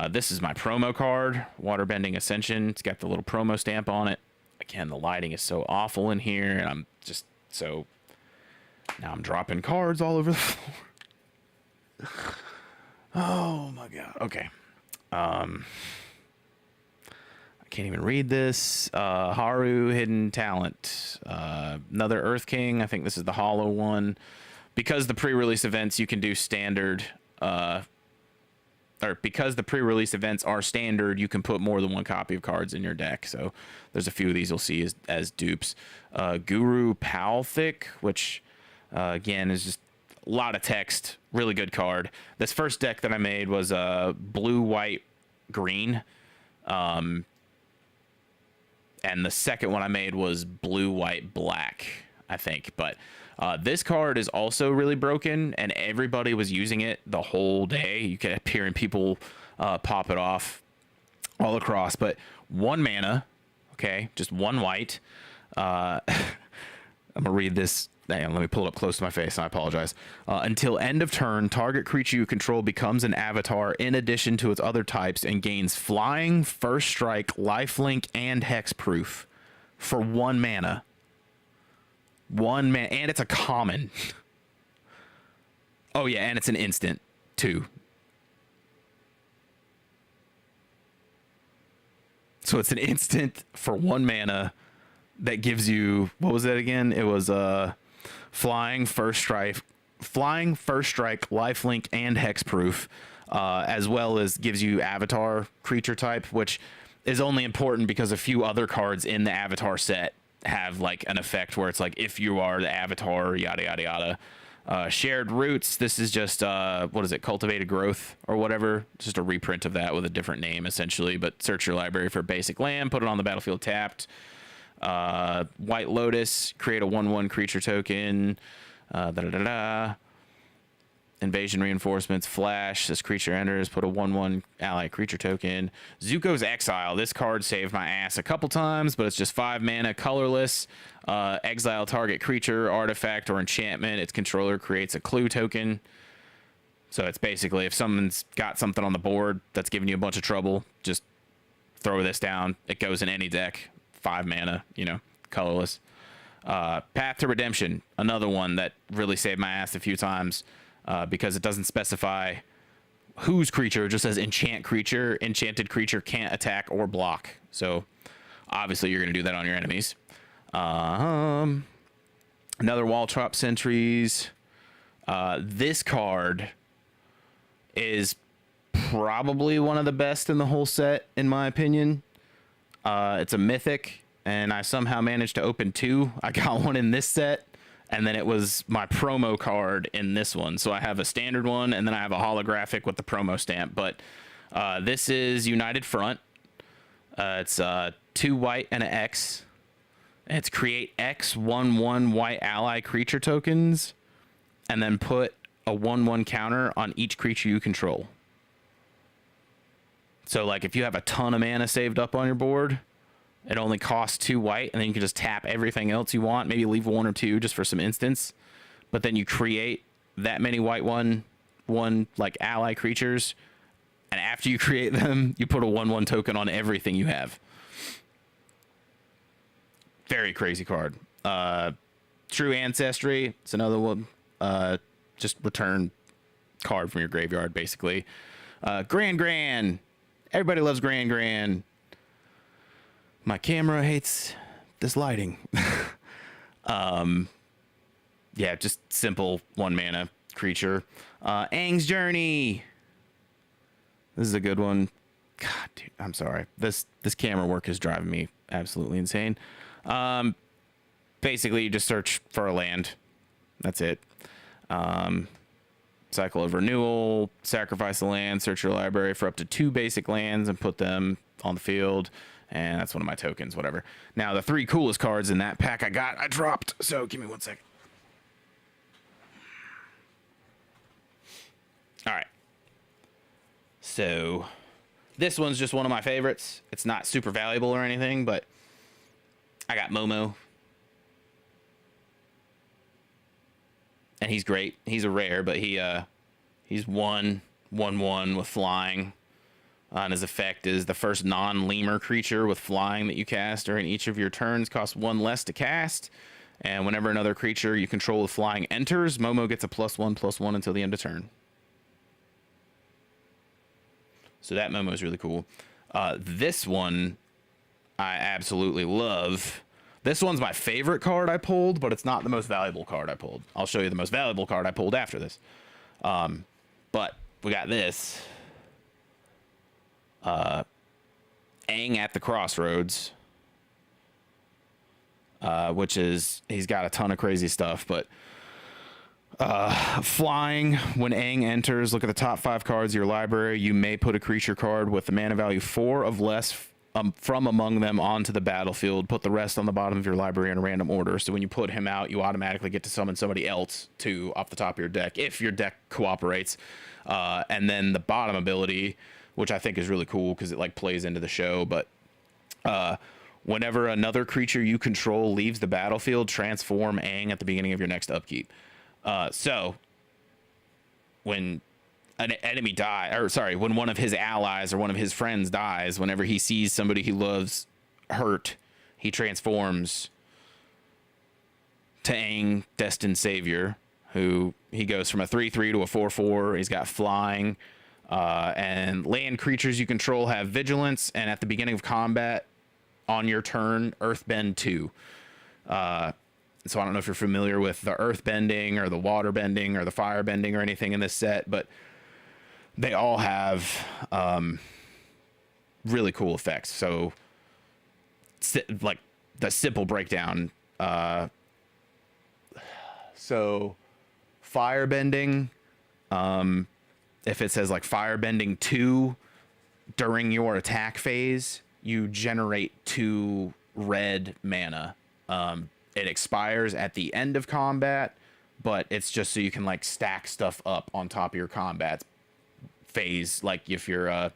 This is my promo card, Waterbending Ascension. It's got the little promo stamp on it. Again, the lighting is so awful in here, and I'm just so... Now I'm dropping cards all over the floor. Oh my god. Okay. I can't even read this. Haru, Hidden Talent. Another Earth King. I think this is the hollow one. Because the pre-release events you can do standard... or because the pre-release events are standard, you can put more than one copy of cards in your deck. So there's a few of these you'll see as dupes. Guru Palthic, which again is just a lot of text, really good card. This first deck that I made was blue, white, green. And the second one I made was blue, white, black, I think. But this card is also really broken, and everybody was using it the whole day. You kept hearing people pop it off all across. But 1 mana, okay, just 1 white. I'm going to read this. Hang on, let me pull it up close to my face. I apologize. Until end of turn, target creature you control becomes an avatar in addition to its other types and gains flying, first strike, lifelink, and hexproof for 1 mana. 1 mana, and it's a common. Oh yeah, and it's an instant too. So it's an instant for 1 mana that gives you, what was that again? It was flying, first strike, lifelink, and hexproof, as well as gives you avatar creature type, which is only important because a few other cards in the avatar set have like an effect where it's like if you are the avatar, yada yada yada. Shared Roots, this is just what is it, Cultivated Growth or whatever, just a reprint of that with a different name essentially. But search your library for basic land, put it on the battlefield tapped. White Lotus, create a 1/1 creature token. Invasion Reinforcements, Flash, this creature enters, put a 1/1 ally creature token. Zuko's Exile, this card saved my ass a couple times, but it's just 5 mana, colorless. Exile target creature, artifact, or enchantment. Its controller creates a clue token. So it's basically if someone's got something on the board that's giving you a bunch of trouble, just throw this down. It goes in any deck. 5 mana, you know, colorless. Path to Redemption, another one that really saved my ass a few times. Because it doesn't specify whose creature, it just says enchant creature. Enchanted creature can't attack or block. So obviously you're going to do that on your enemies. Another Wall Trop Sentries. This card is probably one of the best in the whole set, in my opinion. It's a mythic, and I somehow managed to open 2. I got one in this set. And then it was my promo card in this one. So I have a standard one, and then I have a holographic with the promo stamp. But this is United Front. It's 2 white and an X. And it's create X 1/1 white ally creature tokens, and then put a 1/1 counter on each creature you control. So like if you have a ton of mana saved up on your board, it only costs 2 white, and then you can just tap everything else you want. Maybe leave 1 or 2 just for some instance. But then you create that many white one like ally creatures. And after you create them, you put a 1/1 token on everything you have. Very crazy card. True Ancestry. It's another one. Just return card from your graveyard, basically. Gran. Everybody loves Gran. My camera hates this lighting. Yeah, just simple 1 mana creature. Aang's Journey. This is a good one. God, dude, I'm sorry. This camera work is driving me absolutely insane. Basically, you just search for a land. That's it. Cycle of Renewal. Sacrifice a land. Search your library for up to 2 basic lands and put them on the field. And that's one of my tokens, whatever. Now, the 3 coolest cards in that pack I dropped. So give me 1 second. All right. So this one's just one of my favorites. It's not super valuable or anything, but I got Momo. And he's great. He's a rare, but he's 1/1/1 with flying. And his effect is the first non-lemur creature with flying that you cast during each of your turns costs 1 less to cast. And whenever another creature you control with flying enters, Momo gets a +1/+1 until the end of turn. So that Momo is really cool. This one I absolutely love. This one's my favorite card I pulled, but it's not the most valuable card I pulled. I'll show you the most valuable card I pulled after this. But we got this. Aang at the Crossroads. Which is, he's got a ton of crazy stuff, but flying, when Aang enters, look at the top 5 cards of your library. You may put a creature card with the mana value 4 or less from among them onto the battlefield. Put the rest on the bottom of your library in a random order. So when you put him out, you automatically get to summon somebody else to off the top of your deck, if your deck cooperates. And then the bottom ability, which I think is really cool because it like plays into the show, but whenever another creature you control leaves the battlefield, transform Aang at the beginning of your next upkeep. So when an enemy when one of his allies or one of his friends dies, whenever he sees somebody he loves hurt, he transforms to Aang, Destined Savior, who he goes from a 3/3 to a 4/4. He's got flying, and land creatures you control have vigilance, and at the beginning of combat on your turn, Earthbend 2. So I don't know if you're familiar with the earth bending or the water bending or the fire bending or anything in this set, but they all have really cool effects. So like the simple breakdown. So fire bending, if it says like fire bending 2 during your attack phase, you generate 2 red mana. It expires at the end of combat, but it's just so you can like stack stuff up on top of your combat phase. Like if you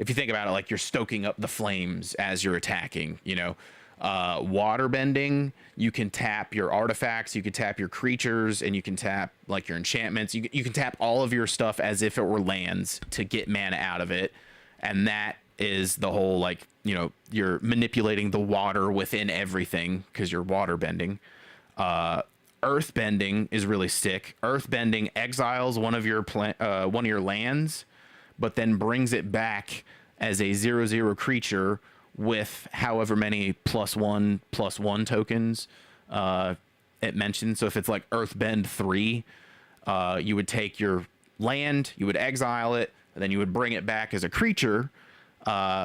think about it, like you're stoking up the flames as you're attacking, you know. Water bending, you can tap your artifacts, you can tap your creatures, and you can tap like your enchantments. You can tap all of your stuff as if it were lands to get mana out of it. And that is the whole, like, you know, you're manipulating the water within everything because you're water bending. Earth bending is really sick. Earth bending exiles one of your lands, but then brings it back as a 0/0 creature with however many +1/+1 tokens it mentions. So if it's like Earthbend 3, you would take your land, you would exile it, and then you would bring it back as a creature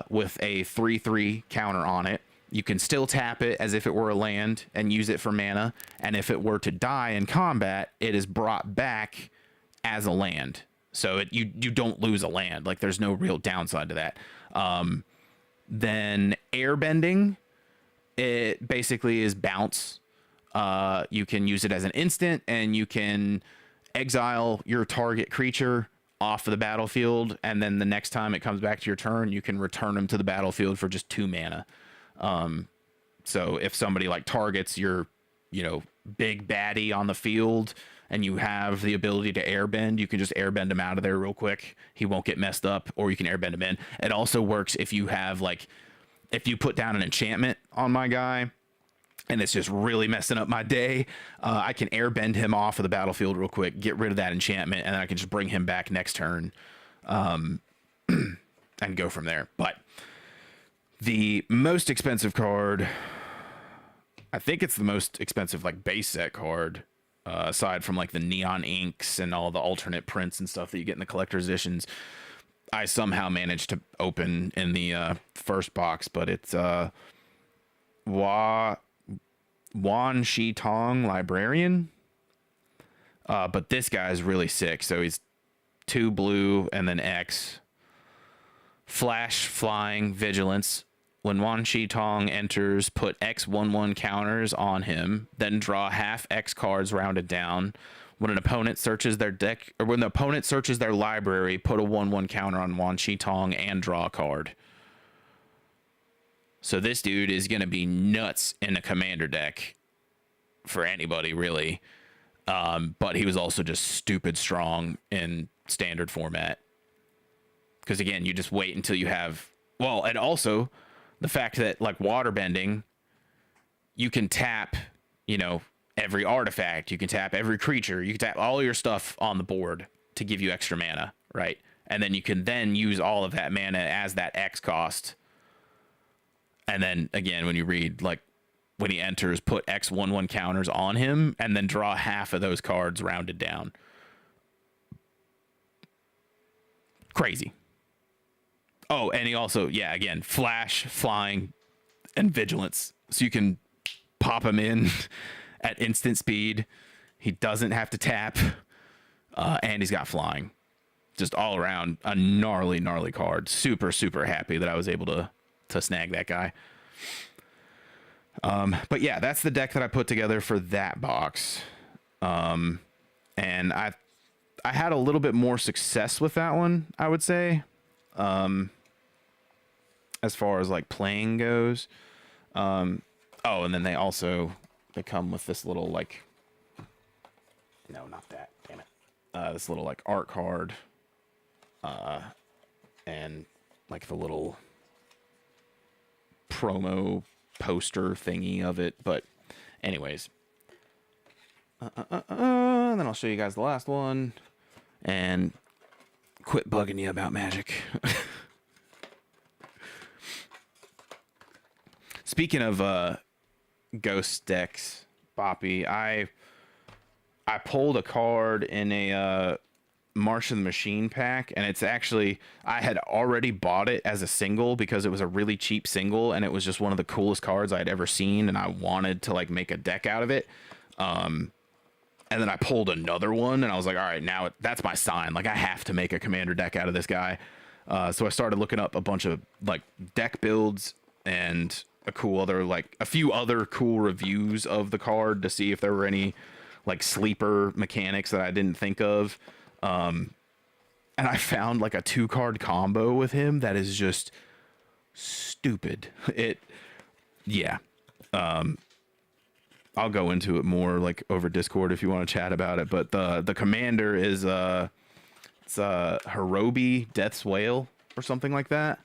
with a 3/3 counter on it. You can still tap it as if it were a land and use it for mana. And if it were to die in combat, it is brought back as a land. So you don't lose a land. Like, there's no real downside to that. Then airbending, it basically is bounce. You can use it as an instant, and you can exile your target creature off of the battlefield, and then the next time it comes back to your turn, you can return them to the battlefield for just 2 mana. So if somebody like targets your, you know, big baddie on the field, and you have the ability to airbend, you can just airbend him out of there real quick. He won't get messed up, or you can airbend him in. It also works if you have, like, if you put down an enchantment on my guy and it's just really messing up my day, I can airbend him off of the battlefield real quick, get rid of that enchantment, and then I can just bring him back next turn, and go from there. But the most expensive card, I think it's the most expensive, like, base set card, aside from like the neon inks and all the alternate prints and stuff that you get in the collector's editions, I somehow managed to open in the first box, but it's 𝔻𝔸ℝ𝕂 Librarian. But this guy's really sick. So he's 2 blue and then X. Flash, flying, vigilance. When 𝔻𝔸ℝ𝕂 enters, put X 1/1 counters on him, then draw half X cards rounded down. When an opponent searches their deck, or when the opponent searches their library, put a 1/1 counter on Wan Shi Tong and draw a card. So this dude is going to be nuts in a commander deck for anybody, really. But he was also just stupid strong in standard format. Because, again, you just wait until you have... Well, and also the fact that, like, waterbending, you can tap, you know, every artifact. You can tap every creature. You can tap all your stuff on the board to give you extra mana, right? And then you can then use all of that mana as that X cost. And then, again, when you read, like, when he enters, put X 1/1 counters on him, and then draw half of those cards rounded down. Crazy. Oh, and he also, yeah, again, flash, flying, and vigilance. So you can pop him in at instant speed. He doesn't have to tap. And he's got flying. Just all around a gnarly, gnarly card. Super, super happy that I was able to snag that guy. But yeah, that's the deck that I put together for that box. And I had a little bit more success with that one, I would say. As far as like playing goes. Oh, and then they come with this little like, no, not that, damn it. This little like art card. And like the little promo poster thingy of it. But anyways, and then I'll show you guys the last one and quit bugging you about Magic. Speaking of ghost decks, Boppy, I pulled a card in a March of the Machine pack, and it's actually, I had already bought it as a single because it was a really cheap single, and it was just one of the coolest cards I'd ever seen, and I wanted to like make a deck out of it. And then I pulled another one, and I was like, all right, now that's my sign. Like, I have to make a commander deck out of this guy. So I started looking up a bunch of like deck builds and a few other cool reviews of the card to see if there were any like sleeper mechanics that I didn't think of. And I found like a 2-card combo with him that is just stupid. Yeah. I'll go into it more like over Discord if you want to chat about it. But the commander is it's Hirobi Death's Whale or something like that.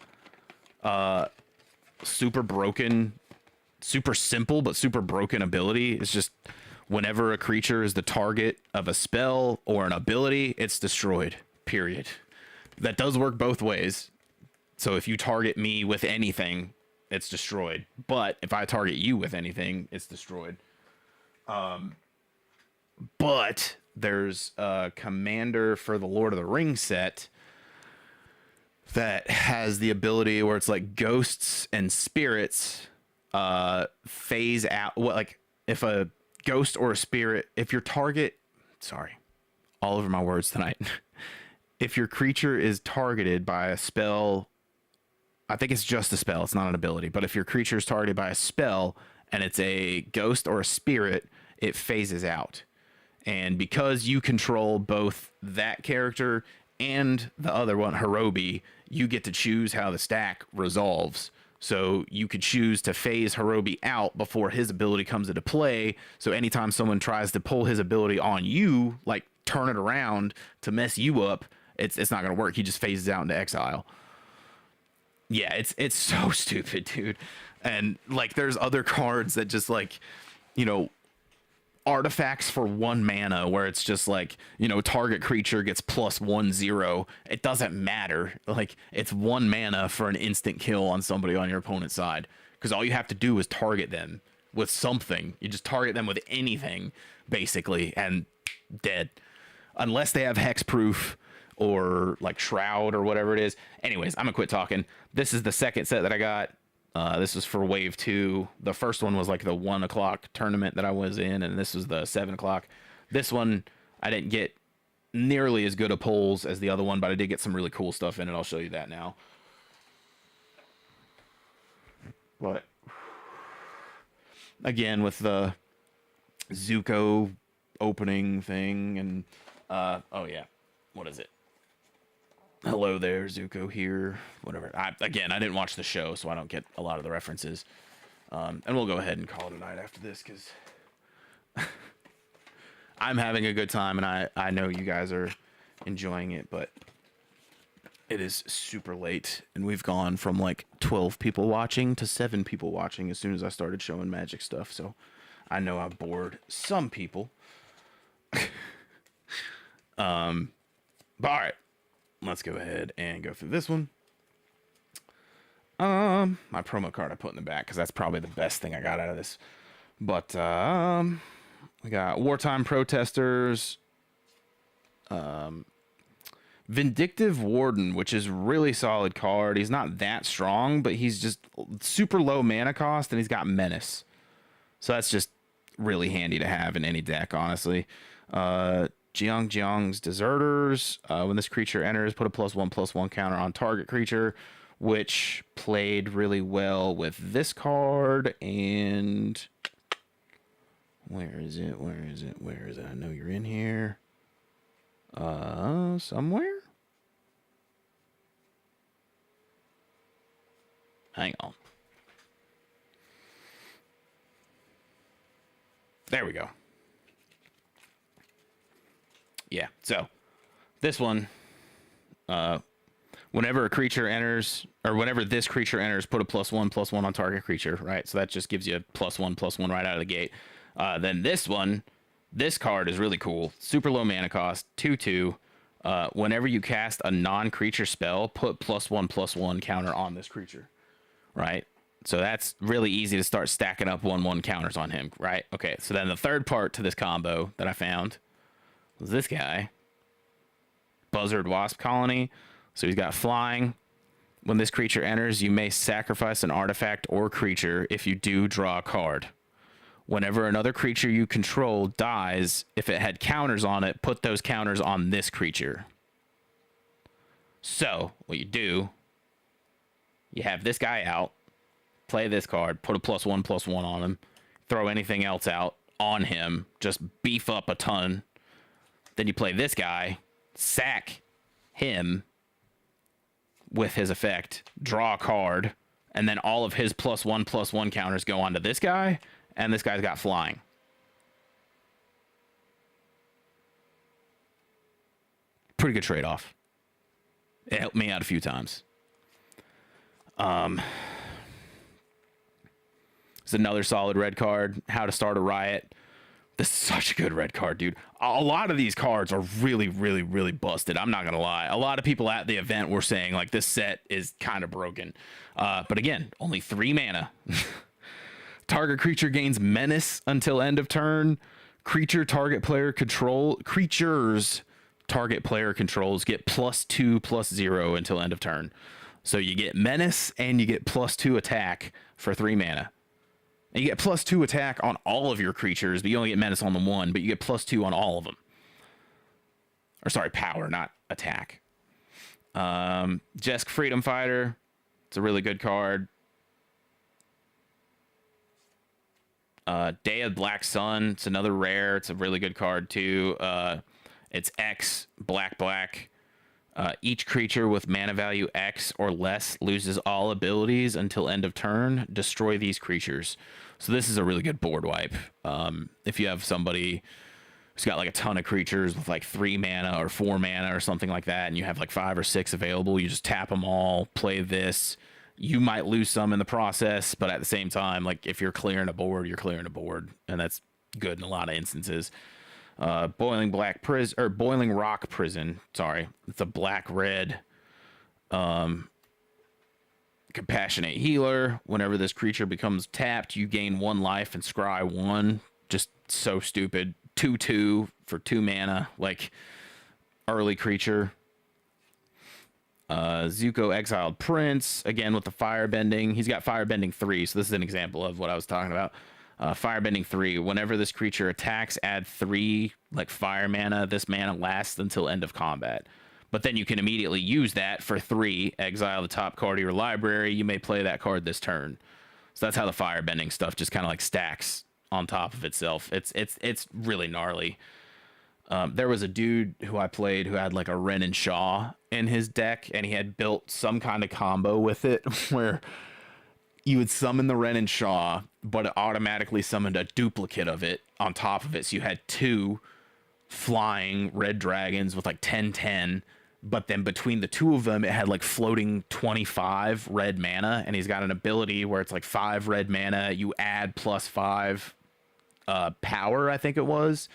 Super broken, super simple but super broken ability. It's just whenever a creature is the target of a spell or an ability, it's destroyed. Period. That does work both ways. So if you target me with anything, it's destroyed. But if I target you with anything, it's destroyed. But there's a commander for the Lord of the Rings set that has the ability where it's like ghosts and spirits phase out. What, like if a ghost or a spirit, if your target, sorry, all over my words tonight. If your creature is targeted by a spell, I think it's just a spell, it's not an ability, but if your creature is targeted by a spell and it's a ghost or a spirit, it phases out. And because you control both that character and the other one, Hirobi, you get to choose how the stack resolves. So you could choose to phase Hirobi out before his ability comes into play. So anytime someone tries to pull his ability on you, like turn it around to mess you up, it's not going to work. He just phases out into exile. Yeah, it's so stupid, dude. And like there's other cards that just like, you know, artifacts for 1 mana where it's just like, you know, target creature gets +1/0. It doesn't matter. Like it's 1 mana for an instant kill on somebody on your opponent's side, because all you have to do is target them with something. You just target them with anything basically and dead, unless they have hexproof or like shroud or whatever it is. Anyways, I'm gonna quit talking. This is the second set that I got. This was for wave 2. The first one was like the 1 o'clock tournament that I was in, and this was the 7 o'clock. This one, I didn't get nearly as good a pulls as the other one, but I did get some really cool stuff in it. I'll show you that now. But again, with the Zuko opening thing, and oh yeah, what is it? Hello there, Zuko here. Whatever. Again, I didn't watch the show, so I don't get a lot of the references. And we'll go ahead and call it a night after this, because I'm having a good time, and I know you guys are enjoying it, but it is super late, and we've gone from like 12 people watching to 7 people watching as soon as I started showing magic stuff, so I know I've bored some people. But alright, let's go ahead and go through this one. My promo card I put in the back because that's probably the best thing I got out of this. But we got Wartime Protesters, Vindictive Warden, which is really solid card. He's not that strong, but he's just super low mana cost, and he's got Menace. So that's just really handy to have in any deck, honestly. Jiang's Deserters. When this creature enters, put a +1/+1 counter on target creature, which played really well with this card. And where is it? I know you're in here. Somewhere? Hang on. There we go. Yeah, so this one, whenever a creature enters, or whenever this creature enters, put a +1/+1 on target creature, right? So that just gives you a +1/+1 right out of the gate. Then this one, this card is really cool. Super low mana cost, 2/2. Whenever you cast a non-creature spell, put +1/+1 counter on this creature, right? So that's really easy to start stacking up 1/1 counters on him, right? Okay, so then the third part to this combo that I found was this guy, Buzzard Wasp Colony. So he's got flying. When this creature enters, you may sacrifice an artifact or creature. If you do, draw a card. Whenever another creature you control dies, if it had counters on it, put those counters on this creature. So what you do, you have this guy out, play this card, put a +1/+1 on him, throw anything else out on him, just beef up a ton. Then you play this guy, sack him with his effect, draw a card, and then all of his +1/+1 counters go onto this guy, and this guy's got flying. Pretty good trade-off. It helped me out a few times. It's another solid red card, How to Start a Riot. This is such a good red card, dude. A lot of these cards are really, really, really busted. I'm not going to lie. A lot of people at the event were saying, like, this set is kind of broken. But again, only 3 mana. Target creature gains Menace until end of turn. Creatures target player controls get +2/+0 until end of turn. So you get Menace and you get +2 attack for 3 mana. And you get +2 attack on all of your creatures, but you only get Menace on the one, but you get +2 on all of them. Or sorry, power, not attack. Jesk Freedom Fighter. It's a really good card. Day of Black Sun. It's another rare. It's a really good card too. It's X, black. Each creature with mana value X or less loses all abilities until end of turn. Destroy these creatures. So this is a really good board wipe. If you have somebody who's got like a ton of creatures with like 3 mana or 4 mana or something like that, and you have like 5 or 6 available, you just tap them all, play this. You might lose some in the process, but at the same time, like if you're clearing a board, you're clearing a board, and that's good in a lot of instances. Boiling Rock Prison. Sorry, it's a black-red Compassionate Healer. Whenever this creature becomes tapped, you gain 1 life and scry 1. Just so stupid. 2/2 for 2 mana, like early creature. Zuko Exiled Prince, again with the Firebending. He's got Firebending 3, so this is an example of what I was talking about. Firebending 3. Whenever this creature attacks, add 3 like fire mana. This mana lasts until end of combat. But then you can immediately use that for 3. Exile the top card of your library. You may play that card this turn. So that's how the Firebending stuff just kind of like stacks on top of itself. It's really gnarly. There was a dude who I played who had like a Ren and Shaw in his deck, and he had built some kind of combo with it where you would summon the Ren and Shaw, but it automatically summoned a duplicate of it on top of it. So you had 2 flying red dragons with like 10/10, but then between the 2 of them, it had like floating 25 red mana, and he's got an ability where it's like 5 red mana. You add +5 power, I think it was.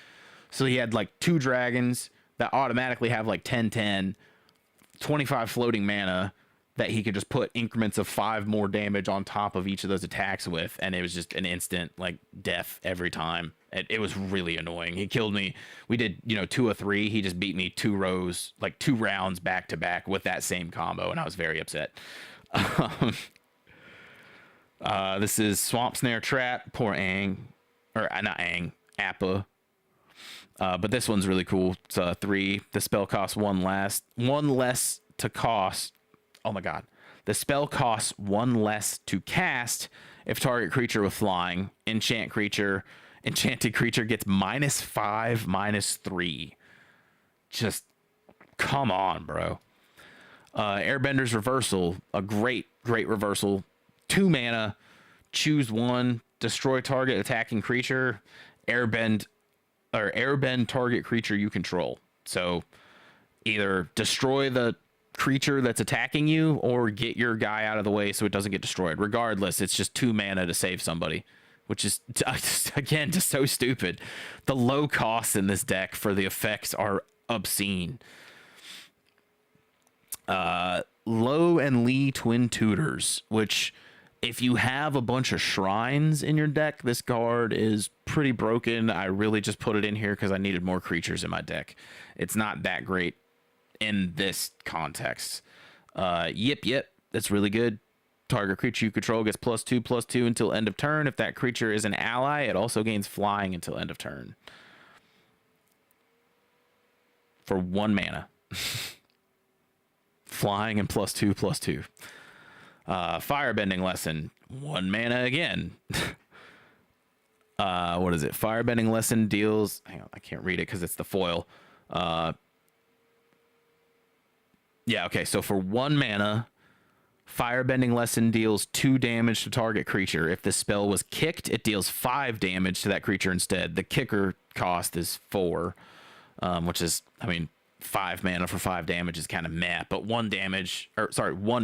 So he had like 2 dragons that automatically have like 10/10, 25 floating mana that he could just put increments of 5 more damage on top of each of those attacks with, and it was just an instant like death every time. It was really annoying. He killed me. We did 2 of 3. He just beat me 2 rows, like 2 rounds back to back with that same combo, and I was very upset. This is Swamp Snare Trap. Poor Aang, or not Aang, Appa. But this one's really cool. It's 3. The spell costs 1 less to cost. Oh my god. The spell costs 1 less to cast if target creature with flying. Enchanted creature gets -5, -3. Just come on, bro. Airbender's Reversal, a great reversal. 2 mana, choose 1, destroy target attacking creature, airbend target creature you control. So either destroy the creature that's attacking you or get your guy out of the way so it doesn't get destroyed. Regardless, it's just 2 mana to save somebody, which is again just so stupid. The low costs in this deck for the effects are obscene. 𝔻𝔸 Twin Tutors, which if you have a bunch of shrines in your deck, this card is pretty broken. I really just put it in here because I needed more creatures in my deck. It's not that great in this context. Yip, that's really good. Target creature you control gets +2/+2 until end of turn. If that creature is an ally, it also gains flying until end of turn. For 1 mana. Flying and +2/+2. Firebending Lesson, 1 mana again. What is it? Firebending Lesson deals... Hang on, I can't read it because it's the foil. Yeah, okay, so for 1 mana, Firebending Lesson deals 2 damage to target creature. If the spell was kicked, it deals 5 damage to that creature instead. The kicker cost is 4, which is, 5 mana for 5 damage is kind of meh, but 1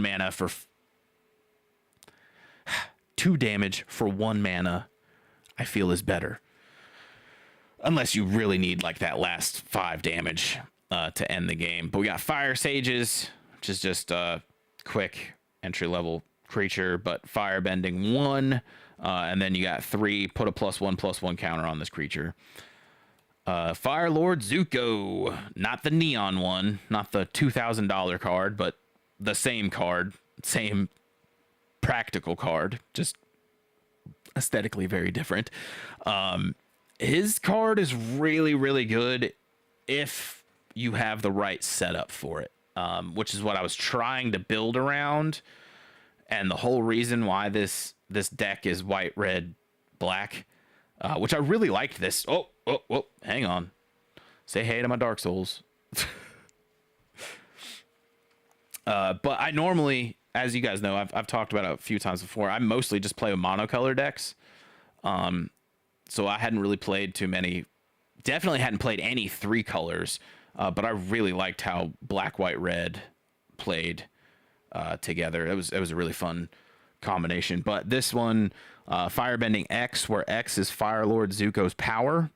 mana for 2 damage for 1 mana, I feel is better. Unless you really need like that last 5 damage to end the game. But we got Fire Sages, which is just a quick entry-level creature, but firebending 1, and then you got 3, put a +1/+1 counter on this creature. Fire Lord Zuko, not the neon one, not the $2,000 card, but the same card, same practical card, just aesthetically very different. His card is really, really good if you have the right setup for it, which is what I was trying to build around. And the whole reason why this deck is white, red, black, which I really liked this. Oh, hang on. Say hey to my Dark Souls. But I normally, as you guys know, I've talked about it a few times before, I mostly just play with monocolor decks. So I hadn't really played too many, definitely hadn't played any 3 colors, but I really liked how black, white, red played together. It was a really fun combination. But this one, Firebending X, where X is Fire Lord Zuko's power.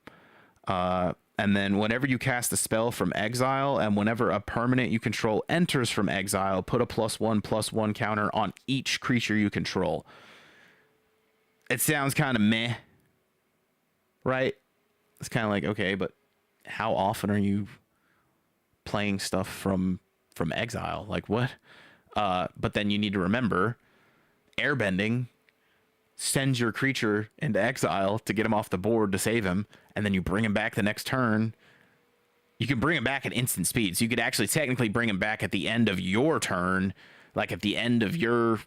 And then whenever you cast a spell from exile and whenever a permanent you control enters from exile, put a +1/+1 counter on each creature you control. It sounds kind of meh, right? It's kind of like, okay, but how often are you playing stuff from exile? Like what? But then you need to remember, airbending sends your creature into exile to get him off the board to save him, and then you bring him back the next turn. You can bring him back at instant speed, so you could actually technically bring him back at the end of your turn, like at the end of your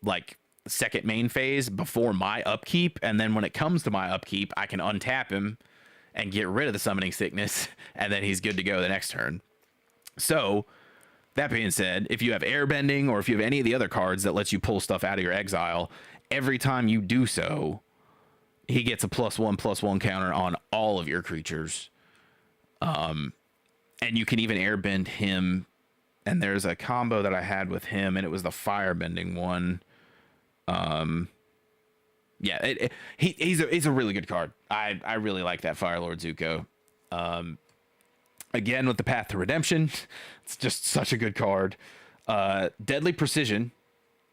like second main phase before my upkeep, and then when it comes to my upkeep, I can untap him and get rid of the summoning sickness, and then he's good to go the next turn. So that being said, if you have airbending or if you have any of the other cards that lets you pull stuff out of your exile, every time you do so, he gets a +1/+1 counter on all of your creatures. And you can even airbend him. And there's a combo that I had with him, and it was the firebending one. Yeah, he's a really good card. I really like that Firelord Zuko. Again, with the Path to Redemption, it's just such a good card. Deadly Precision,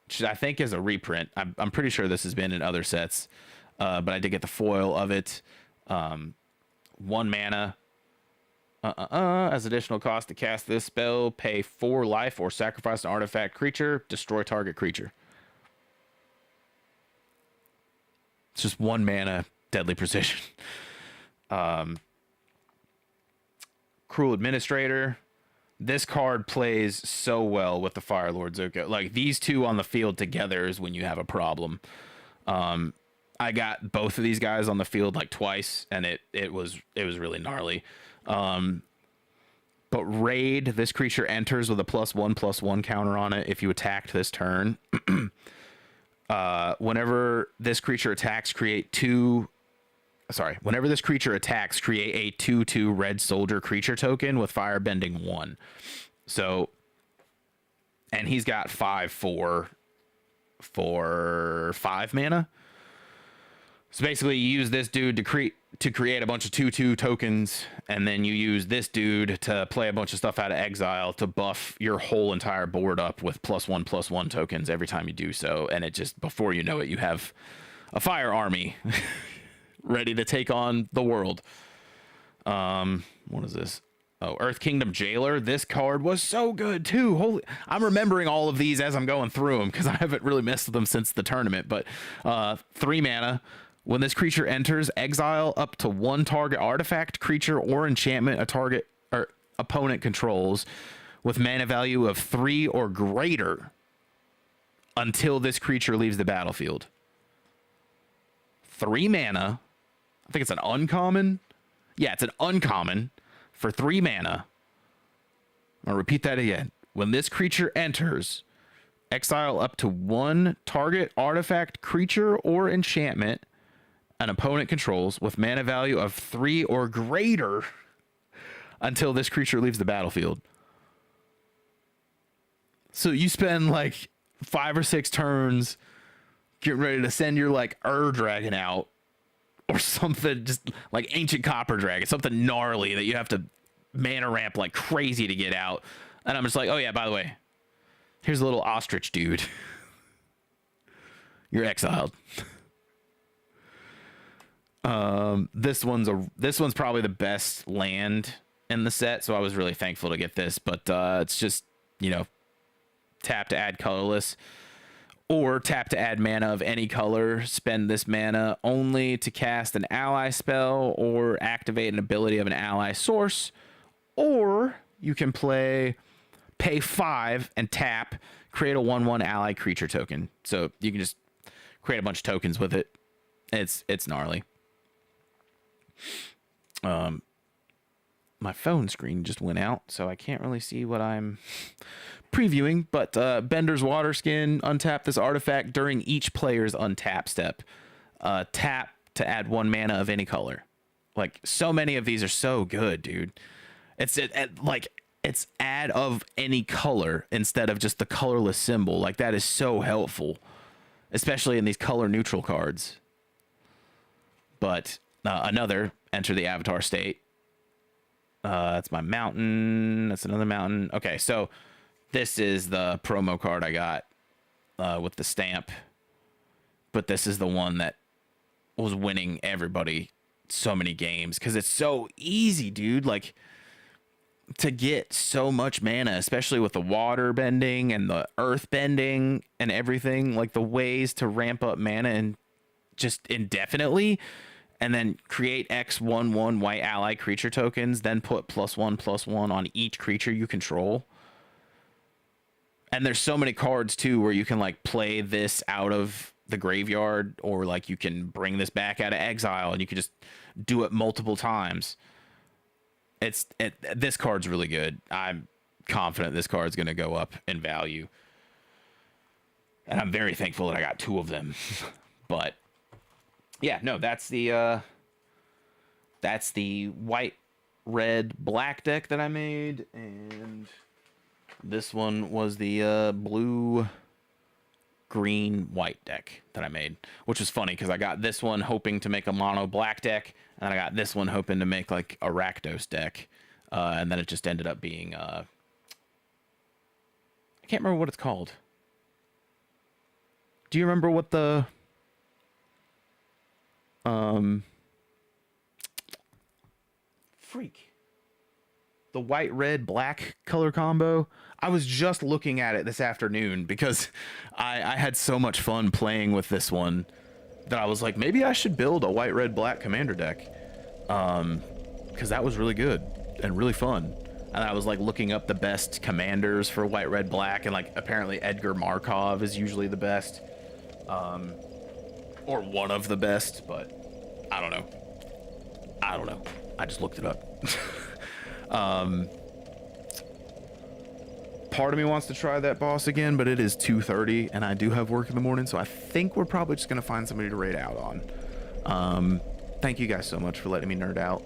which I think is a reprint. I'm pretty sure this has been in other sets, but I did get the foil of it. 1 mana. As additional cost to cast this spell, pay 4 life or sacrifice an artifact creature, destroy target creature. It's just 1 mana, Deadly Precision. Cruel Administrator. This card plays so well with the Firelord Zuko. Like, these two on the field together is when you have a problem. I got both of these guys on the field like twice, and it was really gnarly. But Raid, this creature enters with a +1/+1 counter on it if you attacked this turn. Whenever this creature attacks, create a 2/2 red soldier creature token with firebending 1. So, and he's got 5/4 for 5 mana. So basically, you use this dude to create a bunch of 2/2 tokens, and then you use this dude to play a bunch of stuff out of exile to buff your whole entire board up with +1/+1 tokens every time you do so. And it just, before you know it, you have a fire army ready to take on the world. What is this? Oh, Earth Kingdom Jailer. This card was so good too. Holy, I'm remembering all of these as I'm going through them because I haven't really missed them since the tournament. But 3 mana. When this creature enters, exile up to 1 target artifact, creature, or enchantment a target or opponent controls with mana value of 3 or greater until this creature leaves the battlefield. 3 mana. I think it's an uncommon. Yeah, it's an uncommon for 3 mana. I'll repeat that again. When this creature enters, exile up to 1 target artifact, creature, or enchantment an opponent controls with mana value of 3 or greater until this creature leaves the battlefield. So you spend like 5 or 6 turns getting ready to send your like Dragon out or something, just like Ancient Copper Dragon, something gnarly that you have to mana ramp like crazy to get out. And I'm just like, oh yeah, by the way, here's a little ostrich dude. You're exiled. This one's probably the best land in the set, so I was really thankful to get this. But it's just, you know, tap to add colorless, or tap to add mana of any color. Spend this mana only to cast an ally spell or activate an ability of an ally source, or you can pay 5 and tap, create a 1/1 ally creature token. So you can just create a bunch of tokens with it. It's gnarly. My phone screen just went out, so I can't really see what I'm previewing, but Bender's Waterskin, untap this artifact during each player's untap step. Tap to add 1 mana of any color. Like, so many of these are so good, dude. It's add of any color instead of just the colorless symbol. Like, that is so helpful, especially in these color neutral cards. But another, enter the avatar state. That's my mountain. That's another mountain. Okay, so this is the promo card I got with the stamp. But this is the one that was winning everybody so many games because it's so easy, dude. Like, to get so much mana, especially with the water bending and the earth bending and everything, like the ways to ramp up mana and just indefinitely, and then create X/1/1 white ally creature tokens, then put +1/+1 on each creature you control. And there's so many cards too where you can like play this out of the graveyard, or like you can bring this back out of exile and you can just do it multiple times. This card's really good. I'm confident this card's going to go up in value. And I'm very thankful that I got 2 of them. But yeah, no, that's the white, red, black deck that I made, and this one was the blue, green, white deck that I made, which was funny because I got this one hoping to make a mono black deck, and then I got this one hoping to make like a Rakdos deck, and then it just ended up being I can't remember what it's called. Do you remember what the the white, red, black color combo? I was just looking at it this afternoon because I had so much fun playing with this one that I was like, maybe I should build a white, red, black commander deck, because that was really good and really fun. And I was like looking up the best commanders for white, red, black, and like apparently Edgar Markov is usually the best, or one of the best, but I don't know. I just looked it up. Part of me wants to try that boss again, but it is 2:30 and I do have work in the morning, so I think we're probably just gonna find somebody to raid out on. Thank you guys so much for letting me nerd out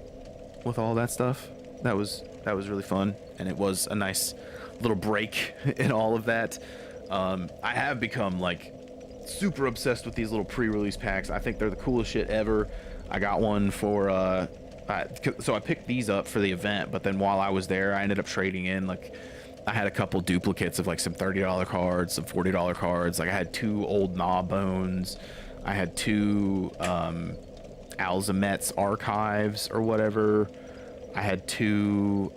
with all that stuff. That was really fun, and it was a nice little break in all of that. I have become like super obsessed with these little pre-release packs. I think they're the coolest shit ever. I got one for so I picked these up for the event, but then while I was there I ended up trading in, like I had a couple duplicates of like some $30 cards, some $40 cards. Like I had 2 old Gnaw Bones, I had 2 Alzamet's Archives or whatever, I had 2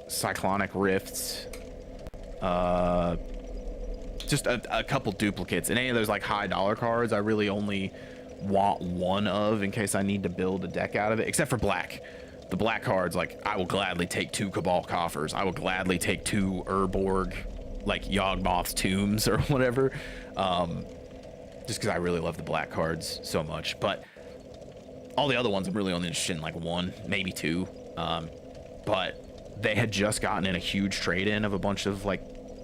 Cyclonic Rifts, just a couple duplicates. And any of those like high dollar cards I really only want one of in case I need to build a deck out of it, except for black. The black cards, like I will gladly take 2 Cabal Coffers, I will gladly take 2 Urborg like Yawgmoth's Tombs or whatever, just because I really love the black cards so much. But all the other ones I'm really only interested in like 1, maybe 2. But they had just gotten in a huge trade-in of a bunch of like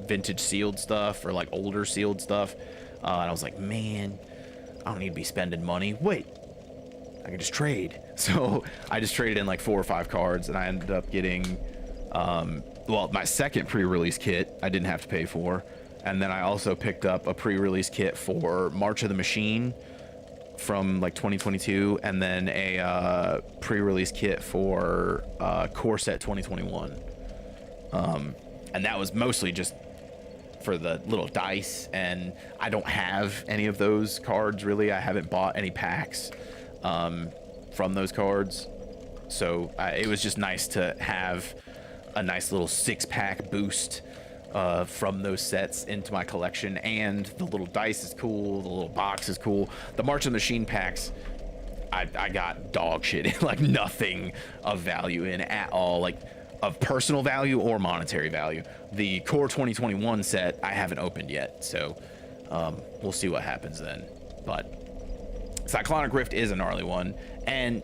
vintage sealed stuff or like older sealed stuff, and I was like, man, I don't need to be spending money. Wait, I can just trade. So I just traded in like 4 or 5 cards, and I ended up getting well, my second pre-release kit I didn't have to pay for, and then I also picked up a pre-release kit for March of the Machine from like 2022, and then a pre-release kit for Core Set 2021, and that was mostly just for the little dice, and I don't have any of those cards really. I haven't bought any packs from those cards, so it was just nice to have a nice little 6-pack boost from those sets into my collection. And the little dice is cool, the little box is cool. The March of the Machine packs, I got dog shit, like nothing of value in at all, like of personal value or monetary value. The Core 2021 set I haven't opened yet, so we'll see what happens then. But Cyclonic Rift is a gnarly one, and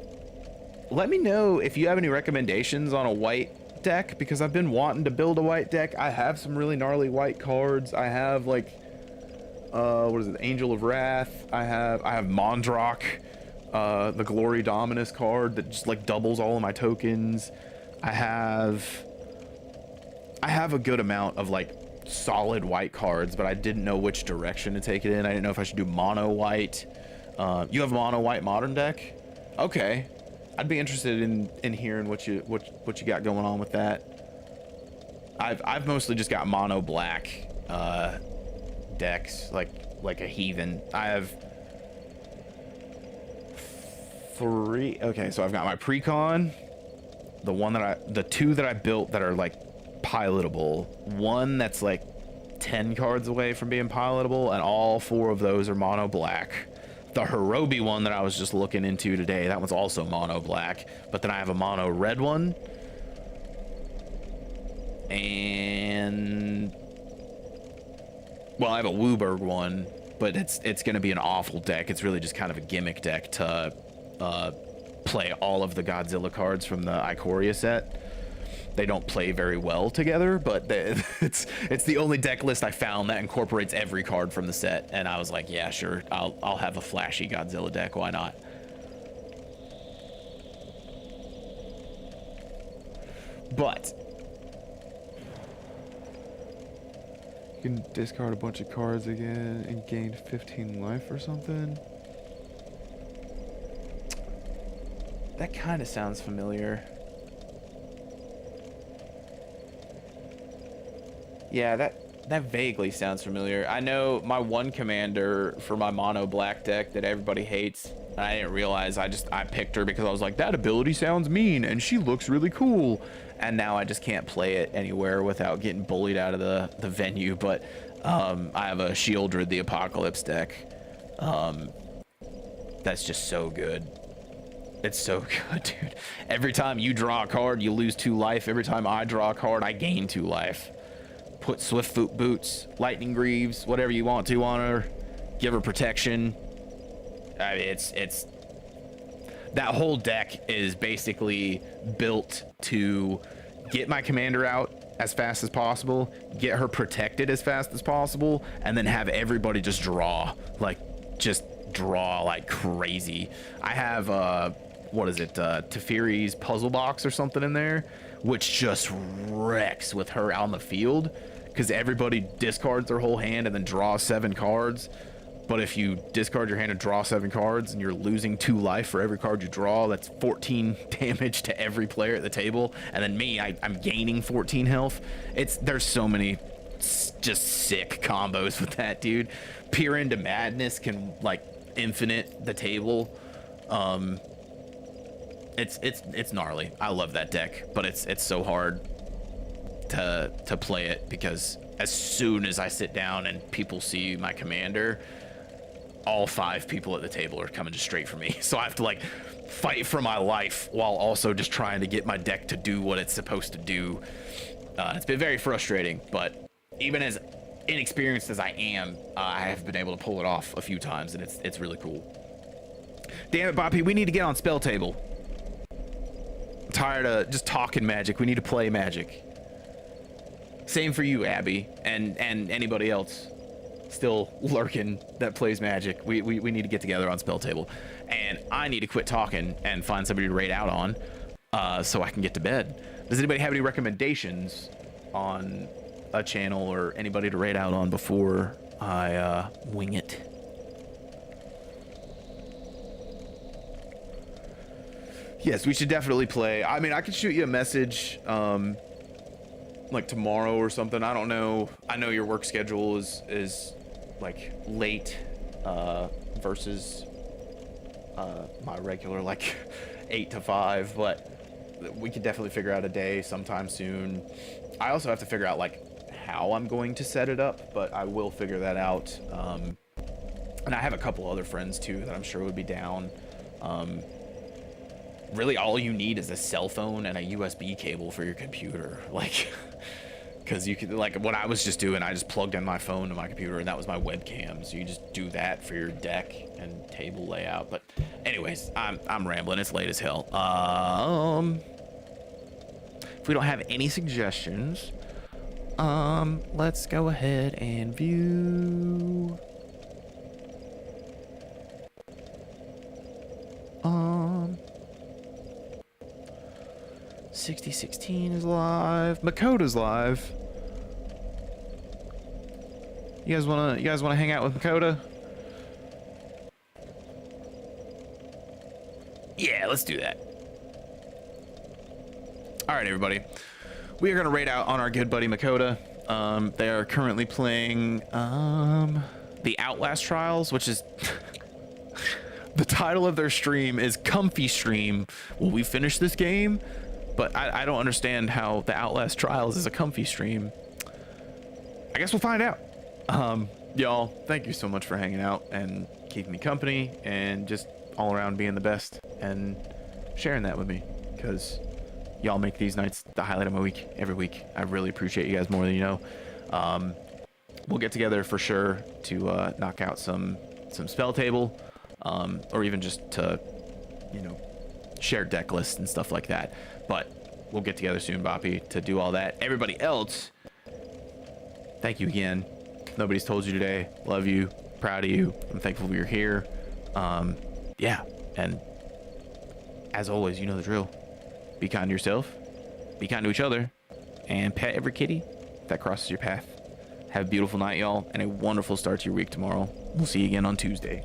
let me know if you have any recommendations on a white deck, because I've been wanting to build a white deck. I have some really gnarly white cards. I have like what is it, Angel of Wrath. I have Mondrock, the Glory Dominus card that just like doubles all of my tokens. I have a good amount of like solid white cards, but I didn't know which direction to take it in. I didn't know if I should do mono white. You have mono white modern deck? Okay, I'd be interested in hearing what you got going on with that. I've mostly just got mono black decks, like a heathen. I have 3. Okay, so I've got my Precon, the 2 that I built that are like pilotable, 1 that's like 10 cards away from being pilotable, and all 4 of those are mono black. The Hirobi one that I was just looking into today, that one's also mono black, but then I have a mono red one. and well, I have a Wooburg one, but it's going to be an awful deck. It's really just kind of a gimmick deck to play all of the Godzilla cards from the Ikoria set. They don't play very well together, but it's the only deck list I found that incorporates every card from the set, and I was like, yeah, sure, I'll have a flashy Godzilla deck. Why not? But you can discard a bunch of cards again and gain 15 life or something. That kind of sounds familiar. Yeah, that vaguely sounds familiar. I know my one commander for my mono black deck that everybody hates. I didn't realize I picked her because I was like, that ability sounds mean and she looks really cool. And now I just can't play it anywhere without getting bullied out of the venue. But I have a Sheoldred the Apocalypse deck. That's just so good. It's so good, dude. Every time you draw a card, you lose 2 life. Every time I draw a card, I gain 2 life. Put Swift Foot Boots, Lightning Greaves, whatever you want to on her. Give her protection. I mean, it's that whole deck is basically built to get my commander out as fast as possible, get her protected as fast as possible, and then have everybody just draw like crazy. I have what is it, Teferi's Puzzle Box or something in there, which just wrecks with her out on the field because everybody discards their whole hand and then draws 7 cards. But if you discard your hand and draw 7 cards and you're losing 2 life for every card you draw, that's 14 damage to every player at the table. And then me, I'm gaining 14 health. There's so many just sick combos with that, dude. Peer into Madness can like infinite the table. It's gnarly. I love that deck, but it's so hard to play it because as soon as I sit down and people see my commander, all 5 people at the table are coming just straight for me. So I have to like fight for my life while also just trying to get my deck to do what it's supposed to do. It's been very frustrating, but even as inexperienced as I am, I have been able to pull it off a few times, and it's really cool. Damn it, Boppy, we need to get on spell table. I'm tired of just talking Magic. We need to play Magic. Same for you, Abby, and anybody else still lurking that plays Magic. We need to get together on spell table, and I need to quit talking and find somebody to raid out on so I can get to bed. Does anybody have any recommendations on a channel or anybody to raid out on before I wing it? Yes, we should definitely play. I mean, I could shoot you a message like tomorrow or something. I don't know. I know your work schedule is like late versus my regular like 8 to 5, but we could definitely figure out a day sometime soon. I also have to figure out like how I'm going to set it up, but I will figure that out. And I have a couple other friends too that I'm sure would be down. Really all you need is a cell phone and a USB cable for your computer, like because you could, like what I was just doing, I just plugged in my phone to my computer and that was my webcam. So you just do that for your deck and table layout. But anyways, I'm rambling. It's late as hell. If we don't have any suggestions, let's go ahead and view. 6016 is live. Makota's live. You guys wanna hang out with Makota? Yeah, let's do that. All right, everybody. We are gonna raid out on our good buddy Makota. They are currently playing the Outlast Trials, which is the title of their stream is Comfy Stream. Will we finish this game? But I don't understand how the Outlast Trials is a comfy stream. I guess we'll find out. Y'all, thank you so much for hanging out and keeping me company and just all around being the best and sharing that with me, because y'all make these nights the highlight of my week every week. I really appreciate you guys more than you know. We'll get together for sure to knock out some spell table, or even just to, you know, share deck lists and stuff like that. But we'll get together soon, Boppy, to do all that. Everybody else, thank you again. Nobody's told you today. Love you. Proud of you. I'm thankful you're here. Yeah, and as always, you know the drill. Be kind to yourself, be kind to each other, and pet every kitty that crosses your path. Have a beautiful night, y'all, and a wonderful start to your week tomorrow. We'll see you again on Tuesday.